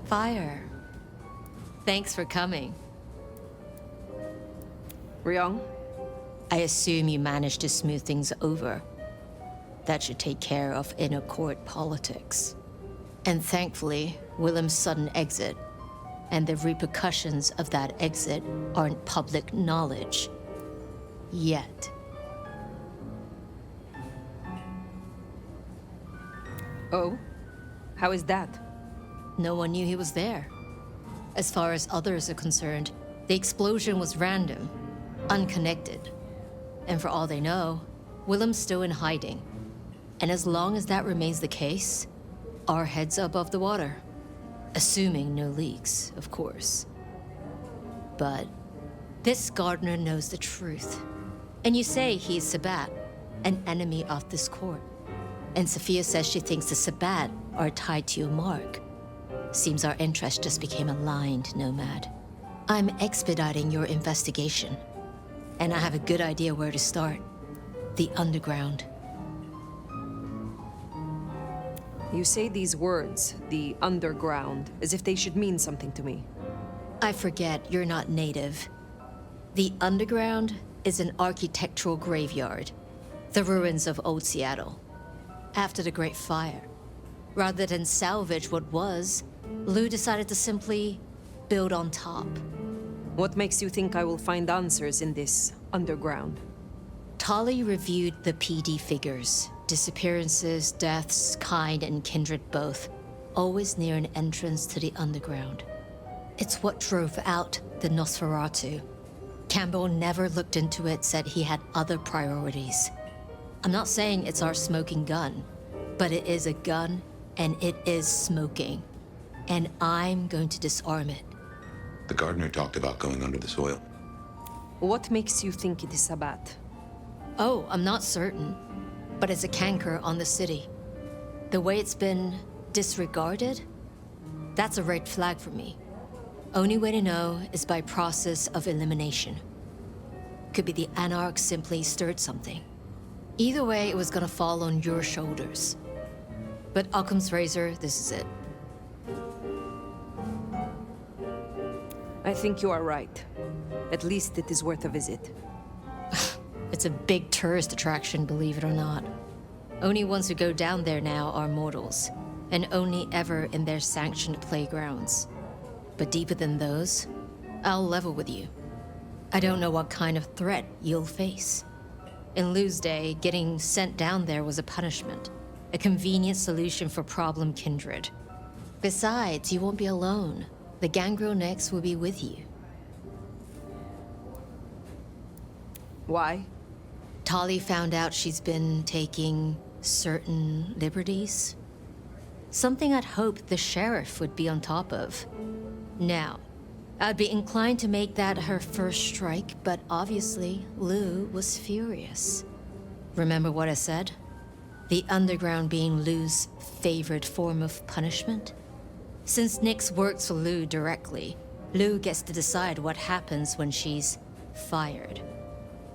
Fire. Thanks for coming. Ryong? I assume you managed to smooth things over. That should take care of inner court politics. And thankfully, Willem's sudden exit and the repercussions of that exit aren't public knowledge. Yet. Oh? How is that? No one knew he was there. As far as others are concerned, the explosion was random, unconnected. And for all they know, Willem's still in hiding. And as long as that remains the case, our heads are above the water. Assuming no leaks, of course. But this gardener knows the truth. And you say he's Sabbat, an enemy of this court. And Sophia says she thinks the Sabbat are tied to your mark. Seems our interests just became aligned, Nomad. I'm expediting your investigation. And I have a good idea where to start. The underground. You say these words, the underground, as if they should mean something to me. I forget you're not native. The underground is an architectural graveyard. The ruins of old Seattle. After the Great Fire. Rather than salvage what was, Lou decided to simply build on top. What makes you think I will find answers in this underground? Tali reviewed the PD figures. Disappearances, deaths, kind and kindred both. Always near an entrance to the underground. It's what drove out the Nosferatu. Campbell never looked into it, said he had other priorities. I'm not saying it's our smoking gun, but it is a gun and it is smoking. And I'm going to disarm it. The gardener talked about going under the soil. What makes you think it is Sabbat? Oh, I'm not certain, but it's a canker on the city. The way it's been disregarded, that's a red flag for me. Only way to know is by process of elimination. Could be the Anarchs simply stirred something. Either way, it was gonna fall on your shoulders. But Occam's razor, this is it. I think you are right. At least it is worth a visit. It's a big tourist attraction, believe it or not. Only ones who go down there now are mortals, and only ever in their sanctioned playgrounds. But deeper than those, I'll level with you. I don't know what kind of threat you'll face. In Lou's day, getting sent down there was a punishment. A convenient solution for problem kindred. Besides, you won't be alone. The Gangrel next will be with you. Why? Tali found out she's been taking certain liberties. Something I'd hoped the sheriff would be on top of. Now, I'd be inclined to make that her first strike, but obviously, Lou was furious. Remember what I said? The underground being Lou's favorite form of punishment? Since Nyx works for Lou directly, Lou gets to decide what happens when she's fired.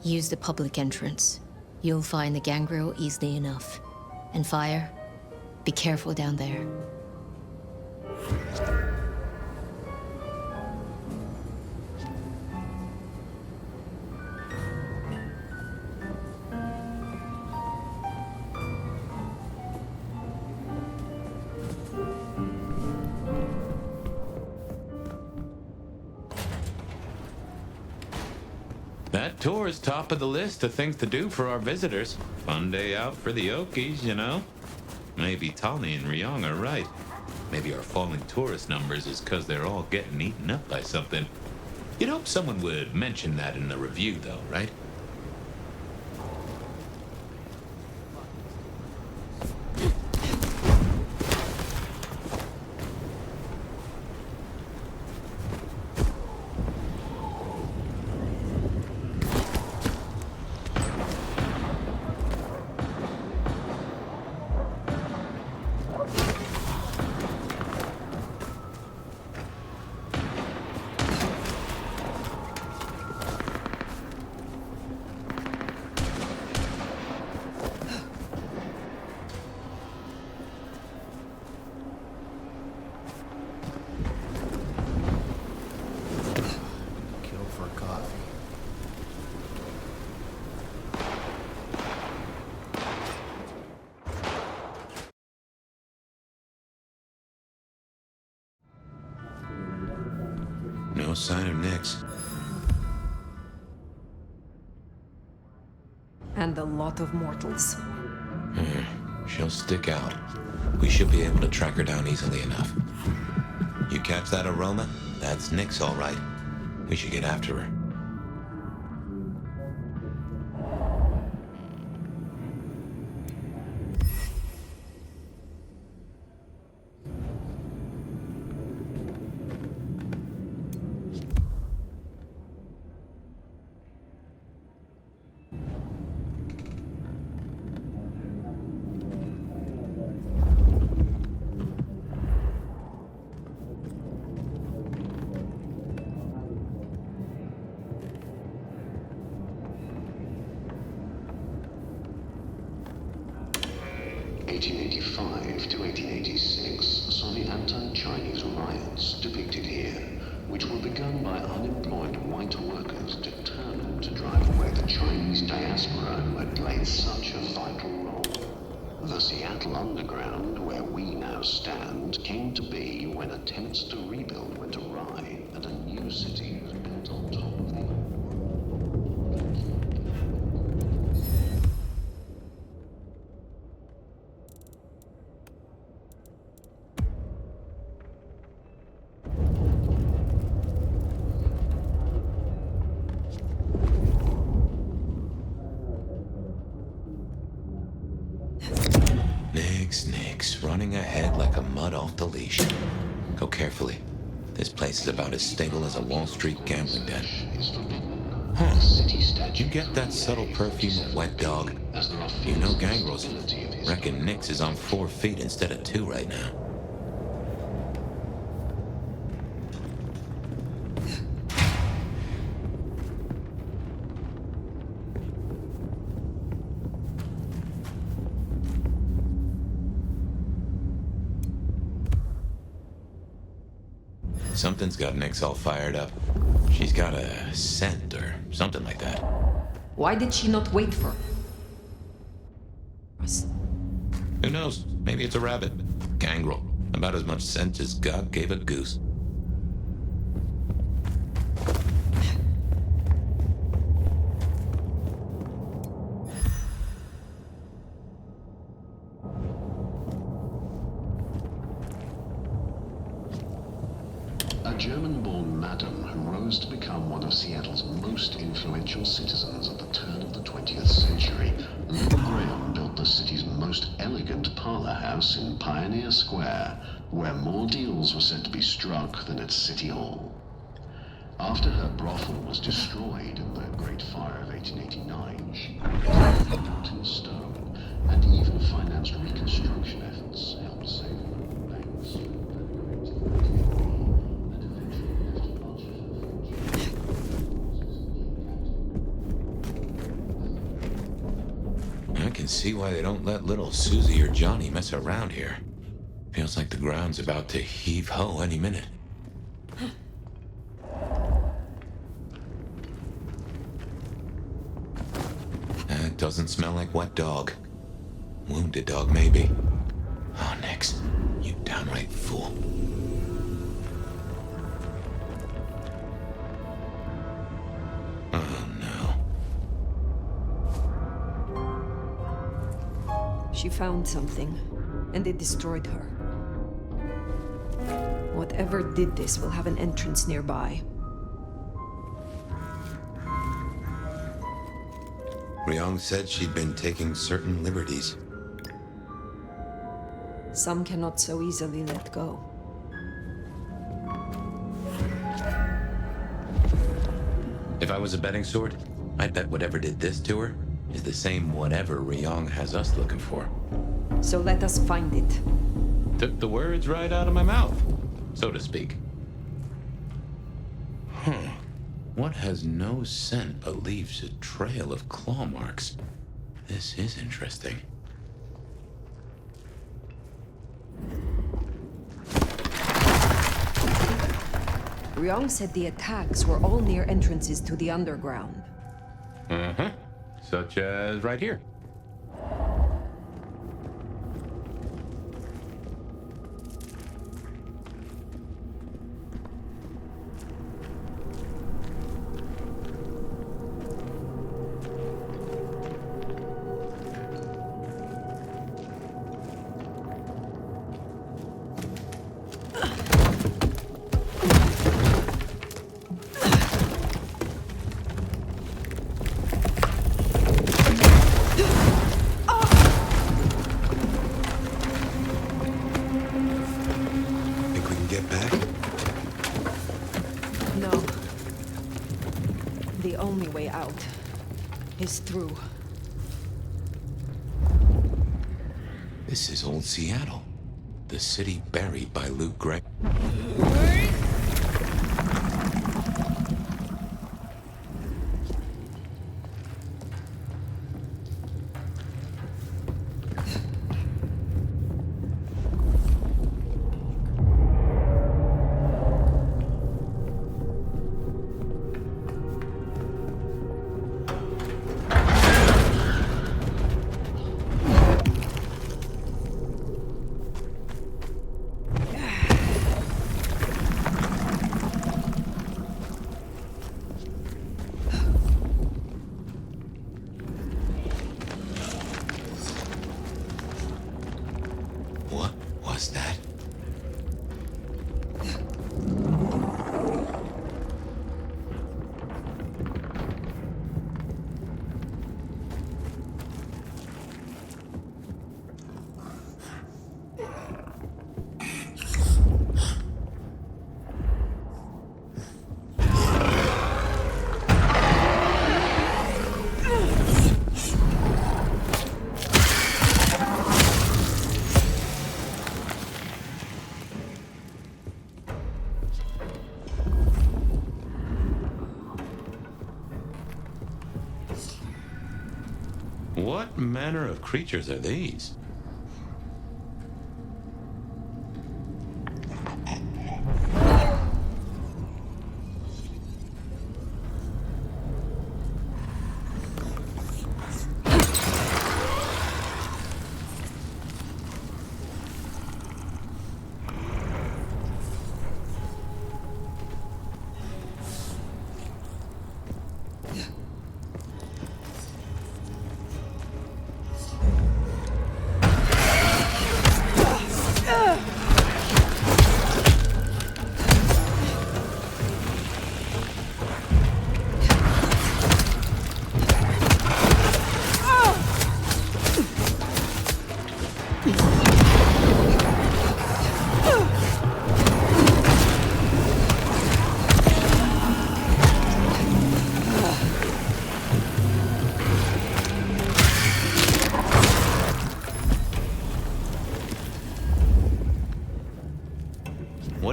Use the public entrance. You'll find the Gangrel easily enough. And Fire, be careful down there. That tour is top of the list of things to do for our visitors. Fun day out for the Okies, you know? Maybe Tali and Ryong are right. Maybe our falling tourist numbers is because they're all getting eaten up by something. You'd hope someone would mention that in the review, though, right? No sign of Nyx. And a lot of mortals. She'll stick out. We should be able to track her down easily enough. You catch that aroma? That's Nyx, all right. We should get after her. Nyx, running ahead like a mud off the leash. Go carefully. This place is about as stable as a Wall Street gambling den. Huh. You get that subtle perfume of wet dog? You know gangrels. Reckon Nyx is on 4 feet instead of 2 right now. Something's got Nyx all fired up. She's got a scent or something like that. Why did she not wait for us? Who knows? Maybe it's a rabbit. Gangrel. About as much scent as God gave a goose. one of Seattle's most influential citizens at the turn of the 20th century, Memoriam built the city's most elegant parlor house in Pioneer Square, where more deals were said to be struck than at City Hall. After her brothel was destroyed in the Great Fire of 1889, she built in stone and even financed reconstruction efforts, helped save banks. I can see why they don't let little Susie or Johnny mess around here. Feels like the ground's about to heave-ho any minute. That doesn't smell like wet dog. Wounded dog, maybe. Oh, Nix, you downright fool. Oh, no. She found something, and it destroyed her. Whatever did this will have an entrance nearby. Ryong said she'd been taking certain liberties. Some cannot so easily let go. If I was a betting sword, I'd bet whatever did this to her is the same whatever Ryong has us looking for. So let us find it. Took the words right out of my mouth, so to speak. What has no scent but leaves a trail of claw marks? This is interesting. Ryong said the attacks were all near entrances to the underground. Uh-huh. Such as right here. Is through. This is old Seattle, the city buried by Luke Gray. What manner of creatures are these?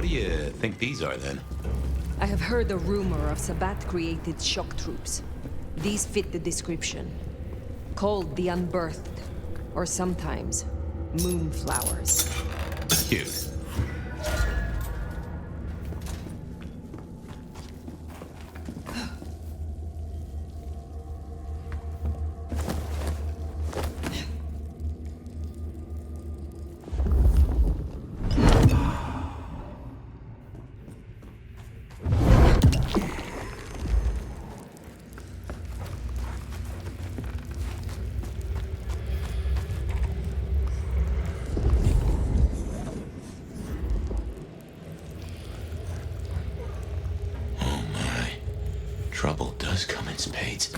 What do you think these are, then? I have heard a rumor of Sabbat-created shock troops. These fit the description. Called the Unbirthed, or sometimes Moonflowers. Cute. Trouble does come in spades.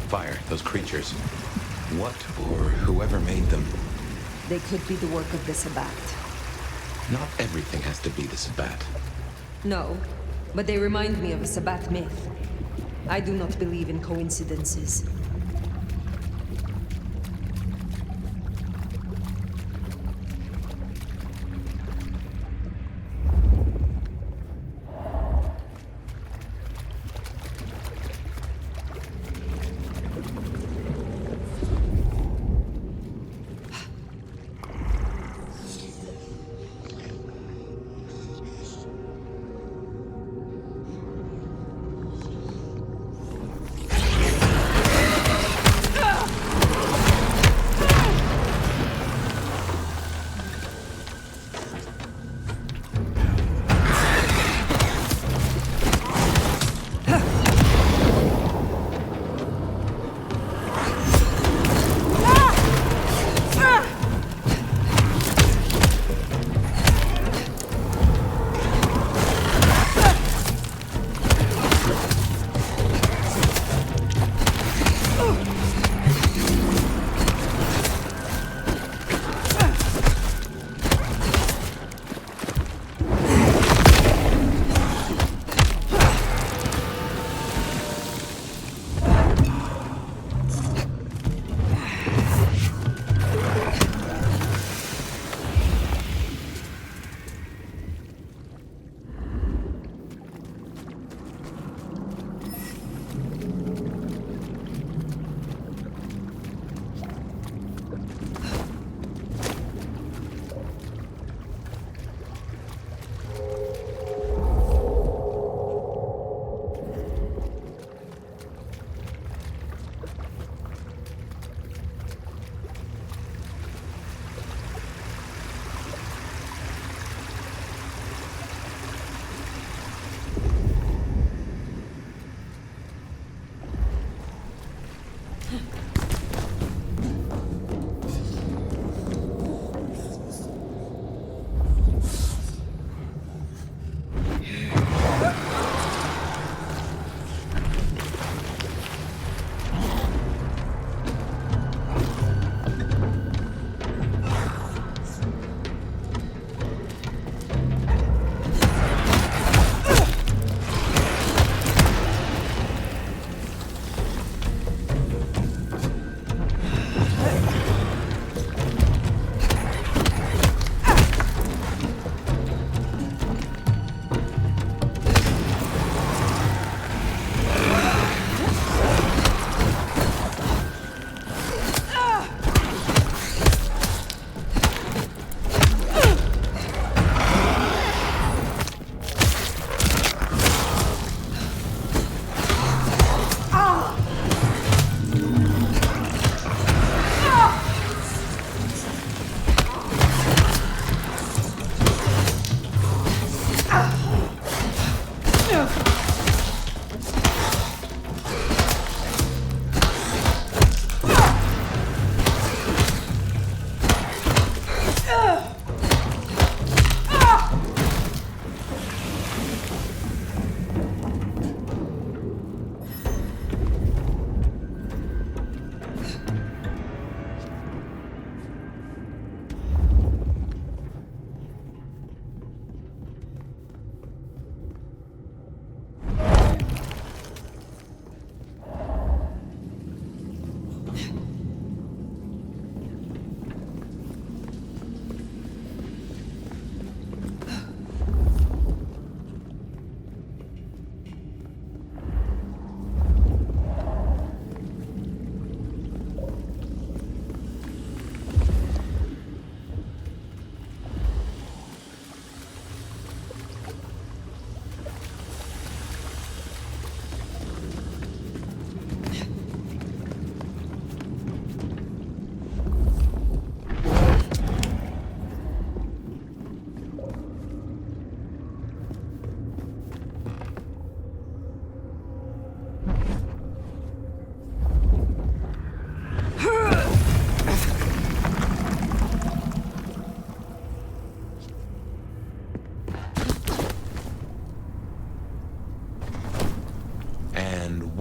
Fire, those creatures. What or whoever made them? They could be the work of the Sabbat. Not everything has to be the Sabbat. No, but they remind me of a Sabbat myth. I do not believe in coincidences.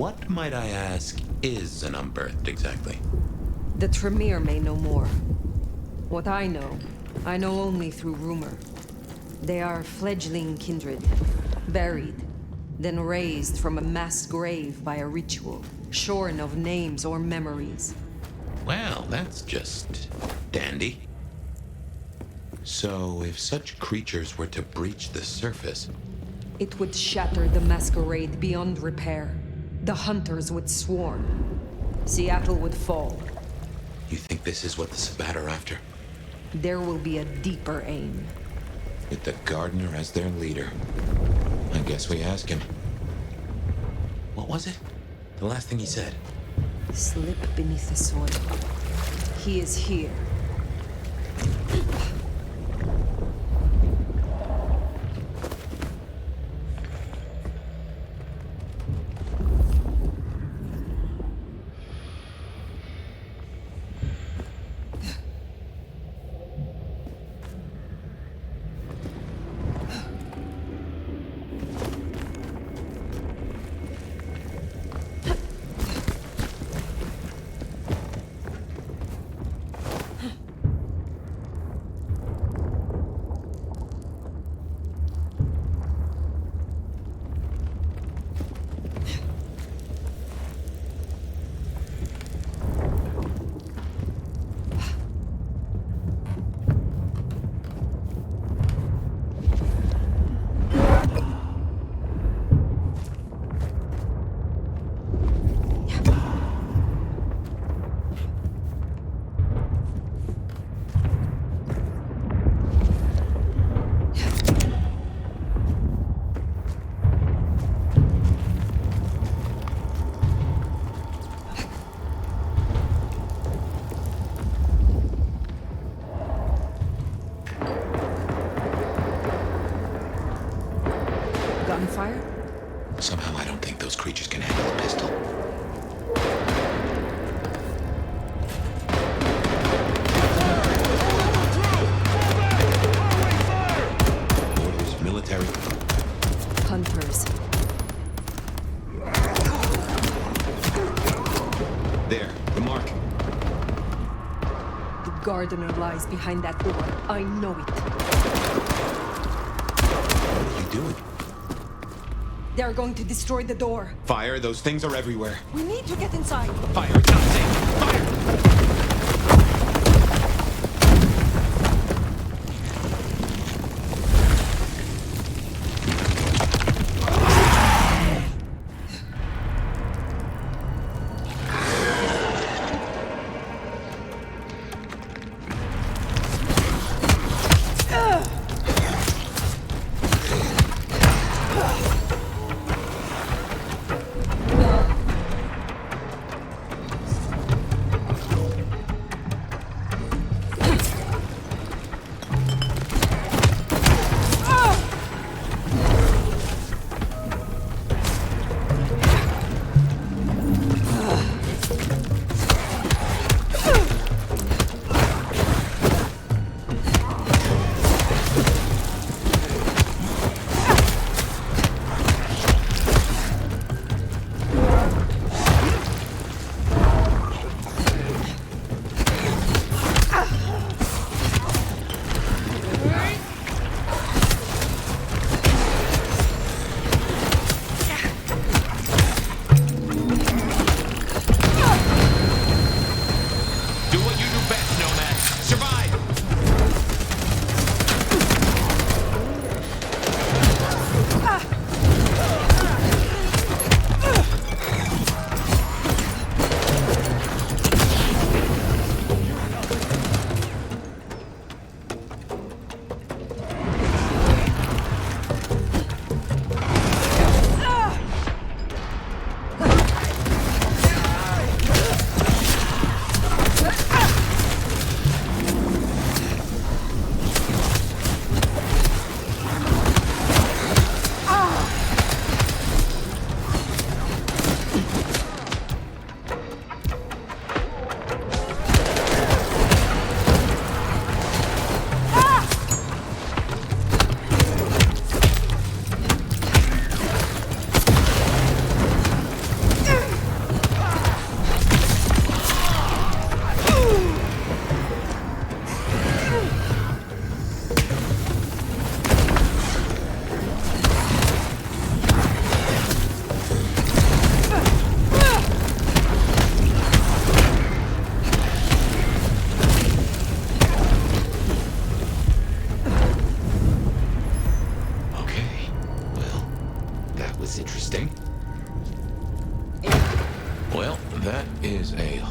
What, might I ask, is an unbirthed exactly? The Tremere may know more. What I know only through rumor. They are fledgling kindred, buried, then raised from a mass grave by a ritual, shorn of names or memories. Well, that's just dandy. So, if such creatures were to breach the surface... It would shatter the Masquerade beyond repair. The hunters would swarm. Seattle would fall. You think this is what the Sabbat are after? There will be a deeper aim. With the Gardener as their leader. I guess we ask him. What was it? The last thing he said? Slip beneath the soil. He is here. Somehow I don't think those creatures can handle a pistol. Orders, military. Hunters. There, the mark. The Gardener lies behind that door. I know it. What are you doing? They're going to destroy the door. Fire, those things are everywhere. We need to get inside. Fire, it's not safe. Fire!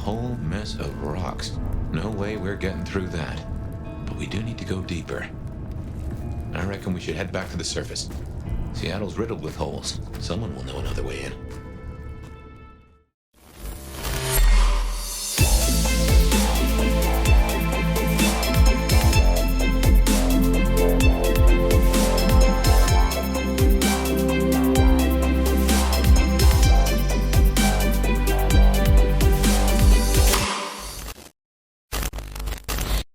whole mess of rocks. No way we're getting through that. But we do need to go deeper. I reckon we should head back to the surface. Seattle's riddled with holes. Someone will know another way in.